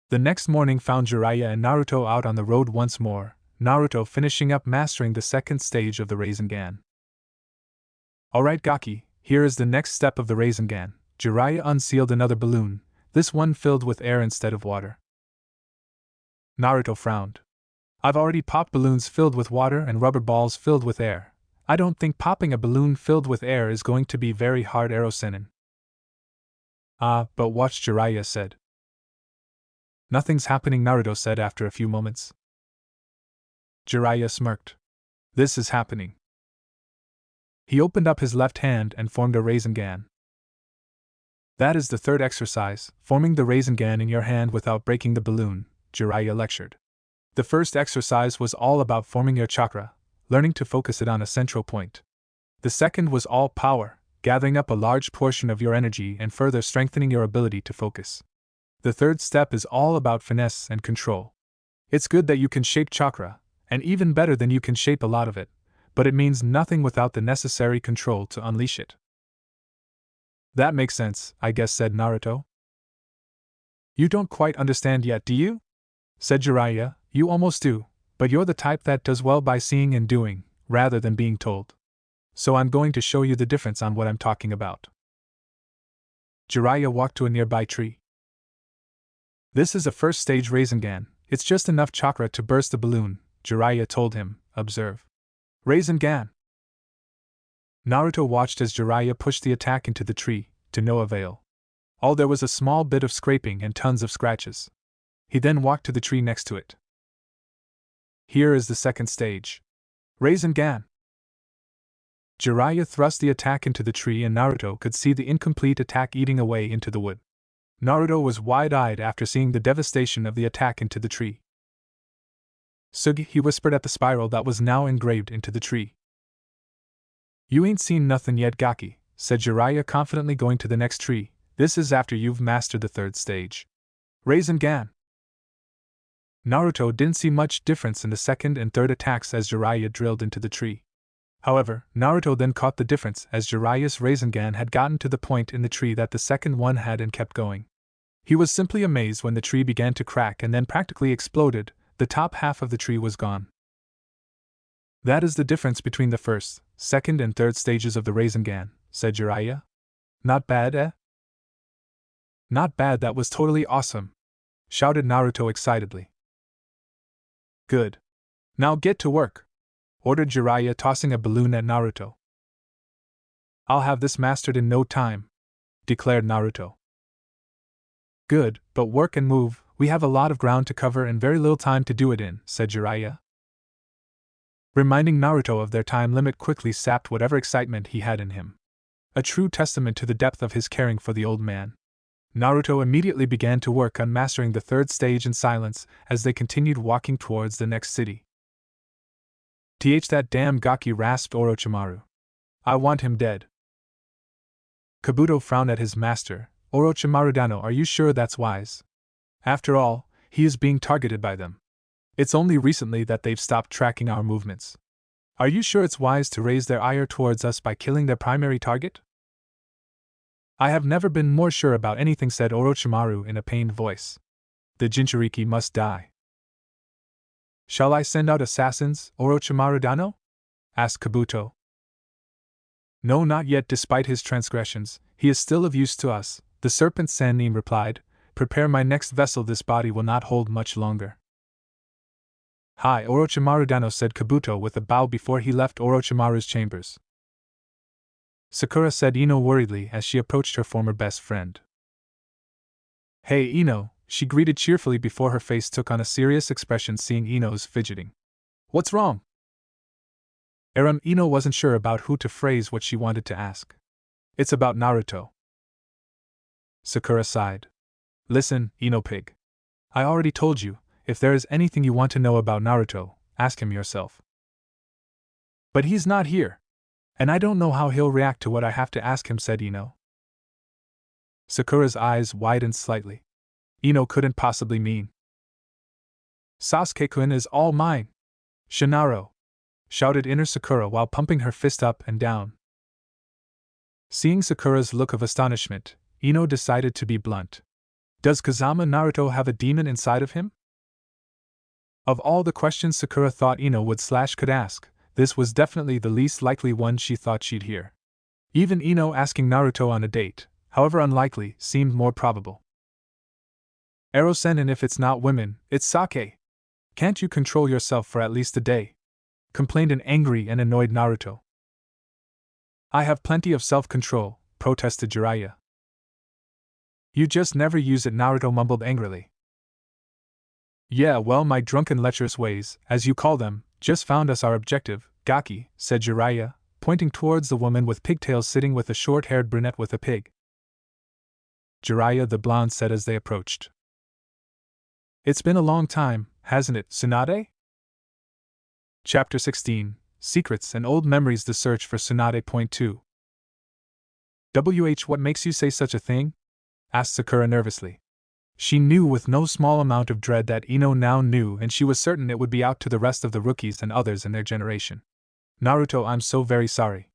The next morning found Jiraiya and Naruto out on the road once more, Naruto finishing up mastering the second stage of the Rasengan. Alright Gaki, here is the next step of the Rasengan. Jiraiya unsealed another balloon, this one filled with air instead of water. Naruto frowned. I've already popped balloons filled with water and rubber balls filled with air. I don't think popping a balloon filled with air is going to be very hard, Erosenin. But watch, Jiraiya said. Nothing's happening, Naruto said after a few moments. Jiraiya smirked. This is happening. He opened up his left hand and formed a Rasengan. That is the third exercise, forming the Rasengan in your hand without breaking the balloon, Jiraiya lectured. The first exercise was all about forming your chakra, learning to focus it on a central point. The second was all power, gathering up a large portion of your energy and further strengthening your ability to focus. The third step is all about finesse and control. It's good that you can shape chakra, and even better than you can shape a lot of it, but it means nothing without the necessary control to unleash it. That makes sense, I guess, said Naruto. You don't quite understand yet, do you? Said Jiraiya. You almost do, but you're the type that does well by seeing and doing, rather than being told. So I'm going to show you the difference on what I'm talking about. Jiraiya walked to a nearby tree. This is a first stage Rasengan, it's just enough chakra to burst the balloon, Jiraiya told him. Observe. Rasengan! Naruto watched as Jiraiya pushed the attack into the tree, to no avail. All there was a small bit of scraping and tons of scratches. He then walked to the tree next to it. Here is the second stage. Rasengan! Jiraiya thrust the attack into the tree and Naruto could see the incomplete attack eating away into the wood. Naruto was wide-eyed after seeing the devastation of the attack into the tree. Sugi, he whispered at the spiral that was now engraved into the tree. You ain't seen nothing yet, Gaki, said Jiraiya confidently, going to the next tree. This is after you've mastered the third stage. Rasengan! Naruto didn't see much difference in the second and third attacks as Jiraiya drilled into the tree. However, Naruto then caught the difference as Jiraiya's Rasengan had gotten to the point in the tree that the second one had and kept going. He was simply amazed when the tree began to crack and then practically exploded. The top half of the tree was gone. That is the difference between the first, second and third stages of the Rasengan, said Jiraiya. Not bad, eh? Not bad, that was totally awesome, shouted Naruto excitedly. Good. Now get to work, ordered Jiraiya, tossing a balloon at Naruto. I'll have this mastered in no time, declared Naruto. Good, but work and move, we have a lot of ground to cover and very little time to do it in, said Jiraiya. Reminding Naruto of their time limit quickly sapped whatever excitement he had in him. A true testament to the depth of his caring for the old man. Naruto immediately began to work on mastering the third stage in silence as they continued walking towards the next city. That damn Gaki, rasped Orochimaru. I want him dead. Kabuto frowned at his master. Orochimaru-dano, are you sure that's wise? After all, he is being targeted by them. It's only recently that they've stopped tracking our movements. Are you sure it's wise to raise their ire towards us by killing their primary target? I have never been more sure about anything, said Orochimaru in a pained voice. The Jinchuriki must die. Shall I send out assassins, Orochimaru-dano? Asked Kabuto. No, not yet. Despite his transgressions, he is still of use to us, the serpent Sannin replied. Prepare my next vessel, this body will not hold much longer. Hi, Orochimaru-dano, said Kabuto with a bow before he left Orochimaru's chambers. Sakura, said Ino worriedly as she approached her former best friend. Hey Ino, she greeted cheerfully before her face took on a serious expression seeing Ino's fidgeting. What's wrong? Ino wasn't sure about who to phrase what she wanted to ask. It's about Naruto. Sakura sighed. Listen, Ino pig. I already told you, if there is anything you want to know about Naruto, ask him yourself. But he's not here. And I don't know how he'll react to what I have to ask him, said Ino. Sakura's eyes widened slightly. Ino couldn't possibly mean. Sasuke-kun is all mine. Shinaro! Shouted inner Sakura while pumping her fist up and down. Seeing Sakura's look of astonishment, Ino decided to be blunt. Does Kazama Naruto have a demon inside of him? Of all the questions Sakura thought Ino could ask, this was definitely the least likely one she thought she'd hear. Even Ino asking Naruto on a date, however unlikely, seemed more probable. Ero-sen, and if it's not women, it's sake. Can't you control yourself for at least a day? Complained an angry and annoyed Naruto. I have plenty of self-control, protested Jiraiya. You just never use it, Naruto mumbled angrily. Yeah, well, my drunken lecherous ways, as you call them, just found us our objective, Gaki, said Jiraiya, pointing towards the woman with pigtails sitting with a short-haired brunette with a pig. Jiraiya the blonde said as they approached. It's been a long time, hasn't it, Tsunade? Chapter 16, Secrets and Old Memories. The Search for Tsunade. Point 2. What makes you say such a thing? Asked Sakura nervously. She knew with no small amount of dread that Ino now knew, and she was certain it would be out to the rest of the rookies and others in their generation. Naruto, I'm so very sorry.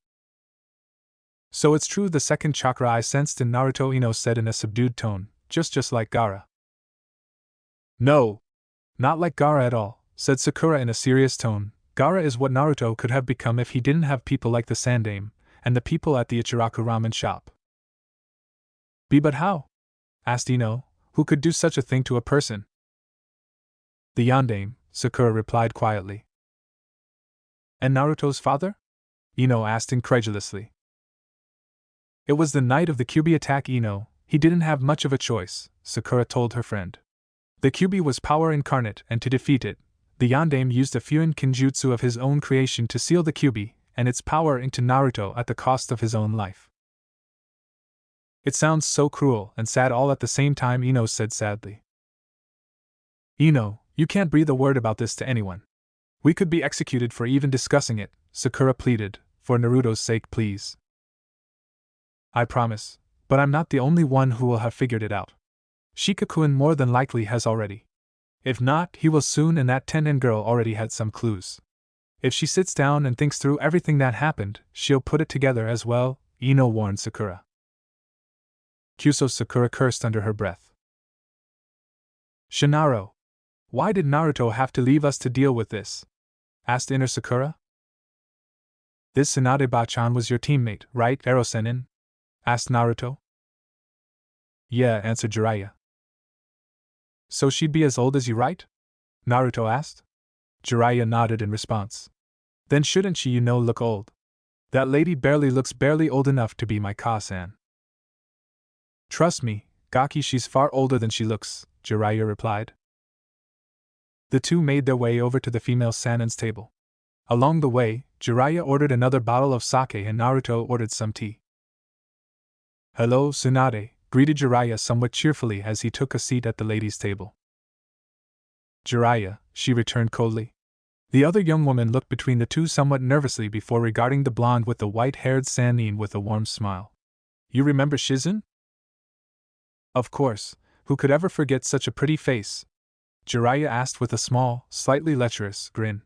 So it's true, the second chakra I sensed in Naruto, Ino said in a subdued tone, just like Gaara. No. Not like Gaara at all, said Sakura in a serious tone. Gaara is what Naruto could have become if he didn't have people like the Sandame, and the people at the Ichiraku ramen shop. But how? Asked Ino. Who could do such a thing to a person? The Yandame, Sakura replied quietly. And Naruto's father? Ino asked incredulously. It was the night of the Kyuubi attack, Ino. He didn't have much of a choice, Sakura told her friend. The Kyuubi was power incarnate, and to defeat it, the Yandame used a Fuin Kinjutsu of his own creation to seal the Kyuubi and its power into Naruto at the cost of his own life. It sounds so cruel and sad all at the same time, Ino said sadly. Ino, you can't breathe a word about this to anyone. We could be executed for even discussing it, Sakura pleaded. For Naruto's sake, please. I promise, but I'm not the only one who will have figured it out. Shikakuen more than likely has already. If not, he will soon, and that Tenen girl already had some clues. If she sits down and thinks through everything that happened, she'll put it together as well, Ino warned Sakura. Kyuso, Sakura cursed under her breath. Shinaro. Why did Naruto have to leave us to deal with this? Asked inner Sakura. This Tsunade-bachan was your teammate, right, Ero-senin? Asked Naruto. Yeah, answered Jiraiya. So she'd be as old as you, right? Naruto asked. Jiraiya nodded in response. Then shouldn't she, look old? That lady looks barely old enough to be my Ka-san. Trust me, Gaki, she's far older than she looks, Jiraiya replied. The two made their way over to the female Sanin's table. Along the way, Jiraiya ordered another bottle of sake and Naruto ordered some tea. Hello, Tsunade, greeted Jiraiya somewhat cheerfully as he took a seat at the ladies' table. Jiraiya, she returned coldly. The other young woman looked between the two somewhat nervously before regarding the blonde with the white-haired Sanin with a warm smile. You remember Shizun? Of course, who could ever forget such a pretty face? Jiraiya asked with a small, slightly lecherous grin.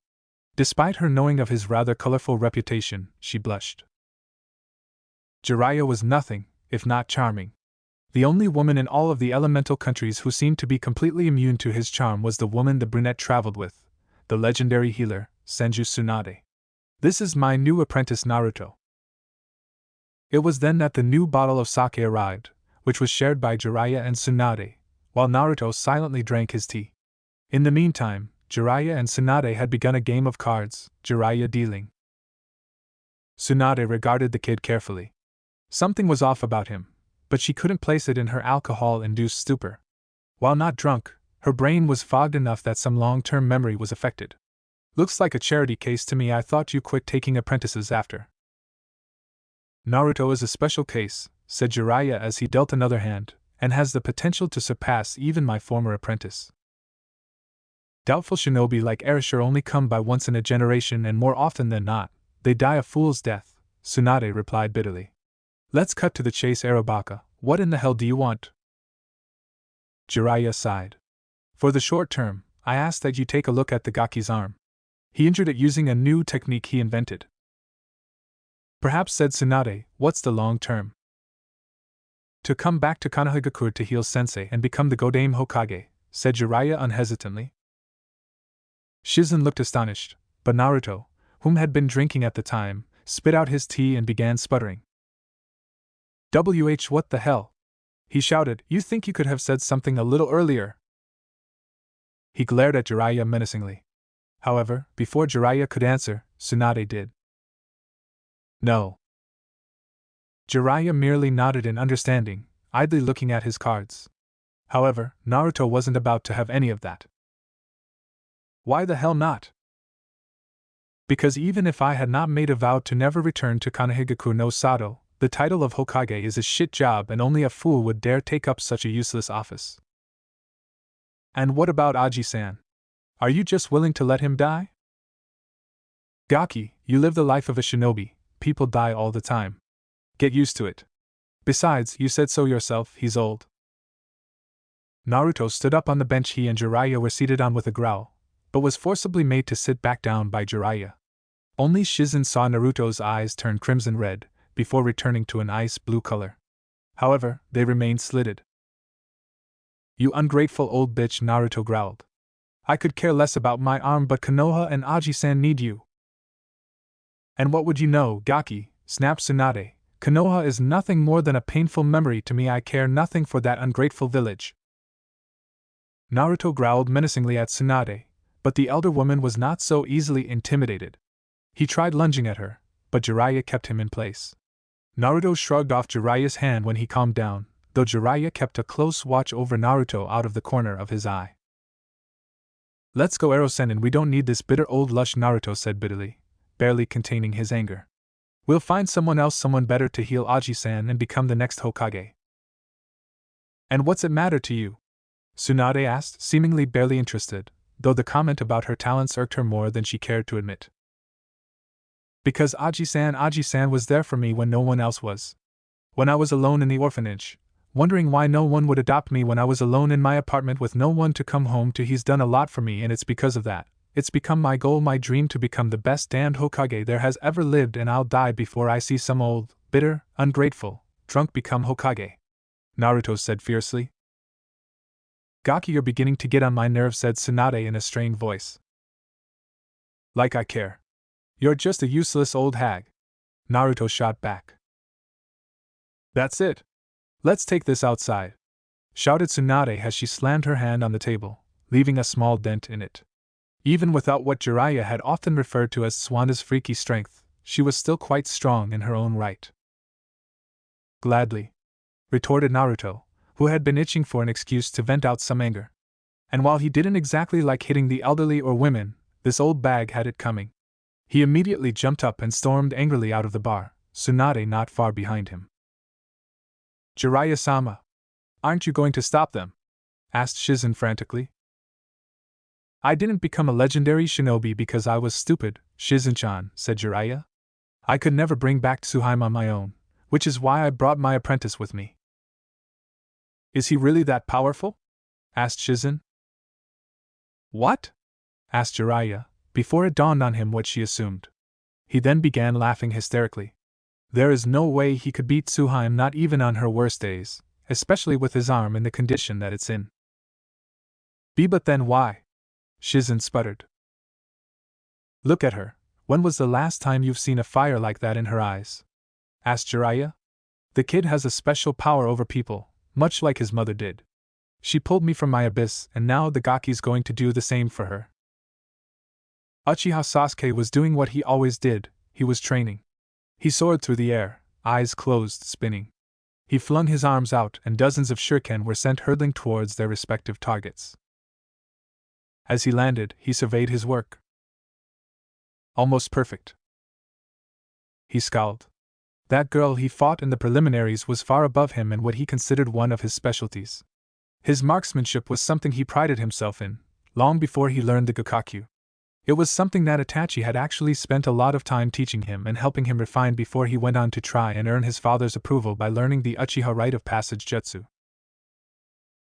Despite her knowing of his rather colorful reputation, she blushed. Jiraiya was nothing, if not charming. The only woman in all of the elemental countries who seemed to be completely immune to his charm was the woman the brunette traveled with, the legendary healer, Senju Tsunade. This is my new apprentice Naruto. It was then that the new bottle of sake arrived, which was shared by Jiraiya and Tsunade, while Naruto silently drank his tea. In the meantime, Jiraiya and Tsunade had begun a game of cards, Jiraiya dealing. Tsunade regarded the kid carefully. Something was off about him, but she couldn't place it in her alcohol-induced stupor. While not drunk, her brain was fogged enough that some long-term memory was affected. Looks like a charity case to me. I thought you quit taking apprentices after. Naruto is a special case, said Jiraiya as he dealt another hand, and has the potential to surpass even my former apprentice. Doubtful shinobi like Erasure only come by once in a generation, and more often than not, they die a fool's death, Tsunade replied bitterly. Let's cut to the chase, Arabaka. What in the hell do you want? Jiraiya sighed. For the short term, I ask that you take a look at the Gaki's arm. He injured it using a new technique he invented. Perhaps, said Tsunade, what's the long term? To come back to Konohagakure to heal Sensei and become the Godame Hokage, said Jiraiya unhesitantly. Shizen looked astonished, but Naruto, whom had been drinking at the time, spit out his tea and began sputtering. What the hell? He shouted, you think you could have said something a little earlier? He glared at Jiraiya menacingly. However, before Jiraiya could answer, Tsunade did. No. Jiraiya merely nodded in understanding, idly looking at his cards. However, Naruto wasn't about to have any of that. Why the hell not? Because even if I had not made a vow to never return to Konohagakure no Sado, the title of Hokage is a shit job and only a fool would dare take up such a useless office. And what about Aji-san? Are you just willing to let him die? Gaki, you live the life of a shinobi, people die all the time. Get used to it. Besides, you said so yourself, he's old. Naruto stood up on the bench he and Jiraiya were seated on with a growl, but was forcibly made to sit back down by Jiraiya. Only Shizen saw Naruto's eyes turn crimson red, before returning to an ice blue color. However, they remained slitted. You ungrateful old bitch, Naruto growled. I could care less about my arm, but Konoha and Aji-san need you. And what would you know, Gaki, snapped Tsunade. Konoha is nothing more than a painful memory to me. I care nothing for that ungrateful village. Naruto growled menacingly at Tsunade, but the elder woman was not so easily intimidated. He tried lunging at her, but Jiraiya kept him in place. Naruto shrugged off Jiraiya's hand when he calmed down, though Jiraiya kept a close watch over Naruto out of the corner of his eye. Let's go, Ero-sen, we don't need this bitter old lush, Naruto said bitterly, barely containing his anger. We'll find someone else, someone better to heal Aji-san and become the next Hokage. And what's it matter to you? Tsunade asked, seemingly barely interested, though the comment about her talents irked her more than she cared to admit. Because Aji-san was there for me when no one else was. When I was alone in the orphanage, wondering why no one would adopt me when I was alone in my apartment with no one to come home to. He's done a lot for me, and it's because of that. It's become my goal, my dream, to become the best damned Hokage there has ever lived, and I'll die before I see some old, bitter, ungrateful, drunk become Hokage. Naruto said fiercely. Gaki, you're beginning to get on my nerves, said Tsunade in a strained voice. Like I care. You're just a useless old hag. Naruto shot back. That's it. Let's take this outside, shouted Tsunade as she slammed her hand on the table, leaving a small dent in it. Even without what Jiraiya had often referred to as Swanda's freaky strength, she was still quite strong in her own right. Gladly, retorted Naruto, who had been itching for an excuse to vent out some anger. And while he didn't exactly like hitting the elderly or women, this old bag had it coming. He immediately jumped up and stormed angrily out of the bar, Tsunade not far behind him. Jiraiya-sama, aren't you going to stop them? Asked Shizen frantically. I didn't become a legendary shinobi because I was stupid, Shizen-chan, said Jiraiya. I could never bring back Tsuhime on my own, which is why I brought my apprentice with me. Is he really that powerful? Asked Shizen. What? Asked Jiraiya, before it dawned on him what she assumed. He then began laughing hysterically. There is no way he could beat Tsuhime, not even on her worst days, especially with his arm in the condition that it's in. But then why? Shizen sputtered. Look at her. When was the last time you've seen a fire like that in her eyes? Asked Jiraiya. The kid has a special power over people, much like his mother did. She pulled me from my abyss, and now the Gaki's going to do the same for her. Uchiha Sasuke was doing what he always did, he was training. He soared through the air, eyes closed, spinning. He flung his arms out and dozens of shuriken were sent hurtling towards their respective targets. As he landed, he surveyed his work. Almost perfect. He scowled. That girl he fought in the preliminaries was far above him in what he considered one of his specialties. His marksmanship was something he prided himself in, long before he learned the Gakkaku. It was something that Itachi had actually spent a lot of time teaching him and helping him refine before he went on to try and earn his father's approval by learning the Uchiha Rite of Passage Jutsu.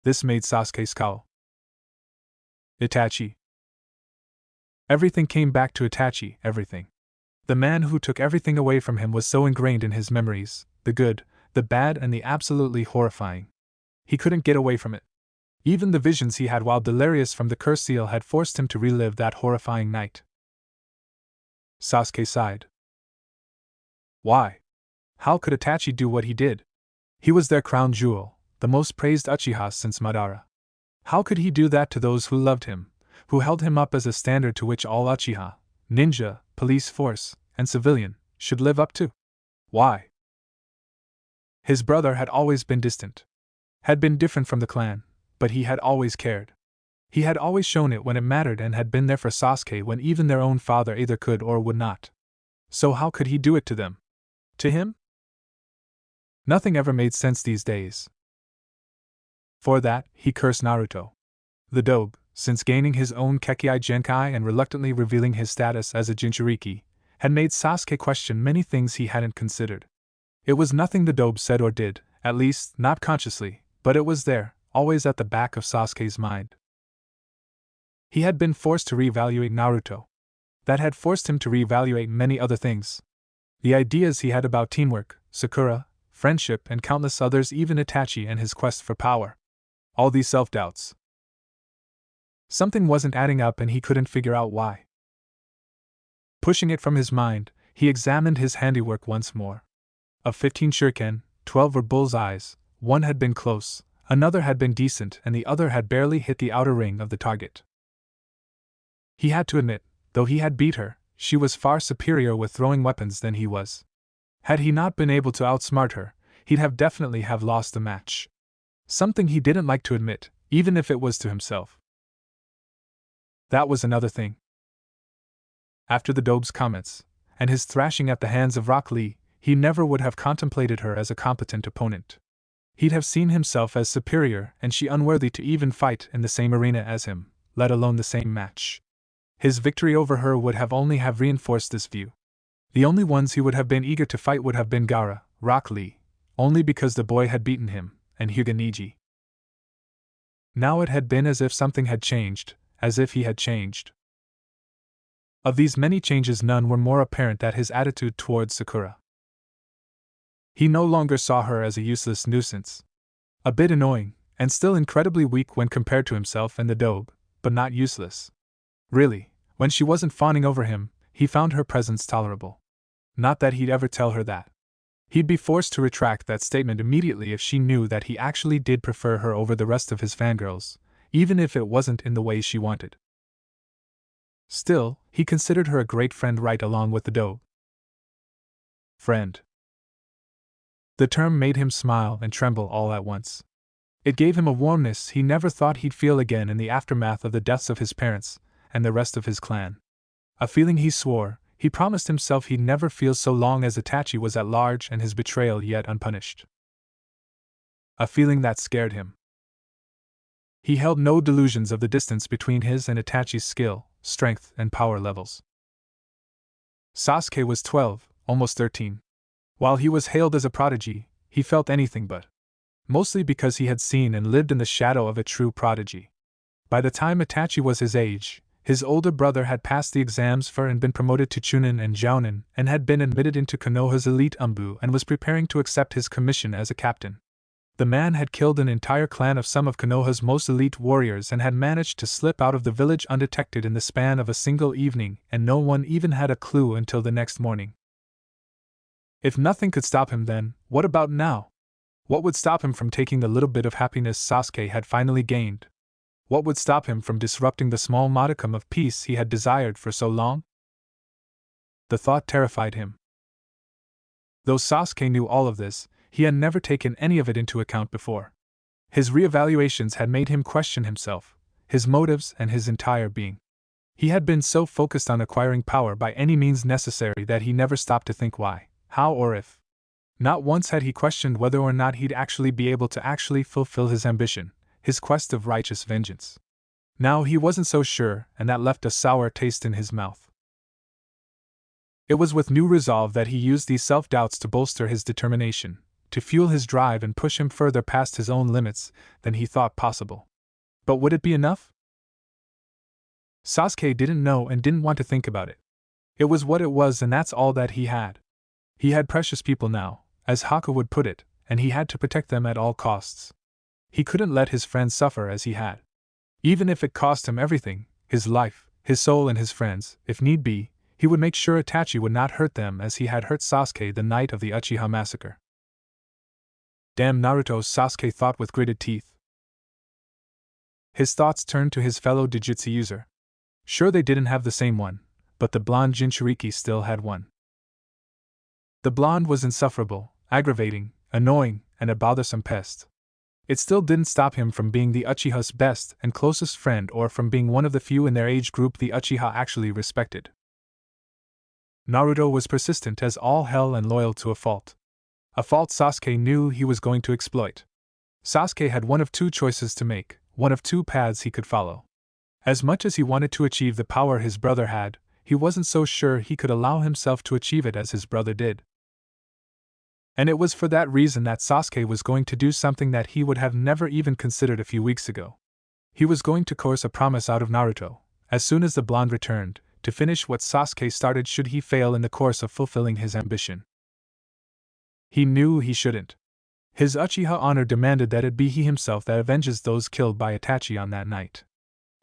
This made Sasuke scowl. Itachi. Everything came back to Itachi, everything. The man who took everything away from him was so ingrained in his memories, the good, the bad, and the absolutely horrifying. He couldn't get away from it. Even the visions he had while delirious from the cursed seal had forced him to relive that horrifying night. Sasuke sighed. Why? How could Itachi do what he did? He was their crown jewel, the most praised Uchiha since Madara. How could he do that to those who loved him, who held him up as a standard to which all Uchiha, ninja, police force, and civilian, should live up to? Why? His brother had always been distant. Had been different from the clan, but he had always cared. He had always shown it when it mattered and had been there for Sasuke when even their own father either could or would not. So how could he do it to them? To him? Nothing ever made sense these days. For that, he cursed Naruto. The dobe, since gaining his own kekkei genkai and reluctantly revealing his status as a Jinchuriki, had made Sasuke question many things he hadn't considered. It was nothing the dobe said or did, at least not consciously, but it was there, always at the back of Sasuke's mind. He had been forced to reevaluate Naruto. That had forced him to reevaluate many other things. The ideas he had about teamwork, Sakura, friendship, and countless others, even Itachi and his quest for power. All these self-doubts. Something wasn't adding up and he couldn't figure out why. Pushing it from his mind, he examined his handiwork once more. Of 15 shuriken, 12 were bullseyes, one had been close, another had been decent, and the other had barely hit the outer ring of the target. He had to admit, though he had beat her, she was far superior with throwing weapons than he was. Had he not been able to outsmart her, he'd have definitely lost the match. Something he didn't like to admit, even if it was to himself. That was another thing. After the dobe's comments, and his thrashing at the hands of Rock Lee, he never would have contemplated her as a competent opponent. He'd have seen himself as superior and she unworthy to even fight in the same arena as him, let alone the same match. His victory over her would have only reinforced this view. The only ones he would have been eager to fight would have been Gaara, Rock Lee, only because the boy had beaten him, and Hyuga Neji. Now it had been as if something had changed, as if he had changed. Of these many changes, none were more apparent than his attitude towards Sakura. He no longer saw her as a useless nuisance. A bit annoying, and still incredibly weak when compared to himself and the dobe, but not useless. Really, when she wasn't fawning over him, he found her presence tolerable. Not that he'd ever tell her that. He'd be forced to retract that statement immediately if she knew that he actually did prefer her over the rest of his fangirls, even if it wasn't in the way she wanted. Still, he considered her a great friend right along with the dobe. Friend. The term made him smile and tremble all at once. It gave him a warmness he never thought he'd feel again in the aftermath of the deaths of his parents and the rest of his clan. A feeling he swore, he promised himself he'd never feel so long as Itachi was at large and his betrayal yet unpunished. A feeling that scared him. He held no delusions of the distance between his and Itachi's skill, strength, and power levels. Sasuke was 12, almost 13. While he was hailed as a prodigy, he felt anything but. Mostly because he had seen and lived in the shadow of a true prodigy. By the time Itachi was his age, his older brother had passed the exams for and been promoted to Chunin and Jounin and had been admitted into Konoha's elite Umbu and was preparing to accept his commission as a captain. The man had killed an entire clan of some of Konoha's most elite warriors and had managed to slip out of the village undetected in the span of a single evening, and no one even had a clue until the next morning. If nothing could stop him then, what about now? What would stop him from taking the little bit of happiness Sasuke had finally gained? What would stop him from disrupting the small modicum of peace he had desired for so long? The thought terrified him. Though Sasuke knew all of this, he had never taken any of it into account before. His reevaluations had made him question himself, his motives, and his entire being. He had been so focused on acquiring power by any means necessary that he never stopped to think why, how, or if. Not once had he questioned whether or not he'd actually be able to fulfill his ambition, his quest of righteous vengeance. Now he wasn't so sure, and that left a sour taste in his mouth. It was with new resolve that he used these self-doubts to bolster his determination, to fuel his drive and push him further past his own limits than he thought possible. But would it be enough? Sasuke didn't know and didn't want to think about it. It was what it was, and that's all that he had. He had precious people now, as Haku would put it, and he had to protect them at all costs. He couldn't let his friends suffer as he had. Even if it cost him everything, his life, his soul and his friends, if need be, he would make sure Itachi would not hurt them as he had hurt Sasuke the night of the Uchiha massacre. Damn Naruto, Sasuke thought with gritted teeth. His thoughts turned to his fellow Dijutsu user. Sure, they didn't have the same one, but the blonde Jinchuriki still had one. The blonde was insufferable, aggravating, annoying, and a bothersome pest. It still didn't stop him from being the Uchiha's best and closest friend, or from being one of the few in their age group the Uchiha actually respected. Naruto was persistent as all hell and loyal to a fault. A fault Sasuke knew he was going to exploit. Sasuke had one of two choices to make, one of two paths he could follow. As much as he wanted to achieve the power his brother had, he wasn't so sure he could allow himself to achieve it as his brother did. And it was for that reason that Sasuke was going to do something that he would have never even considered a few weeks ago. He was going to coerce a promise out of Naruto, as soon as the blonde returned, to finish what Sasuke started should he fail in the course of fulfilling his ambition. He knew he shouldn't. His Uchiha honor demanded that it be he himself that avenges those killed by Itachi on that night.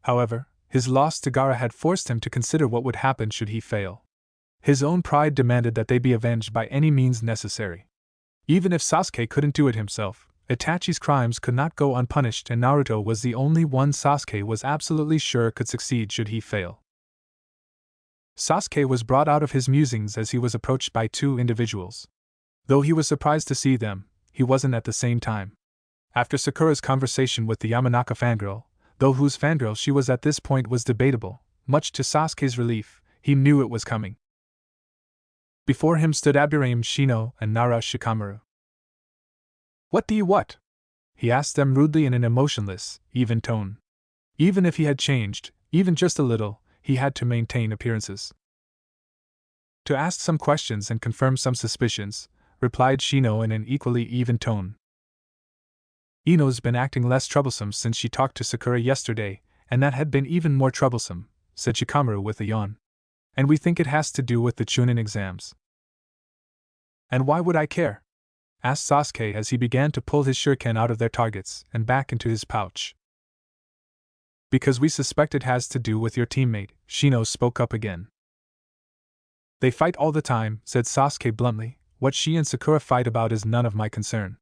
However, his loss to Gaara had forced him to consider what would happen should he fail. His own pride demanded that they be avenged by any means necessary. Even if Sasuke couldn't do it himself, Itachi's crimes could not go unpunished, and Naruto was the only one Sasuke was absolutely sure could succeed should he fail. Sasuke was brought out of his musings as he was approached by two individuals. Though he was surprised to see them, he wasn't at the same time. After Sakura's conversation with the Yamanaka fangirl, though whose fangirl she was at this point was debatable, much to Sasuke's relief, he knew it was coming. Before him stood Aburaim Shino and Nara Shikamaru. "What do you want?" he asked them rudely in an emotionless, even tone. Even if he had changed, even just a little, he had to maintain appearances. "To ask some questions and confirm some suspicions," replied Shino in an equally even tone. "Ino's been acting less troublesome since she talked to Sakura yesterday, and that had been even more troublesome," said Shikamaru with a yawn. "And we think it has to do with the Chunin exams." "And why would I care?" asked Sasuke as he began to pull his shuriken out of their targets and back into his pouch. "Because we suspect it has to do with your teammate," Shino spoke up again. "They fight all the time," said Sasuke bluntly. "What she and Sakura fight about is none of my concern."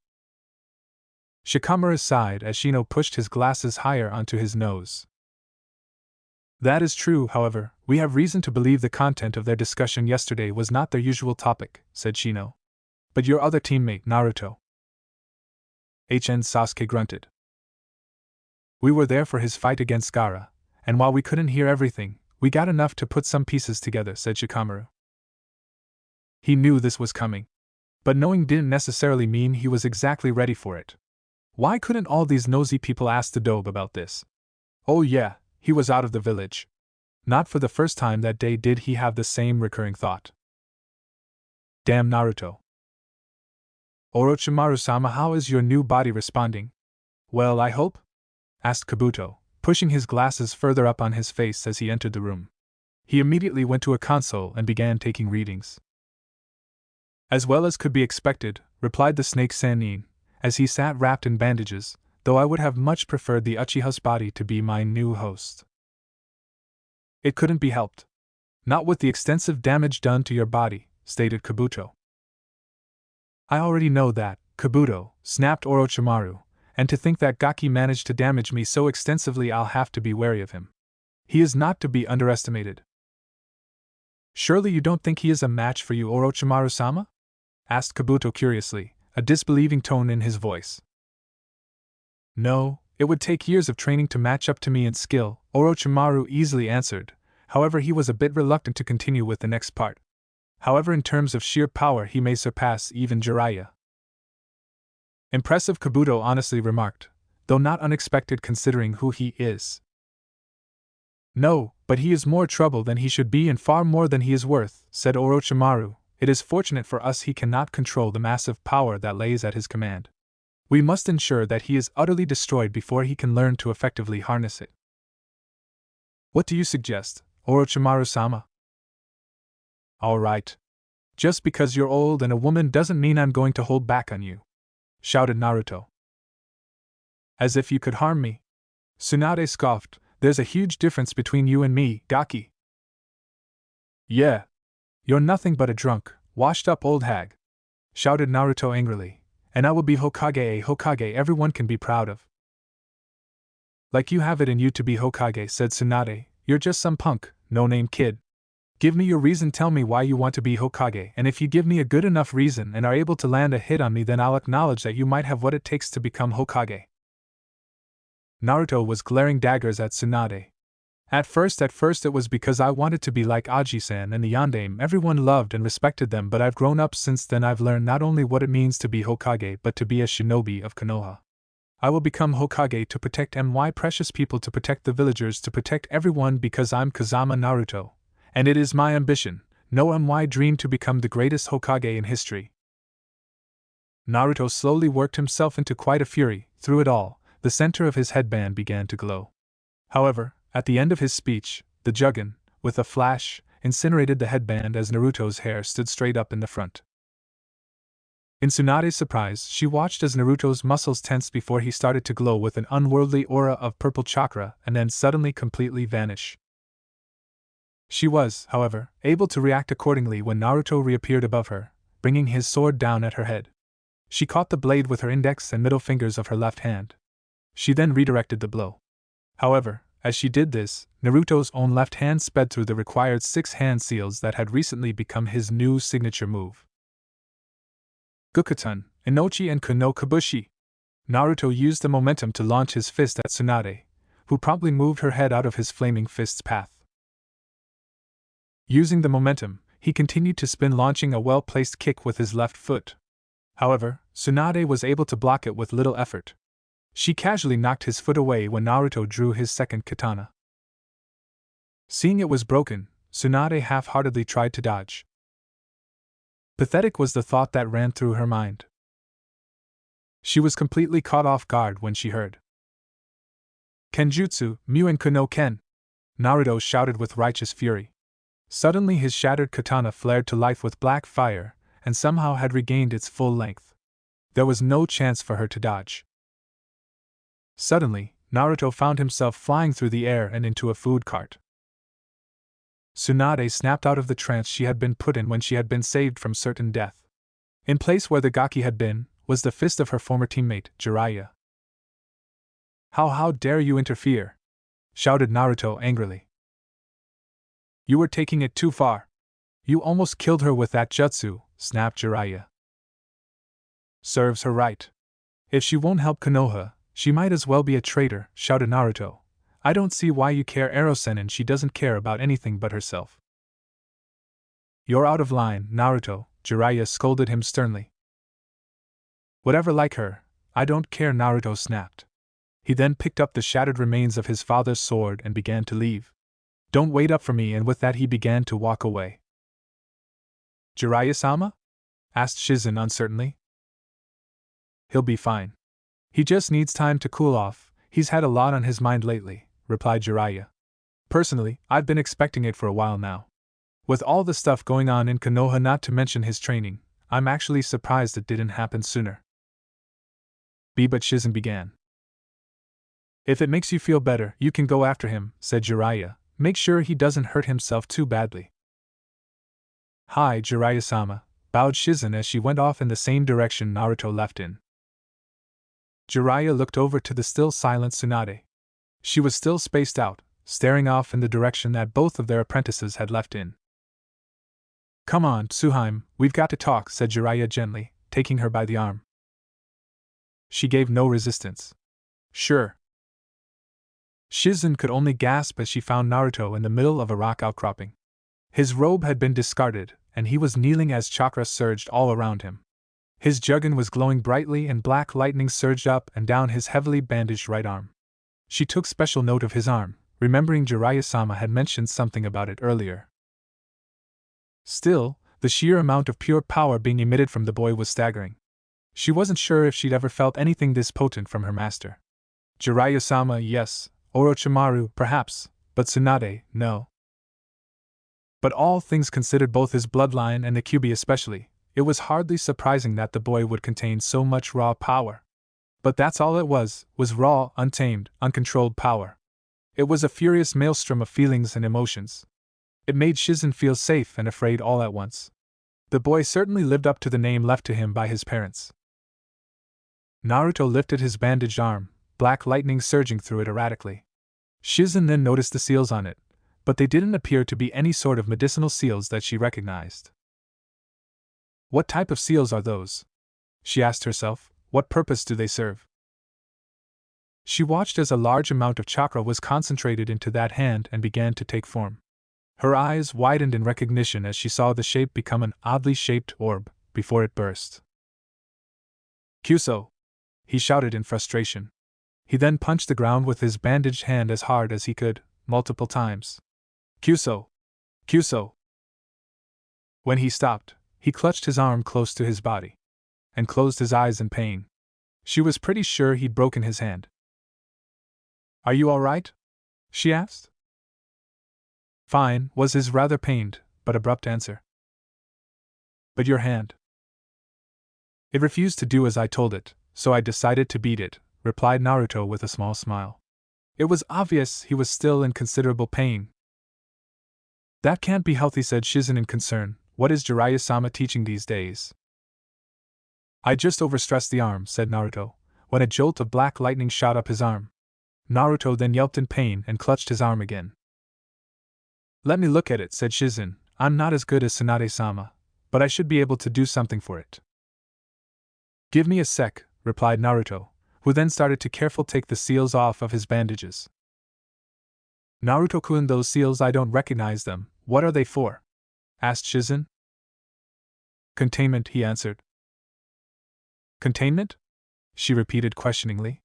Shikamaru sighed as Shino pushed his glasses higher onto his nose. "That is true, however, we have reason to believe the content of their discussion yesterday was not their usual topic," said Shino. "But your other teammate, Naruto?" Sasuke grunted. "We were there for his fight against Gaara, and while we couldn't hear everything, we got enough to put some pieces together," said Shikamaru. He knew this was coming. But knowing didn't necessarily mean he was exactly ready for it. Why couldn't all these nosy people ask the Dobe about this? Oh yeah, he was out of the village. Not for the first time that day did he have the same recurring thought. Damn Naruto. "Orochimaru-sama, how is your new body responding? Well, I hope?" asked Kabuto, pushing his glasses further up on his face as he entered the room. He immediately went to a console and began taking readings. "As well as could be expected," replied the snake Sannin, as he sat wrapped in bandages, "though I would have much preferred the Uchiha's body to be my new host." "It couldn't be helped. Not with the extensive damage done to your body," stated Kabuto. "I already know that, Kabuto," snapped Orochimaru, "and to think that Gaki managed to damage me so extensively, I'll have to be wary of him. He is not to be underestimated." "Surely you don't think he is a match for you, Orochimaru-sama?" asked Kabuto curiously, a disbelieving tone in his voice. "No, it would take years of training to match up to me in skill," Orochimaru easily answered. However, he was a bit reluctant to continue with the next part. "However, in terms of sheer power he may surpass even Jiraiya." "Impressive," Kabuto honestly remarked, "though not unexpected considering who he is." "No, but he is more trouble than he should be and far more than he is worth," said Orochimaru. "It is fortunate for us he cannot control the massive power that lays at his command. We must ensure that he is utterly destroyed before he can learn to effectively harness it." "What do you suggest, Orochimaru-sama?" Alright. Just because you're old and a woman doesn't mean I'm going to hold back on you, shouted Naruto. As if you could harm me. Tsunade scoffed, there's a huge difference between you and me, Gaki. Yeah. You're nothing but a drunk, washed-up old hag, shouted Naruto angrily, and I will be Hokage, a Hokage everyone can be proud of. Like you have it in you to be Hokage, said Tsunade, you're just some punk, no-name kid. Give me your reason, tell me why you want to be Hokage, and if you give me a good enough reason and are able to land a hit on me, then I'll acknowledge that you might have what it takes to become Hokage. Naruto was glaring daggers at Tsunade. At first it was because I wanted to be like Aji-san and the Yondaime, everyone loved and respected them, but I've grown up since then. I've learned not only what it means to be Hokage but to be a shinobi of Konoha. I will become Hokage to protect my precious people, to protect the villagers, to protect everyone, because I'm Kazama Naruto, and it is my ambition, no my dream, to become the greatest Hokage in history. Naruto slowly worked himself into quite a fury. Through it all, the center of his headband began to glow. However, at the end of his speech, the Jugen, with a flash, incinerated the headband as Naruto's hair stood straight up in the front. In Tsunade's surprise, she watched as Naruto's muscles tensed before he started to glow with an unworldly aura of purple chakra and then suddenly completely vanish. She was, however, able to react accordingly when Naruto reappeared above her, bringing his sword down at her head. She caught the blade with her index and middle fingers of her left hand. She then redirected the blow. However, as she did this, Naruto's own left hand sped through the required 6 hand seals that had recently become his new signature move. Gukuten, Inochi and Kono Kabushi. Naruto used the momentum to launch his fist at Tsunade, who promptly moved her head out of his flaming fist's path. Using the momentum, he continued to spin, launching a well-placed kick with his left foot. However, Tsunade was able to block it with little effort. She casually knocked his foot away when Naruto drew his second katana. Seeing it was broken, Tsunade half-heartedly tried to dodge. Pathetic was the thought that ran through her mind. She was completely caught off guard when she heard Kenjutsu, Muen Kuno Ken! Naruto shouted with righteous fury. Suddenly his shattered katana flared to life with black fire, and somehow had regained its full length. There was no chance for her to dodge. Suddenly, Naruto found himself flying through the air and into a food cart. Tsunade snapped out of the trance she had been put in when she had been saved from certain death. In place where the gaki had been, was the fist of her former teammate, Jiraiya. How dare you interfere? Shouted Naruto angrily. You were taking it too far. You almost killed her with that jutsu, snapped Jiraiya. Serves her right. If she won't help Konoha, she might as well be a traitor, shouted Naruto. I don't see why you care, Erosenin. She doesn't care about anything but herself. You're out of line, Naruto, Jiraiya scolded him sternly. Whatever, like her, I don't care, Naruto snapped. He then picked up the shattered remains of his father's sword and began to leave. Don't wait up for me, and with that he began to walk away. Jiraiya-sama? Asked Shizen uncertainly. He'll be fine. He just needs time to cool off, he's had a lot on his mind lately, replied Jiraiya. Personally, I've been expecting it for a while now. With all the stuff going on in Konoha, not to mention his training, I'm actually surprised it didn't happen sooner. But Shizen began. If it makes you feel better, you can go after him, said Jiraiya. Make sure he doesn't hurt himself too badly. Hi, Jiraiya-sama, bowed Shizen as she went off in the same direction Naruto left in. Jiraiya looked over to the still silent Tsunade. She was still spaced out, staring off in the direction that both of their apprentices had left in. Come on, Tsuhime, we've got to talk, said Jiraiya gently, taking her by the arm. She gave no resistance. Sure. Shizen could only gasp as she found Naruto in the middle of a rock outcropping. His robe had been discarded, and he was kneeling as chakra surged all around him. His juggin was glowing brightly and black lightning surged up and down his heavily bandaged right arm. She took special note of his arm, remembering Jiraiya-sama had mentioned something about it earlier. Still, the sheer amount of pure power being emitted from the boy was staggering. She wasn't sure if she'd ever felt anything this potent from her master. Jiraiya-sama, yes. Orochimaru, perhaps, but Tsunade, no. But all things considered, both his bloodline and the Kyuubi especially, it was hardly surprising that the boy would contain so much raw power. But that's all it was raw, untamed, uncontrolled power. It was a furious maelstrom of feelings and emotions. It made Shizen feel safe and afraid all at once. The boy certainly lived up to the name left to him by his parents. Naruto lifted his bandaged arm, black lightning surging through it erratically. Shizen then noticed the seals on it, but they didn't appear to be any sort of medicinal seals that she recognized. What type of seals are those? She asked herself. What purpose do they serve? She watched as a large amount of chakra was concentrated into that hand and began to take form. Her eyes widened in recognition as she saw the shape become an oddly shaped orb before it burst. "Kyuso!" he shouted in frustration. He then punched the ground with his bandaged hand as hard as he could, multiple times. "Kyuso! Kyuso!" When he stopped, he clutched his arm close to his body and closed his eyes in pain. She was pretty sure he'd broken his hand. "Are you all right?" she asked. "Fine," was his rather pained, but abrupt answer. "But your hand?" "It refused to do as I told it, so I decided to beat it," replied Naruto with a small smile. It was obvious he was still in considerable pain. "That can't be healthy," said Shizen in concern. "What is Jiraiya-sama teaching these days?" "I just overstressed the arm," said Naruto, when a jolt of black lightning shot up his arm. Naruto then yelped in pain and clutched his arm again. "Let me look at it," said Shizen. "I'm not as good as Tsunade-sama, but I should be able to do something for it." "Give me a sec," replied Naruto, who then started to carefully take the seals off of his bandages. "Naruto-kun, those seals, I don't recognize them. What are they for?" asked Shizen. "Containment," he answered. "Containment?" she repeated questioningly.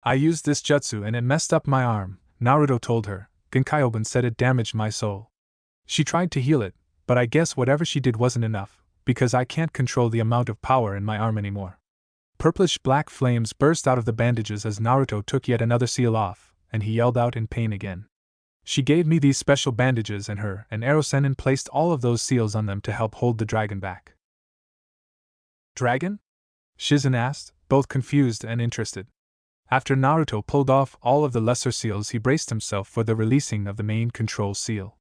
"I used this jutsu and it messed up my arm," Naruto told her. "Genkai said it damaged my soul. She tried to heal it, but I guess whatever she did wasn't enough, because I can't control the amount of power in my arm anymore." Purplish black flames burst out of the bandages as Naruto took yet another seal off, and he yelled out in pain again. "She gave me these special bandages, and her and Ero-sennin placed all of those seals on them to help hold the dragon back." "Dragon?" Shizen asked, both confused and interested. After Naruto pulled off all of the lesser seals, he braced himself for the releasing of the main control seal.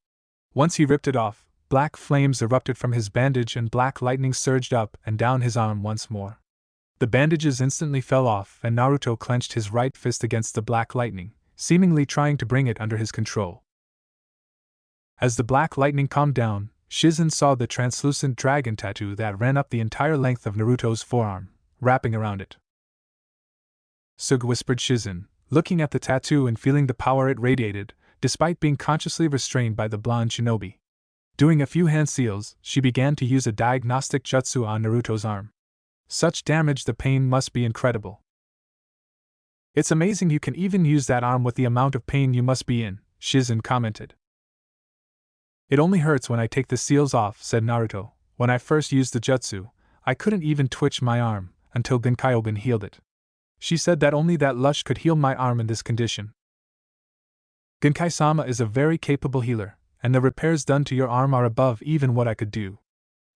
Once he ripped it off, black flames erupted from his bandage and black lightning surged up and down his arm once more. The bandages instantly fell off, and Naruto clenched his right fist against the black lightning, seemingly trying to bring it under his control. As the black lightning calmed down, Shizen saw the translucent dragon tattoo that ran up the entire length of Naruto's forearm, wrapping around it. "Sug," whispered Shizen, looking at the tattoo and feeling the power it radiated, despite being consciously restrained by the blonde shinobi. Doing a few hand seals, she began to use a diagnostic jutsu on Naruto's arm. Such damage, the pain must be incredible. "It's amazing you can even use that arm with the amount of pain you must be in," Shizen commented. "It only hurts when I take the seals off," said Naruto. "When I first used the jutsu, I couldn't even twitch my arm, until Genkai healed it. She said that only that lush could heal my arm in this condition." "Genkai-sama is a very capable healer, and the repairs done to your arm are above even what I could do."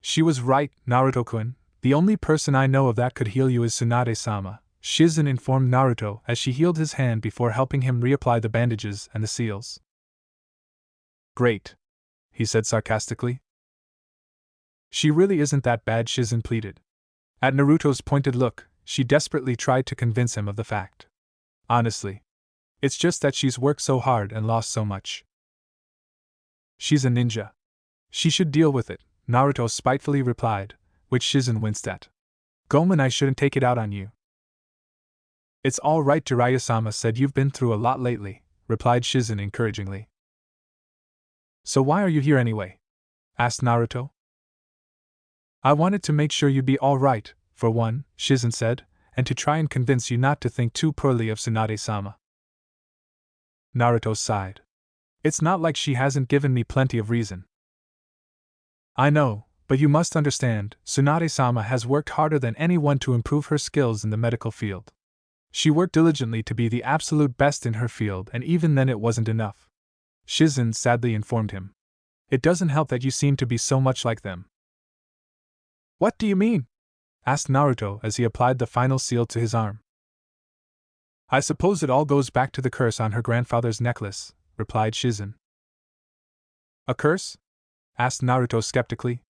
"She was right, Naruto-kun. The only person I know of that could heal you is Tsunade-sama," Shizen informed Naruto as she healed his hand before helping him reapply the bandages and the seals. "Great," he said sarcastically. "She really isn't that bad," Shizen pleaded. At Naruto's pointed look, she desperately tried to convince him of the fact. "Honestly, it's just that she's worked so hard and lost so much. She's a ninja. She should deal with it," Naruto spitefully replied, which Shizen winced at. "Gomen, I shouldn't take it out on you." "It's all right," Jiraiya-sama said. "You've been through a lot lately," replied Shizen encouragingly. "So why are you here anyway?" asked Naruto. "I wanted to make sure you'd be all right, for one," Shizen said, "and to try and convince you not to think too poorly of Tsunade-sama." Naruto sighed. "It's not like she hasn't given me plenty of reason." "I know, but you must understand, Tsunade-sama has worked harder than anyone to improve her skills in the medical field. She worked diligently to be the absolute best in her field, and even then it wasn't enough," Shizen sadly informed him. It doesn't help that you seem to be so much like them. What do you mean? Asked Naruto as he applied the final seal to his arm. I suppose it all goes back to the curse on her grandfather's necklace, replied Shizen. A curse? Asked Naruto skeptically.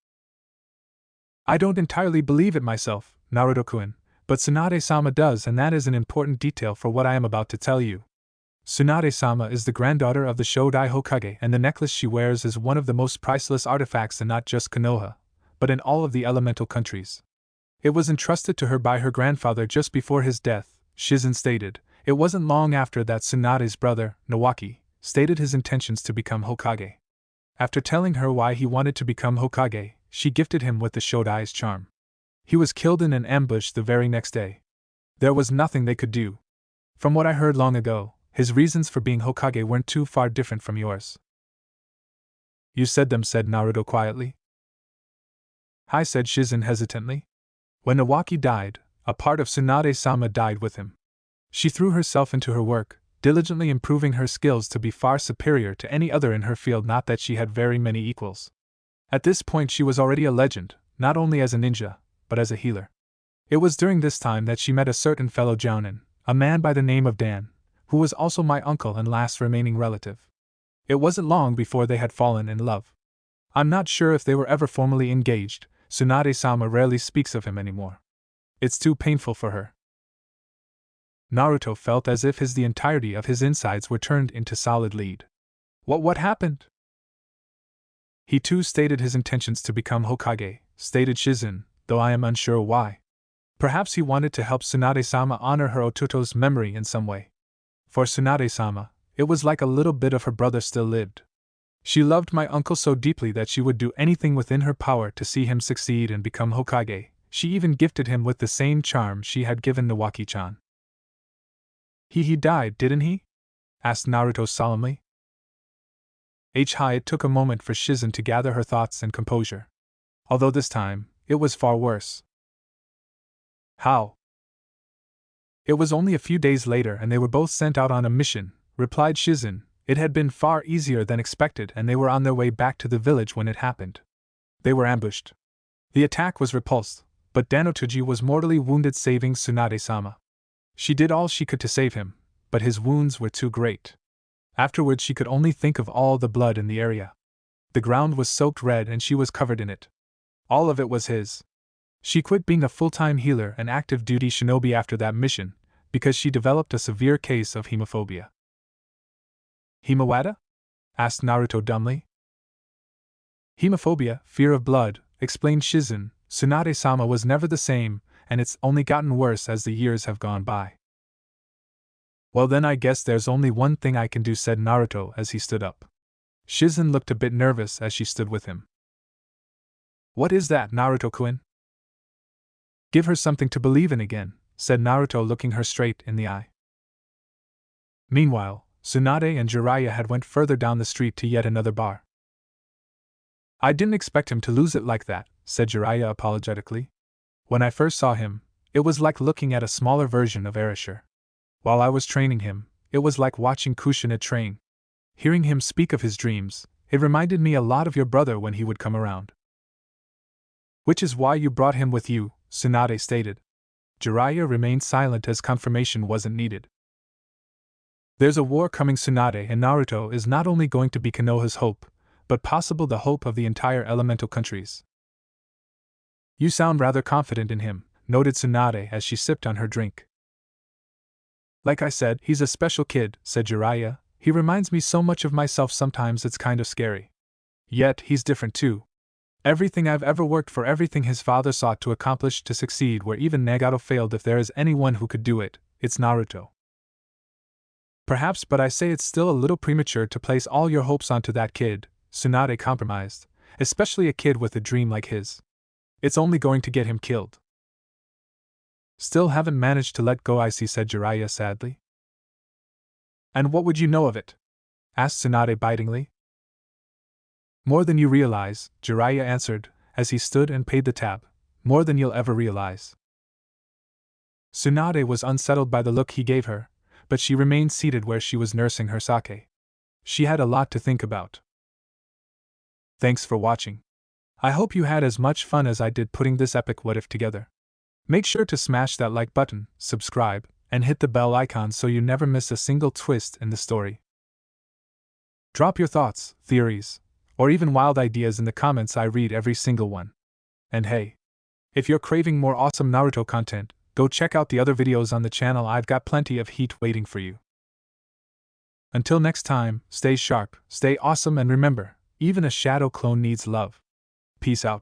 I don't entirely believe it myself, Naruto-kun, but Tsunade-sama does, and that is an important detail for what I am about to tell you. Tsunade-sama is the granddaughter of the Shodai Hokage, and the necklace she wears is one of the most priceless artifacts in not just Konoha, but in all of the elemental countries. It was entrusted to her by her grandfather just before his death, Shizen stated. It wasn't long after that Tsunade's brother, Nawaki, stated his intentions to become Hokage. After telling her why he wanted to become Hokage, she gifted him with the Shodai's charm. He was killed in an ambush the very next day. There was nothing they could do. From what I heard long ago, his reasons for being Hokage weren't too far different from yours. You said them, said Naruto quietly. Hi, said Shizen hesitantly. When Nawaki died, a part of Tsunade-sama died with him. She threw herself into her work, diligently improving her skills to be far superior to any other in her field, not that she had very many equals. At this point she was already a legend, not only as a ninja, but as a healer. It was during this time that she met a certain fellow jounin, a man by the name of Dan, who was also my uncle and last remaining relative. It wasn't long before they had fallen in love. I'm not sure if they were ever formally engaged. Tsunade-sama rarely speaks of him anymore. It's too painful for her. Naruto felt as if the entirety of his insides were turned into solid lead. What happened? He too stated his intentions to become Hokage, stated Shizen, though I am unsure why. Perhaps he wanted to help Tsunade-sama honor her Ototo's memory in some way. For Tsunade-sama, it was like a little bit of her brother still lived. She loved my uncle so deeply that she would do anything within her power to see him succeed and become Hokage. She even gifted him with the same charm she had given Nawaki-chan. He died, didn't he? Asked Naruto solemnly. It took a moment for Shizen to gather her thoughts and composure. Although this time, it was far worse. How? It was only a few days later and they were both sent out on a mission, replied Shizen. It had been far easier than expected and they were on their way back to the village when it happened. They were ambushed. The attack was repulsed, but Danotuji was mortally wounded, saving Tsunade-sama. She did all she could to save him, but his wounds were too great. Afterwards she could only think of all the blood in the area. The ground was soaked red and she was covered in it. All of it was his. She quit being a full-time healer and active duty shinobi after that mission, because she developed a severe case of hemophobia. Hemowada? Asked Naruto dumbly. Hemophobia, fear of blood, explained Shizen. Tsunade-sama was never the same, and it's only gotten worse as the years have gone by. Well then I guess there's only one thing I can do, said Naruto as he stood up. Shizen looked a bit nervous as she stood with him. What is that, Naruto-kun? Give her something to believe in again, said Naruto, looking her straight in the eye. Meanwhile, Tsunade and Jiraiya had went further down the street to yet another bar. I didn't expect him to lose it like that, said Jiraiya apologetically. When I first saw him, it was like looking at a smaller version of Erasure. While I was training him, it was like watching Kushina train. Hearing him speak of his dreams, it reminded me a lot of your brother when he would come around. Which is why you brought him with you, Tsunade stated. Jiraiya remained silent as confirmation wasn't needed. There's a war coming. Tsunade and Naruto is not only going to be Konoha's hope, but possible the hope of the entire elemental countries. You sound rather confident in him, noted Tsunade as she sipped on her drink. Like I said, he's a special kid, said Jiraiya. He reminds me so much of myself sometimes it's kind of scary. Yet, he's different too. Everything I've ever worked for, everything his father sought to accomplish to succeed where even Nagato failed, if there is anyone who could do it, it's Naruto. Perhaps, but I say it's still a little premature to place all your hopes onto that kid, Tsunade compromised, especially a kid with a dream like his. It's only going to get him killed. Still haven't managed to let go, I see, said Jiraiya sadly. And what would you know of it? Asked Tsunade bitingly. More than you realize, Jiraiya answered, as he stood and paid the tab. More than you'll ever realize. Tsunade was unsettled by the look he gave her, but she remained seated where she was nursing her sake. She had a lot to think about. Thanks for watching. I hope you had as much fun as I did putting this epic what if together. Make sure to smash that like button, subscribe, and hit the bell icon so you never miss a single twist in the story. Drop your thoughts, theories, or even wild ideas in the comments. I read every single one. And hey, if you're craving more awesome Naruto content, go check out the other videos on the channel. I've got plenty of heat waiting for you. Until next time, stay sharp, stay awesome, and remember, even a shadow clone needs love. Peace out.